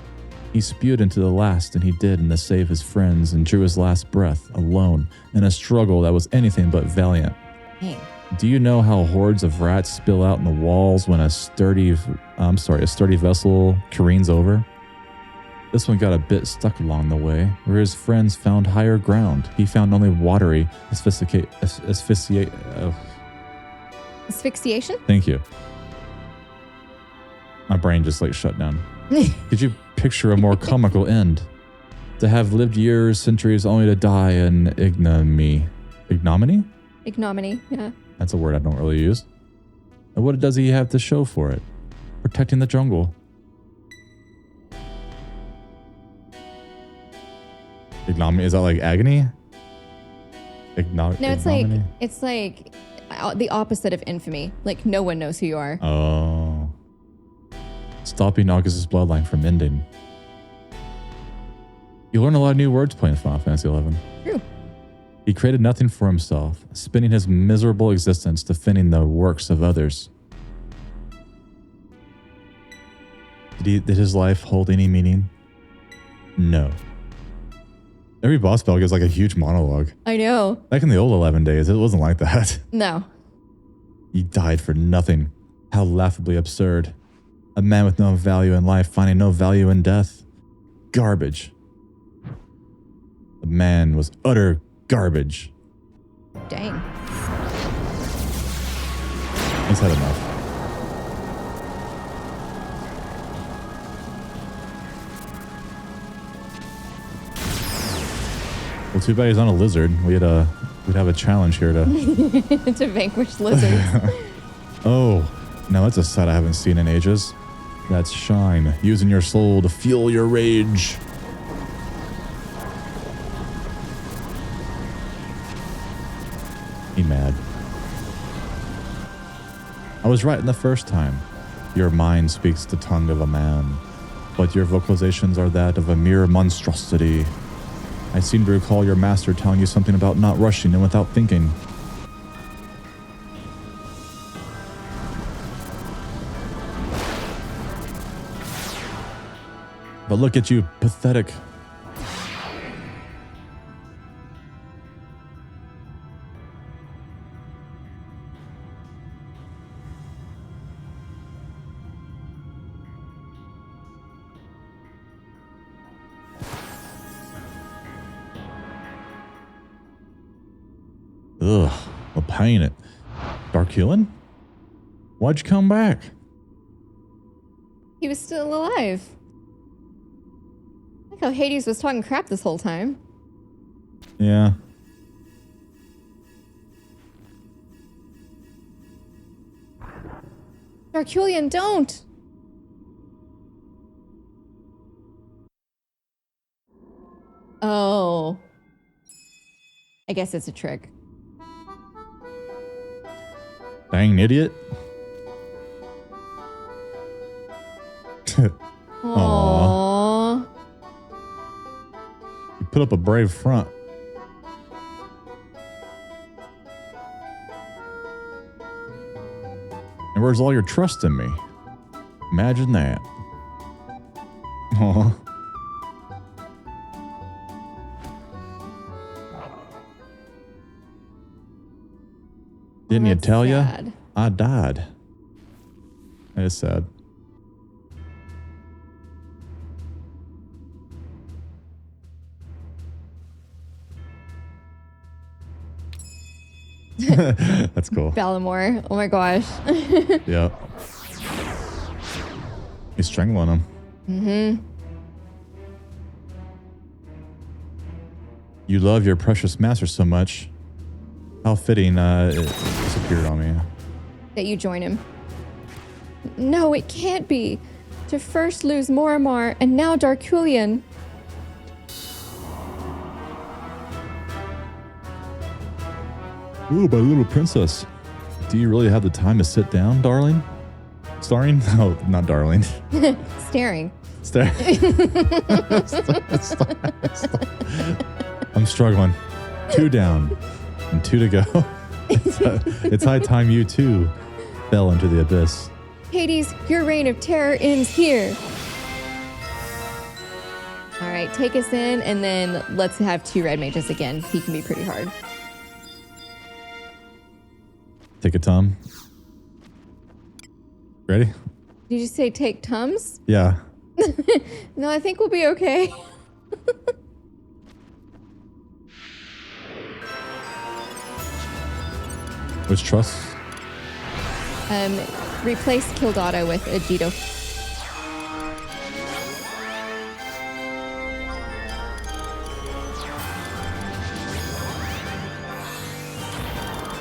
He spewed into the last, and he did in to save his friends, and drew his last breath alone in a struggle that was anything but valiant. Hey. Do you know how hordes of rats spill out in the walls when a sturdy vessel careens over? This one got a bit stuck along the way, where his friends found higher ground. He found only watery asphyxiation. Thank you. My brain just shut down. Could you picture a more comical end? To have lived years, centuries, only to die in ignominy. Ignominy? Ignominy, yeah. That's a word I don't really use. And what does he have to show for it? Protecting the jungle. Ignominy, is that like agony? No, ignominy? it's like the opposite of infamy. Like no one knows who you are. Oh. Stopping August's bloodline from ending. You learn a lot of new words playing Final Fantasy XI. True. He created nothing for himself, spending his miserable existence defending the works of others. Did his life hold any meaning? No. Every boss battle gives like a huge monologue. I know. Back in the old 11 days, it wasn't like that. No. He died for nothing. How laughably absurd. A man with no value in life, finding no value in death. Garbage. The man was utter garbage. Dang. He's had enough. Well, too bad he's not a lizard. We'd have a challenge here to to vanquish lizards. Oh, now that's a sight I haven't seen in ages. That's Shine, using your soul to fuel your rage. He mad. I was right in the first time. Your mind speaks the tongue of a man, but your vocalizations are that of a mere monstrosity. I seem to recall your master telling you something about not rushing and without thinking. But look at you, pathetic. Ugh, I'm paying it. Darkulin? Why'd you come back? He was still alive. Like how Hades was talking crap this whole time. Yeah. Darkulian, don't! Oh. I guess it's a trick. Dang idiot. Aww. You put up a brave front. And where's all your trust in me? Imagine that. Aw. Didn't you tell you? I died. That is sad. That's cool. Balamore. Oh my gosh. Yep. He's strangling him. Mm-hmm. You love your precious master so much. How fitting it disappeared on me. That you join him. No, it can't be. To first lose Moramar and now Darkulian. Ooh, my little princess. Do you really have the time to sit down, darling? Starring? No, not darling. Staring. Stare. I'm struggling. 2 down and 2 to go. It's high time you too fell into the abyss. Hades, your reign of terror ends here. All right, take us in, and then let's have 2 red mages again. He can be pretty hard. Take a Tom. Ready? Did you say take Tums? Yeah. No, I think we'll be okay. Which trust? Replace Kildado with Ajito.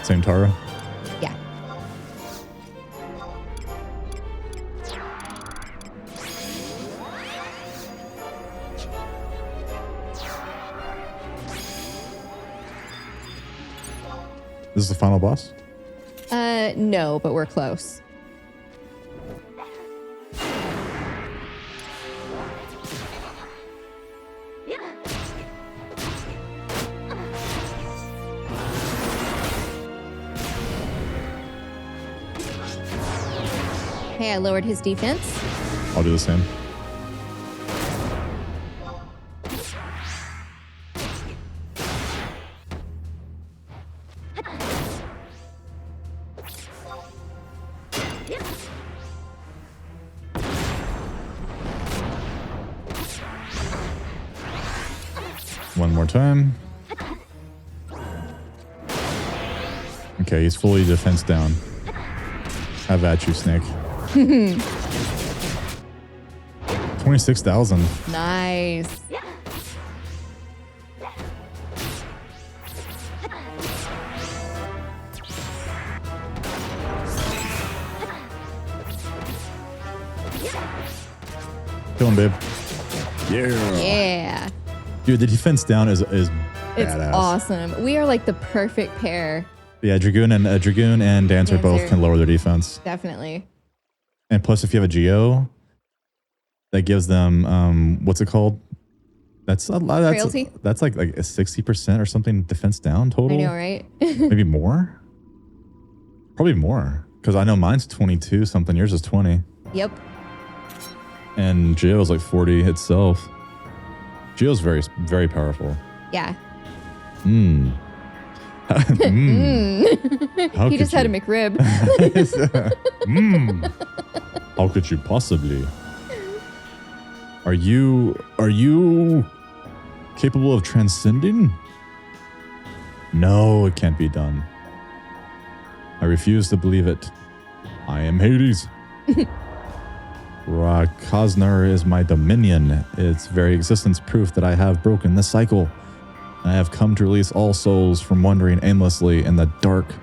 Same Tara? Yeah. This is the final boss? No, but we're close. Okay, I lowered his defense. I'll do the same. One more time. Okay, he's fully defense down. Have at you, Snake. 26,000. Nice. Kill him, babe. Yeah. Yeah. Dude, the defense down is It's badass. awesome. We are like the perfect pair. Yeah, Dragoon and Dancer both can lower their defense. Definitely. And plus, if you have a Geo, that gives them what's it called? That's a lot. Frailty? That's like a 60% or something defense down total. I know, right? Maybe more. Probably more, because I know mine's 22 something. Yours is 20. Yep. And Geo's like 40 itself. Geo's very, very powerful. Yeah. Mm. He just had a McRib. How could you possibly? Are you capable of transcending? No, it can't be done. I refuse to believe it. I am Hades. Rakaznar is my dominion. Its very existence proof that I have broken the cycle. I have come to release all souls from wandering aimlessly in the dark.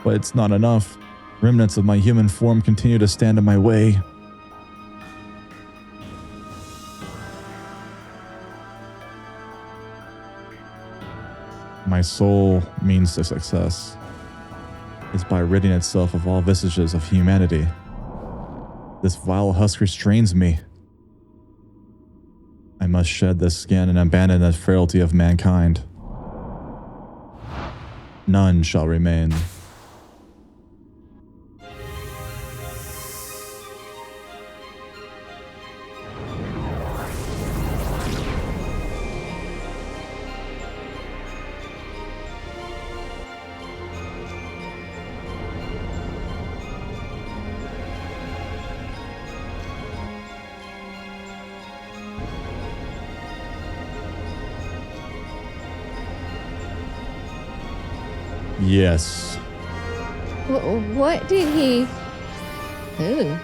But it's not enough. Remnants of my human form continue to stand in my way. My soul means to success is by ridding itself of all vestiges of humanity. This vile husk restrains me. I must shed this skin and abandon the frailty of mankind. None shall remain. Yes. What did he... Ooh.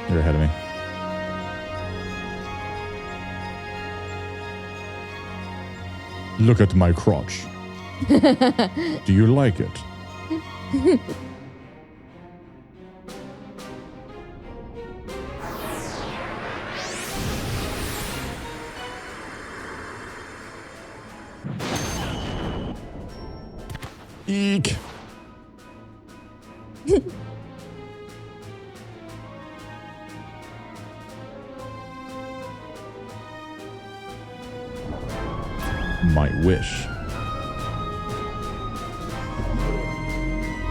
You're ahead of me. Look at my crotch. Do you like it? Eek. My wish.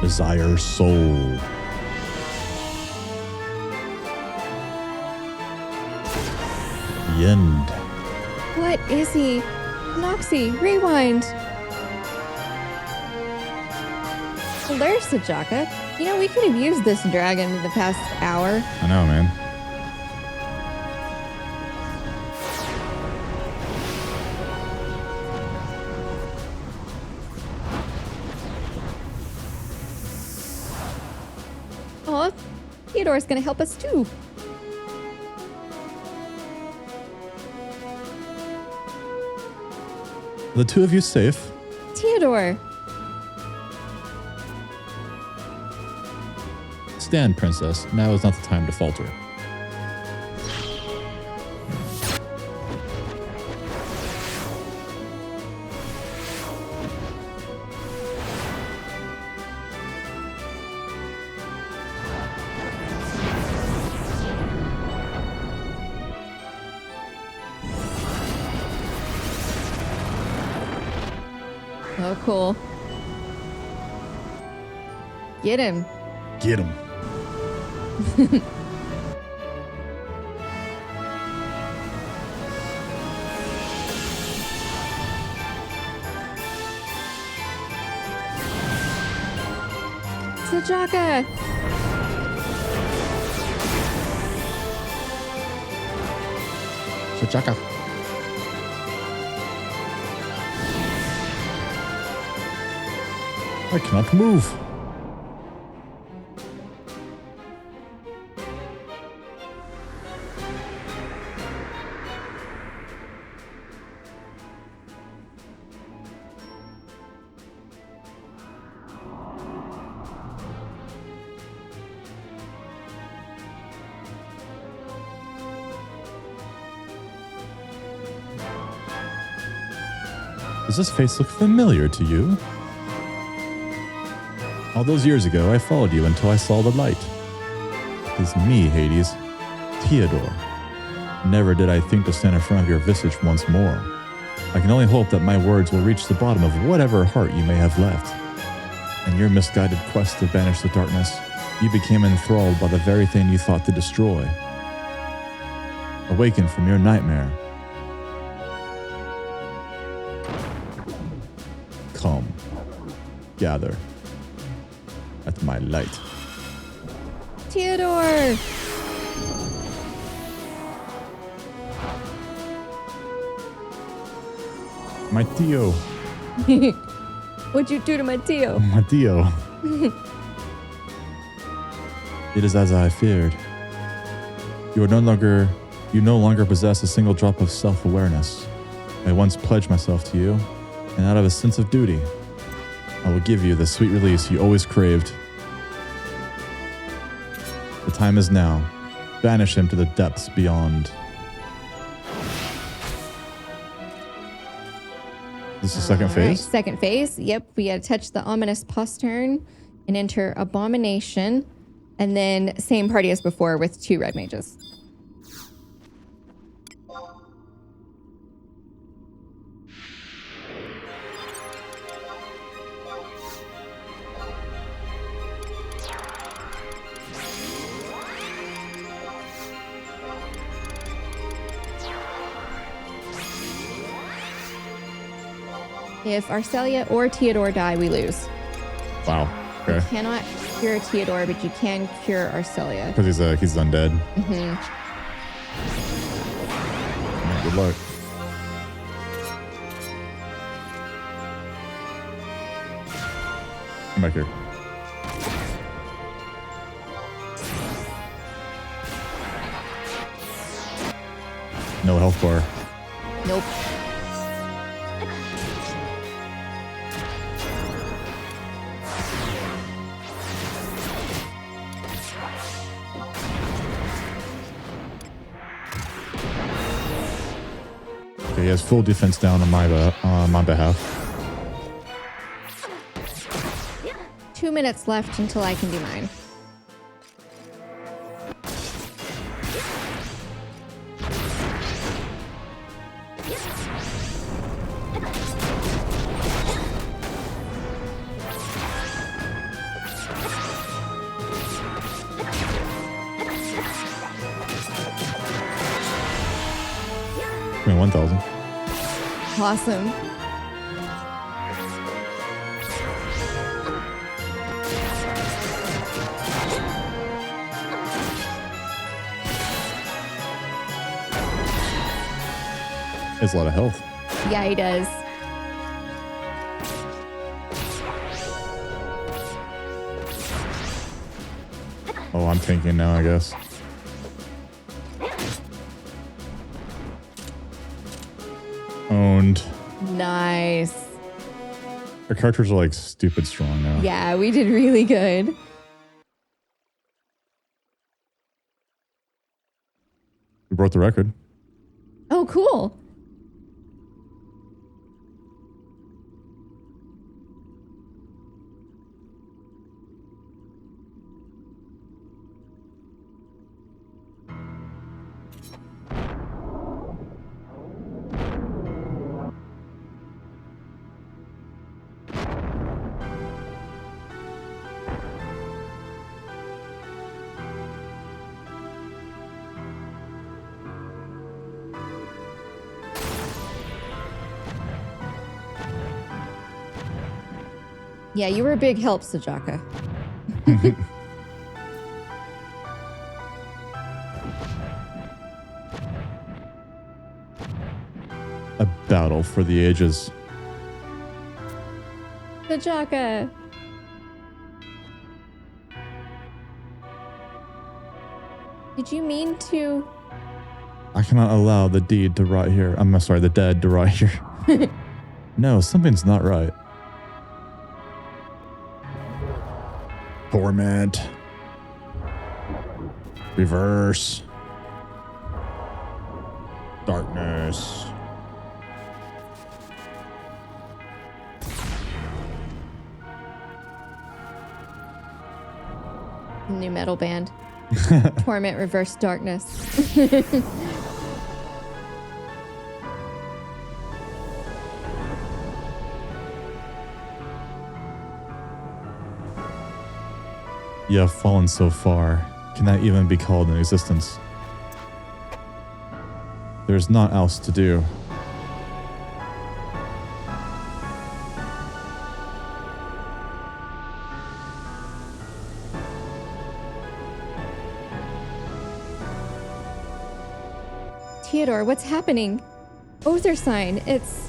Desire soul. The end. What is he? Noxie, rewind. Well, there's Sajaka. You know, we could have used this dragon in the past hour. I know, man. Oh, Theodore's gonna help us too. The two of you safe? Theodore. Stand, princess. Now is not the time to falter. Oh, cool. Get him. Get him. Sajaka. Sajaka. I cannot move. Does this face look familiar to you? All those years ago, I followed you until I saw the light. It is me, Hades, Theodore. Never did I think to stand in front of your visage once more. I can only hope that my words will reach the bottom of whatever heart you may have left. In your misguided quest to banish the darkness, you became enthralled by the very thing you thought to destroy. Awaken from your nightmare. Come, gather at my light. Theodore! My Tio. What'd you do to my Tio? My Tio. It is as I feared. You no longer possess a single drop of self-awareness. I once pledged myself to you, and out of a sense of duty, I will give you the sweet release you always craved. The time is now. Banish him to the depths beyond. This is the second phase? Right, second phase. Yep, we gotta touch the ominous postern and enter Abomination. And then same party as before with 2 red mages. If Arcelia or Theodore die, we lose. Wow. Okay. You cannot cure Theodore, but you can cure Arcelia. Because he's undead. Mm-hmm. Good luck. Come back here. No health bar. Nope. Okay, he has full defense down on my behalf. 2 minutes left until I can do mine. I mean, 1,000. Awesome. He has a lot of health. Yeah, he does. Oh, I'm tanking now, I guess. Owned. Nice. Our characters are like stupid strong now. Yeah, we did really good. We broke the record. Oh, cool. Yeah, you were a big help, Sajaka. A battle for the ages. Sajaka. Did you mean to? I cannot allow the deed to rot here. I'm sorry, the dead to rot here. No, something's not right. Torment. Reverse. Darkness. New metal band. Torment, reverse, darkness. You have fallen so far. Can that even be called an existence? There's naught else to do. Theodore, what's happening? Oathar sign, it's...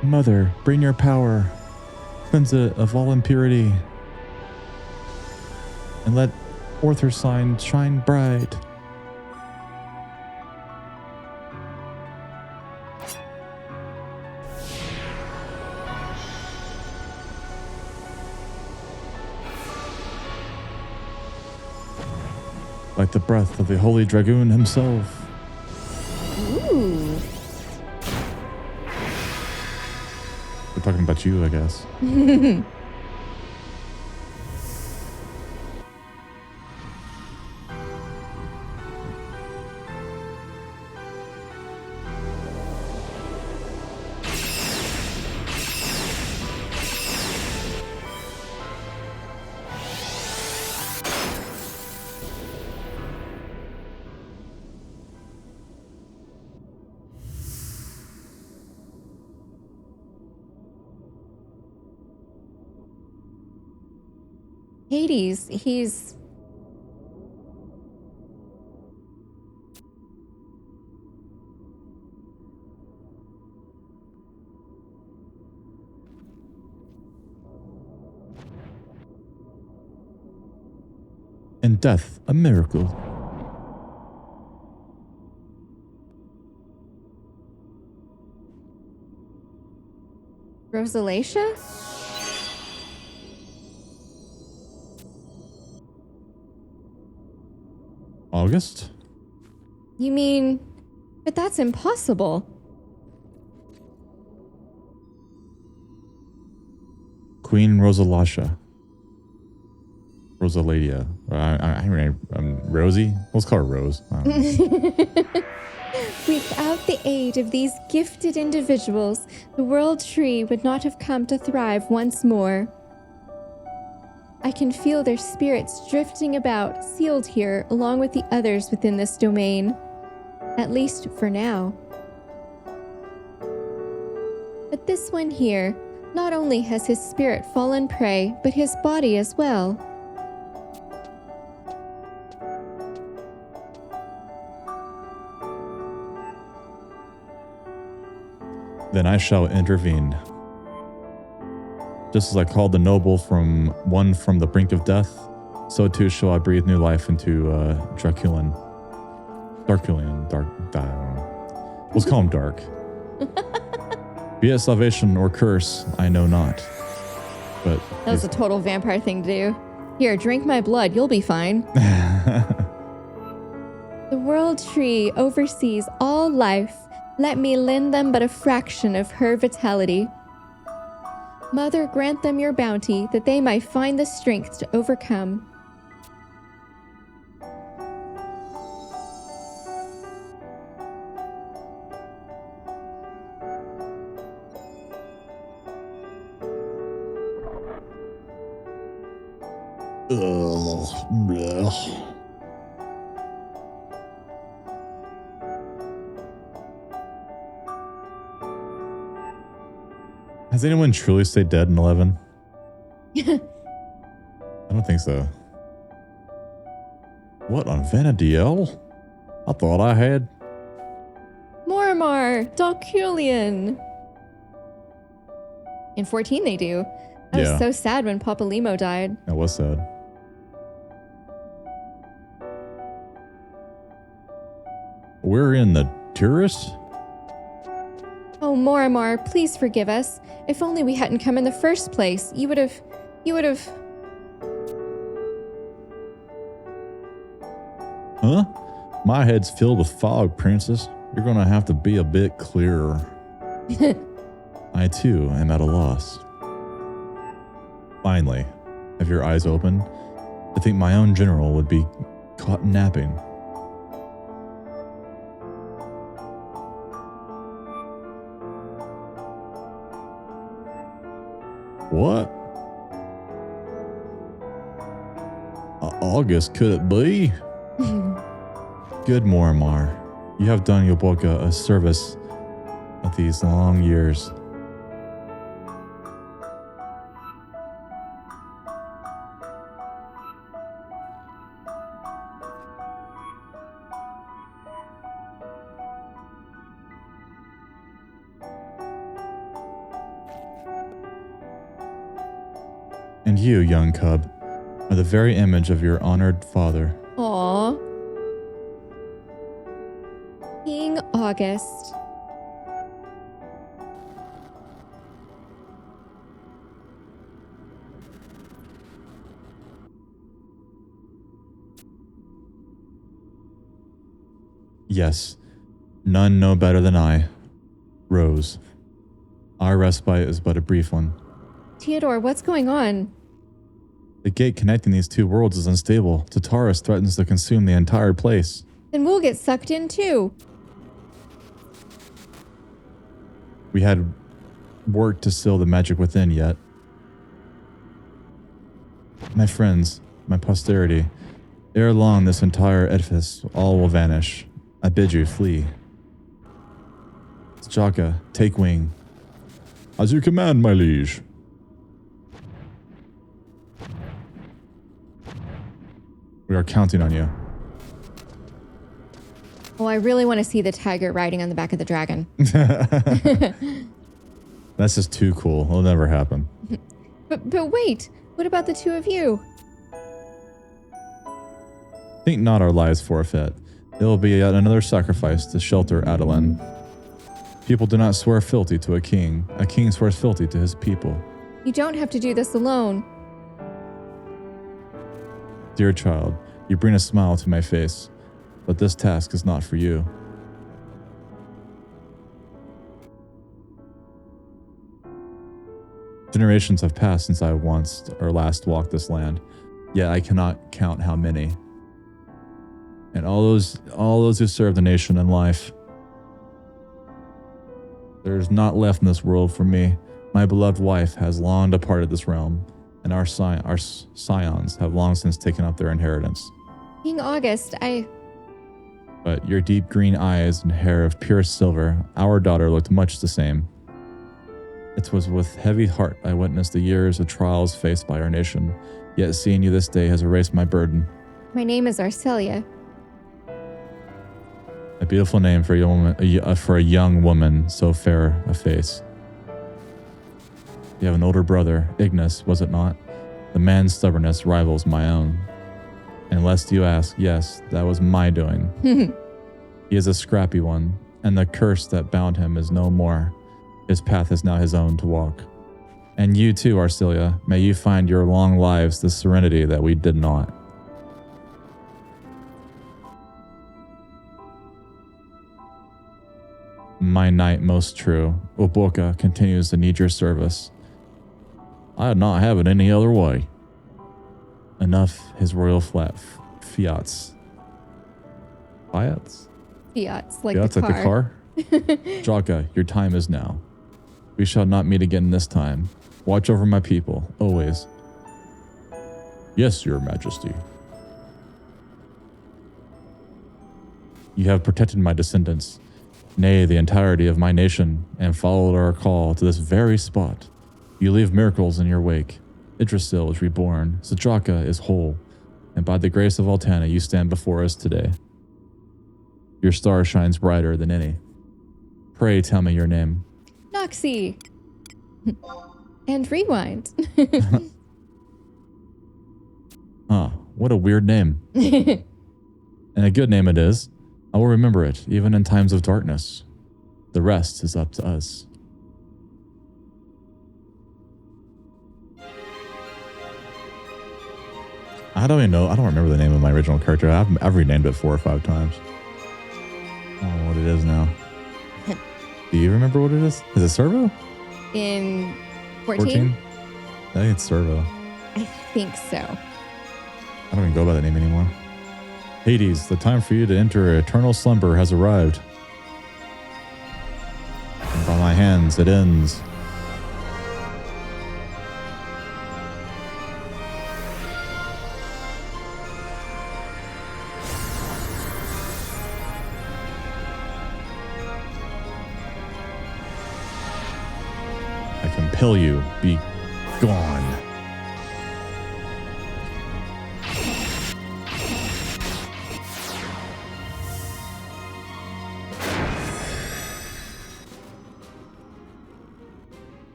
Mother, bring your power. Cleanse it of all impurity. And let Oathar sign shine bright. Like the breath of the Holy Dragoon himself. Ooh. We're talking about you, I guess. Hades, he's... And death, a miracle. Rosalacia? August? You mean... But that's impossible. Queen Rosalacia. Rosaladia. Rosie? Let's call her Rose. Without the aid of these gifted individuals, the world tree would not have come to thrive once more. I can feel their spirits drifting about, sealed here along with the others within this domain. At least for now. But this one here, not only has his spirit fallen prey, but his body as well. Then I shall intervene. Just as I called the noble from the brink of death, so too shall I breathe new life into Darkulian. Let's call him Dark. Be it salvation or curse, I know not. But that was a total vampire thing to do. Here, drink my blood, you'll be fine. The world tree oversees all life. Let me lend them but a fraction of her vitality. Mother, grant them your bounty, that they might find the strength to overcome. Has anyone truly stayed dead in 11? I don't think so. What, on Vana'diel? I thought I had. Mormar, Darkulian. In 14 they do. I was so sad when Papa Limo died. That was sad. We're in the tourist? Oh, Mormar, please forgive us. If only we hadn't come in the first place. You would have... Huh? My head's filled with fog, Princess. You're gonna have to be a bit clearer. I, too, am at a loss. Finally, have your eyes open? I think my own general would be caught napping. What? August, could it be? Good Mormar. You have done Yoboka a service of these long years. And you, young cub, are the very image of your honored father. Aww. King August. Yes, none know better than I. Rose. Our respite is but a brief one. Theodore, what's going on? The gate connecting these two worlds is unstable. Tataris threatens to consume the entire place. Then we'll get sucked in too. We had work to seal the magic within yet. My friends, my posterity, ere long this entire edifice all will vanish. I bid you flee. Jaka, take wing. As you command, my liege. We are counting on you. Oh, I really want to see the tiger riding on the back of the dragon. That's just too cool. It'll never happen. But wait, what about the two of you? Think not our lives forfeit. It will be yet another sacrifice to shelter Adoulin. People do not swear fealty to a king. A king swears fealty to his people. You don't have to do this alone. Dear child, you bring a smile to my face, but this task is not for you. Generations have passed since I last walked this land, yet I cannot count how many. And all those who serve the nation in life. There's not left in this world for me. My beloved wife has long departed this realm, and our scions have long since taken up their inheritance. King August, But your deep green eyes and hair of pure silver, our daughter looked much the same. It was with heavy heart I witnessed the years of trials faced by our nation, yet seeing you this day has erased my burden. My name is Arcelia. I beautiful name for a young woman, so fair a face. You have an older brother, Ignis, was it not? The man's stubbornness rivals my own. And lest you ask, yes, that was my doing. He is a scrappy one, and the curse that bound him is no more. His path is now his own to walk. And you too, Arcelia, may you find your long lives the serenity that we did not. My knight most true, Uboka continues to need your service. I'd not have it any other way. Enough his royal fiats. Fiats? Fiats, like Fiats the like car. The car? Draka, your time is now. We shall not meet again this time. Watch over my people, always. Yes, your majesty. You have protected my descendants, nay, the entirety of my nation, and followed our call to this very spot. You leave miracles in your wake. Yggdrasil is reborn, Zadraka is whole, and by the grace of Altana you stand before us today. Your star shines brighter than any. Pray tell me your name. Noxie. And rewind. Huh, what a weird name. And a good name it is. I will remember it, even in times of darkness. The rest is up to us. I don't even know. I don't remember the name of my original character. I've renamed it 4 or 5 times. I don't know what it is now. Do you remember what it is? Is it Servo? In 14? I think it's Servo. I think so. I don't even go by that name anymore. Hades, the time for you to enter eternal slumber has arrived. And by my hands, it ends. I compel you, be gone.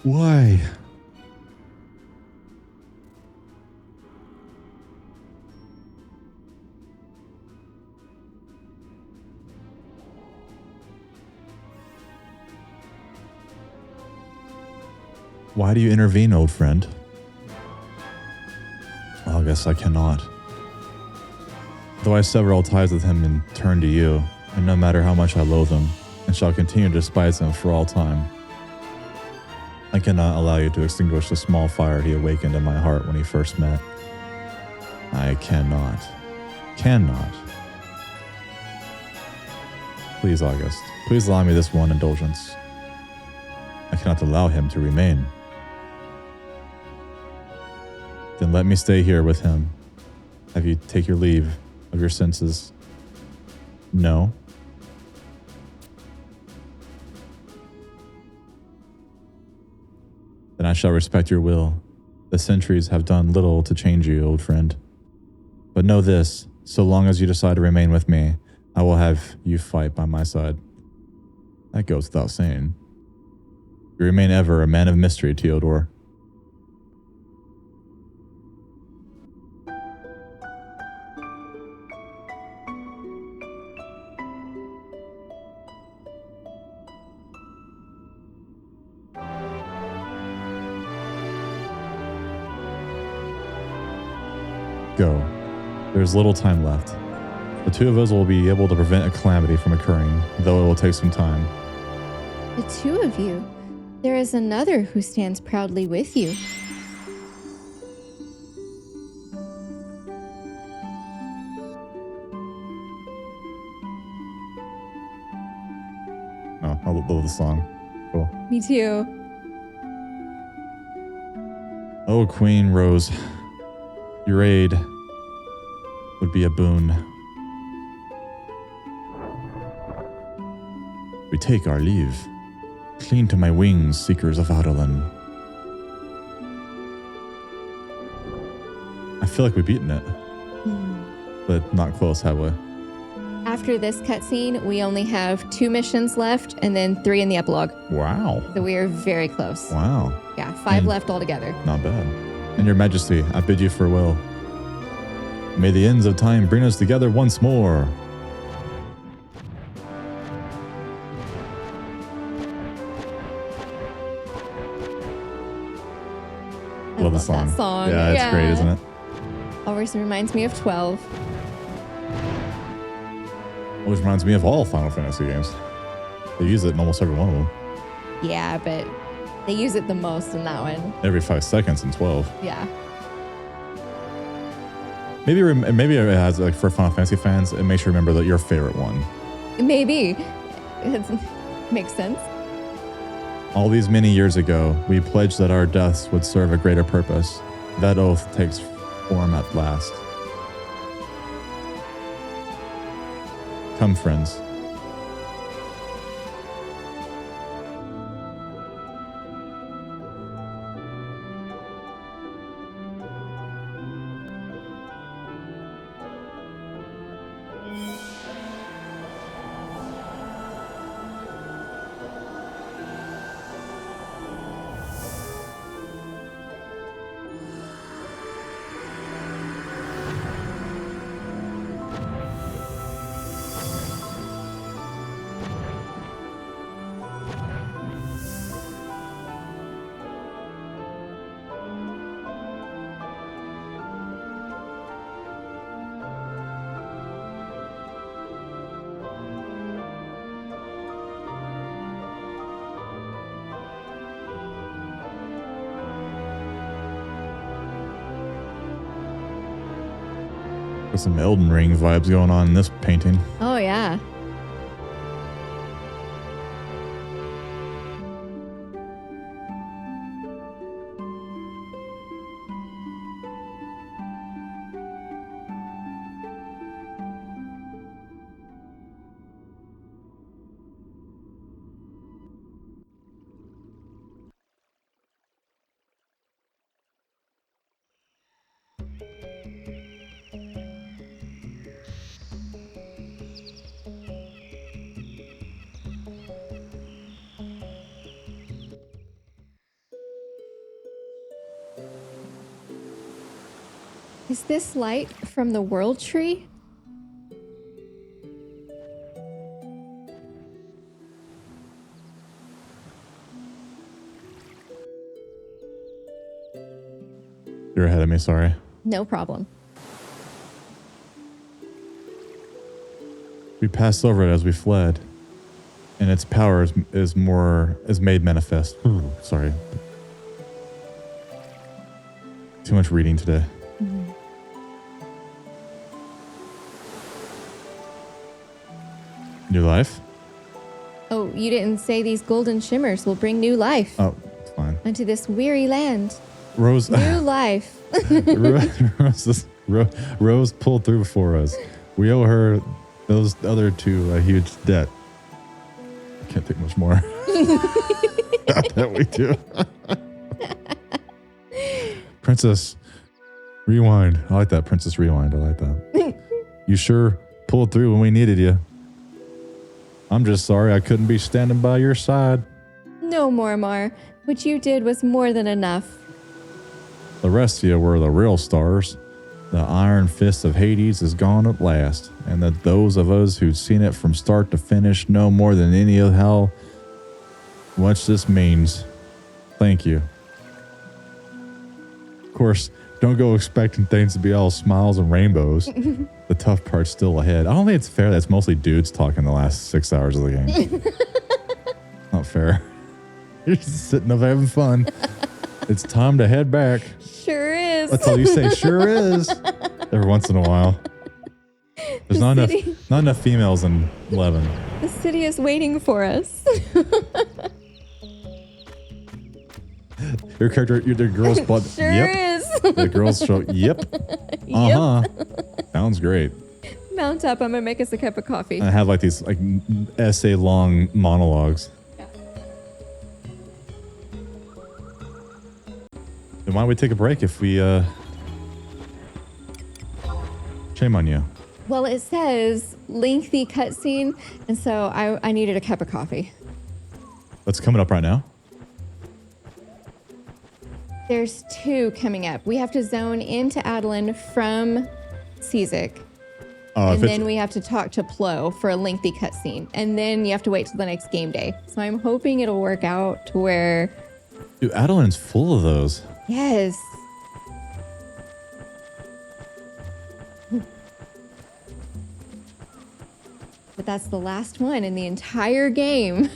Why? Why do you intervene, old friend? Well, I guess I cannot. Though I sever all ties with him and turn to you, and no matter how much I loathe him, and shall continue to despise him for all time, I cannot allow you to extinguish the small fire he awakened in my heart when he first met. I cannot. Cannot. Please, August. Please allow me this one indulgence. I cannot allow him to remain. Then let me stay here with him. Have you take your leave of your senses? No. Then I shall respect your will. The centuries have done little to change you, old friend. But know this, so long as you decide to remain with me, I will have you fight by my side. That goes without saying. You remain ever a man of mystery, Teodor. Go. There's little time left. The two of us will be able to prevent a calamity from occurring, though it will take some time. The two of you? There is another who stands proudly with you. Oh, I love the song. Cool. Me too. Oh, Queen Rose, your aid would be a boon. We take our leave. Clean to my wings, Seekers of Adoulin. I feel like we've beaten it, but not close, have we? after this cutscene, we only have 2 missions left and then 3 in the epilogue. Wow. So we are very close. Wow. Yeah, 5 left altogether. Not bad. And your majesty, I bid you farewell. May the ends of time bring us together once more. Love the song. That song. Yeah, it's great, isn't it? Always reminds me of 12. Always reminds me of all Final Fantasy games. They use it in almost every one of them. Yeah, but they use it the most in that one. Every 5 seconds in 12. Yeah. Maybe it has, like, for Final Fantasy fans, it makes you remember that your favorite one. Maybe. It makes sense. All these many years ago, we pledged that our deaths would serve a greater purpose. That oath takes form at last. Come, friends. Got some Elden Ring vibes going on in this painting. Oh, yeah. Is this light from the World Tree? You're ahead of me, sorry. No problem. We passed over it as we fled, and its power is made manifest. Ooh, sorry. Too much reading today. Mm-hmm. New life? Oh, you didn't say these golden shimmers will bring new life Oh, it's fine. unto this weary land. Rose. New life. Rose pulled through for us. We owe her those other two a huge debt. I can't take much more. That we do. Princess, rewind. I like that. Princess Rewind. I like that. You sure pulled through when we needed you. I'm just sorry I couldn't be standing by your side. No, Mormar. What you did was more than enough. The rest of you were the real stars. The iron fist of Hades is gone at last, and that those of us who've seen it from start to finish know more than any of how much this means. Thank you. Of course, don't go expecting things to be all smiles and rainbows. The tough part's still ahead. I don't think it's fair that it's mostly dudes talking the last 6 hours of the game. Not fair. You're just sitting up having fun. It's time to head back. Sure is. That's all you say. Sure is. Every once in a while. There's not enough females in 11. The city is waiting for us. Your character, the girl's blood. Sure yep. is. The girl's show. Yep. Uh-huh. Sounds great. Mount up. I'm going to make us a cup of coffee. And I have like these like essay long monologues. Yeah. Then why don't we take a break if we shame on you. Well, it says lengthy cutscene, and so I needed a cup of coffee. That's coming up right now? There's 2 coming up. We have to zone into Adoulin from Seekers. And then we have to talk to Plo for a lengthy cutscene. And then you have to wait till the next game day. So I'm hoping it'll work out to where... Dude, Adoulin's full of those. Yes. But that's the last one in the entire game.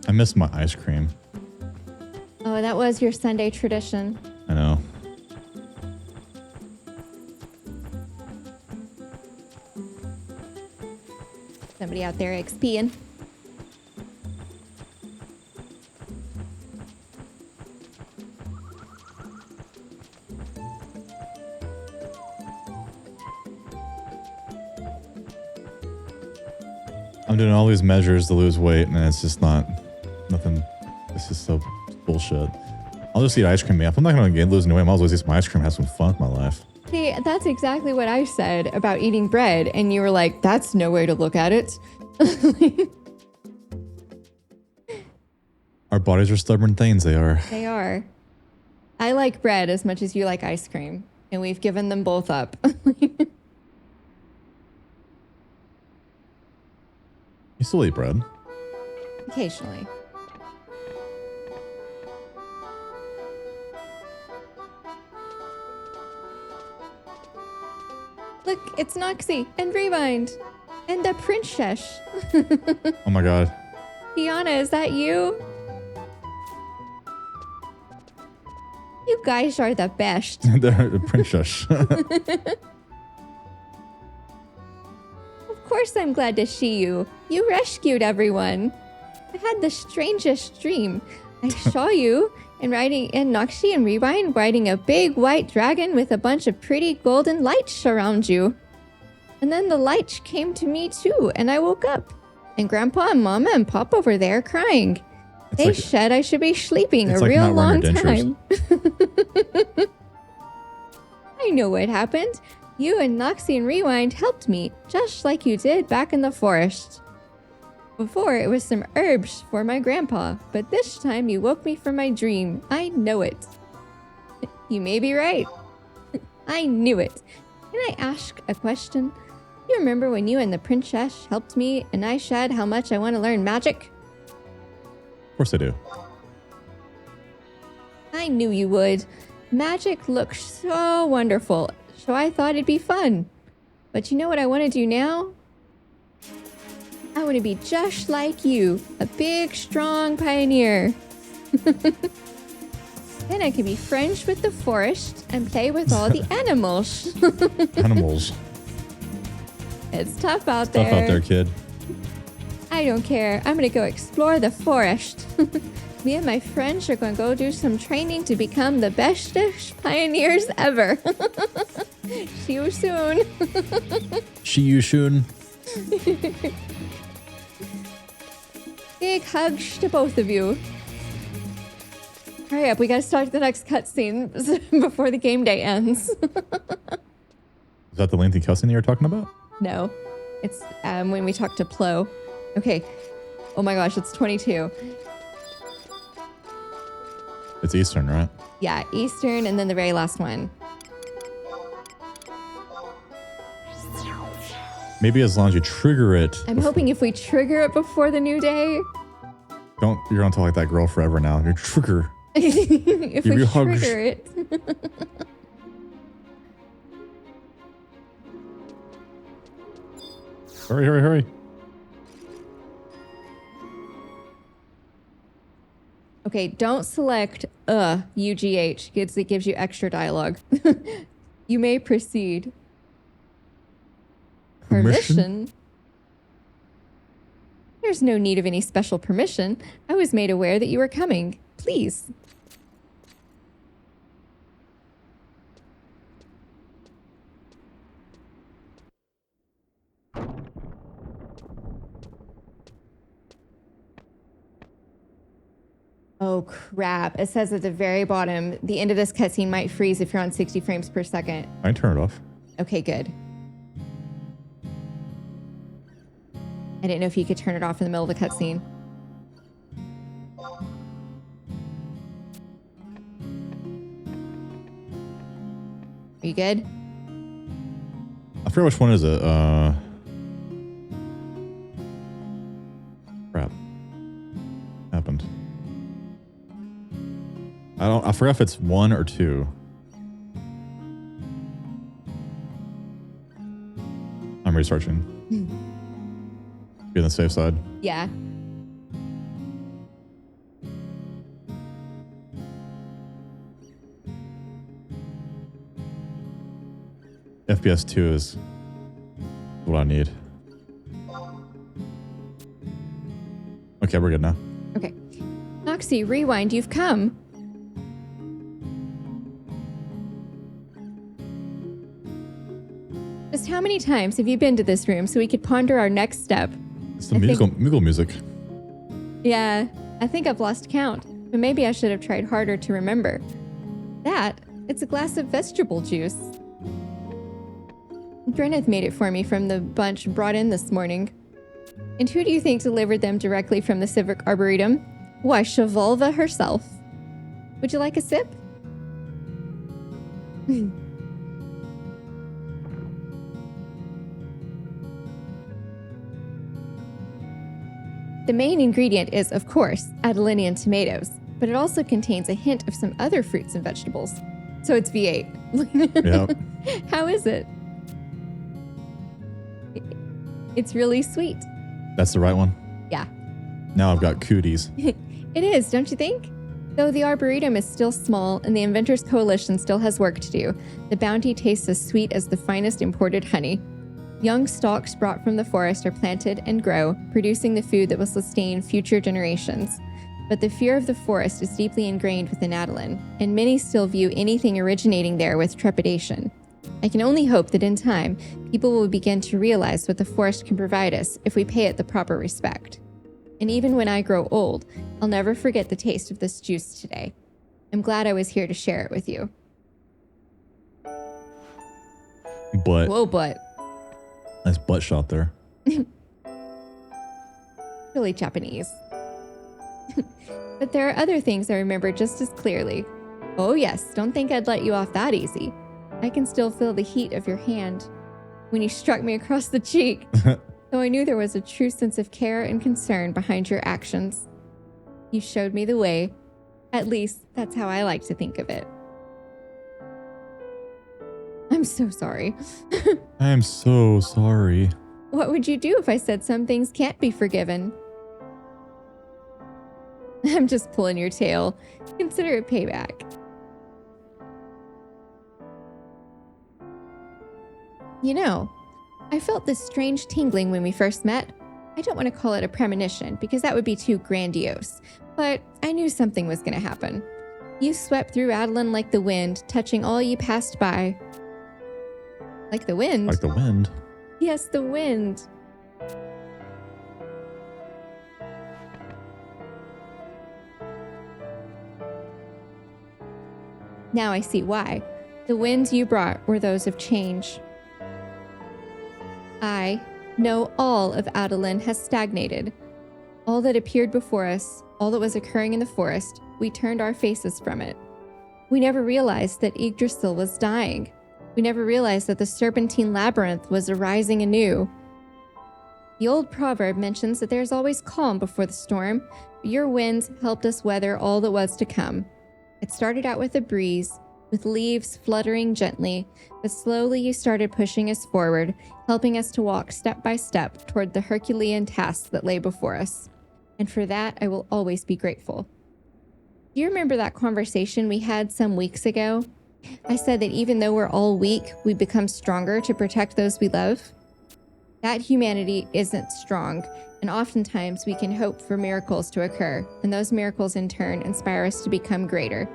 I miss my ice cream. Oh, that was your Sunday tradition. I know. Somebody out there XPing. I'm doing all these measures to lose weight, and it's just not nothing. It's just so bullshit. I'll just eat ice cream. If I'm not going to lose any weight, I might as well eat some ice cream and have some fun with my life. See, that's exactly what I said about eating bread, and you were like, that's no way to look at it. Our bodies are stubborn things, they are. They are. I like bread as much as you like ice cream, and we've given them both up. You still eat bread? Occasionally. Look, it's Noxie and Rewind and the princess. Oh my god. Fiona, is that you? You guys are the best. The princess. Of course I'm glad to see you. You rescued everyone. I had the strangest dream. I saw you and Noxie and Rewind riding a big white dragon with a bunch of pretty golden lights around you. And then the lights came to me too, and I woke up. And Grandpa and Mama and Papa were there crying. They said I should be sleeping a real long time. I know what happened. You and Noxie and Rewind helped me, just like you did back in the forest. Before, it was some herbs for my grandpa, but this time you woke me from my dream. I know it. You may be right. I knew it. Can I ask a question? You remember when you and the princess helped me and I said how much I want to learn magic? Of course I do. I knew you would. Magic looks so wonderful, so I thought it'd be fun. But you know what I want to do now? I want to be just like you, a big, strong pioneer. Then I can be friends with the forest and play with all the animals. Animals. It's tough out there. Tough out there, kid. I don't care. I'm going to go explore the forest. Me and my friends are going to go do some training to become the bestest pioneers ever. See you soon. See you soon. Big hugs to both of you. Hurry up, we gotta start the next cutscene before the game day ends. Is that the lengthy cussing you were talking about? No, it's when we talk to Plo. Okay. Oh my gosh, it's 22. It's Eastern, right? Yeah, Eastern, and then the very last one. Maybe as long as you trigger it. I'm hoping if we trigger it before the new day. You're gonna talk like that girl forever now. Your trigger. If we trigger it. Hurry, hurry, hurry. Okay, don't select UGH. It gives you extra dialogue. You may proceed. Permission? There's no need of any special permission. I was made aware that you were coming. Please. Oh, Oh, crap. It says at the very bottom, the end of this cutscene might freeze if you're on 60 frames per second. I can turn it off. Okay, good. I didn't know if you could turn it off in the middle of the cutscene. Are you good? I forget which one is it. Crap. Happened. I forgot if it's 1 or 2. I'm researching. Be on the safe side. Yeah. FPS 2 is what I need. Okay, we're good now. Okay. Noxie, rewind, you've come. Just how many times have you been to this room so we could ponder our next step? It's the Moogle music. Yeah, I think I've lost count, but maybe I should have tried harder to remember. It's a glass of vegetable juice. Drenith made it for me from the bunch brought in this morning. And who do you think delivered them directly from the Civic Arboretum? Why, Shavolva herself. Would you like a sip? The main ingredient is, of course, Adoulinian tomatoes, but it also contains a hint of some other fruits and vegetables. So it's V8. Yep. How is it? It's really sweet. That's the right one? Yeah. Now I've got cooties. It is, don't you think? Though the Arboretum is still small and the Inventors Coalition still has work to do, the bounty tastes as sweet as the finest imported honey. Young stalks brought from the forest are planted and grow, producing the food that will sustain future generations. But the fear of the forest is deeply ingrained within Adoulin, and many still view anything originating there with trepidation. I can only hope that in time, people will begin to realize what the forest can provide us if we pay it the proper respect. And even when I grow old, I'll never forget the taste of this juice today. I'm glad I was here to share it with you. But. Whoa, but. Nice butt shot there. Really Japanese. But there are other things I remember just as clearly. Oh yes, don't think I'd let you off that easy. I can still feel the heat of your hand when you struck me across the cheek, though I knew there was a true sense of care and concern behind your actions. You showed me the way. At least, that's how I like to think of it. I'm so sorry. I am so sorry. What would you do if I said some things can't be forgiven? I'm just pulling your tail. Consider it payback. You know, I felt this strange tingling when we first met. I don't want to call it a premonition because that would be too grandiose, but I knew something was going to happen. You swept through Adoulin like the wind, touching all you passed by. Like the wind? Like the wind? Yes, the wind. Now I see why. The winds you brought were those of change. I know all of Adoulin has stagnated. All that appeared before us, all that was occurring in the forest, we turned our faces from it. We never realized that Yggdrasil was dying. We never realized that the serpentine labyrinth was arising anew. The old proverb mentions that there's always calm before the storm, but your winds helped us weather all that was to come. It started out with a breeze, with leaves fluttering gently, but slowly you started pushing us forward, helping us to walk step by step toward the Herculean task that lay before us. And for that, I will always be grateful. Do you remember that conversation we had some weeks ago? I said that even though we're all weak, we become stronger to protect those we love. That humanity isn't strong, and oftentimes we can hope for miracles to occur, and those miracles in turn inspire us to become greater.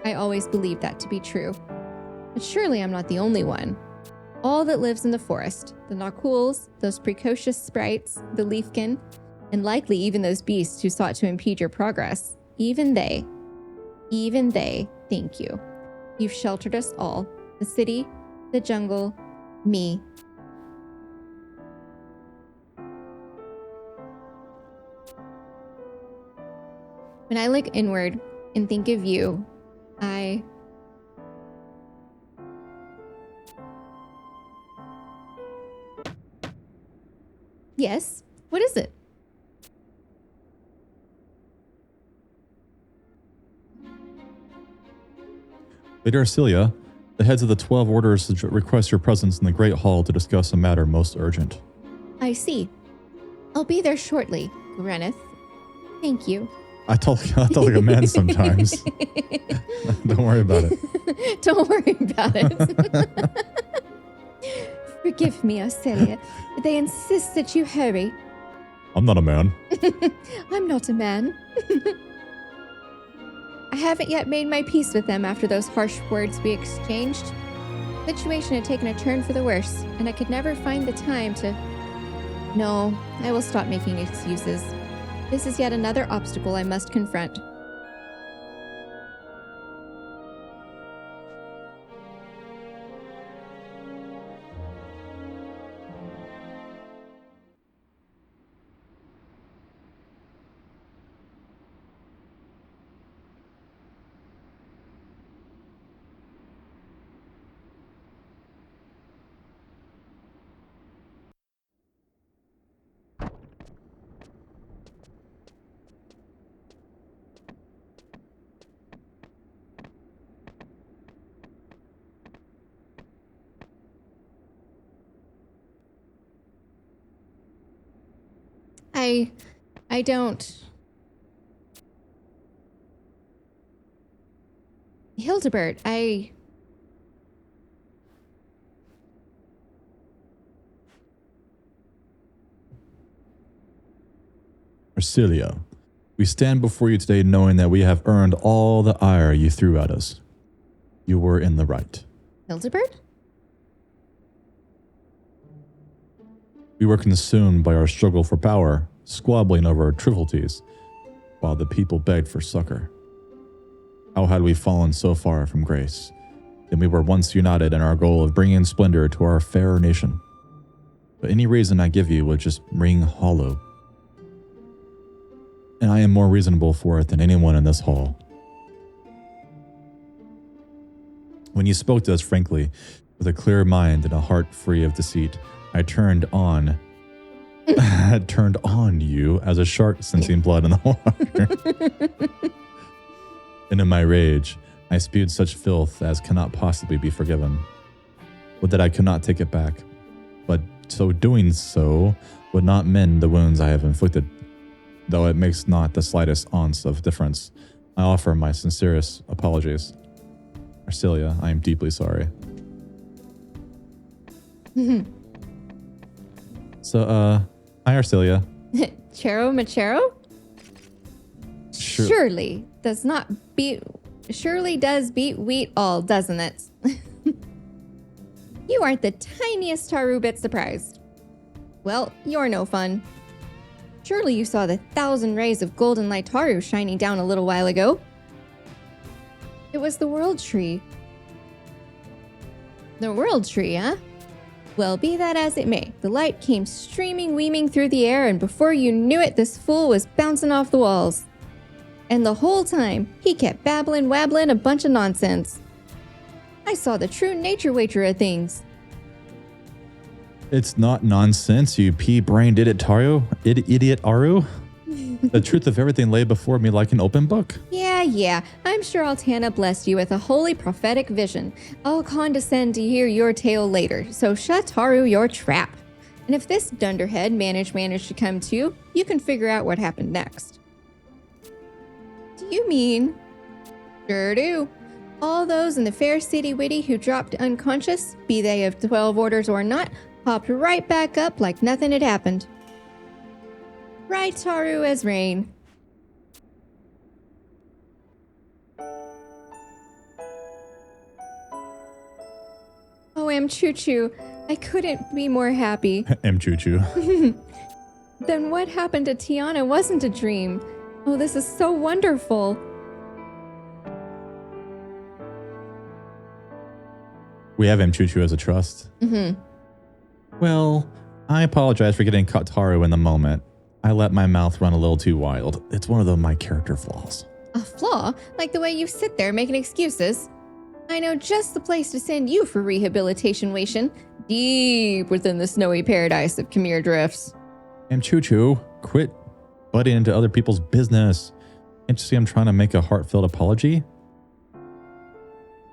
I always believed that to be true. But surely I'm not the only one. All that lives in the forest, the Nakuls, those precocious sprites, the Leafkin, and likely even those beasts who sought to impede your progress, even they, thank you. You've sheltered us all. The city, the jungle, me. When I look inward and think of you, Yes? What is it? Lady Arcelia, the heads of the 12 orders request your presence in the Great Hall to discuss a matter most urgent. I see. I'll be there shortly, Greneth. Thank you. I talk like a man sometimes. Don't worry about it. Don't worry about it. Forgive me, Arcelia, but they insist that you hurry. I'm not a man. I'm not a man. I haven't yet made my peace with them after those harsh words we exchanged. The situation had taken a turn for the worse, and I could never find the time to... No, I will stop making excuses. This is yet another obstacle I must confront. I don't... Hildebert, Arcelia, we stand before you today knowing that we have earned all the ire you threw at us. You were in the right. Hildebert? We were consumed by our struggle for power, squabbling over trivialities, while the people begged for succor. How had we fallen so far from grace? Then we were once united in our goal of bringing splendor to our fair nation. But any reason I give you would just ring hollow. And I am more reasonable for it than anyone in this hall. When you spoke to us frankly, with a clear mind and a heart free of deceit, I turned on you as a shark sensing blood in the water. And in my rage, I spewed such filth as cannot possibly be forgiven. Would that I could not take it back, but so doing so would not mend the wounds I have inflicted. Though it makes not the slightest ounce of difference, I offer my sincerest apologies. Arcelia, I am deeply sorry. So, hi Arcelia. Chero Machero? Sure. Surely does beat wheat all, doesn't it? You aren't the tiniest Taru bit surprised. Well, you're no fun. Surely you saw the 1,000 rays of golden light Taru shining down a little while ago. It was the World Tree. The World Tree, huh? Well, be that as it may, the light came streaming, weaving through the air, and before you knew it, this fool was bouncing off the walls. And the whole time, he kept wabbling a bunch of nonsense. I saw the true nature wager of things. It's not nonsense, you pea-brained idiot Taru. Idiot Aru. The truth of everything lay before me like an open book. Yeah. I'm sure Altana blessed you with a holy prophetic vision. I'll condescend to hear your tale later, so shut Taru your trap. And if this dunderhead managed to come to, you can figure out what happened next. Do you mean? Sure do. All those in the fair city witty who dropped unconscious, be they of 12 orders or not, popped right back up like nothing had happened. Right, Taru as rain. Oh, Choo-Choo, I couldn't be more happy. Choo-Choo. Then what happened to Tiana wasn't a dream. Oh, this is so wonderful. We have Mchuchu as a trust. Mm-hmm. Well, I apologize for getting Kataru in the moment. I let my mouth run a little too wild. It's one of my character flaws. A flaw? Like the way you sit there making excuses? I know just the place to send you for rehabilitation, Wation. Deep within the snowy paradise of Khmer Drifts. Mchuchu, quit butting into other people's business. Can't you see I'm trying to make a heartfelt apology?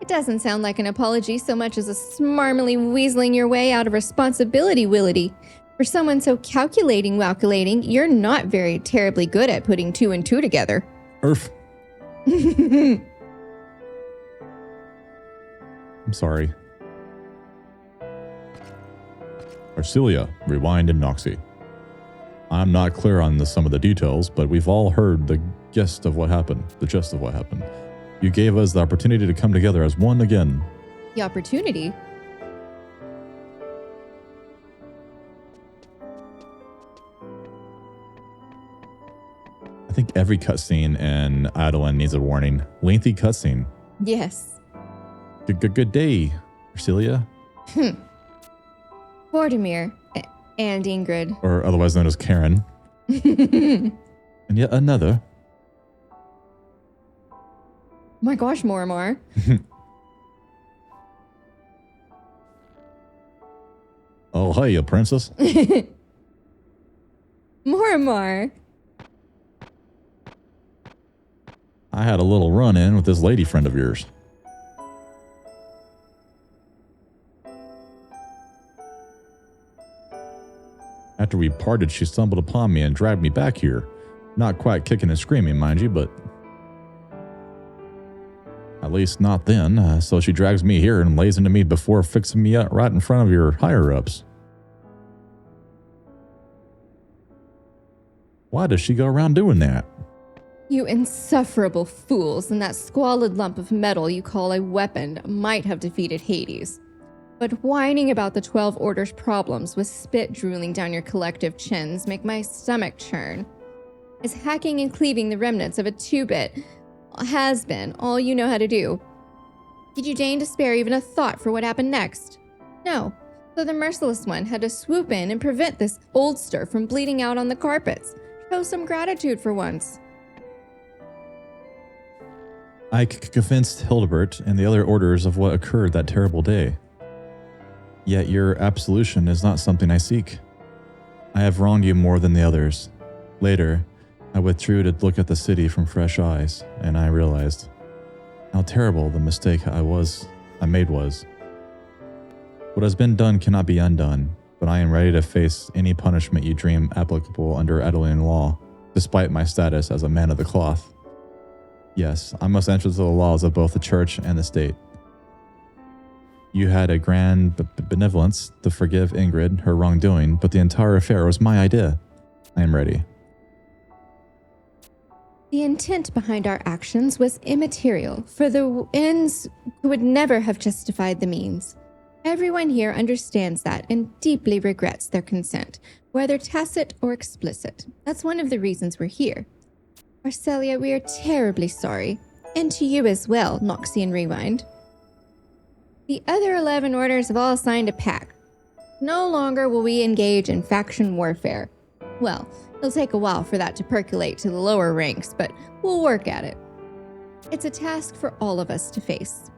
It doesn't sound like an apology so much as a smarmily weaseling your way out of responsibility, Willity. For someone so calculating, you're not very terribly good at putting 2 and 2 together. Urf. I'm sorry. Arcelia, Rewind, and Noxie. I'm not clear on some of the details, but we've all heard the gist of what happened. You gave us the opportunity to come together as one again. The opportunity? I think every cutscene in Adoulin needs a warning. Lengthy cutscene. Yes. Good day, Arcelia. Vortimir and Ingrid. Or otherwise known as Karen. And yet another. My gosh, Morimar. Oh, hey, princess. Morimar. I had a little run-in with this lady friend of yours. After we parted, she stumbled upon me and dragged me back here. Not quite kicking and screaming, mind you, but... At least not then. So she drags me here and lays into me before fixing me up right in front of your higher-ups. Why does she go around doing that? You insufferable fools, and that squalid lump of metal you call a weapon might have defeated Hades. But whining about the 12 Orders' problems with spit drooling down your collective chins make my stomach churn. Is hacking and cleaving the remnants of a 2-bit has been all you know how to do? Did you deign to spare even a thought for what happened next? No, so the merciless one had to swoop in and prevent this oldster from bleeding out on the carpets. Show some gratitude for once. I convinced Hildebert and the other orders of what occurred that terrible day. Yet your absolution is not something I seek. I have wronged you more than the others. Later, I withdrew to look at the city from fresh eyes, and I realized how terrible the mistake I made was. What has been done cannot be undone, but I am ready to face any punishment you dream applicable under Adoulin law, despite my status as a man of the cloth. Yes, I must answer to the laws of both the church and the state. You had a grand benevolence to forgive Ingrid her wrongdoing, but the entire affair was my idea. I am ready. The intent behind our actions was immaterial, for the ends would never have justified the means. Everyone here understands that and deeply regrets their consent, whether tacit or explicit. That's one of the reasons we're here. Arcelia, we are terribly sorry. And to you as well, Noxie and Rewind. The other 11 orders have all signed a pact. No longer will we engage in faction warfare. Well, it'll take a while for that to percolate to the lower ranks, but we'll work at it. It's a task for all of us to face.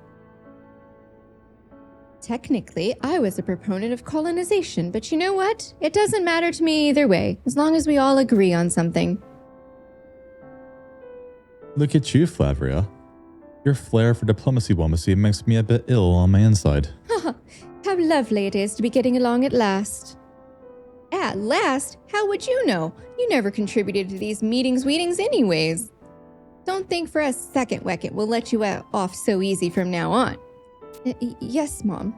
Technically, I was a proponent of colonization, but you know what? It doesn't matter to me either way, as long as we all agree on something. Look at you, Flavria. Your flair for diplomacy makes me a bit ill on my inside. How lovely it is to be getting along at last. At last? How would you know? You never contributed to these meetings anyways. Don't think for a second, Weckett, we'll let you off so easy from now on. Yes, Mom.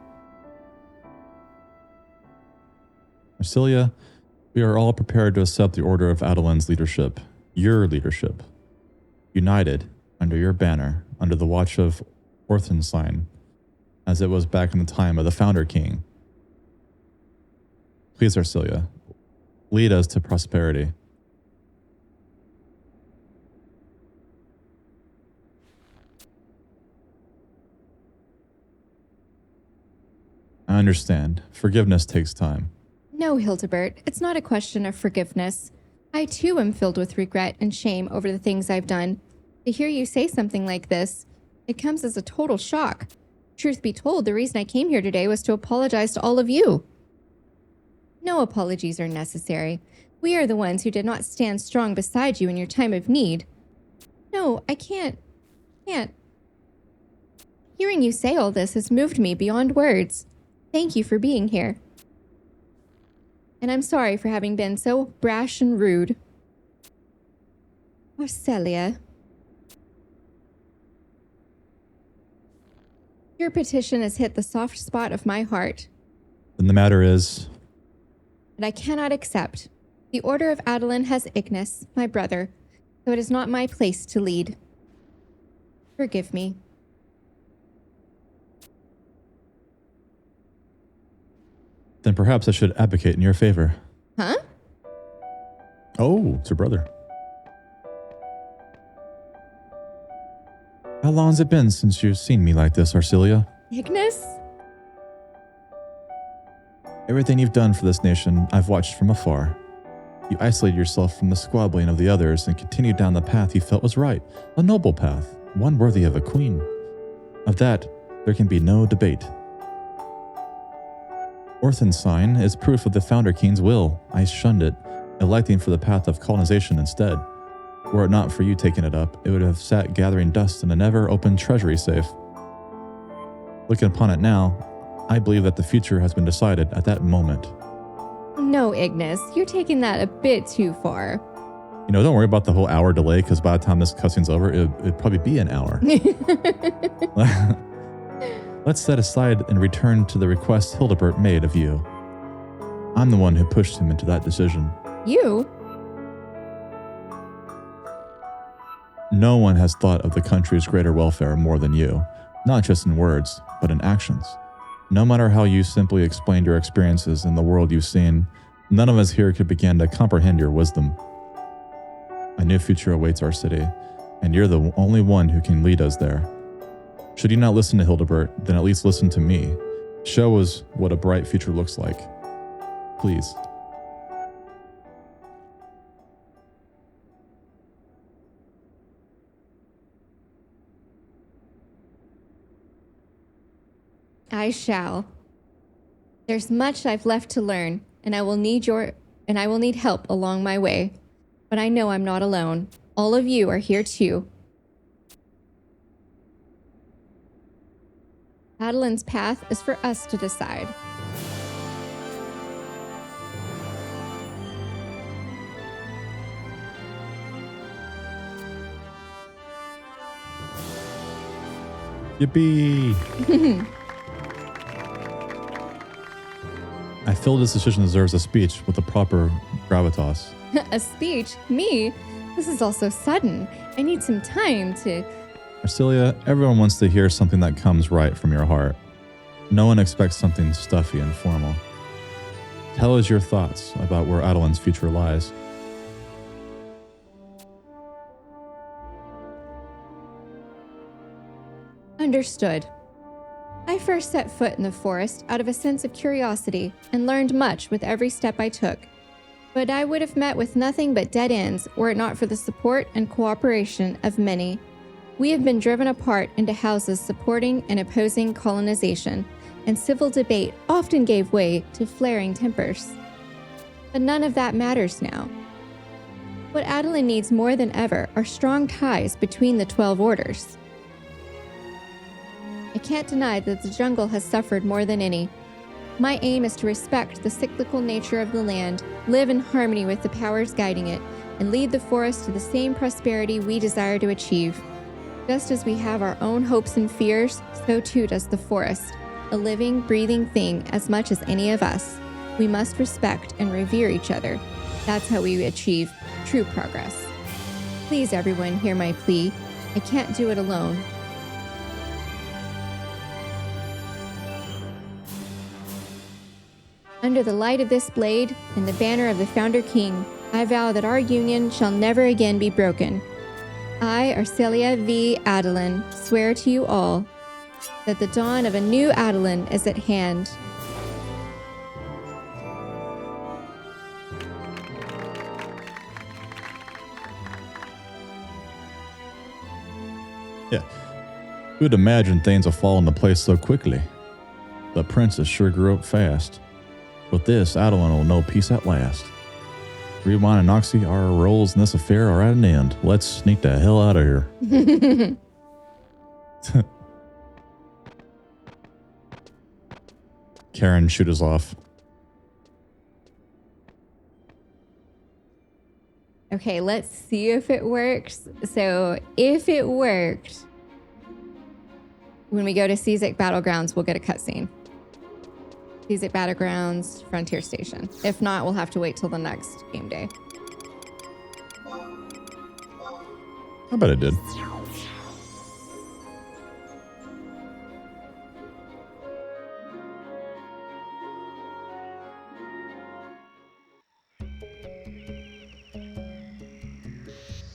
Arcelia, we are all prepared to accept the Order of Adoulin's leadership. Your leadership. United, under your banner, under the watch of Orthenstein, as it was back in the time of the Founder King. Please, Arcelia, lead us to prosperity. I understand. Forgiveness takes time. No, Hildebert, it's not a question of forgiveness. I too am filled with regret and shame over the things I've done. To hear you say something like this, it comes as a total shock. Truth be told, the reason I came here today was to apologize to all of you. No apologies are necessary. We are the ones who did not stand strong beside you in your time of need. No, I can't. Hearing you say all this has moved me beyond words. Thank you for being here. And I'm sorry for having been so brash and rude. Celia. Your petition has hit the soft spot of my heart. Then the matter is... But I cannot accept. The Order of Adoulin has Ignis, my brother, so it is not my place to lead. Forgive me. Then perhaps I should advocate in your favor. Huh? Oh, it's your brother. How long has it been since you've seen me like this, Arcelia? Ignis? Everything you've done for this nation, I've watched from afar. You isolated yourself from the squabbling of the others and continued down the path you felt was right. A noble path, one worthy of a queen. Of that, there can be no debate. Orthan's sign is proof of the Founder King's will. I shunned it, electing for the path of colonization instead. Were it not for you taking it up, it would have sat gathering dust in a never-opened treasury safe. Looking upon it now, I believe that the future has been decided at that moment. No, Ignis, you're taking that a bit too far. You know, don't worry about the whole hour delay, because by the time this cutscene's over, it'd probably be an hour. Let's set aside and return to the request Hildebert made of you. I'm the one who pushed him into that decision. You? No one has thought of the country's greater welfare more than you, not just in words, but in actions. No matter how you simply explained your experiences in the world you've seen, none of us here could begin to comprehend your wisdom. A new future awaits our city, and you're the only one who can lead us there. Should you not listen to Hildebert, then at least listen to me. Show us what a bright future looks like. Please. I shall. There's much I've left to learn, and I will need help along my way. But I know I'm not alone. All of you are here too. Adoulin's path is for us to decide. Yippee! I feel this decision deserves a speech with the proper gravitas. A speech? Me? This is all so sudden. I need some time to... Arcelia, everyone wants to hear something that comes right from your heart. No one expects something stuffy and formal. Tell us your thoughts about where Adoulin's future lies. Understood. I first set foot in the forest out of a sense of curiosity and learned much with every step I took. But I would have met with nothing but dead ends were it not for the support and cooperation of many. We have been driven apart into houses supporting and opposing colonization, and civil debate often gave way to flaring tempers. But none of that matters now. What Adoulin needs more than ever are strong ties between the 12 orders. I can't deny that the jungle has suffered more than any. My aim is to respect the cyclical nature of the land, live in harmony with the powers guiding it, and lead the forest to the same prosperity we desire to achieve. Just as we have our own hopes and fears, so too does the forest, a living, breathing thing as much as any of us. We must respect and revere each other. That's how we achieve true progress. Please, everyone, hear my plea. I can't do it alone. Under the light of this blade and the banner of the Founder King, I vow that our union shall never again be broken. I, Arcelia V. Adoulin, swear to you all that the dawn of a new Adoulin is at hand, Who'd imagine things will fall into place so quickly? The princess sure grew up fast. With this, Adoulin will know peace at last. Rewind and Noxie, our roles in this affair are at an end. Let's sneak the hell out of here. Karen shoot us off. Okay, let's see if it works. So if it worked, when we go to Seekers Battlegrounds, we'll get a cutscene. Seekers Battlegrounds, Frontier Station. If not, we'll have to wait till the next game day. I bet it did.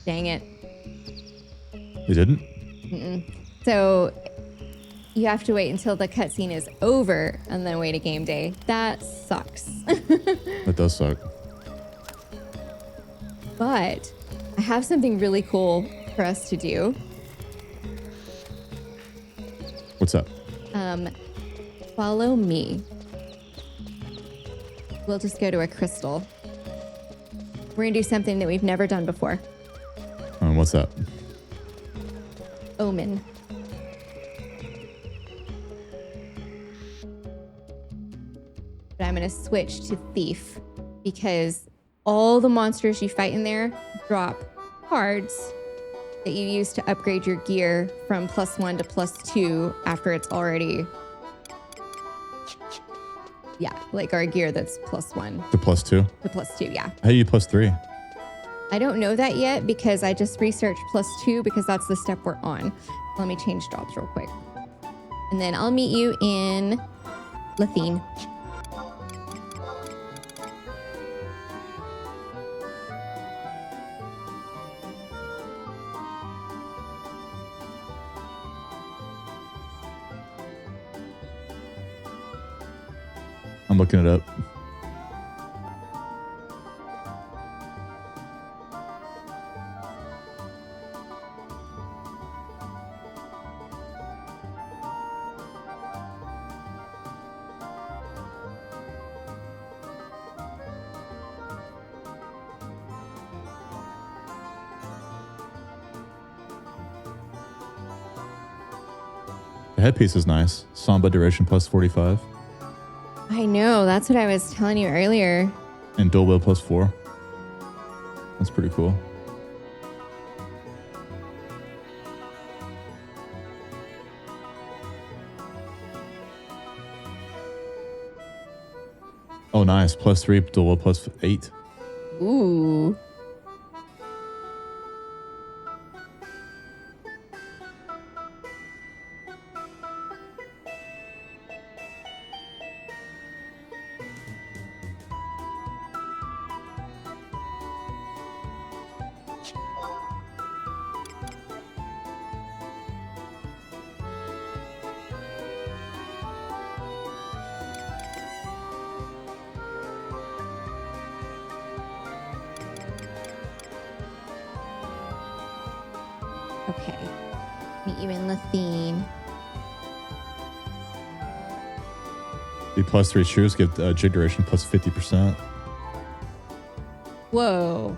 Dang it. You didn't? Mm-mm. So you have to wait until the cutscene is over and then wait a game day. That sucks. That does suck. But I have something really cool for us to do. What's up? Follow me. We'll just go to a crystal. We're gonna do something that we've never done before. What's that? Omen. But I'm gonna switch to Thief because all the monsters you fight in there drop cards that you use to upgrade your gear from +1 to +2 after it's already, yeah, like our gear that's +1. The +2? The +2, yeah. How do you +3? I don't know that yet because I just researched +2 because that's the step we're on. Let me change jobs real quick. And then I'll meet you in Lathine. I'm looking it up. The headpiece is nice. Samba duration +45. I know, that's what I was telling you earlier. And dual wheel +4. That's pretty cool. Oh, nice. +3, dual wheel +8. Ooh. Okay. Meet you in Lathine. The +3 shoes give jig duration +50%. Whoa.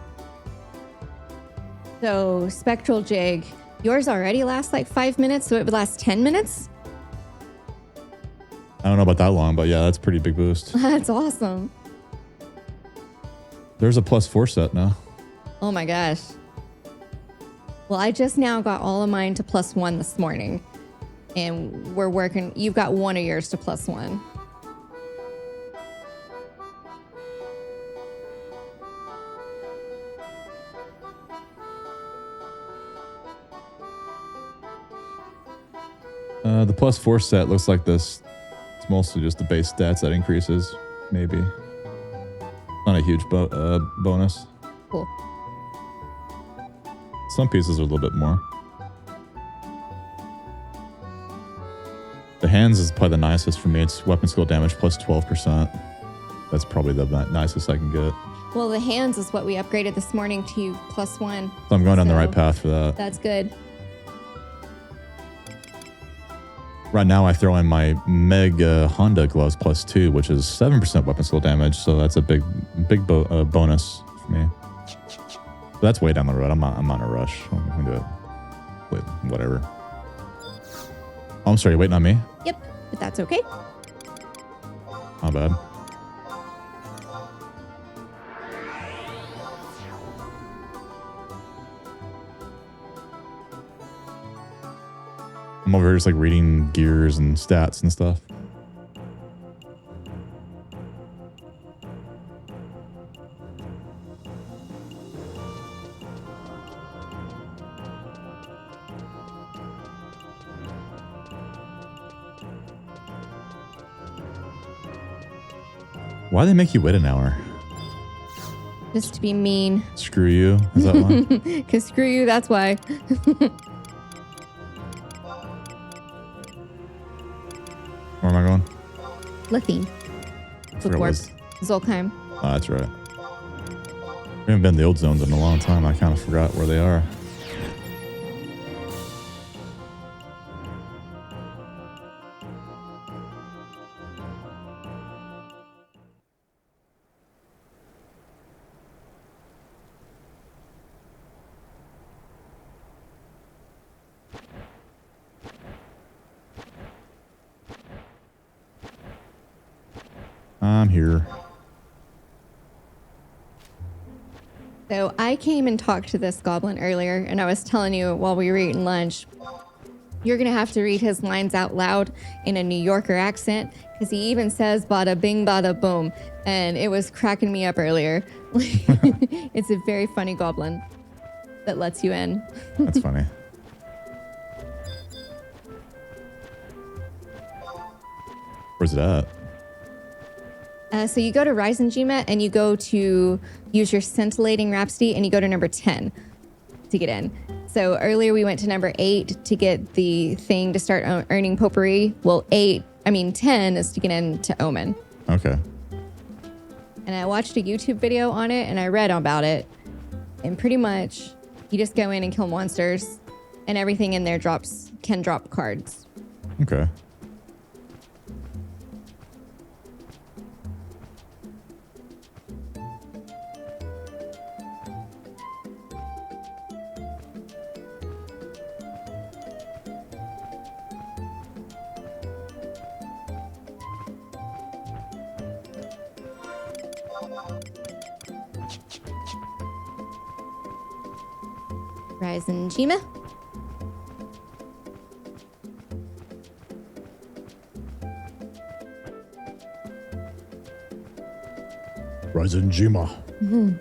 So, Spectral Jig, yours already lasts like 5 minutes, so it would last 10 minutes? I don't know about that long, but yeah, that's a pretty big boost. That's awesome. There's a +4 set now. Oh my gosh. Well, I just now got all of mine to +1 this morning. And we're working, you've got one of yours to +1. The +4 set looks like this. It's mostly just the base stats that increases, maybe. Not a huge bonus. Cool. Some pieces are a little bit more. The hands is probably the nicest for me. It's weapon skill damage +12%. That's probably the nicest I can get. Well, the hands is what we upgraded this morning to +1. So I'm going down the right path for that. That's good. Right now I throw in my Mega Honda gloves +2, which is 7% weapon skill damage. So that's a big bonus for me. But that's way down the road. I'm not in a rush. I'm gonna do it. Wait, whatever. Oh, I'm sorry. You're waiting on me? Yep, but that's okay. Not bad. I'm over here just like reading gears and stats and stuff. Why do they make you wait an hour? Just to be mean. Screw you. Is that why? Because screw you, that's why. Where am I going? Lithine. Zolkheim. Oh, that's right. We haven't been in the old zones in a long time. I kind of forgot where they are. I'm here. So I came and talked to this goblin earlier, and I was telling you while we were eating lunch, you're going to have to read his lines out loud in a New Yorker accent, because he even says bada bing, bada boom. And it was cracking me up earlier. It's a very funny goblin that lets you in. That's funny. Where's it at? So you go to Risenjima and you go to use your scintillating Rhapsody and you go to number 10 to get in. So earlier we went to number 8 to get the thing to start earning potpourri. Well, 10 is to get into Omen. Okay. And I watched a YouTube video on it and I read about it. And pretty much you just go in and kill monsters and everything in there can drop cards. Okay. Risenjima. Risenjima. Mm-hmm.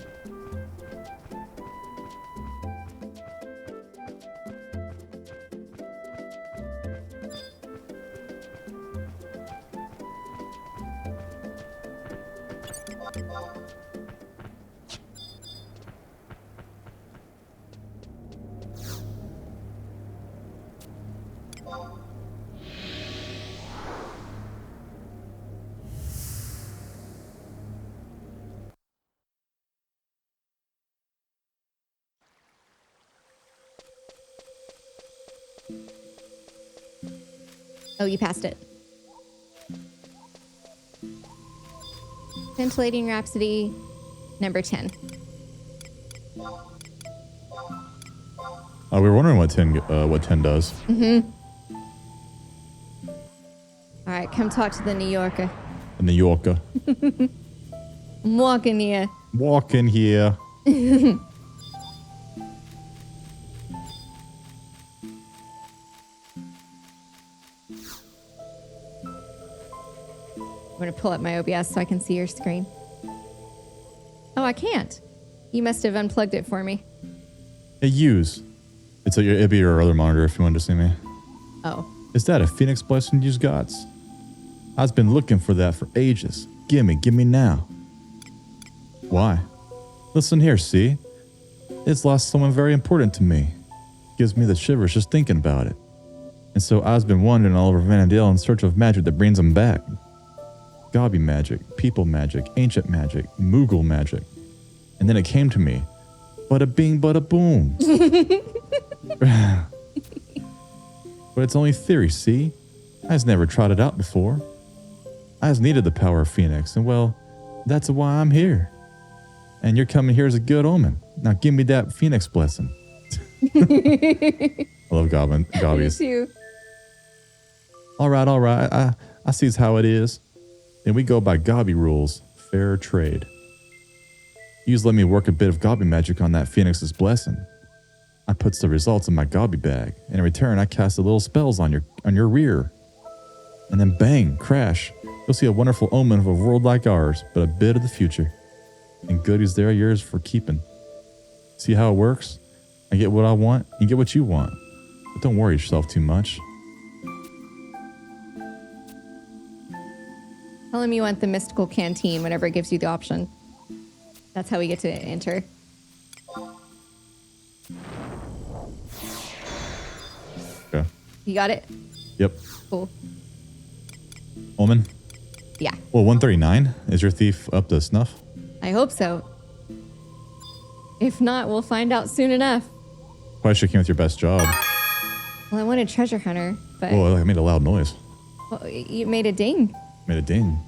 Oh, you passed it. Scintillating Rhapsody, number 10. We were wondering what 10 does. Mm-hmm. All right, come talk to the New Yorker. The New Yorker. I'm walking here. Walking here. I'm going to pull up my OBS so I can see your screen. Oh, I can't. You must have unplugged it for me. Hey, use. It'd be your other monitor if you wanted to see me. Oh. Is that a Phoenix blessing you got? I've been looking for that for ages. Give me now. Why? Listen here, see? It's lost someone very important to me. Gives me the shivers just thinking about it. And so I've been wandering all over Vana'diel in search of magic that brings them back. Gobby magic, people magic, ancient magic, Moogle magic. And then it came to me. Bada bing, bada boom. But it's only theory, see? I has never tried it out before. I has needed the power of Phoenix, and well, that's why I'm here. And you're coming here as a good omen. Now give me that Phoenix blessing. I love gobbies. Me too. All right. I sees how it is. And we go by gobby rules. Fair trade. Yous let me work a bit of gobby magic on that Phoenix's blessing. I puts the results in my gobby bag, and in return I cast a little spells on your rear. And then bang, crash. You'll see a wonderful omen of a world like ours, but a bit of the future. And goodies there are yours for keeping. See how it works? I get what I want, you get what you want. But don't worry yourself too much. Tell him you want the mystical canteen whenever it gives you the option. That's how we get to enter. Okay. You got it? Yep. Cool. Omen? Yeah. Well, 139. Is your thief up to snuff? I hope so. If not, we'll find out soon enough. Probably should have came with your best job. Well, I wanted treasure hunter, but... Oh, I made a loud noise. Well, you made a ding. Made a ding.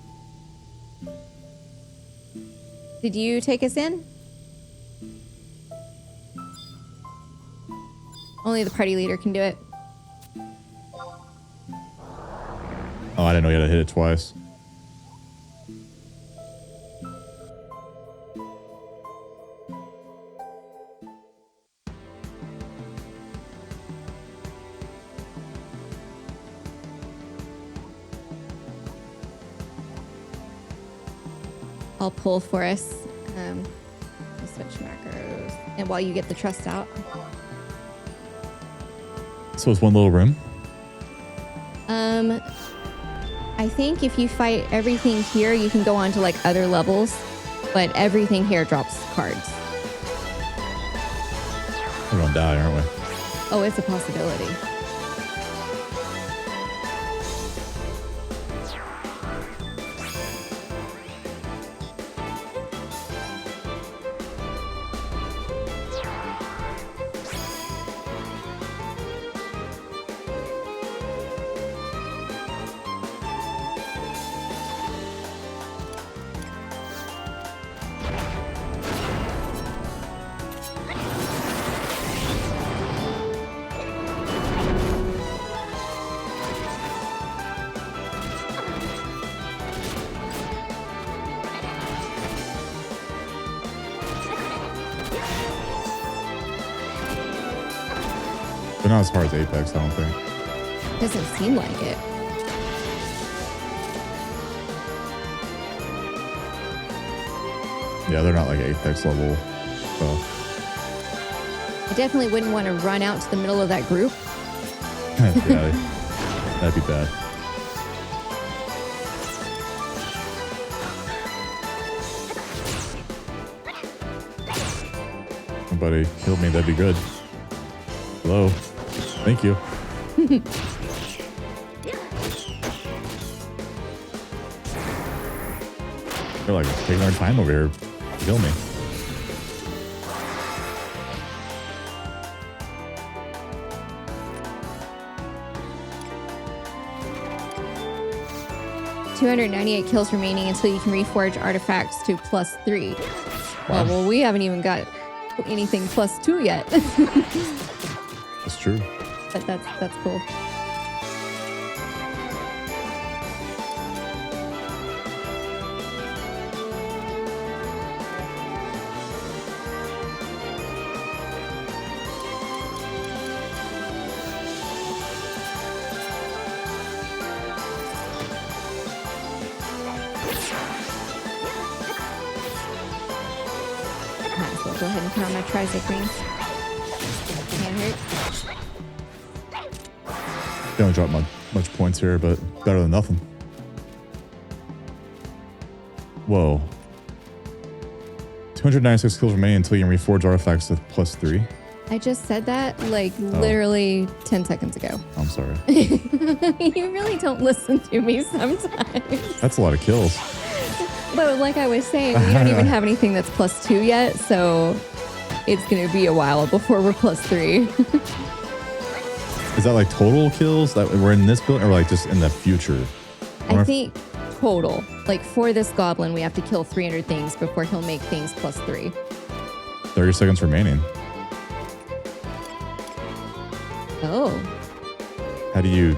Did you take us in? Only the party leader can do it. Oh, I didn't know you had to hit it twice. I'll pull for us. We'll switch macros. And while you get the trust out. So it's one little room? I think if you fight everything here, you can go on to like other levels, but everything here drops cards. We're gonna die, aren't we? Oh, it's a possibility. But not as hard as Apex, I don't think. Doesn't seem like it. Yeah, they're not like Apex level stuff. I definitely wouldn't want to run out to the middle of that group. Yeah, that'd be bad. Somebody killed me, that'd be good. Hello. Thank you. They're like taking our time over here to kill me. $298 kills remaining until you can reforge artifacts to +3. Wow. Well, we haven't even got anything +2 yet. That's true. But that's cool. Might as well go ahead and put on my tricycle rings. Can't hurt. They don't drop much points here, but better than nothing. Whoa. 296 kills remaining until you can reforge artifacts with +3. I just said that like literally 10 seconds ago. I'm sorry. You really don't listen to me sometimes. That's a lot of kills. But like I was saying, we don't even have anything that's +2 yet, so it's going to be a while before we're +3. Is that like total kills that we're in this build, or like just in the future? I think total. Like for this goblin, we have to kill 300 things before he'll make things +3. 30 seconds remaining. Oh. How do you?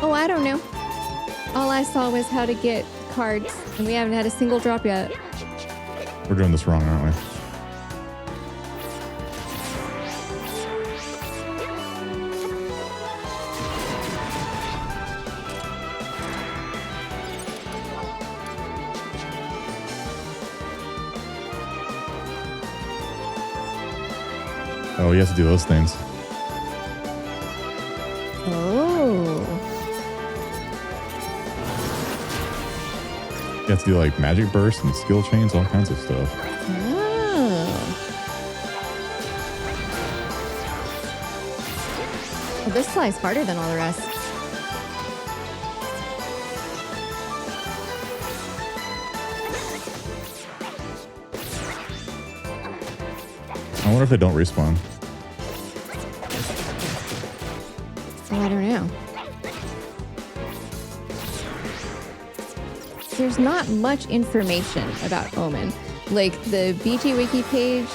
Oh, I don't know. All I saw was how to get cards, and we haven't had a single drop yet. We're doing this wrong, aren't we? Oh, you have to do those things. Oh. You have to do like magic bursts and skill chains, all kinds of stuff. Oh. Well, this fly's harder than all the rest. I wonder if they don't respawn. Oh, I don't know. There's not much information about Omen. Like the BG Wiki page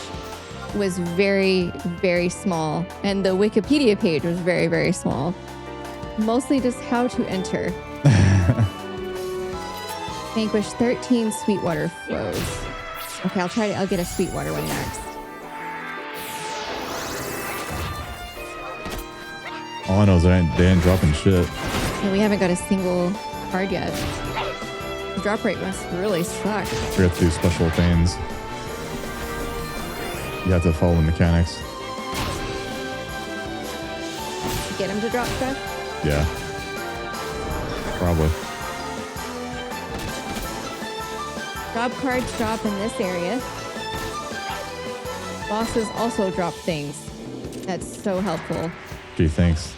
was very, very small, and the Wikipedia page was very, very small. Mostly just how to enter. Vanquish 13 Sweetwater flows. Okay, I'll get a Sweetwater one next. All I know is they ain't dropping shit. And we haven't got a single card yet. The drop rate must really suck. We have to do special things. You have to follow the mechanics. Get him to drop stuff? Yeah. Probably. Drop cards drop in this area. Bosses also drop things. That's so helpful. Gee, thanks.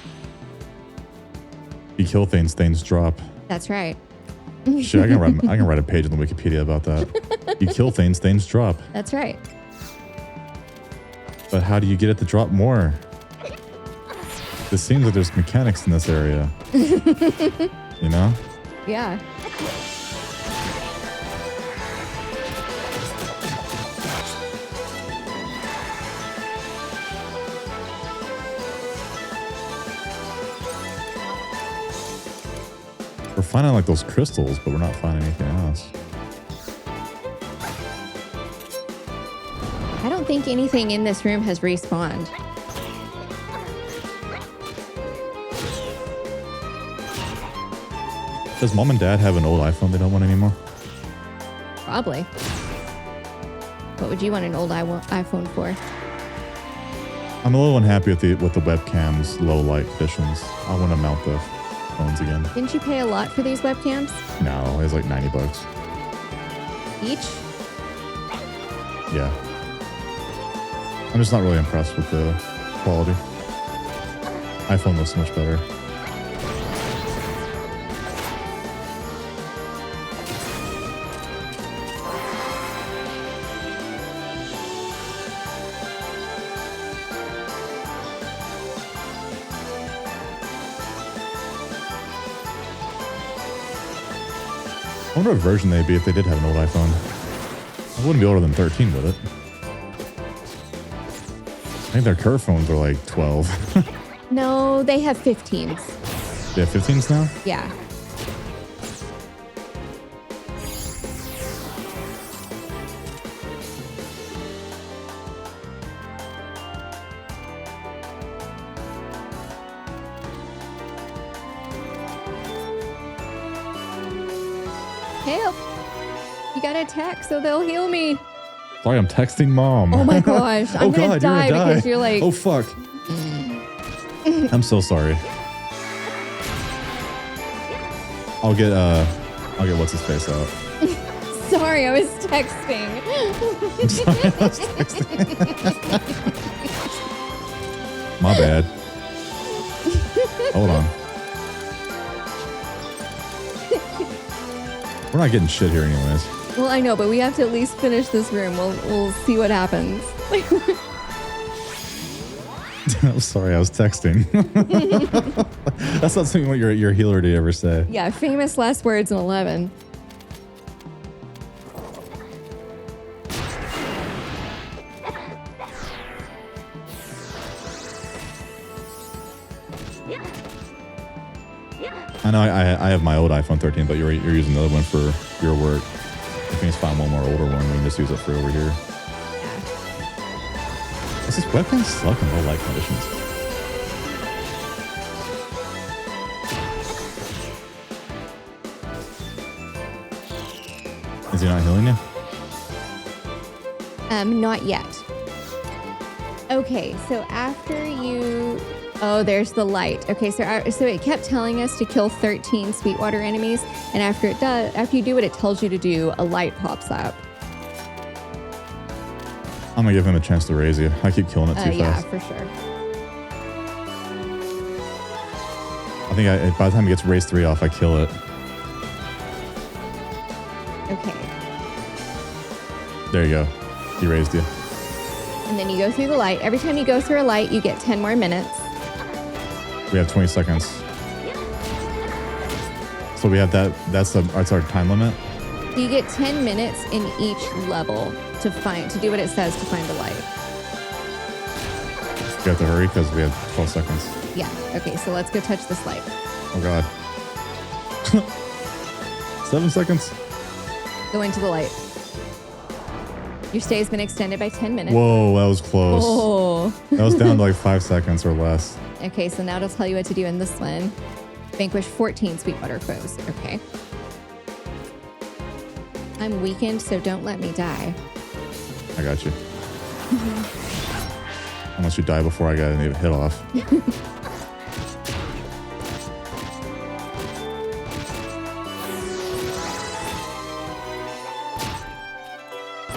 You kill things, things drop. That's right. Shit, I can write a page on the Wikipedia about that. You kill things, things drop. That's right. But how do you get it to drop more? It seems like there's mechanics in this area. You know? Yeah. We're finding like those crystals, but we're not finding anything else. I don't think anything in this room has respawned. Does mom and dad have an old iPhone they don't want anymore? Probably. What would you want an old iPhone for? I'm a little unhappy with the webcam's low light conditions. I want to mount the phones again. Didn't you pay a lot for these webcams? No, it's like $90. Each? Yeah. I'm just not really impressed with the quality. iPhone looks so much better. I wonder what version they'd be if they did have an old iPhone. I wouldn't be older than 13 with it. I think their curve phones are like 12. No, they have 15s. They have 15s now? Yeah. Help! You gotta attack so they'll heal me. Sorry, I'm texting mom. Oh my gosh. I'm gonna die because you're like... Oh, fuck. I'm so sorry. I'll get what's his face out. Sorry, I was texting. I'm sorry, I was texting. My bad. Hold on. We're not getting shit here anyways. Well, I know, but we have to at least finish this room. We'll see what happens. I'm sorry, I was texting. That's not something what your healer did ever say. Yeah, famous last words in 11. I know I have my old iPhone 13, but you're using the other one for your work. I think it's find one more older one. We can just use it for over here. Does this webcam suck in low light conditions? Is he not healing you? Not yet. Okay, so after you... Oh, there's the light. Okay, so it kept telling us to kill 13 Sweetwater enemies, and after you do what it tells you to do, a light pops up. I'm gonna give him a chance to raise you. I keep killing it too fast. Yeah, for sure. I think by the time he gets raise 3 off, I kill it. Okay. There you go. He raised you. And then you go through the light. Every time you go through a light, you get 10 more minutes. We have 20 seconds. So we have that's our time limit. You get 10 minutes in each level to do what it says to find the light. We have to hurry because we have 12 seconds. Yeah. Okay, so let's go touch this light. Oh God. 7 seconds. Go into the light. Your stay has been extended by 10 minutes. Whoa, that was close. Oh. That was down to like 5 seconds or less. Okay, so now it'll tell you what to do in this one. Vanquish 14 Sweetwater foes. Okay. I'm weakened, so don't let me die. I got you. Unless you die before I got any hit off.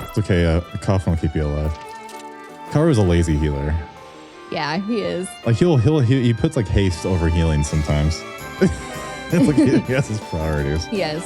It's okay, a coffin will keep you alive. Karu is a lazy healer. Yeah, he is. Like he puts like haste over healing sometimes. It's like he has his priorities. Yes.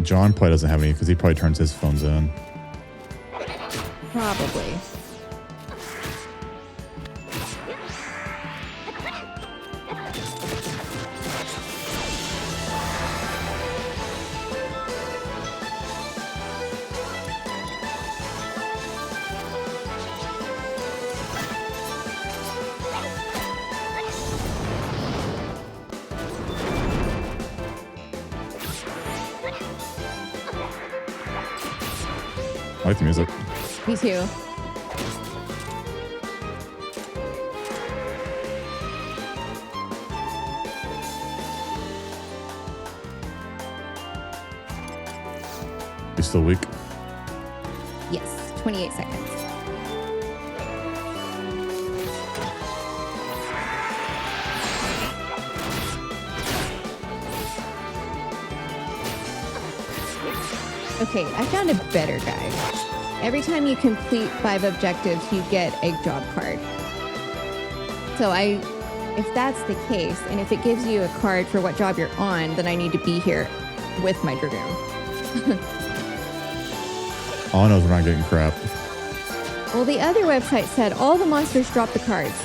John probably doesn't have any because he probably turns his phones in. Probably. I like the music. Me too. You still weak? Yes, 28 seconds. Okay, I found a better guide. Every time you complete 5 objectives, you get a job card. So if that's the case, and if it gives you a card for what job you're on, then I need to be here with my Dragoon. All I know is we're not getting crap. Well, the other website said all the monsters drop the cards,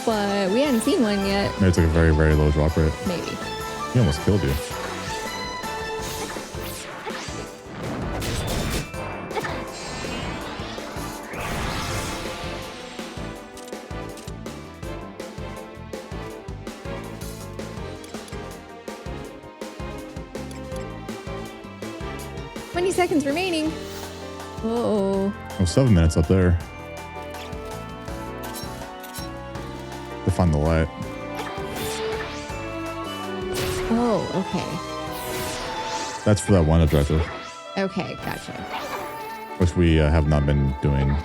but we hadn't seen one yet. Maybe it's like a very, very low drop rate. Maybe. He almost killed you. Seconds remaining. Uh-oh. Oh, 7 minutes up there. To find the light. Oh, okay. That's for that one objective. Okay, gotcha. Which we have not been doing.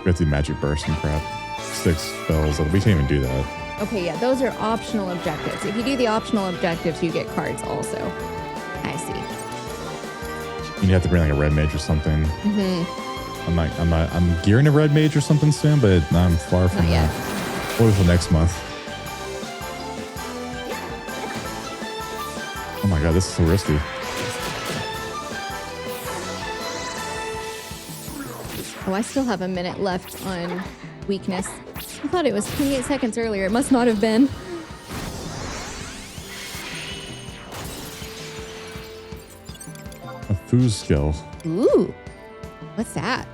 We have to do magic burst and crap. 6 spells. We can't even do that. Okay, yeah, those are optional objectives. If you do the optional objectives, you get cards also. I see. You have to bring like a red mage or something. I'm gearing a red mage or something soon, but I'm far from that. Or until next month. Oh my god, this is so risky. Oh, I still have a minute left on weakness. I thought it was 28 seconds earlier. It must not have been. A Foo's skill. Ooh. What's that?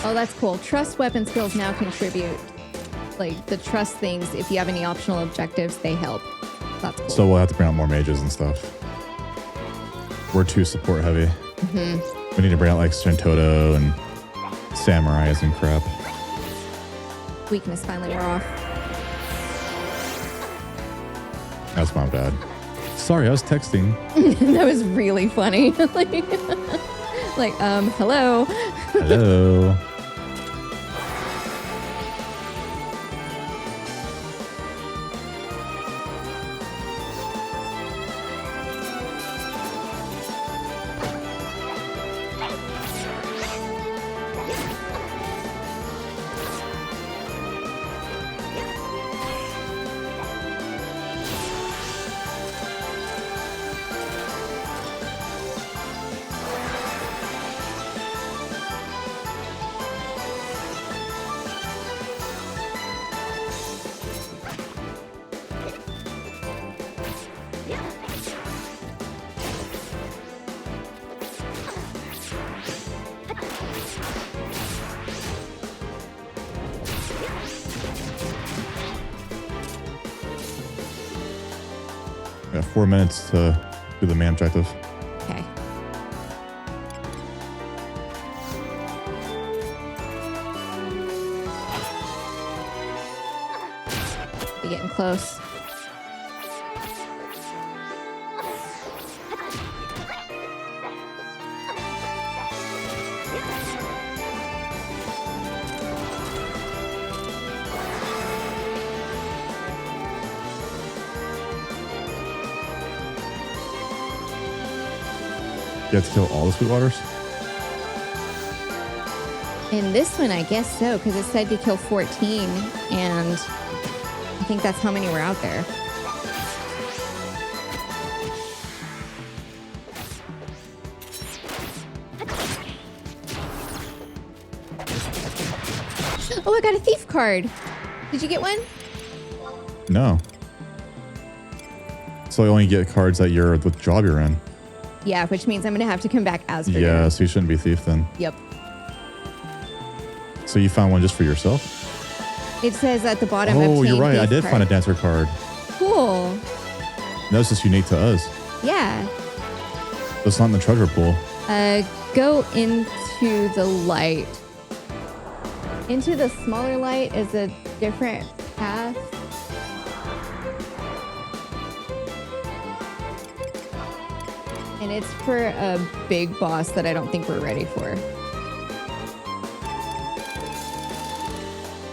Oh, that's cool. Trust weapon skills now contribute. Like, the trust things, if you have any optional objectives, they help. That's cool. So we'll have to bring out more mages and stuff. We're too support heavy. We need to bring out like Shantoto and Samurais and crap. Weakness finally wore off. That's my bad. Sorry, I was texting. That was really funny. Hello. Hello. We got 4 minutes to do the main objective. Okay. We're getting close. You have to kill all the Sweetwaters? In this one, I guess so, because it said to kill 14, and I think that's how many were out there. Oh, I got a thief card. Did you get one? No. So you only get cards that you're the job you're in. Yeah, which means I'm going to have to come back as for Yeah, so you shouldn't be thief then. Yep. So you found one just for yourself? It says at the bottom. Oh, you're right. I did find a dancer card. Cool. That's just unique to us. Yeah. It's not in the treasure pool. Go into the light. Into the smaller light is a different path. And it's for a big boss that I don't think we're ready for.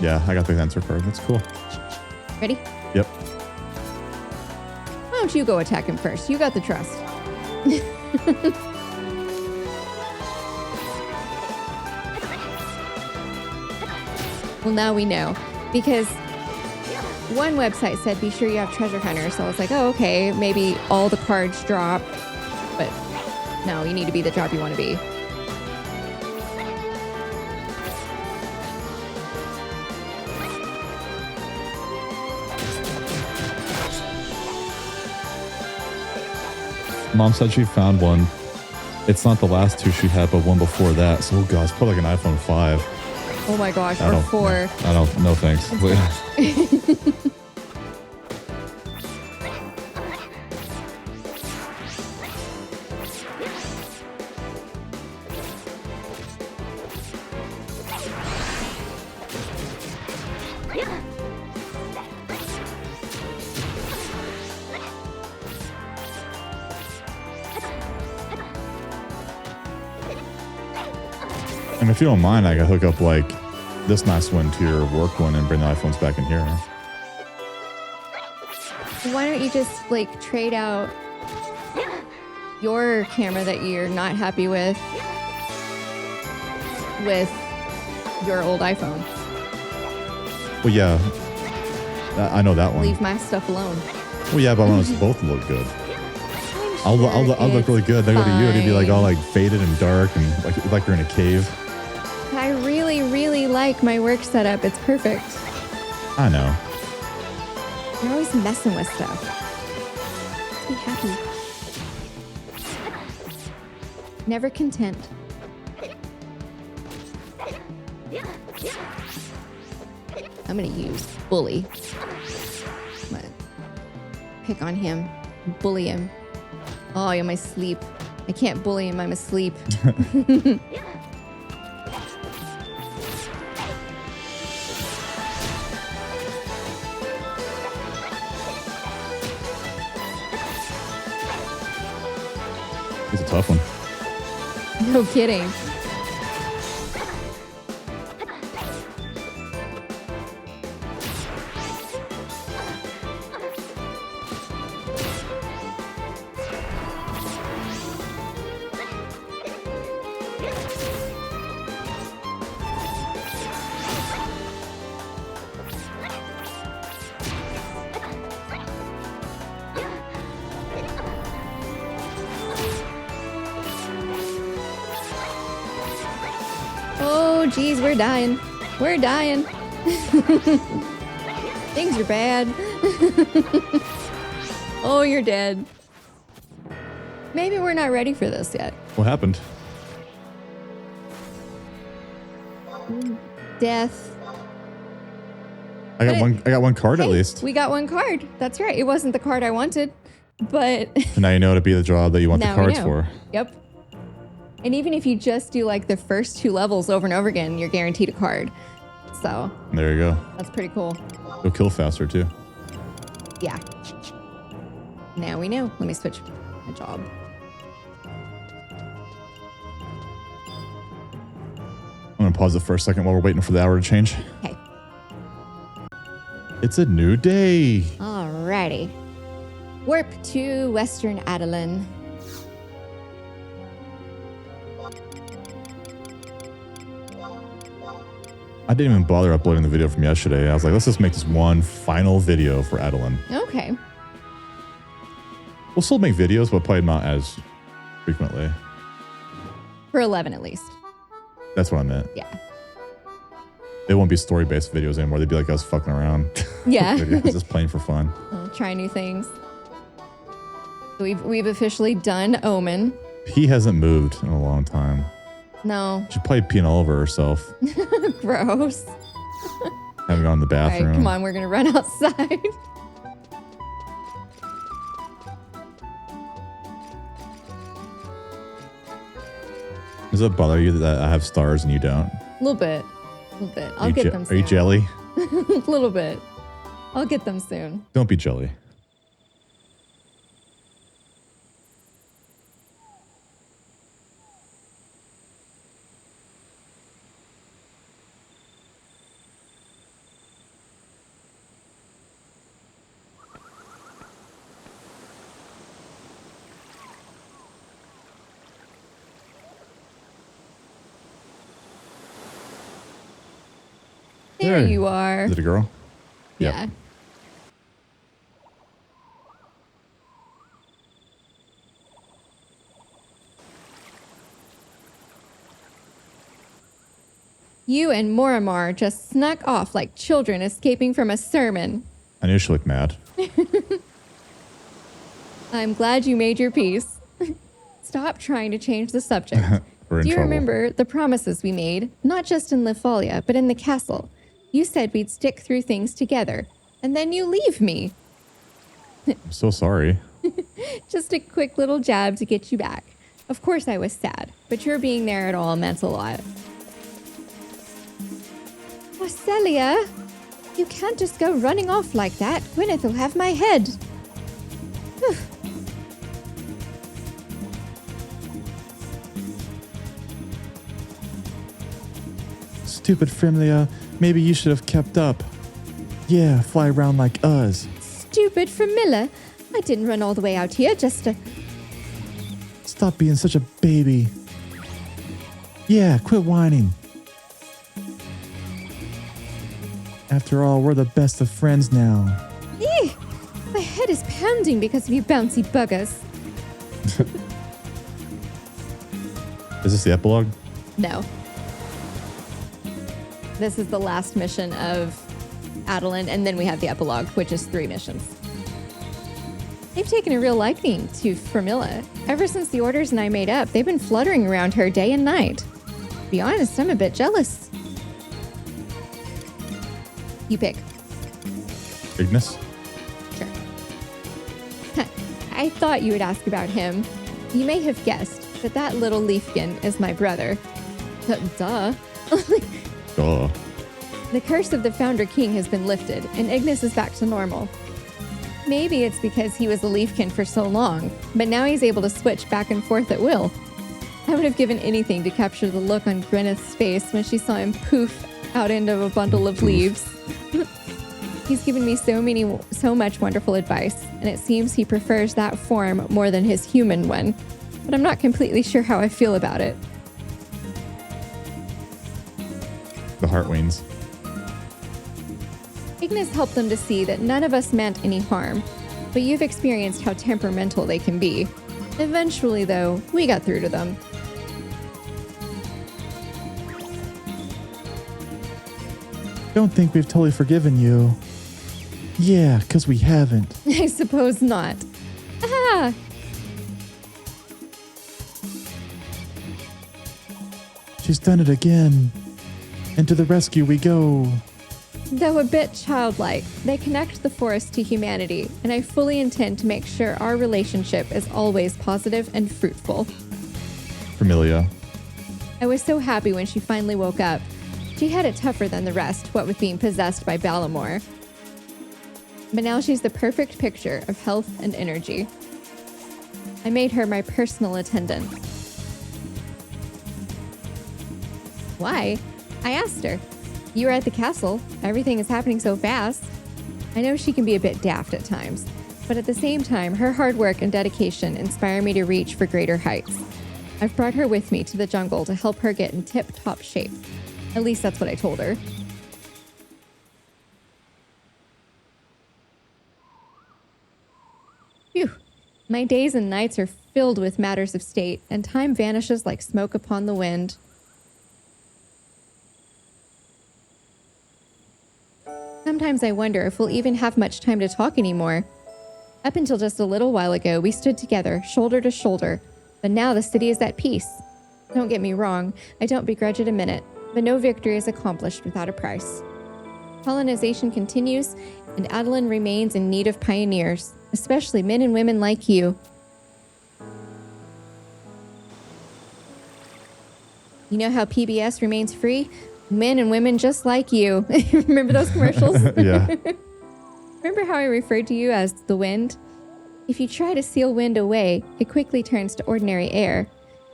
Yeah, I got the answer card. That's cool. Ready? Yep. Why don't you go attack him first? You got the trust. Well, now we know. Because one website said, be sure you have treasure hunter. So I was like, oh, okay, maybe all the cards drop. But no, you need to be the job you want to be. Mom said she found one. It's not the last 2 she had, but one before that. So, oh god, it's probably like an iPhone 5. Oh my gosh, or 4. I don't, no thanks. And if you don't mind, I can hook up like this nice one to your work one and bring the iPhones back in here. Why don't you just like trade out your camera that you're not happy with your old iPhone? Well, yeah, I know that one. Leave my stuff alone. Well, yeah, but I want us both to look good. I'll look really good. Then go to you and it'd be like all like faded and dark and like you're in a cave. I really, really like my work setup. It's perfect. I know. You're always messing with stuff. Let's be happy. Never content. I'm gonna use bully. I'm gonna pick on him, bully him. Oh, I'm asleep. I can't bully him, I'm asleep. He's a tough one. No kidding. Geez, we're dying. We're dying. Things are bad. Oh, you're dead. Maybe we're not ready for this yet. What happened? Death. I got one card at least. We got one card. That's right. It wasn't the card I wanted, but so now you know to be the job that you want the cards for. Yep. And even if you just do like the first 2 levels over and over again, you're guaranteed a card. So there you go. That's pretty cool. You'll kill faster too. Yeah. Now we know. Let me switch my job. I'm gonna pause it for a second while we're waiting for the hour to change. Okay. It's a new day. Alrighty. Warp to Western Adoulin. I didn't even bother uploading the video from yesterday. I was like, let's just make this one final video for Adoulin. Okay. We'll still make videos, but probably not as frequently. For 11 at least. That's what I meant. Yeah. They won't be story-based videos anymore. They'd be like us fucking around. Yeah. Just playing for fun. We'll try new things. We've officially done Omen. He hasn't moved in a long time. No. She's probably peeing all over herself. Gross. Haven't gone to the bathroom. All right, come on, we're gonna run outside. Does it bother you that I have stars and you don't? A little bit. I'll get them soon. Are you jelly? A little bit. I'll get them soon. Don't be jelly. There you are. Is it a girl? Yeah. Yep. You and Moramar just snuck off like children escaping from a sermon. I knew she looked mad. I'm glad you made your peace. Stop trying to change the subject. We're in Do you trouble. remember the promises we made, not just in Lifalia, but in the castle? You said we'd stick through things together, and then you leave me. I'm so sorry. Just a quick little jab to get you back. Of course I was sad, but your being there at all meant a lot. Oh, Celia, you can't just go running off like that. Gwyneth will have my head. Stupid Frimlia, maybe you should have kept up. Yeah, fly around like us. Stupid Frimilla, I didn't run all the way out here just to... Stop being such a baby. Yeah, quit whining. After all, we're the best of friends now. Eeh, my head is pounding because of you bouncy buggers. Is this the epilogue? No. This is the last mission of Adoulin, and then we have the epilogue, which is 3 missions. They've taken a real liking to Frimilla. Ever since the orders and I made up, they've been fluttering around her day and night. To be honest, I'm a bit jealous. You pick. Ignis? Sure. I thought you would ask about him. You may have guessed, but that little leafkin is my brother. Duh. Duh. The curse of the Founder King has been lifted, and Ignis is back to normal. Maybe it's because he was a leafkin for so long, but now he's able to switch back and forth at will. I would have given anything to capture the look on Gwyneth's face when she saw him poof out into a bundle of leaves. He's given me so much wonderful advice, and it seems he prefers that form more than his human one, but I'm not completely sure how I feel about it. The Heartwings. Ignis helped them to see that none of us meant any harm, but you've experienced how temperamental they can be. Eventually, though, we got through to them. Don't think we've totally forgiven you. Yeah, 'cause we haven't. I suppose not. Ah! She's done it again. And to the rescue we go. Though a bit childlike, they connect the forest to humanity, and I fully intend to make sure our relationship is always positive and fruitful. Familia. I was so happy when she finally woke up. She had it tougher than the rest, what with being possessed by Balamor. But now she's the perfect picture of health and energy. I made her my personal attendant. Why? I asked her. You were at the castle. Everything is happening so fast. I know she can be a bit daft at times, but at the same time, her hard work and dedication inspire me to reach for greater heights. I've brought her with me to the jungle to help her get in tip-top shape. At least that's what I told her. Phew. My days and nights are filled with matters of state, and time vanishes like smoke upon the wind. Sometimes I wonder if we'll even have much time to talk anymore. Up until just a little while ago, we stood together, shoulder to shoulder, but now the city is at peace. Don't get me wrong, I don't begrudge it a minute, but no victory is accomplished without a price. Colonization continues, and Adoulin remains in need of pioneers, especially men and women like you. You know how PBS remains free? Men and women just like you. Remember those commercials? Yeah. Remember how I referred to you as the wind? If you try to seal wind away, it quickly turns to ordinary air.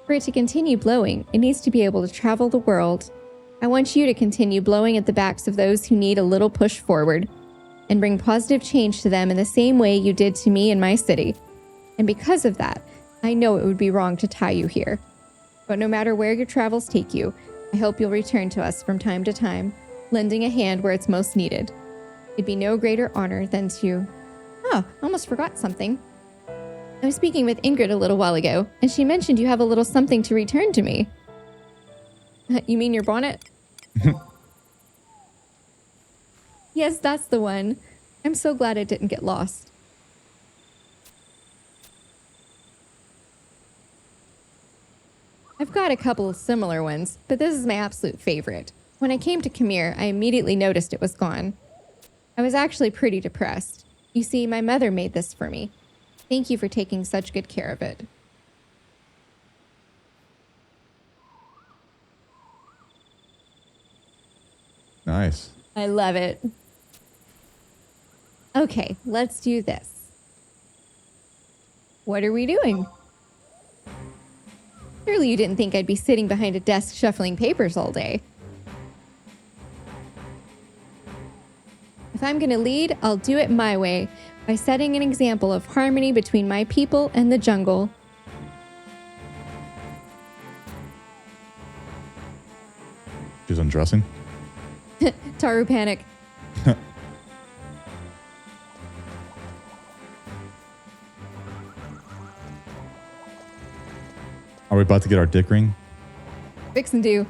For it to continue blowing, it needs to be able to travel the world. I want you to continue blowing at the backs of those who need a little push forward, and bring positive change to them in the same way you did to me in my city. And because of that, I know it would be wrong to tie you here. But no matter where your travels take you, I hope you'll return to us from time to time, lending a hand where it's most needed. It'd be no greater honor than to... Oh, I almost forgot something. I was speaking with Ingrid a little while ago, and she mentioned you have a little something to return to me. You mean your bonnet? Yes, that's the one. I'm so glad it didn't get lost. I've got a couple of similar ones, but this is my absolute favorite. When I came to Khmer, I immediately noticed it was gone. I was actually pretty depressed. You see, my mother made this for me. Thank you for taking such good care of it. Nice. I love it. Okay, let's do this. What are we doing? Surely you didn't think I'd be sitting behind a desk shuffling papers all day. If I'm going to lead, I'll do it my way, by setting an example of harmony between my people and the jungle. She's undressing. Taru panic. Are we about to get our dick ring? Fix and do.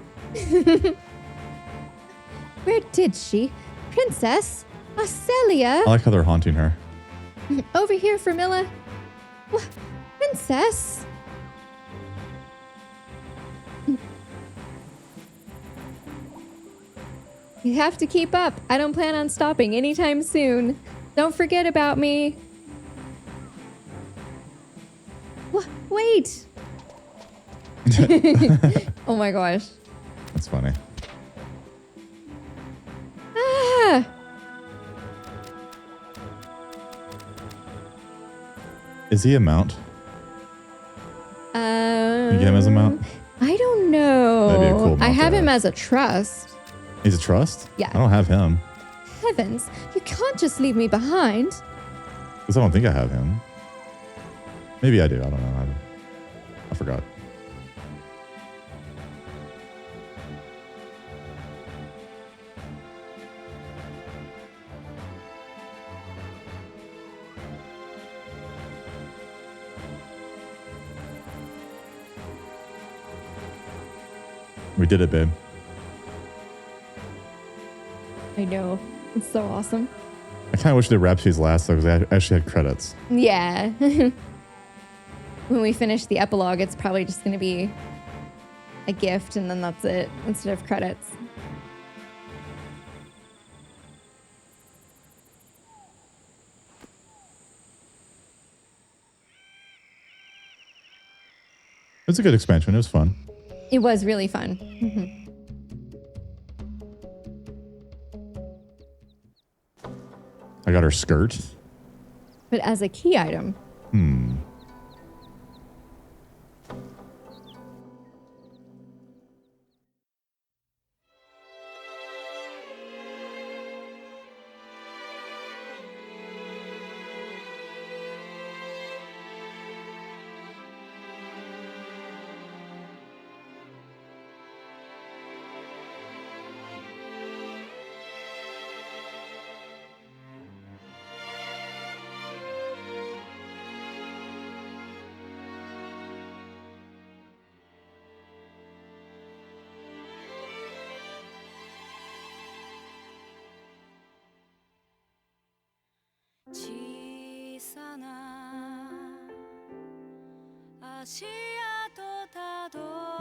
Where did she? Princess? Acelia? I like how they're haunting her. Over here, Fermilla. Princess? You have to keep up. I don't plan on stopping anytime soon. Don't forget about me. Wait. Oh my gosh. That's funny. Ah. Is he a mount? Can you get him as a mount? I don't know. That'd be a cool mount I have to him have. as a trust. He's a trust? Yeah. I don't have him. Heavens, you can't just leave me behind. Because I don't think I have him. Maybe I do. I don't know. I forgot. We did it, babe. I know. It's so awesome. I kind of wish the Rhapsodies last though, because I actually had credits. Yeah. When we finish the epilogue, it's probably just going to be a gift, and then that's it, instead of credits. It was a good expansion. It was fun. It was really fun. Mm-hmm. I got her skirt. But as a key item.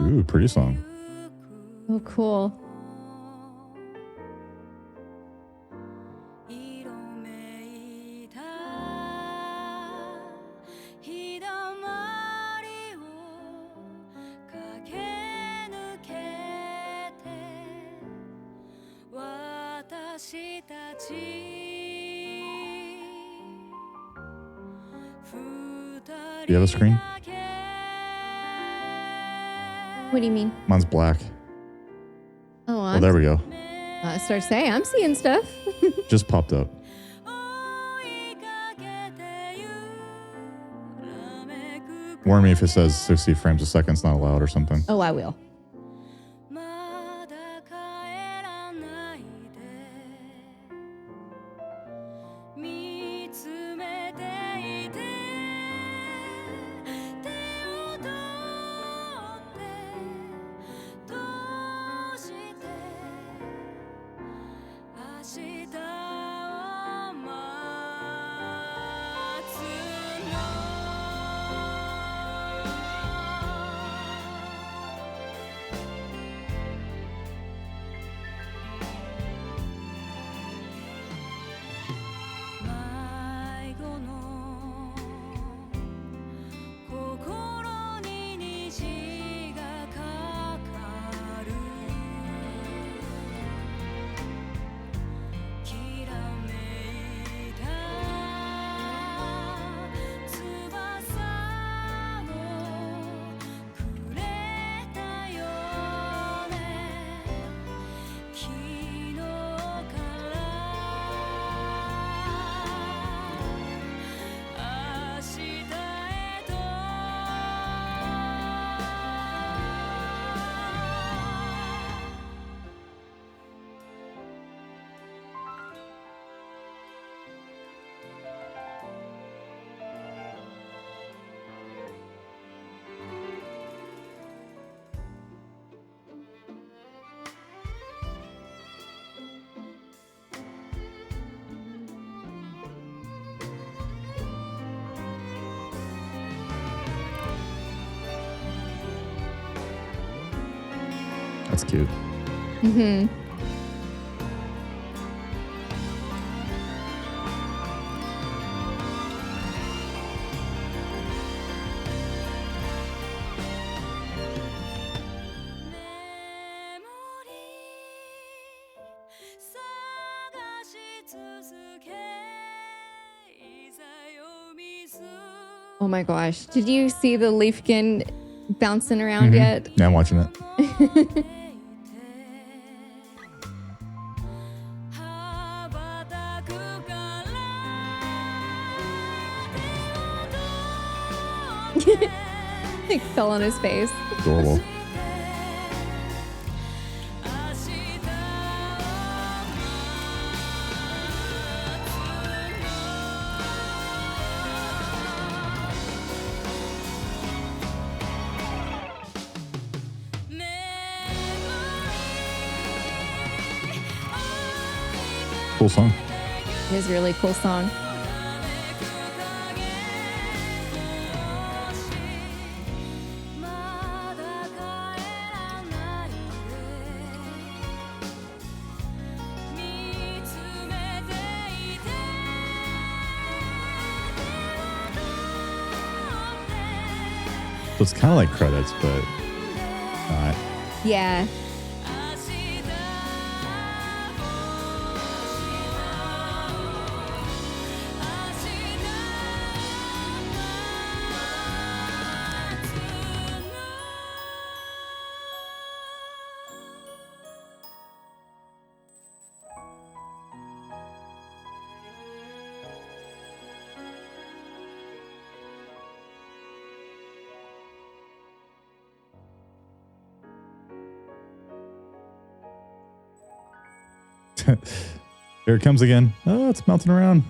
Ooh, pretty song. Oh, cool. Do you have a screen? What do you mean? Mine's black. Oh, Oh, there we go. Start to say, I'm seeing stuff. Just popped up. Warn me if it says 60 frames a second's not allowed or something. Oh, I will. That's cute. Mm-hmm. Oh my gosh. Did you see the Leafkin bouncing around yet? Yeah, I'm watching it. Like fell on his face. Adorable. Cool song. It is a really cool song. So it's kind of like credits, but not. Yeah. Here it comes again. Oh, it's melting around.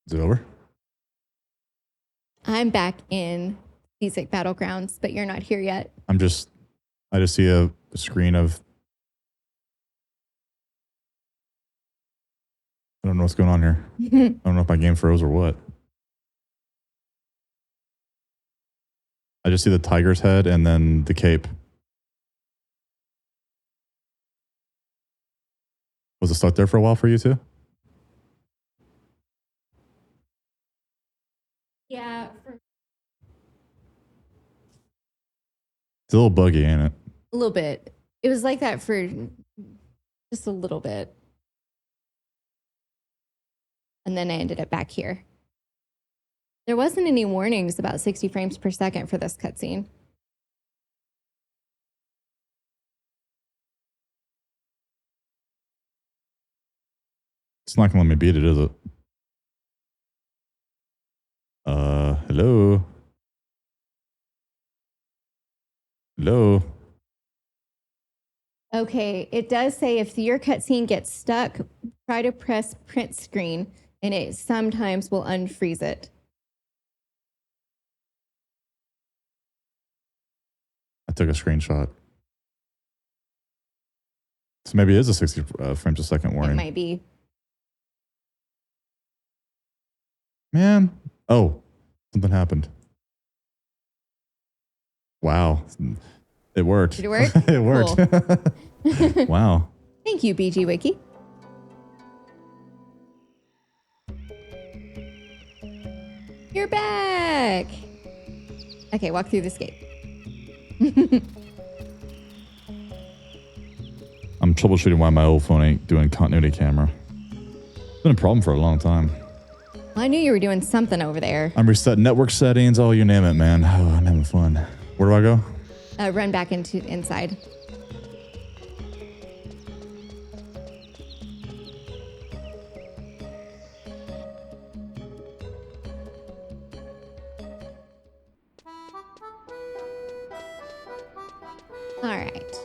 Is it over? I'm back in Seasick Battlegrounds, but you're not here yet. I just see a screen of, I don't know what's going on here. I don't know if my game froze or what. I just see the tiger's head and then the cape. Was it stuck there for a while for you too? Yeah. It's a little buggy, ain't it? A little bit. It was like that for just a little bit. And then I ended up back here. There wasn't any warnings about 60 frames per second for this cutscene. It's not gonna let me beat it, is it? Hello? Hello? Okay, it does say if your cutscene gets stuck, try to press print screen, and it sometimes will unfreeze it. I took a screenshot. So maybe it is a 60 frames a second warning. It might be. Man. Oh, something happened. Wow. It worked. Did it work? It worked. Cool. Wow. Thank you, BG Wiki. You're back. Okay, walk through this gate. I'm troubleshooting why my old phone ain't doing continuity camera. It's been a problem for a long time. I knew you were doing something over there. I'm resetting network settings, oh, you name it, man. Oh, I'm having fun. Where do I go? Run back inside. All right.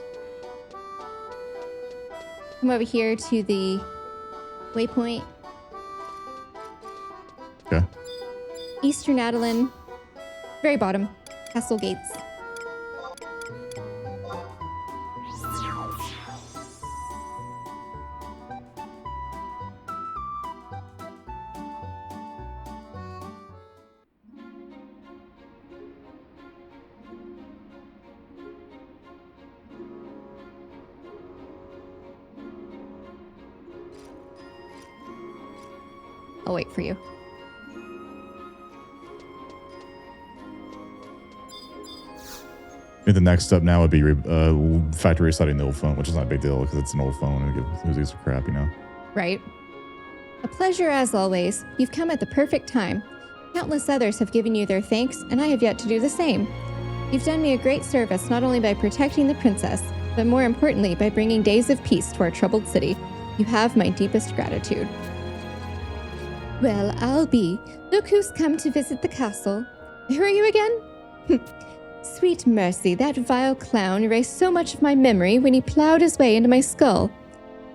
Come over here to the waypoint. Okay. Eastern Adoulin. Very bottom. Castle gates. I'll wait for you. I think the next step now would be factory resetting the old phone, which is not a big deal because it's an old phone and it gives crap, you know? Right. A pleasure as always. You've come at the perfect time. Countless others have given you their thanks, and I have yet to do the same. You've done me a great service not only by protecting the princess, but more importantly by bringing days of peace to our troubled city. You have my deepest gratitude. Well, I'll be. Look who's come to visit the castle. Who are you again? Sweet mercy, that vile clown erased so much of my memory when he plowed his way into my skull.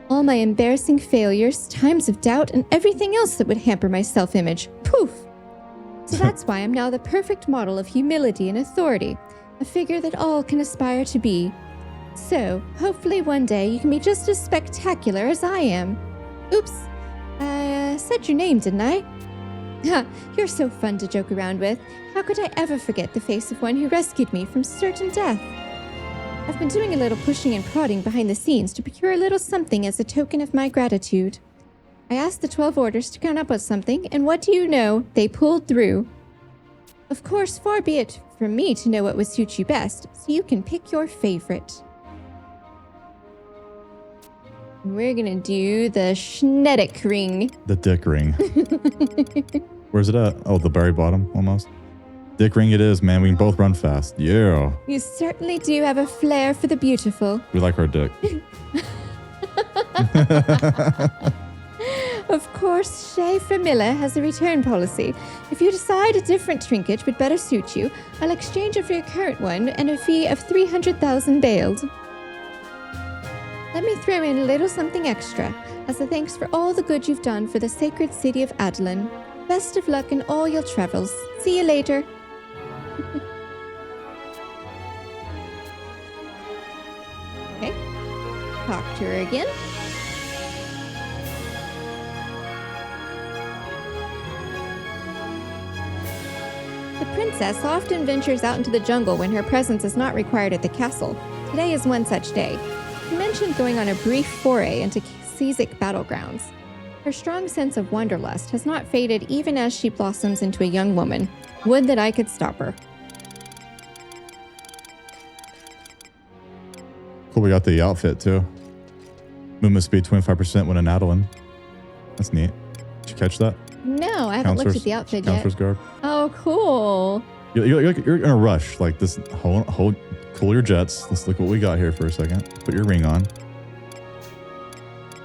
All my embarrassing failures, times of doubt, and everything else that would hamper my self-image. Poof! So that's why I'm now the perfect model of humility and authority, a figure that all can aspire to be. So, hopefully one day you can be just as spectacular as I am. Oops. I said your name, didn't I? Ha, you're so fun to joke around with. How could I ever forget the face of one who rescued me from certain death? I've been doing a little pushing and prodding behind the scenes to procure a little something as a token of my gratitude. I asked the 12 orders to come up with something, and what do you know? They pulled through. Of course, far be it from me to know what would suit you best, so you can pick your favorite. We're gonna do the Schnedic ring. The dick ring. Where's it at? Oh, the very bottom, almost. Dick ring it is, man. We can both run fast. Yeah. You certainly do have a flair for the beautiful. We like our dick. Of course, Chez Familla has a return policy. If you decide a different trinket would better suit you, I'll exchange it for your current one and a fee of 300,000 bailed. Let me throw in a little something extra, as a thanks for all the good you've done for the sacred city of Adoulin. Best of luck in all your travels. See you later. Okay. Talk to her again. The princess often ventures out into the jungle when her presence is not required at the castle. Today is one such day. She mentioned going on a brief foray into Seekers battlegrounds. Her strong sense of wanderlust has not faded even as she blossoms into a young woman. Would that I could stop her. Cool, we got the outfit too. Movement speed 25% when in Adoulin. That's neat. Did you catch that? No, I haven't looked at the outfit yet. Counselor's garb. Oh, cool. You're in a rush. Like this, hold, cool your jets. Let's look what we got here for a second. Put your ring on.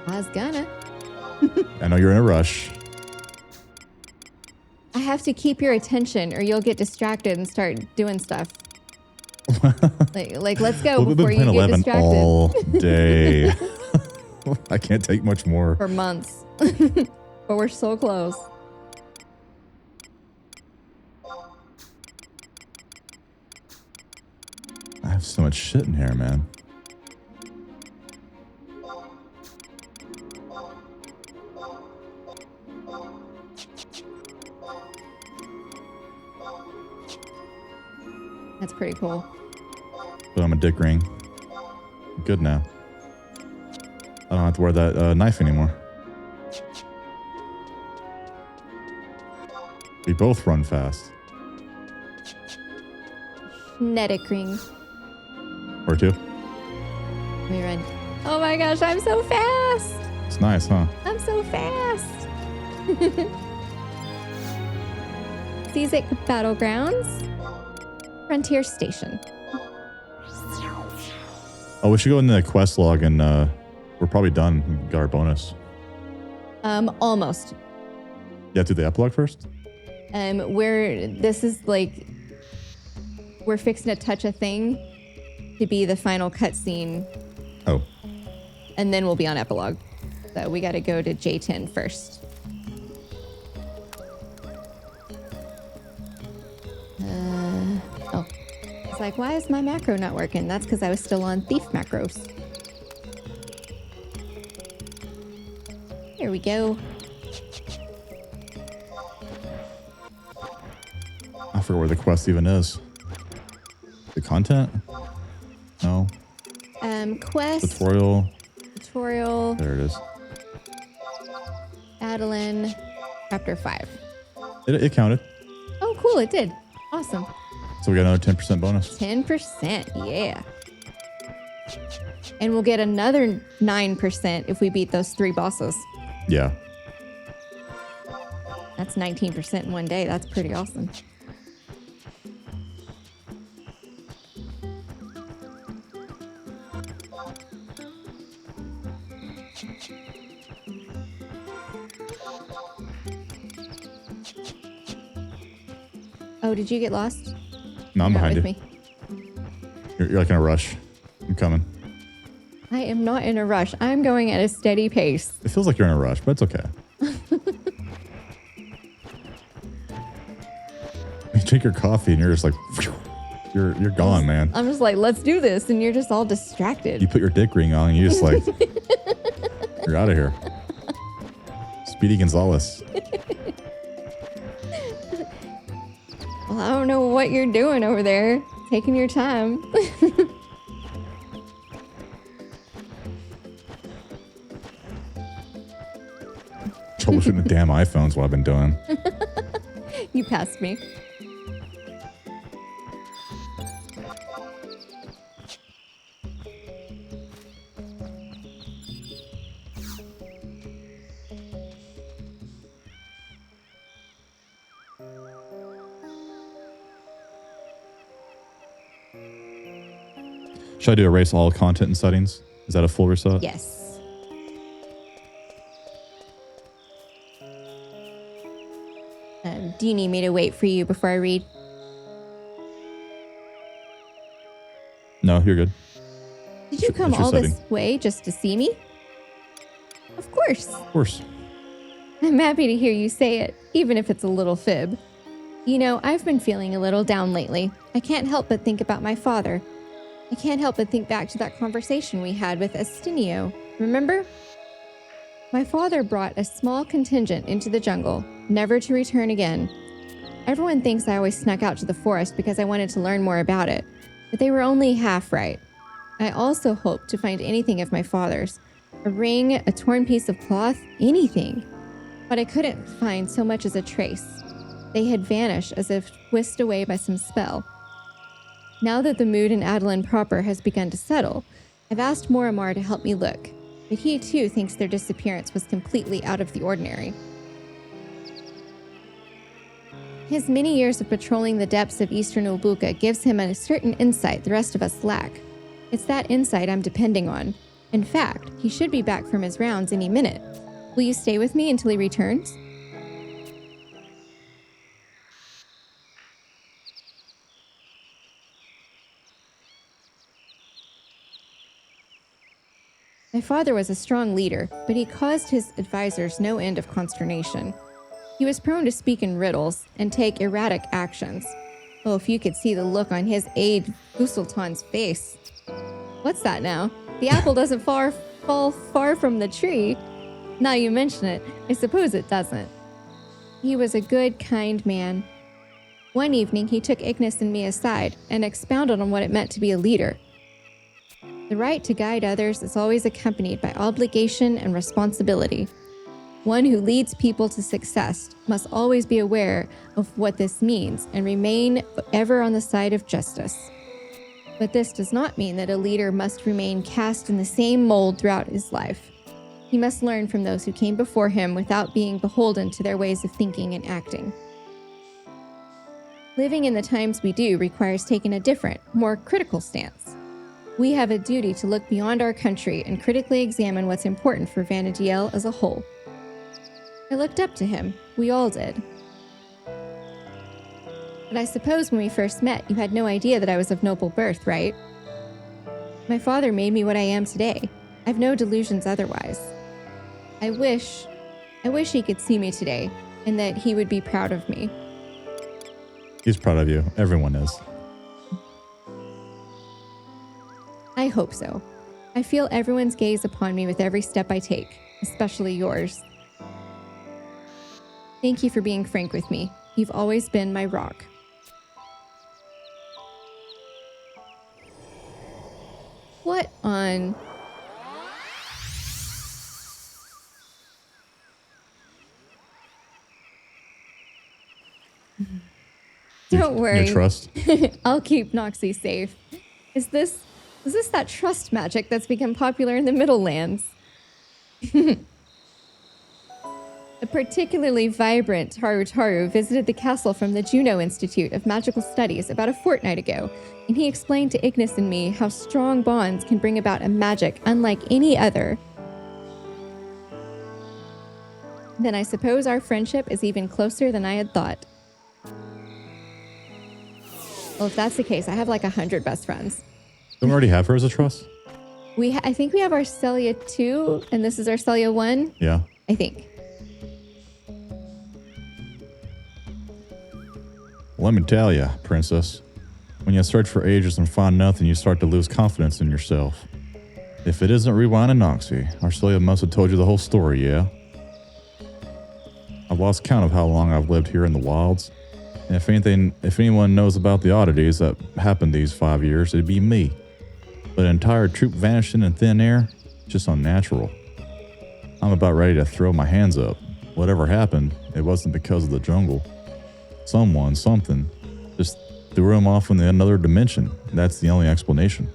I was gonna. I know you're in a rush. I have to keep your attention or you'll get distracted and start doing stuff. like let's go before you get distracted. All day. I can't take much more. For months. But we're so close. I have so much shit in here, man. That's pretty cool. But I'm a dick ring. Good now. I don't have to wear that knife anymore. We both run fast. Kinetic ring. Or two. Let me run. Oh my gosh, I'm so fast. It's nice, huh? I'm so fast. Seekers Battlegrounds. Frontier Station. Oh, we should go into the quest log and we're probably done. We got our bonus. Almost. Yeah, do the epilogue first? We're fixing to touch a thing to be the final cutscene. Oh. And then we'll be on epilogue. So we got to go to J10 first. It's like, why is my macro not working? That's because I was still on thief macros. Here we go. I forget where the quest even is. The content? No. Quest. Tutorial. There it is. Adoulin, chapter 5. It counted. Oh, cool. It did. Awesome. So we got another 10% bonus. 10%. Yeah. And we'll get another 9% if we beat those 3 bosses. Yeah. That's 19% in one day. That's pretty awesome. Oh, did you get lost? No, I'm behind you. Me. You're like in a rush. I'm coming. I am not in a rush. I'm going at a steady pace. It feels like you're in a rush, but it's okay. You drink your coffee and you're just like, you're gone, man. I'm just like, let's do this. And you're just all distracted. You put your dick ring on and you just like, you're out of here. Speedy Gonzalez. Well, I don't know what you're doing over there. Taking your time. Troubleshooting the damn iPhone's what I've been doing. You passed me. Should I do erase all content and settings? Is that a full reset? Yes. Do you need me to wait for you before I read? No, you're good. Did you come all this way just to see me? Of course. Of course. I'm happy to hear you say it, even if it's a little fib. You know, I've been feeling a little down lately. I can't help but think about my father. I can't help but think back to that conversation we had with Estinio. Remember? My father brought a small contingent into the jungle, never to return again. Everyone thinks I always snuck out to the forest because I wanted to learn more about it, but they were only half right. I also hoped to find anything of my father's. A ring, a torn piece of cloth, anything. But I couldn't find so much as a trace. They had vanished as if whisked away by some spell. Now that the mood in Adoulin proper has begun to settle, I've asked Moramar to help me look, but he too thinks their disappearance was completely out of the ordinary. His many years of patrolling the depths of eastern Ulbuka gives him a certain insight the rest of us lack. It's that insight I'm depending on. In fact, he should be back from his rounds any minute. Will you stay with me until he returns? My father was a strong leader, but he caused his advisors no end of consternation. He was prone to speak in riddles and take erratic actions. Oh, if you could see the look on his aide Busultan's face. What's that now? The apple doesn't fall far from the tree. Now you mention it, I suppose it doesn't. He was a good, kind man. One evening, he took Ignis and me aside and expounded on what it meant to be a leader. The right to guide others is always accompanied by obligation and responsibility. One who leads people to success must always be aware of what this means and remain ever on the side of justice. But this does not mean that a leader must remain cast in the same mold throughout his life. He must learn from those who came before him without being beholden to their ways of thinking and acting. Living in the times we do requires taking a different, more critical stance. We have a duty to look beyond our country and critically examine what's important for Vana'diel as a whole. I looked up to him. We all did. But I suppose when we first met, you had no idea that I was of noble birth, right? My father made me what I am today. I've no delusions otherwise. I wish he could see me today, and that he would be proud of me. He's proud of you. Everyone is. I hope so. I feel everyone's gaze upon me with every step I take, especially yours. Thank you for being frank with me. You've always been my rock. What on... Don't worry. You trust? I'll keep Noxie safe. Is this that trust magic that's become popular in the Middle Lands? A particularly vibrant Taru visited the castle from the Juno Institute of Magical Studies about a fortnight ago, and he explained to Ignis and me how strong bonds can bring about a magic unlike any other. Then I suppose our friendship is even closer than I had thought. Well, if that's the case, I have like 100 best friends. Don't we already have her as a trust? I think we have our Celia 2, and this is our Celia 1. Yeah. I think. Let me tell you, princess, when you search for ages and find nothing, you start to lose confidence in yourself. If it isn't Rewind and Noxie, Arcelia must have told you the whole story, yeah? I've lost count of how long I've lived here in the wilds, and if anyone knows about the oddities that happened these 5 years, it'd be me. But an entire troop vanishing in thin air, just unnatural. I'm about ready to throw my hands up. Whatever happened, it wasn't because of the jungle. Something, just threw him off in another dimension. That's the only explanation.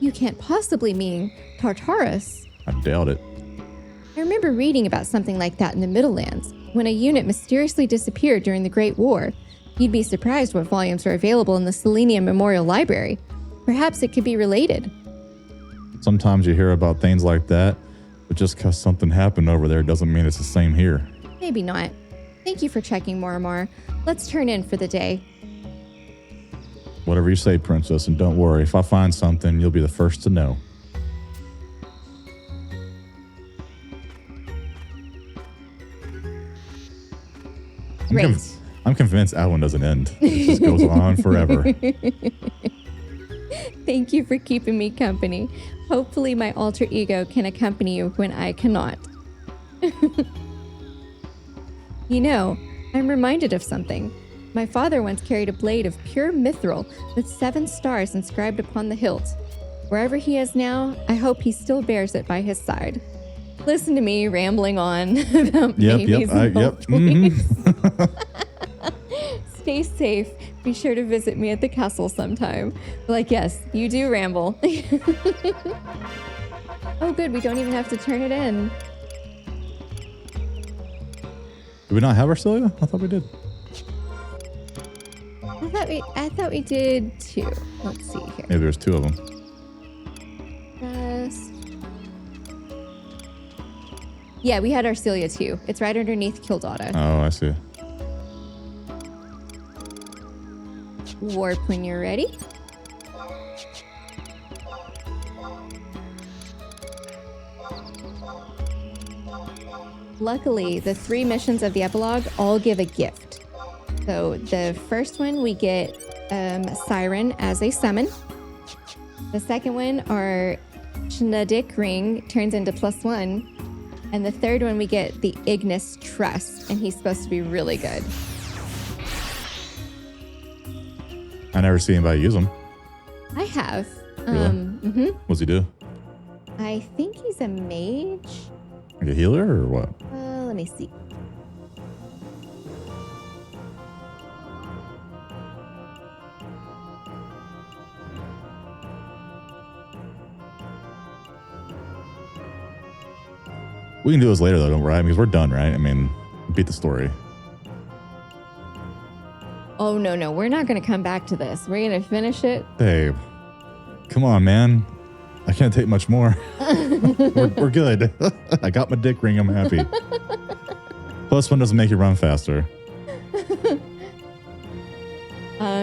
You can't possibly mean Tartarus. I doubt it. I remember reading about something like that in the Middle Lands, when a unit mysteriously disappeared during the Great War. You'd be surprised what volumes are available in the Selenium Memorial Library. Perhaps it could be related. Sometimes you hear about things like that, but just because something happened over there doesn't mean it's the same here. Maybe not. Thank you for checking, Moramar. Let's turn in for the day. Whatever you say, princess, and don't worry. If I find something, you'll be the first to know. I'm convinced Adoulin doesn't end. It just goes on forever. Thank you for keeping me company. Hopefully my alter ego can accompany you when I cannot. You know, I'm reminded of something. My father once carried a blade of pure mithril with 7 stars inscribed upon the hilt. Wherever he is now, I hope he still bears it by his side. Listen to me rambling on about babies and Stay safe. Be sure to visit me at the castle sometime. Like, yes, you do ramble. Oh, good. We don't even have to turn it in. Do we not have Arcelia? I thought we did. I thought we did 2. Let's see here. Maybe there's 2 of them. Yeah, we had Arcelia too. It's right underneath Kildada. Oh, I see. Warp when you're ready. Luckily, the 3 missions of the epilogue all give a gift. So the first one, we get Siren as a summon. The second one, our Schneidic ring turns into +1. And the third one, we get the Ignis Trust, and he's supposed to be really good. I never see anybody use him. I have. Really? What's he do? I think he's a mage. Like a healer or what? Let me see. We can do this later though, don't worry, because we're done, right? I mean, beat the story. Oh, no. We're not going to come back to this. We're going to finish it. Babe, come on, man. I can't take much more. we're good. I got my dick ring. I'm happy. +1 doesn't make you run faster.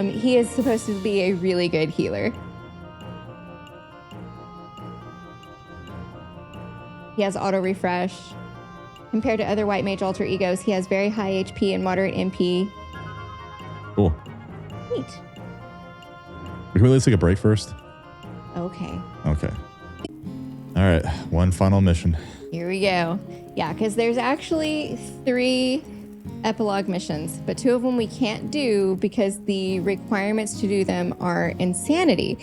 He is supposed to be a really good healer. He has auto refresh. Compared to other white mage alter egos, he has very high HP and moderate MP. Cool. Neat. Can we let's take a break first? Okay. Okay. All right. One final mission. Here we go. Yeah, because there's actually 3 epilogue missions, but 2 of them we can't do because the requirements to do them are insanity.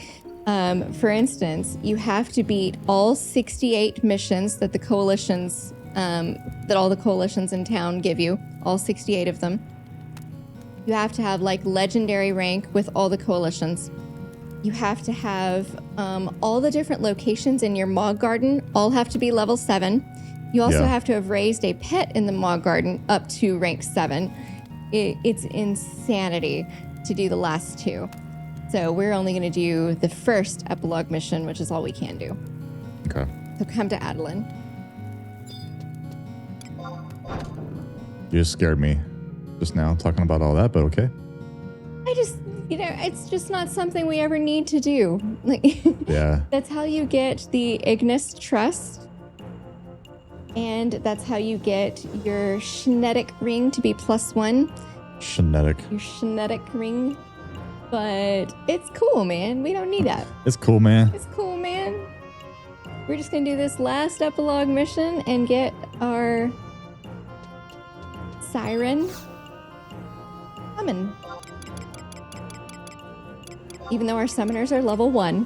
For instance, you have to beat all 68 missions that the coalitions, that all the coalitions in town give you, all 68 of them. You have to have like legendary rank with all the coalitions. You have to have all the different locations in your Mog Garden all have to be level 7. You also have to have raised a pet in the Mog Garden up to rank 7. It's insanity to do the last 2. So we're only going to do the first epilogue mission, which is all we can do. Okay. So come to Adoulin. You just scared me just now talking about all that, but okay. I just, it's just not something we ever need to do. Like, yeah. That's how you get the Ignis Trust. And that's how you get your Schneidic ring to be +1. Schneidic. Your Schneidic ring. But it's cool, man. We don't need that. It's cool, man. It's cool, man. We're just going to do this last epilogue mission and get our Siren summon. Even though our summoners are level 1.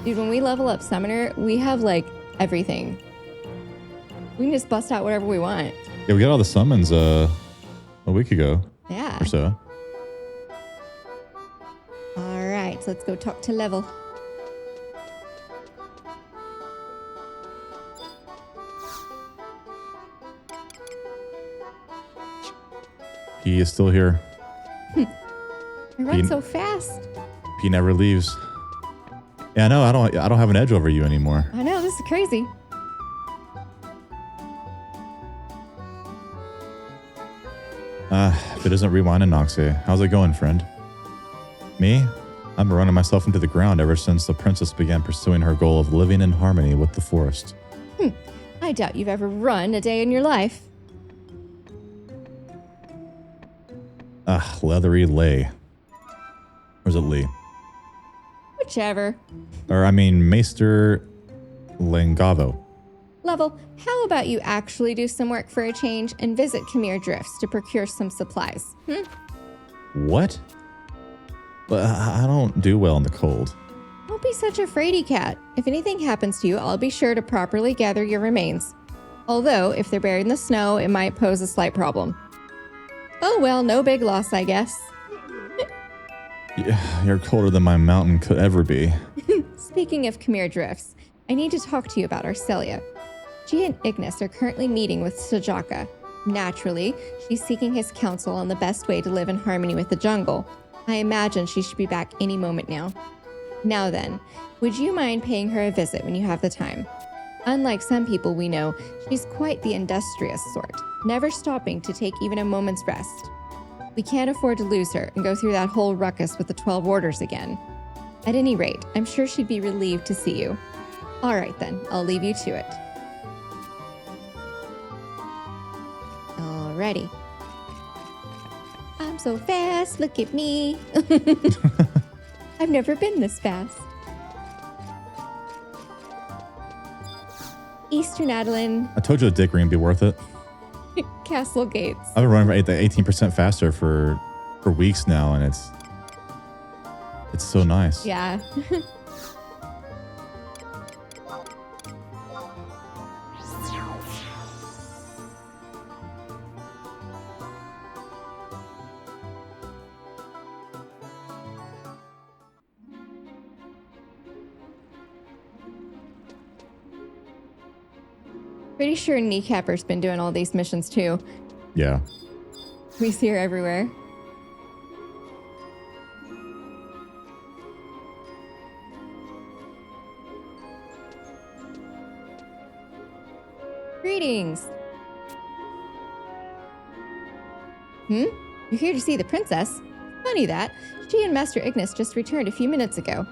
Dude, when we level up summoner, we have like everything. We can just bust out whatever we want. Yeah, we got all the summons a week ago. Yeah. Or so. All right, so let's go talk to Level. He is still here. I run so fast. He never leaves. Yeah, no, I don't have an edge over you anymore. I know, this is crazy. If it isn't Rewind and Noxie, how's it going, friend? Me? I've been running myself into the ground ever since the princess began pursuing her goal of living in harmony with the forest. I doubt you've ever run a day in your life. Leathery Lay. Or is it Lee? Whichever. Or, I mean, Maester Langavo. Level, how about you actually do some work for a change and visit Khmer Drifts to procure some supplies? What? But I don't do well in the cold. Don't be such a fraidy cat. If anything happens to you, I'll be sure to properly gather your remains. Although, if they're buried in the snow, it might pose a slight problem. Oh well, no big loss, I guess. Yeah, you're colder than my mountain could ever be. Speaking of Khmer Drifts, I need to talk to you about Arcelia. She and Ignis are currently meeting with Sajaka. Naturally, she's seeking his counsel on the best way to live in harmony with the jungle. I imagine she should be back any moment now. Now then, would you mind paying her a visit when you have the time? Unlike some people we know, she's quite the industrious sort, never stopping to take even a moment's rest. We can't afford to lose her and go through that whole ruckus with the 12 orders again. At any rate, I'm sure she'd be relieved to see you. All right then, I'll leave you to it. Alrighty. I'm so fast, look at me. I've never been this fast. Eastern Adoulin. I told you the dick ring would be worth it. Castle Gates. I've been running 18% faster for weeks now, and it's so nice. Yeah. Pretty sure Kneecapper's been doing all these missions too. Yeah. We see her everywhere. Greetings. You're here to see the princess? Funny that. She and Master Ignis just returned a few minutes ago.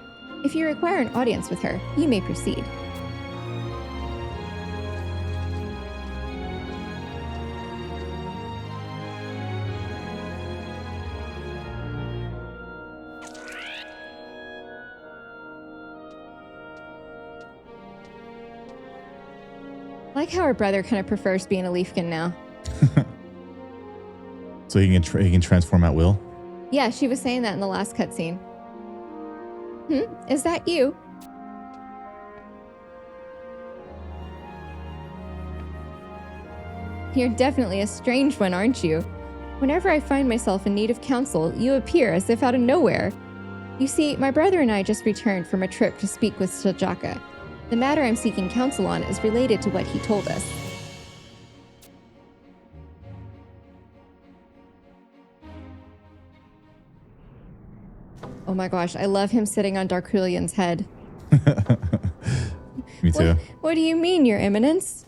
If you require an audience with her, you may proceed. I like how her brother kind of prefers being a Leafkin now. So he can transform at will? Yeah, she was saying that in the last cutscene. Is that you? You're definitely a strange one, aren't you? Whenever I find myself in need of counsel, you appear as if out of nowhere. You see, my brother and I just returned from a trip to speak with Sajaka. The matter I'm seeking counsel on is related to what he told us. Oh my gosh, I love him sitting on Aht Urhgan's head. Me too. What do you mean, Your Eminence?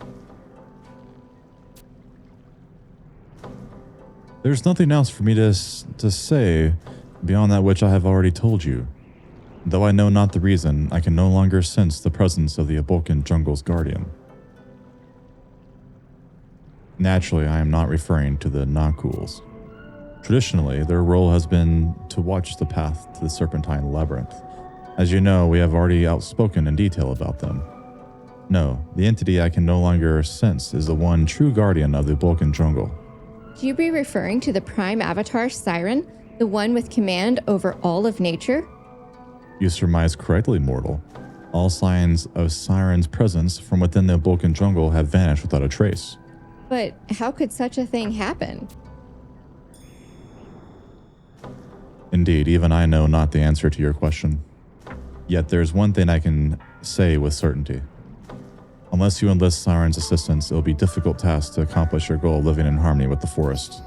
There's nothing else for me to say beyond that which I have already told you. Though I know not the reason, I can no longer sense the presence of the Abolkan jungle's guardian. Naturally, I am not referring to the Nakuls. Traditionally, their role has been to watch the path to the Serpentine Labyrinth. As you know, we have already outspoken in detail about them. No, the entity I can no longer sense is the one true guardian of the Abolkan jungle. Do you be referring to the prime avatar Siren, the one with command over all of nature? You surmise correctly, mortal. All signs of Siren's presence from within the Abolkan jungle have vanished without a trace. But how could such a thing happen? Indeed, even I know not the answer to your question. Yet there's one thing I can say with certainty. Unless you enlist Siren's assistance, it will be a difficult task to accomplish your goal of living in harmony with the forest.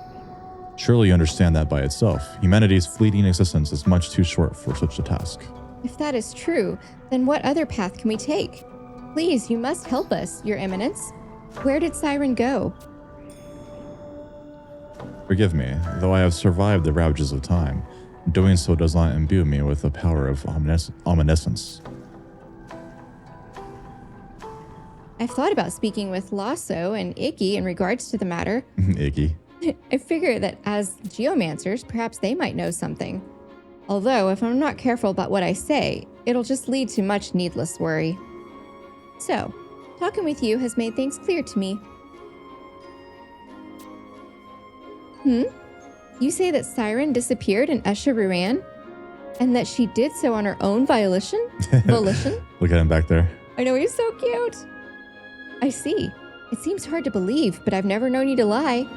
Surely you understand that by itself. Humanity's fleeting existence is much too short for such a task. If that is true, then what other path can we take? Please, you must help us, Your Eminence. Where did Siren go? Forgive me, though I have survived the ravages of time. Doing so does not imbue me with the power of omniscience. I've thought about speaking with Lasso and Icky in regards to the matter. Icky. I figure that as geomancers, perhaps they might know something. Although, if I'm not careful about what I say, it'll just lead to much needless worry. So, Talking with you has made things clear to me. You say that Siren disappeared in Aht Urhgan? And that she did so on her own volition? Look at him back there. I know, he's so cute. I see. It seems hard to believe, but I've never known you to lie.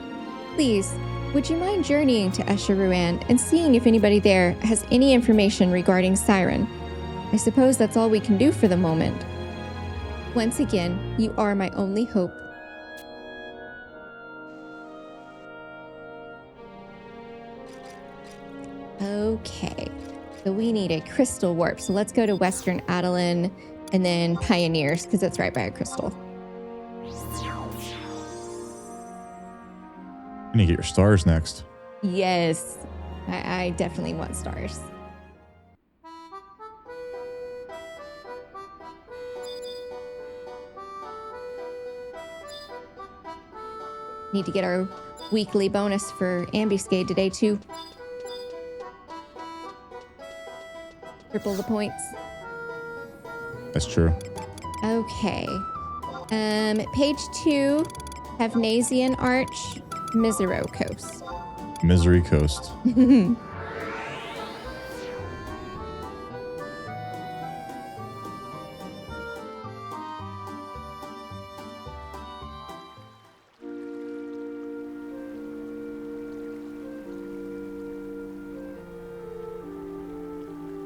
Please, would you mind journeying to Aht Urhgan and seeing if anybody there has any information regarding Siren? I suppose that's all we can do for the moment. Once again, you are my only hope. Okay, so we need a crystal warp. So let's go to Western Adoulin and then Pioneers, because it's right by a crystal. You need to get your stars next. Yes, I definitely want stars. Need to get our weekly bonus for Ambuscade today, too. Triple the points. That's true. Okay. Page 2, Havnasian Arch, Misero Coast. Misery Coast.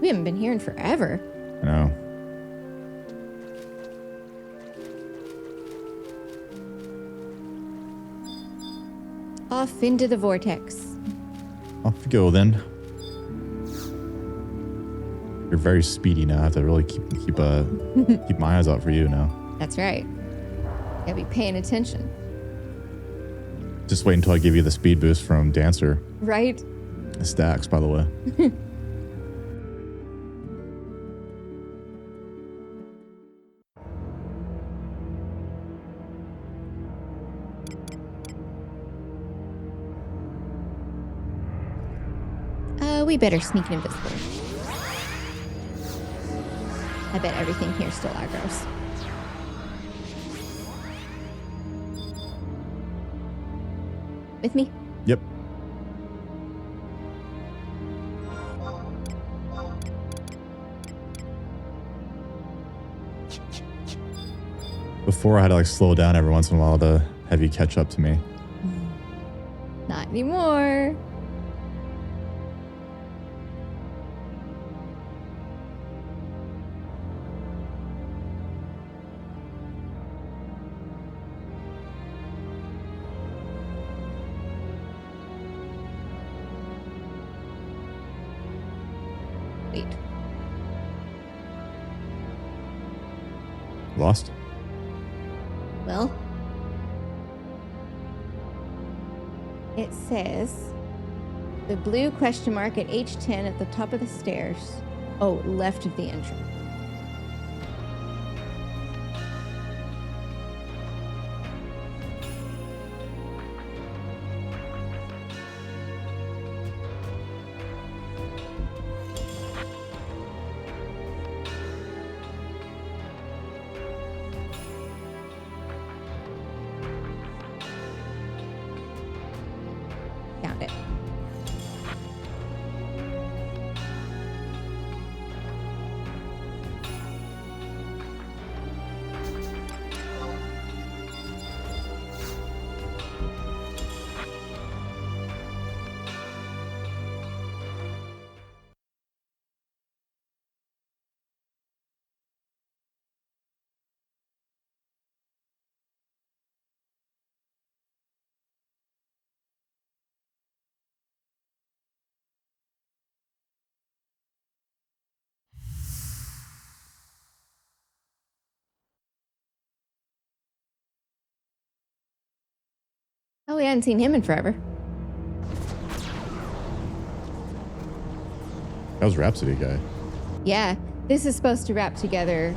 We haven't been here in forever. I know. Off into the vortex. Off you go then. You're very speedy now. I have to really keep my eyes out for you now. That's right. Gotta be paying attention. Just wait until I give you the speed boost from Dancer. Right? It stacks, by the way. We better sneak invisible. I bet everything here still aggros. With me? Yep. Before I had to like slow down every once in a while to have you catch up to me. Not anymore. Wait. Lost? Well, it says the blue question mark at H10 at the top of the stairs. Oh, left of the entrance. Found it. Oh, we hadn't seen him in forever. That was Rhapsody guy. Yeah, this is supposed to wrap together.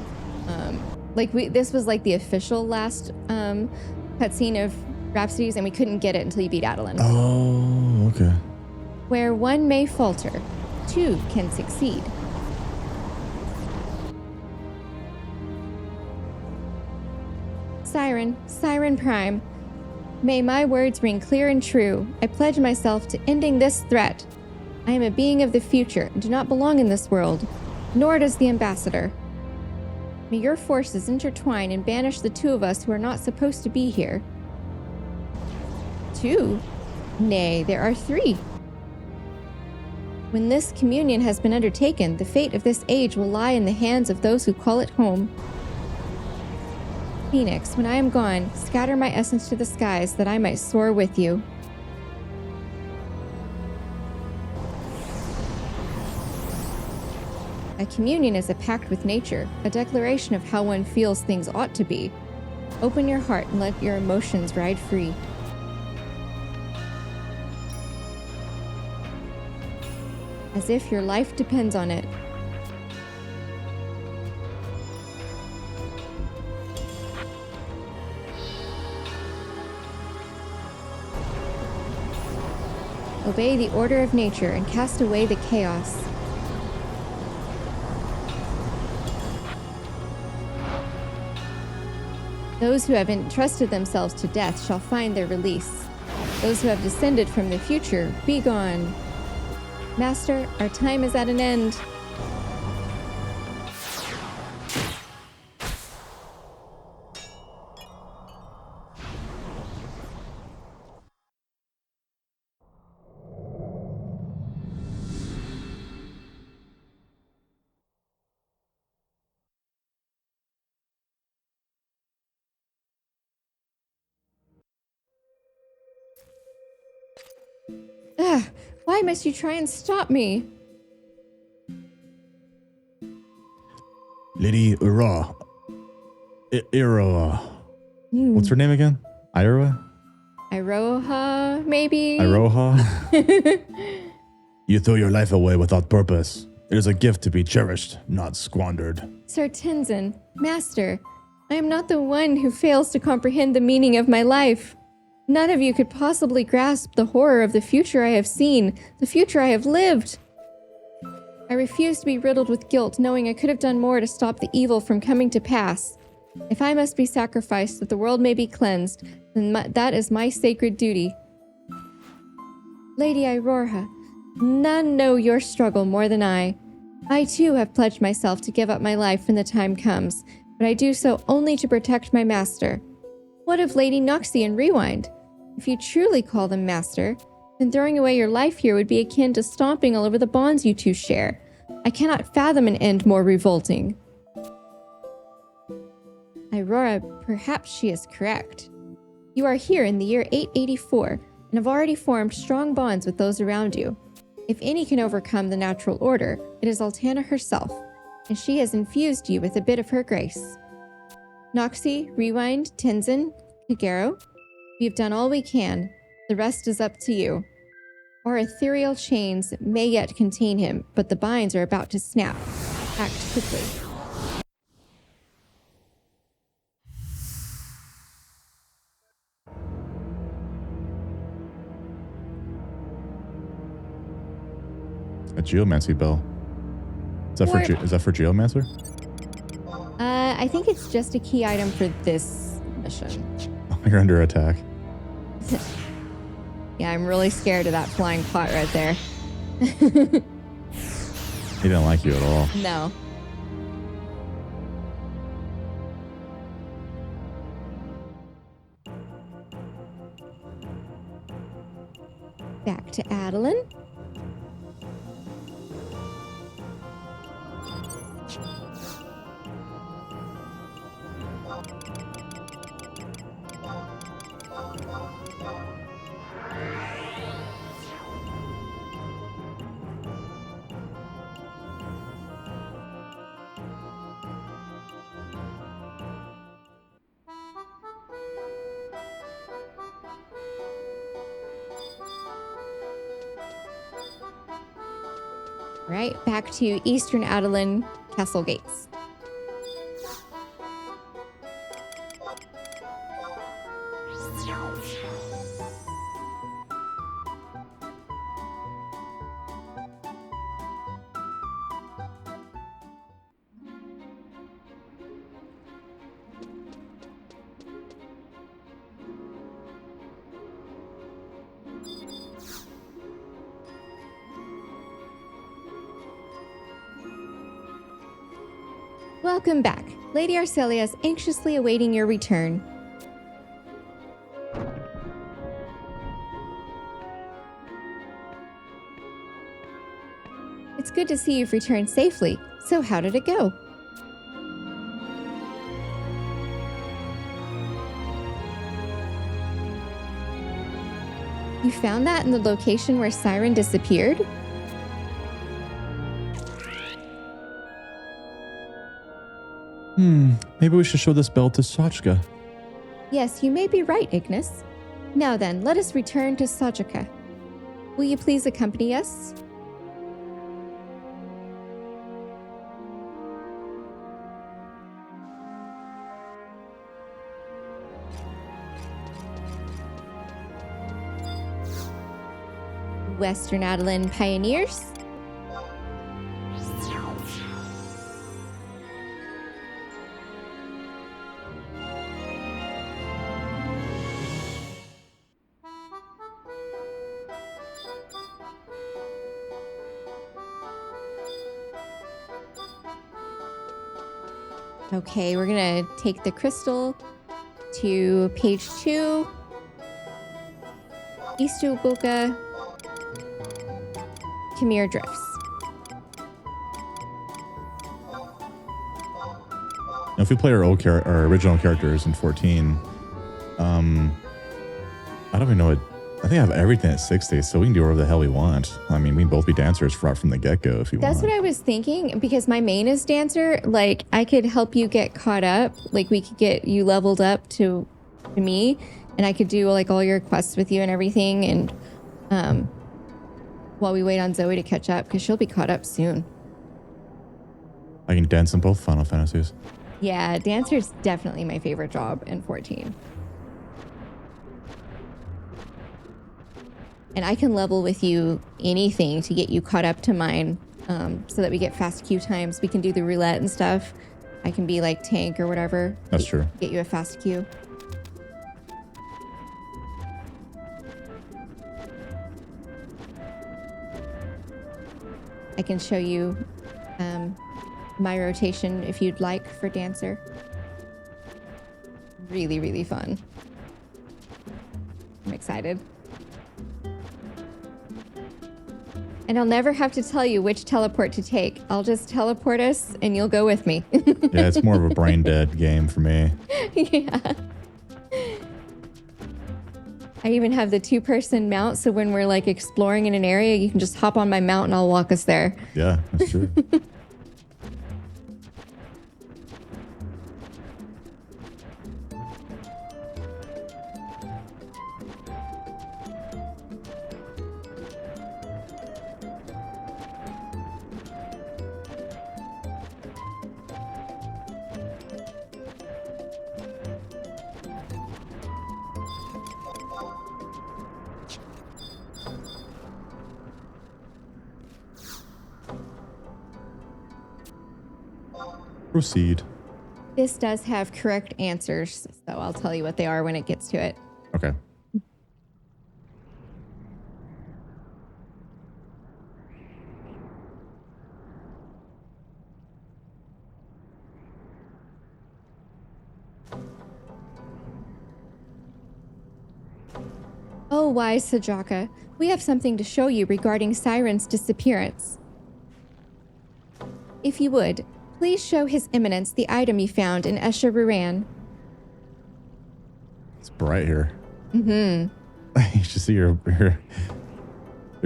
This was like the official last cutscene of Rhapsodies, and we couldn't get it until you beat Adoulin. Oh, okay. Where one may falter, two can succeed. Siren Prime. May my words ring clear and true. I pledge myself to ending this threat. I am a being of the future and do not belong in this world, nor does the ambassador. May your forces intertwine and banish the two of us who are not supposed to be here. 2? Nay, there are 3. When this communion has been undertaken, the fate of this age will lie in the hands of those who call it home. Phoenix, when I am gone, scatter my essence to the skies that I might soar with you. A communion is a pact with nature, a declaration of how one feels things ought to be. Open your heart and let your emotions ride free. As if your life depends on it. Obey the order of nature and cast away the chaos. Those who have entrusted themselves to death shall find their release. Those who have descended from the future, be gone. Master, our time is at an end. Ugh, why must you try and stop me? Lady Ura. Iroha. What's her name again? Iroha? Iroha, maybe? Iroha? You throw your life away without purpose. It is a gift to be cherished, not squandered. Sir Tenzin, Master, I am not the one who fails to comprehend the meaning of my life. None of you could possibly grasp the horror of the future I have seen, the future I have lived. I refuse to be riddled with guilt, knowing I could have done more to stop the evil from coming to pass. If I must be sacrificed that the world may be cleansed, then that is my sacred duty. Lady Iroha, none know your struggle more than I. I too have pledged myself to give up my life when the time comes, but I do so only to protect my master. What of Lady Noxie and Rewind? If you truly call them master, then throwing away your life here would be akin to stomping all over the bonds you two share. I cannot fathom an end more revolting. Aurora, perhaps she is correct. You are here in the year 884 and have already formed strong bonds with those around you. If any can overcome the natural order, it is Altana herself, and she has infused you with a bit of her grace. Noxie, Rewind, Tenzin, Kagero, we have done all we can. The rest is up to you. Our ethereal chains may yet contain him, but the binds are about to snap. Act quickly. A geomancy bell. Is that for geomancer? I think it's just a key item for this mission. You're under attack. Yeah, I'm really scared of that flying pot right there. He didn't like you at all. No. Back to Adoulin. Right, back to Eastern Adoulin Castle Gates. Welcome back. Lady Arcelia is anxiously awaiting your return. It's good to see you've returned safely. So how did it go? You found that in the location where Siren disappeared? Maybe we should show this bell to Sachka. Yes, you may be right, Ignis. Now then, let us return to Sajaka. Will you please accompany us? Western Adoulin pioneers. Okay, we're gonna take the crystal to page 2. East Ubuka, Khmer Drifts. Now, if we play our original characters in 14, I don't even know what. I think I have everything at 60, so we can do whatever the hell we want. I mean, we can both be dancers right from the get-go if you want. That's what I was thinking, because my main is dancer. Like, I could help you get caught up. Like, we could get you leveled up to me, and I could do like all your quests with you and everything. And while we wait on Zoe to catch up, because she'll be caught up soon. I can dance in both Final Fantasies. Yeah, dancer's definitely my favorite job in 14. And I can level with you anything to get you caught up to mine, so that we get fast queue times. We can do the roulette and stuff. I can be like tank or whatever. That's true. Get you a fast queue. I can show you my rotation if you'd like for dancer. Really, really fun. I'm excited. And I'll never have to tell you which teleport to take. I'll just teleport us and you'll go with me. Yeah, it's more of a brain dead game for me. Yeah. I even have the 2-person mount, so when we're like exploring in an area, you can just hop on my mount and I'll walk us there. Yeah, that's true. Proceed. This does have correct answers, so I'll tell you what they are when it gets to it. Okay. Oh, wise Sajaka, we have something to show you regarding Siren's disappearance. If you would, please show His Eminence the item you found in Aht Urhgan. It's bright here. Mm-hmm. You should see your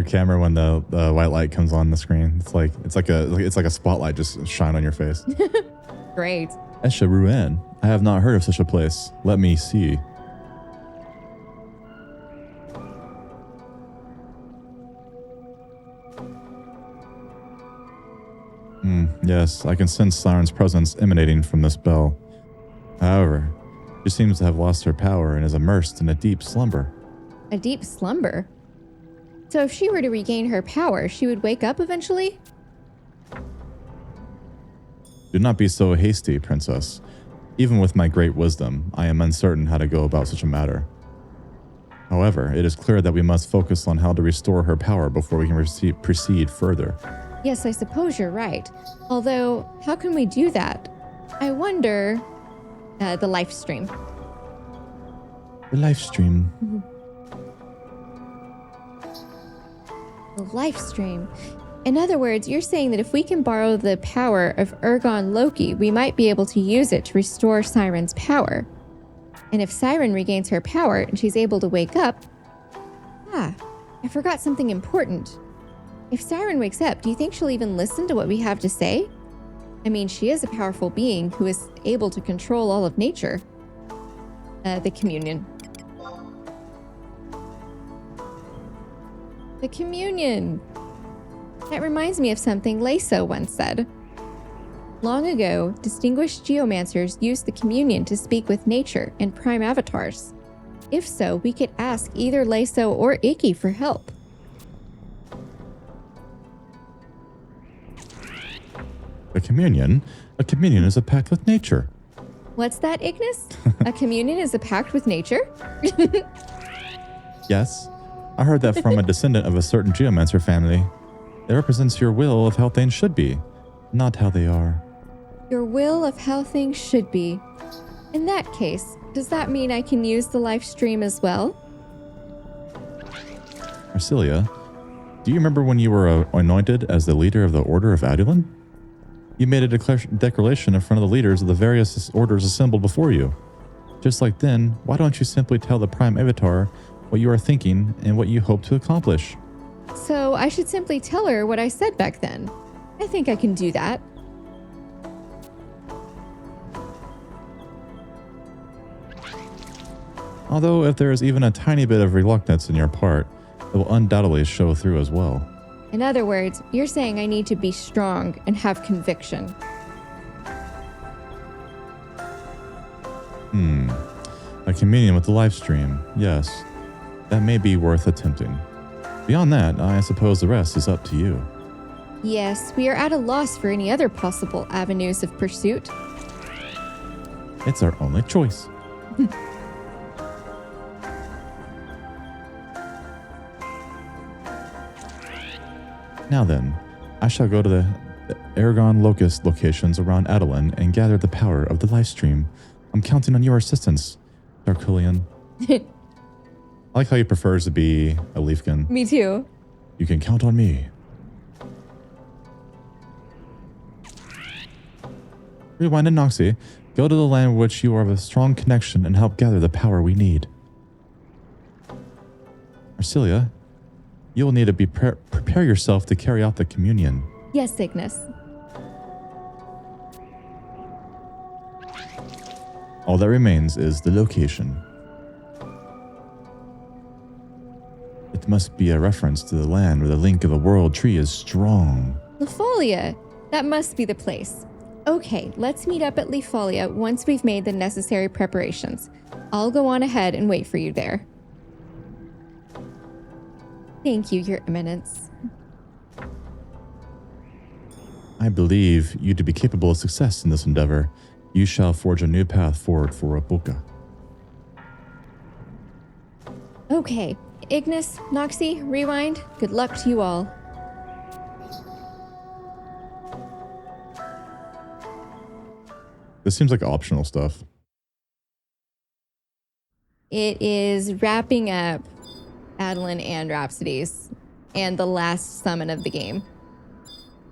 camera when the white light comes on the screen. It's like a spotlight just shine on your face. Great. Aht Urhgan. I have not heard of such a place. Let me see. Yes, I can sense Siren's presence emanating from this bell. However, she seems to have lost her power and is immersed in a deep slumber. A deep slumber? So if she were to regain her power, she would wake up eventually? Do not be so hasty, Princess. Even with my great wisdom, I am uncertain how to go about such a matter. However, it is clear that we must focus on how to restore her power before we can proceed further. Yes, I suppose you're right. Although, how can we do that? I wonder, the life stream. The life stream. The life stream. In other words, you're saying that if we can borrow the power of Urhgan Loki, we might be able to use it to restore Siren's power. And if Siren regains her power and she's able to wake up... I forgot something important. If Siren wakes up, do you think she'll even listen to what we have to say? I mean, she is a powerful being who is able to control all of nature. The communion. The communion! That reminds me of something Leso once said. Long ago, distinguished geomancers used the communion to speak with nature and prime avatars. If so, we could ask either Leso or Iki for help. A communion? A communion is a pact with nature. What's that, Ignis? A communion is a pact with nature? Yes. I heard that from a descendant of a certain geomancer family. It represents your will of how things should be, not how they are. Your will of how things should be. In that case, does that mean I can use the life stream as well? Marsilia, do you remember when you were anointed as the leader of the Order of Adoulin? You made a declaration in front of the leaders of the various orders assembled before you. Just like then, why don't you simply tell the Prime Avatar what you are thinking and what you hope to accomplish? So I should simply tell her what I said back then. I think I can do that. Although if there is even a tiny bit of reluctance in your part, it will undoubtedly show through as well. In other words, you're saying I need to be strong and have conviction. A communion with the live stream, yes. That may be worth attempting. Beyond that, I suppose the rest is up to you. Yes, we are at a loss for any other possible avenues of pursuit. It's our only choice. Now then, I shall go to the Urhgan Locust locations around Adoulin and gather the power of the live stream. I'm counting on your assistance, Darkulian. I like how he prefers to be a Leafkin. Me too. You can count on me. Rewind and Noxie, go to the land which you are of a strong connection and help gather the power we need. Marsilia, you will need to prepare yourself to carry out the communion. Yes, Ignis. All that remains is the location. It must be a reference to the land where the link of the world tree is strong. Lefolia! That must be the place. Okay, let's meet up at Lefolia once we've made the necessary preparations. I'll go on ahead and wait for you there. Thank you, Your Eminence. I believe you to be capable of success in this endeavor. You shall forge a new path forward for Rapuka. Okay, Ignis, Noxie, Rewind, good luck to you all. This seems like optional stuff. It is wrapping up Adoulin and Rhapsodies and the last summon of the game.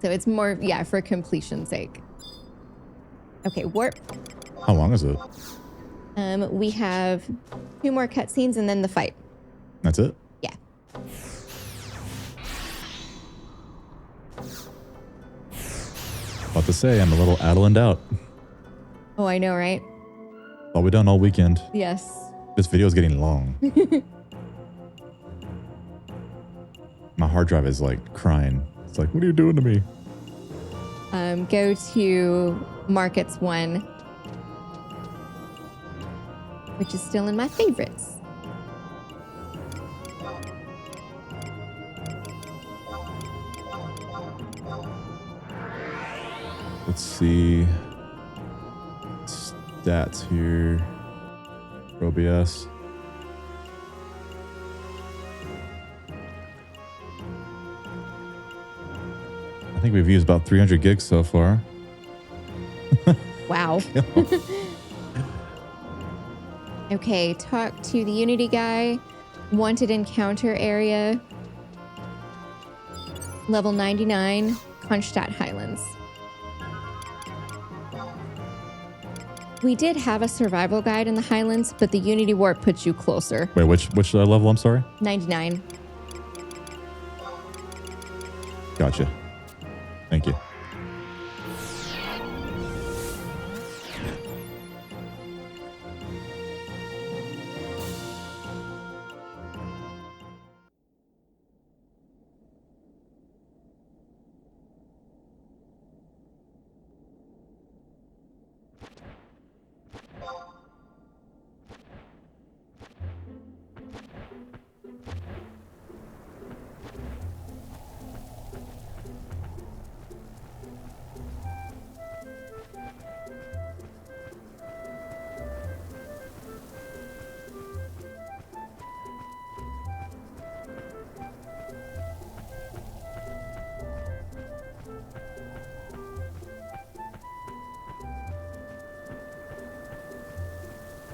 So it's more, for completion's sake. Okay, warp. How long is it? We have 2 more cutscenes and then the fight. That's it? Yeah. About to say, I'm a little Adoulin out. Oh, I know, right? All we done all weekend. Yes. This video is getting long. My hard drive is like crying. It's like, what are you doing to me? Go to Markets 1, which is still in my favorites. Let's see. Stats here. OBS. I think we've used about 300 gigs so far. Wow. Okay, talk to the Unity guy. Wanted encounter area. Level 99, Kronstadt Highlands. We did have a survival guide in the Highlands, but the Unity warp puts you closer. Wait, which level? I'm sorry. 99. Gotcha. Thank you.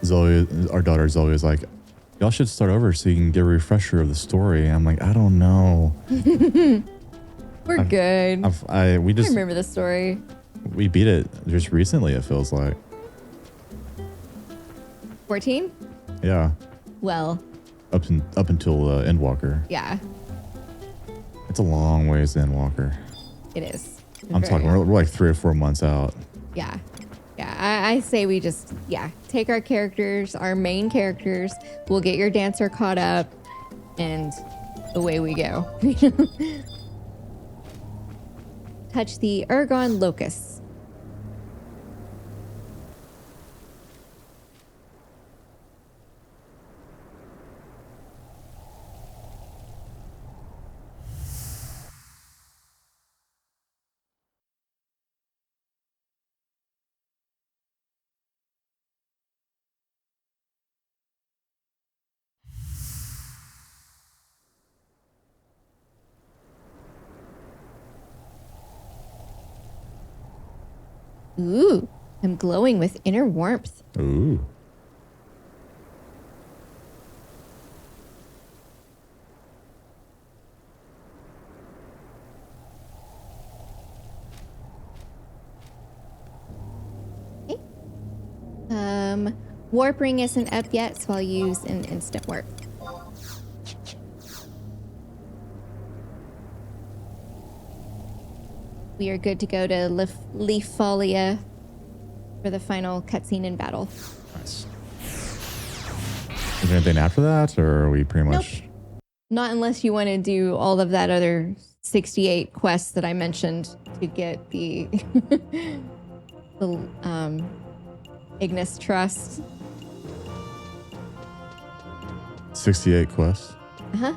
Zoe, our daughter's always like, y'all should start over so you can get a refresher of the story. I'm like, I don't know. We're good. We just I remember the story. We beat it just recently, it feels like. 14? Yeah. Well. Up until Endwalker. Yeah. It's a long ways to Endwalker. It is. I'm talking, we're like 3 or 4 months out. Yeah. Yeah, I say we just, take our characters, our main characters. We'll get your dancer caught up, and away we go. Touch the Urhgan Locust. Ooh, I'm glowing with inner warmth. Ooh. Okay. Warp ring isn't up yet, so I'll use an instant warp. We are good to go to Leafolia for the final cutscene in battle. Nice. Is there anything after that, or are we pretty much... Nope. Not unless you want to do all of that other 68 quests that I mentioned to get the Ignis Trust. 68 quests? Uh-huh.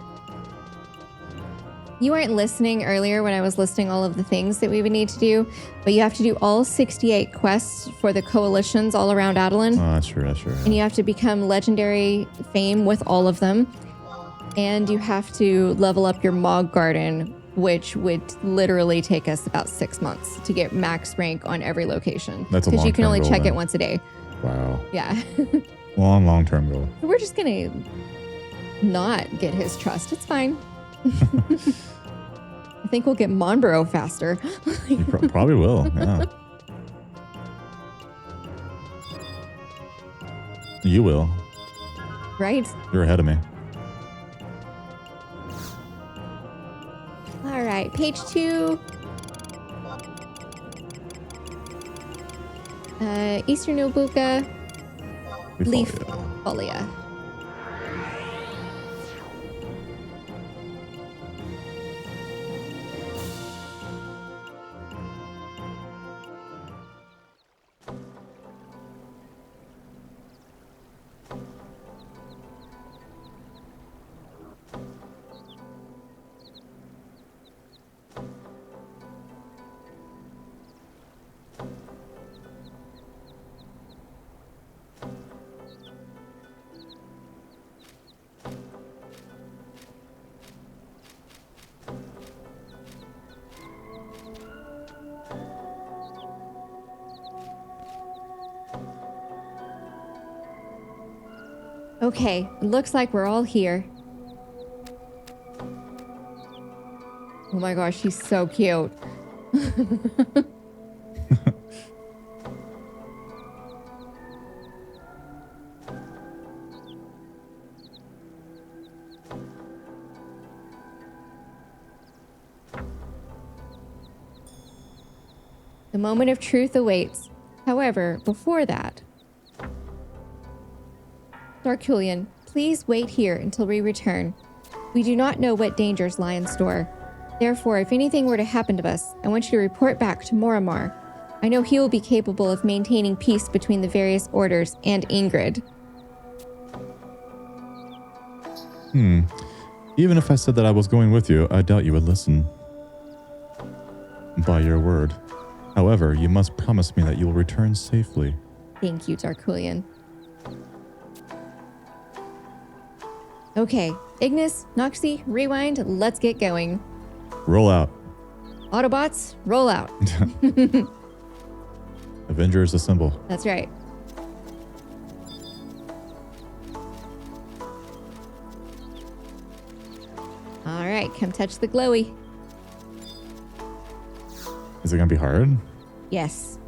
You weren't listening earlier when I was listing all of the things that we would need to do, but you have to do all 68 quests for the coalitions all around Adoulin. Oh, that's true, that's true. And you have to become legendary fame with all of them. And you have to level up your Mog Garden, which would literally take us about 6 months to get max rank on every location. That's a long-term because you can only goal, check then. it once a day. Wow. Yeah. Long-term goal. We're just going to not get his trust. It's fine. I think we'll get Monborough faster. You probably will, yeah. You will. Right? You're ahead of me. All right, page 2. Eastern Obuka. Leafolia. Okay, it looks like we're all here. Oh my gosh, she's so cute. The moment of truth awaits. However, before that... Darkulian, please wait here until we return. We do not know what dangers lie in store. Therefore, if anything were to happen to us, I want you to report back to Moramar. I know he will be capable of maintaining peace between the various orders and Ingrid. Even if I said that I was going with you, I doubt you would listen. By your word. However, you must promise me that you will return safely. Thank you, Darkulian. Okay, Ignis, Noxie, rewind, let's get going. Roll out. Autobots, roll out. Avengers assemble. That's right. All right, come touch the glowy. Is it going to be hard? Yes.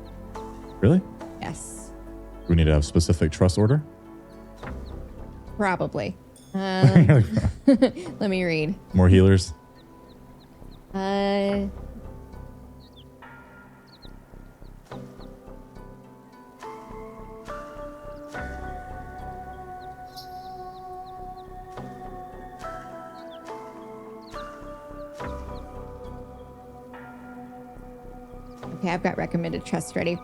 Really? Yes. We need to have specific trust order? Probably. Let me read. More healers? Okay, I've got recommended trust ready.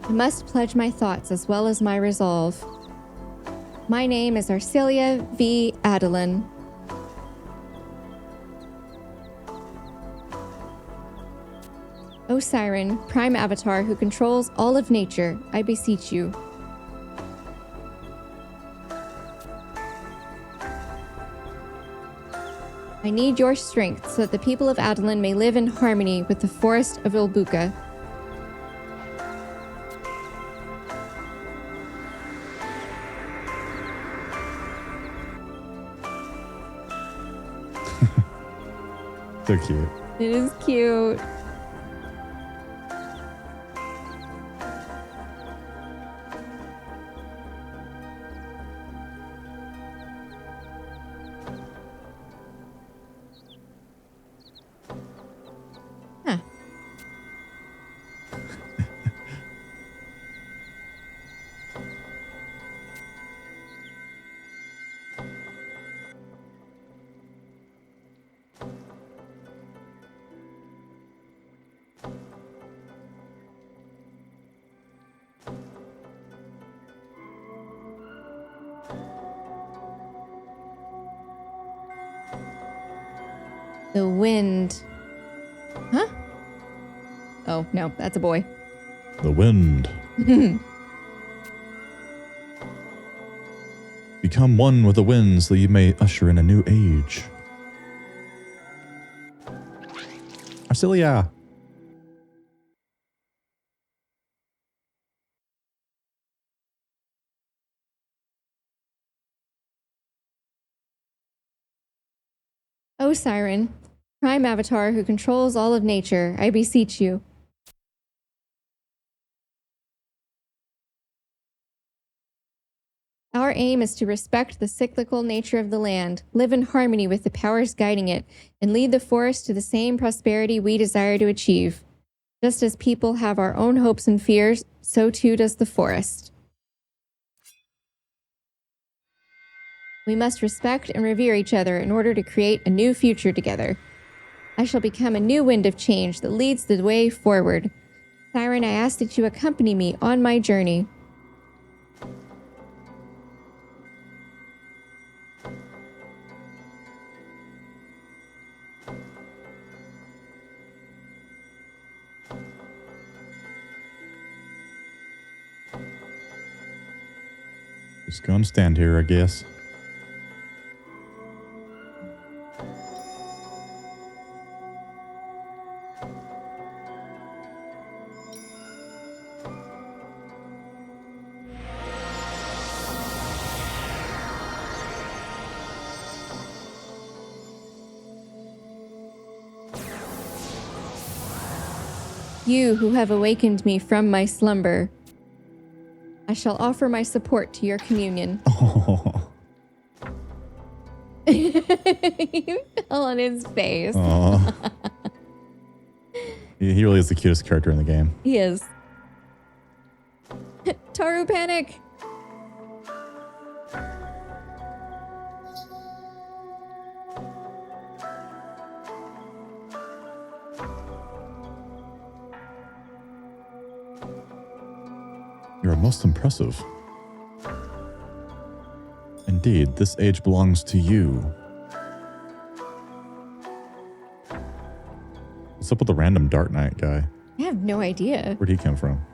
I must pledge my thoughts as well as my resolve. My name is Arcelia V. Adoulin. O Siren, prime avatar who controls all of nature, I beseech you. I need your strength so that the people of Adoulin may live in harmony with the forest of Ulbuka. So cute. It is cute. Huh. The wind. Huh? Oh, no, that's a boy. The wind. Become one with the wind so you may usher in a new age. Arcelia. O Siren, prime avatar who controls all of nature, I beseech you. Our aim is to respect the cyclical nature of the land, live in harmony with the powers guiding it, and lead the forest to the same prosperity we desire to achieve. Just as people have our own hopes and fears, so too does the forest. We must respect and revere each other in order to create a new future together. I shall become a new wind of change that leads the way forward. Siren, I ask that you accompany me on my journey. Just gonna stand here, I guess. You who have awakened me from my slumber, I shall offer my support to your communion. Oh. He fell on his face. He really is the cutest character in the game. He is. Taru panic. You're most impressive. Indeed, this age belongs to you. What's up with the random Dark Knight guy? I have no idea. Where'd he come from?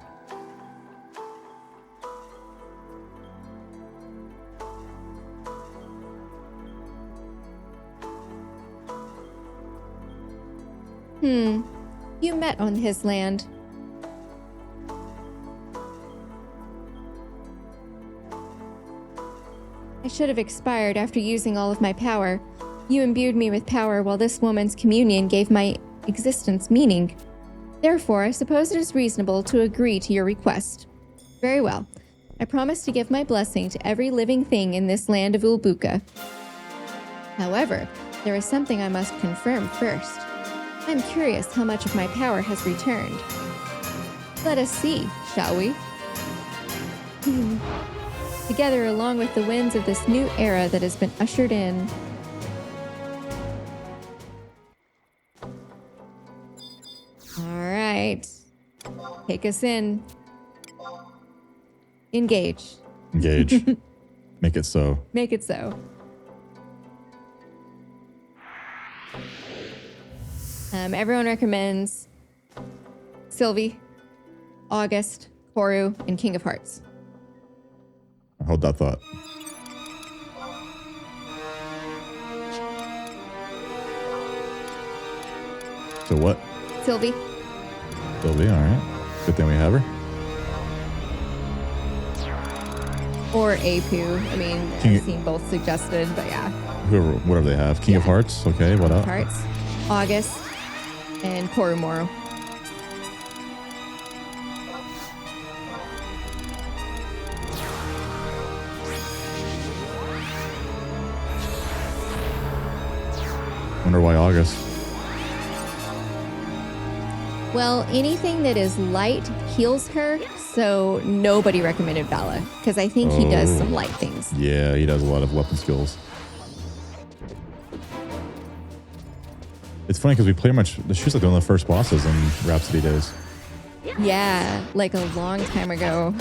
You met on his land. I should have expired after using all of my power. You imbued me with power while this woman's communion gave my existence meaning. Therefore, I suppose it is reasonable to agree to your request. Very well. I promise to give my blessing to every living thing in this land of Ulbuka. However, there is something I must confirm first. I'm curious how much of my power has returned. Let us see, shall we? Together along with the winds of this new era that has been ushered in. All right. Take us in. Engage. Engage. Make it so. Make it so. Everyone recommends Sylvie, August, Koru, and King of Hearts. Hold that thought. So what? Sylvie. Sylvie, all right. Good thing we have her. Or Apu. I mean, I've seen both suggested, but yeah. Whatever they have. King of Hearts. Okay, what up? Hearts. August. And Korumoro. Wonder why August. Well, anything that is light heals her, so nobody recommended Vala, because I think he does some light things. Yeah, he does a lot of weapon skills. It's funny because we play much. She was like one of the first bosses in Rhapsody days. Yeah, like a long time ago.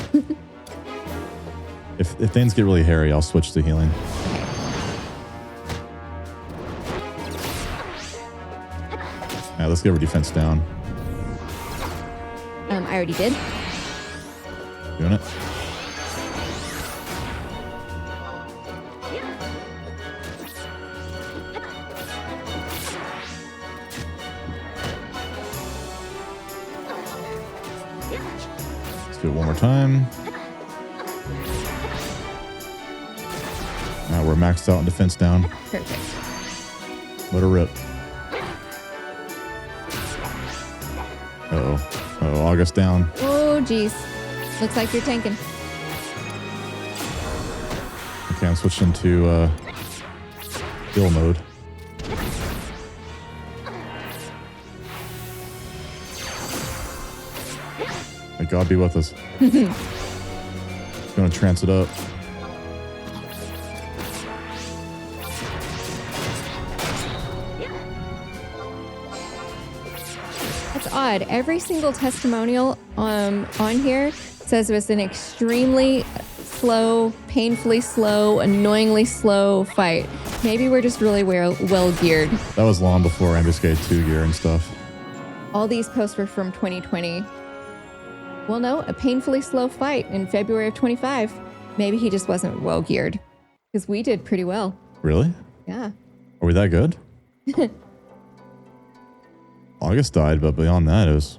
If things get really hairy, I'll switch to healing. Okay. Now let's get our defense down. I already did. Doing it. Let's do it one more time. Now we're maxed out and defense down. Perfect. Let her rip. Uh-oh. Oh, August down. Oh, geez. Looks like you're tanking. Okay, I'm switching to heal mode. May God be with us. Gonna trance it up. That's odd. Every single testimonial on here says it was an extremely slow, painfully slow, annoyingly slow fight. Maybe we're just really well geared. That was long before Ambuscade 2 gear and stuff. All these posts were from 2020. Well, no, a painfully slow fight in February of 25. Maybe he just wasn't well geared. Because we did pretty well. Really? Yeah. Are we that good? August died, but beyond that, it was...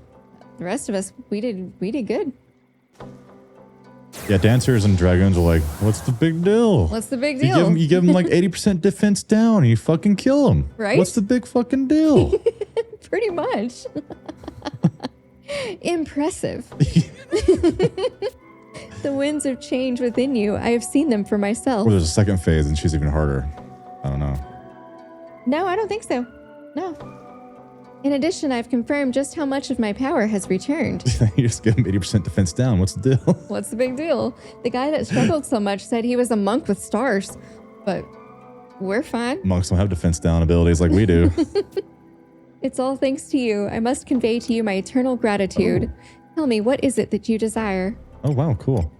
The rest of us, we did good. Yeah, dancers and dragoons are like, what's the big deal? What's the big deal? You give them like 80% defense down and you fucking kill them. Right? What's the big fucking deal? Pretty much. Impressive. The winds of change within you. I have seen them for myself. Or there's a second phase and she's even harder. I don't know. No, I don't think so. No. In addition, I've confirmed just how much of my power has returned. You just give him 80% defense down. What's the deal? What's the big deal? The guy that struggled so much said he was a monk with stars, but we're fine. Monks don't have defense down abilities like we do. It's all thanks to you. I must convey to you my eternal gratitude. Tell me, what is it that you desire? Oh, wow, cool.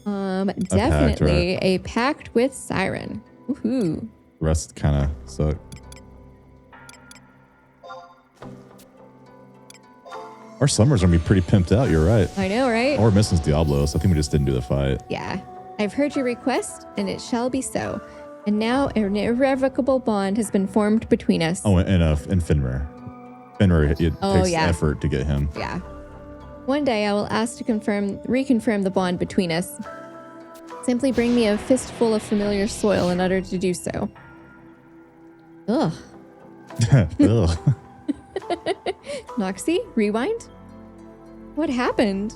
Definitely a pact with Siren. Woohoo. The rest kind of suck. Our summers are going to be pretty pimped out, you're right. I know, right? Or missing Diablos. I think we just didn't do the fight. Yeah. I've heard your request, and it shall be so. And now an irrevocable bond has been formed between us. Oh, and Finmer. Finmer, it takes effort to get him. Yeah. One day I will ask to reconfirm the bond between us. Simply bring me a fistful of familiar soil in order to do so. Ugh. Ugh. Noxie, rewind? What happened?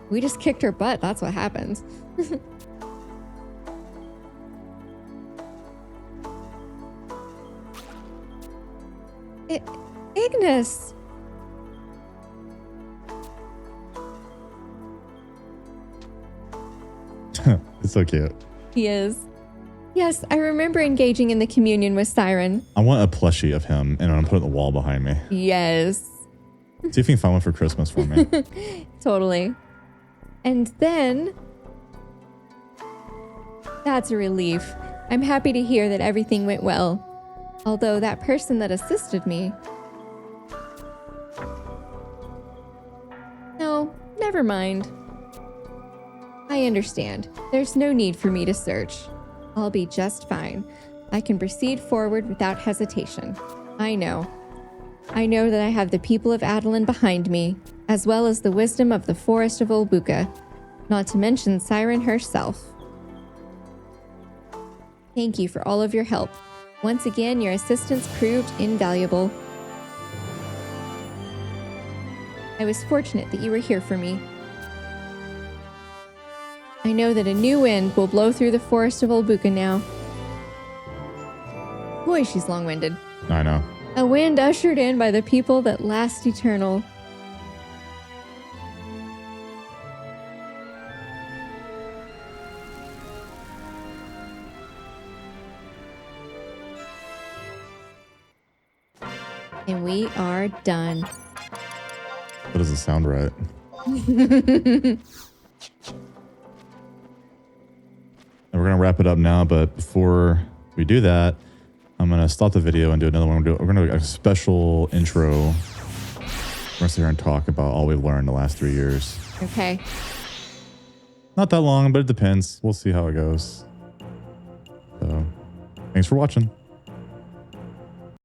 We just kicked her butt. That's what happened. Ignis! It's so cute. He is. Yes, I remember engaging in the communion with Siren. I want a plushie of him, and I'm going to put it on the wall behind me. Yes. See if you can find one for Christmas for me. Totally. And then... That's a relief. I'm happy to hear that everything went well. Although that person that assisted me... No, never mind. I understand. There's no need for me to search. I'll be just fine. I can proceed forward without hesitation. I know. I know that I have the people of Adoulin behind me, as well as the wisdom of the Forest of Olbuka, not to mention Siren herself. Thank you for all of your help. Once again, your assistance proved invaluable. I was fortunate that you were here for me. I know that a new wind will blow through the Forest of Olbuka now. Boy, she's long-winded. I know. A wind ushered in by the people that last eternal. And we are done. That doesn't sound right. And we're going to wrap it up now, but before we do that, I'm going to stop the video and do another one. We're going to do a special intro. We're going to sit here and talk about all we've learned the last 3 years. Okay. Not that long, but it depends. We'll see how it goes. So, thanks for watching.